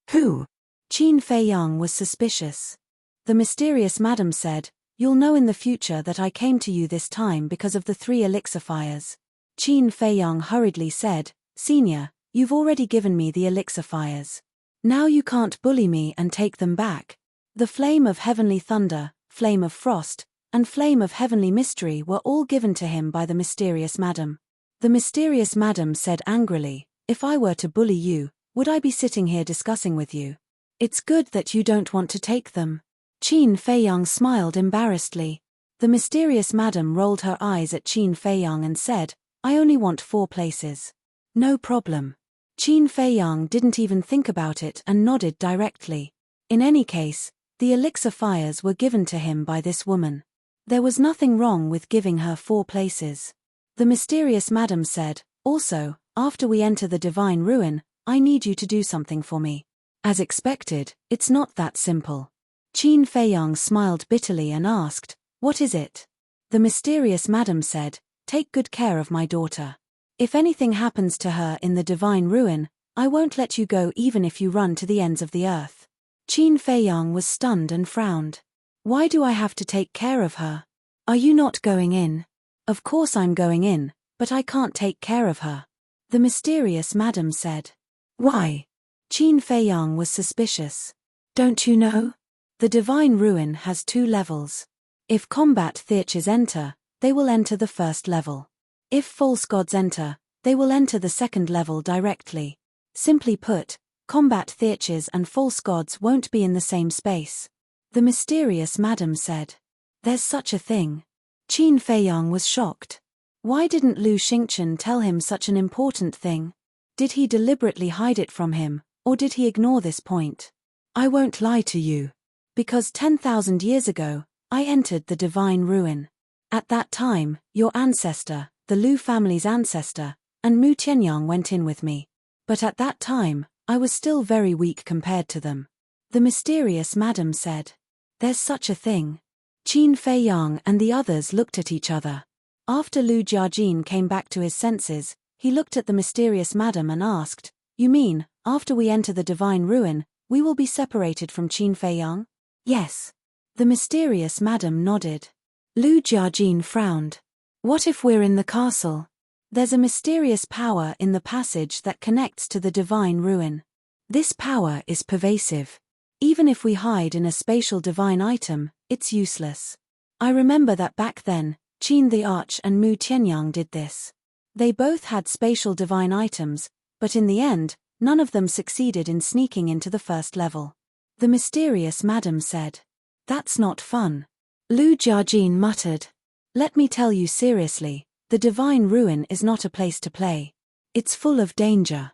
Who?" Qin Feiyang was suspicious. The mysterious madam said, "You'll know in the future that I came to you this time because of the 3 elixir fires." Qin Feiyang hurriedly said, "Senior, you've already given me the elixir fires. Now you can't bully me and take them back." The flame of heavenly thunder, flame of frost, and flame of heavenly mystery were all given to him by the mysterious madam. The mysterious madam said angrily, "If I were to bully you, would I be sitting here discussing with you? It's good that you don't want to take them." Qin Feiyang smiled embarrassedly. The mysterious madam rolled her eyes at Qin Feiyang and said, "I only want 4 places." "No problem." Qin Feiyang didn't even think about it and nodded directly. In any case, the elixir fires were given to him by this woman. There was nothing wrong with giving her 4 places. The mysterious madam said, "Also, after we enter the divine ruin, I need you to do something for me." As expected, it's not that simple. Qin Feiyang smiled bitterly and asked, "What is it?" The mysterious madam said, "Take good care of my daughter. If anything happens to her in the divine ruin, I won't let you go even if you run to the ends of the earth." Qin Feiyang was stunned and frowned. "Why do I have to take care of her? Are you not going in?" "Of course I'm going in, but I can't take care of her," the mysterious madam said. "Why?" Qin Feiyang was suspicious. "Don't you know? The divine ruin has 2 levels. If combat theatres enter, they will enter the 1st level. If false gods enter, they will enter the 2nd level directly. Simply put, combat theatres and false gods won't be in the same space." The mysterious madam said. "There's such a thing?" Qin Feiyang was shocked. Why didn't Lu Xingchen tell him such an important thing? Did he deliberately hide it from him, or did he ignore this point? "I won't lie to you. Because 10,000 years ago, I entered the divine ruin. At that time, your ancestor, the Lu family's ancestor, and Mu Tianyang went in with me. But at that time, I was still very weak compared to them." The mysterious madam said. "There's such a thing?" Qin Feiyang and the others looked at each other. After Lu Jiajin came back to his senses, he looked at the mysterious madam and asked, "You mean, after we enter the divine ruin, we will be separated from Qin Feiyang?" "Yes." The mysterious madam nodded. Lu Jiajin frowned. "What if we're in the castle? There's a mysterious power in the passage that connects to the divine ruin. This power is pervasive. Even if we hide in a spatial divine item, it's useless. I remember that back then, Qin the Arch and Mu Tianyang did this. They both had spatial divine items, but in the end, none of them succeeded in sneaking into the first level." The mysterious madam said. "That's not fun." Lu Jiajin muttered. "Let me tell you seriously, the divine ruin is not a place to play. It's full of danger.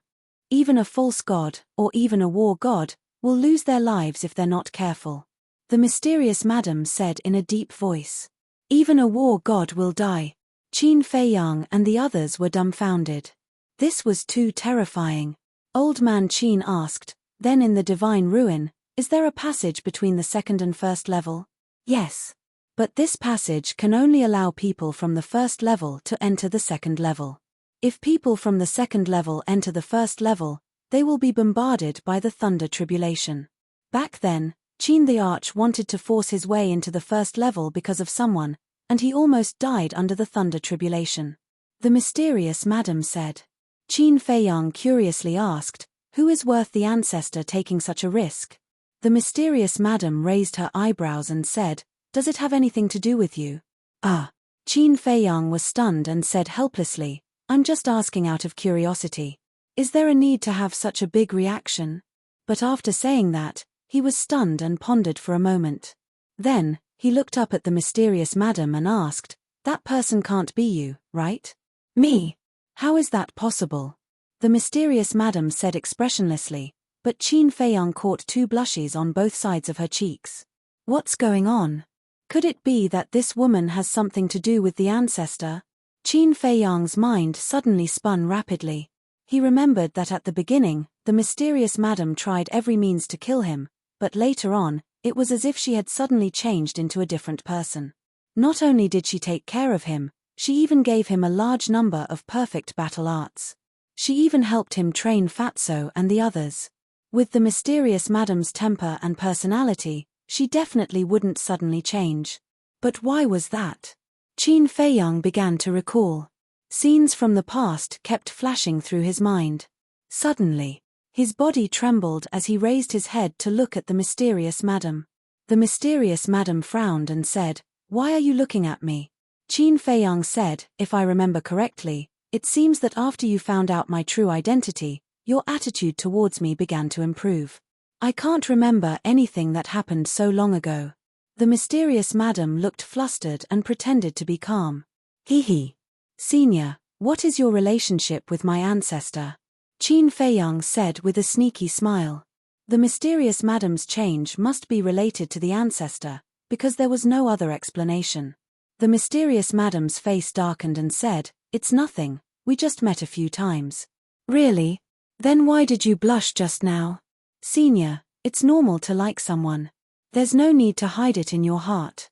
Even a false god, or even a war god, will lose their lives if they're not careful." The mysterious madam said in a deep voice. "Even a war god will die." Qin Feiyang and the others were dumbfounded. This was too terrifying. Old man Qin asked, "Then in the divine ruin, is there a passage between the second and first level?" "Yes. But this passage can only allow people from the first level to enter the second level. If people from the second level enter the first level, they will be bombarded by the thunder tribulation." Back then, Qin the Arch wanted to force his way into the first level because of someone, and he almost died under the thunder tribulation. The mysterious madam said. Qin Feiyang curiously asked, "Who is worth the ancestor taking such a risk?" The mysterious madam raised her eyebrows and said, "Does it have anything to do with you?" "Ah." Qin Feiyang was stunned and said helplessly, "I'm just asking out of curiosity. Is there a need to have such a big reaction?" But after saying that, he was stunned and pondered for a moment. Then, he looked up at the mysterious madam and asked, "That person can't be you, right?" "Me? How is that possible?" The mysterious madam said expressionlessly, but Qin Feiyang caught two blushes on both sides of her cheeks. What's going on? Could it be that this woman has something to do with the ancestor? Qin Feiyang's mind suddenly spun rapidly. He remembered that at the beginning, the mysterious madam tried every means to kill him, but later on, it was as if she had suddenly changed into a different person. Not only did she take care of him, she even gave him a large number of perfect battle arts. She even helped him train Fatso and the others. With the mysterious madam's temper and personality, she definitely wouldn't suddenly change. But why was that? Qin Feiyang began to recall. Scenes from the past kept flashing through his mind. Suddenly, his body trembled as he raised his head to look at the mysterious madam. The mysterious madam frowned and said, "Why are you looking at me?" Qin Feiyang said, "If I remember correctly, it seems that after you found out my true identity, your attitude towards me began to improve. I can't remember anything that happened so long ago." The mysterious madam looked flustered and pretended to be calm. "Hee. Senior, what is your relationship with my ancestor?" Qin Feiyang said with a sneaky smile. The mysterious madam's change must be related to the ancestor, because there was no other explanation. The mysterious madam's face darkened and said, "It's nothing, we just met a few times." "Really? Then why did you blush just now?" "Senior, it's normal to like someone. There's no need to hide it in your heart."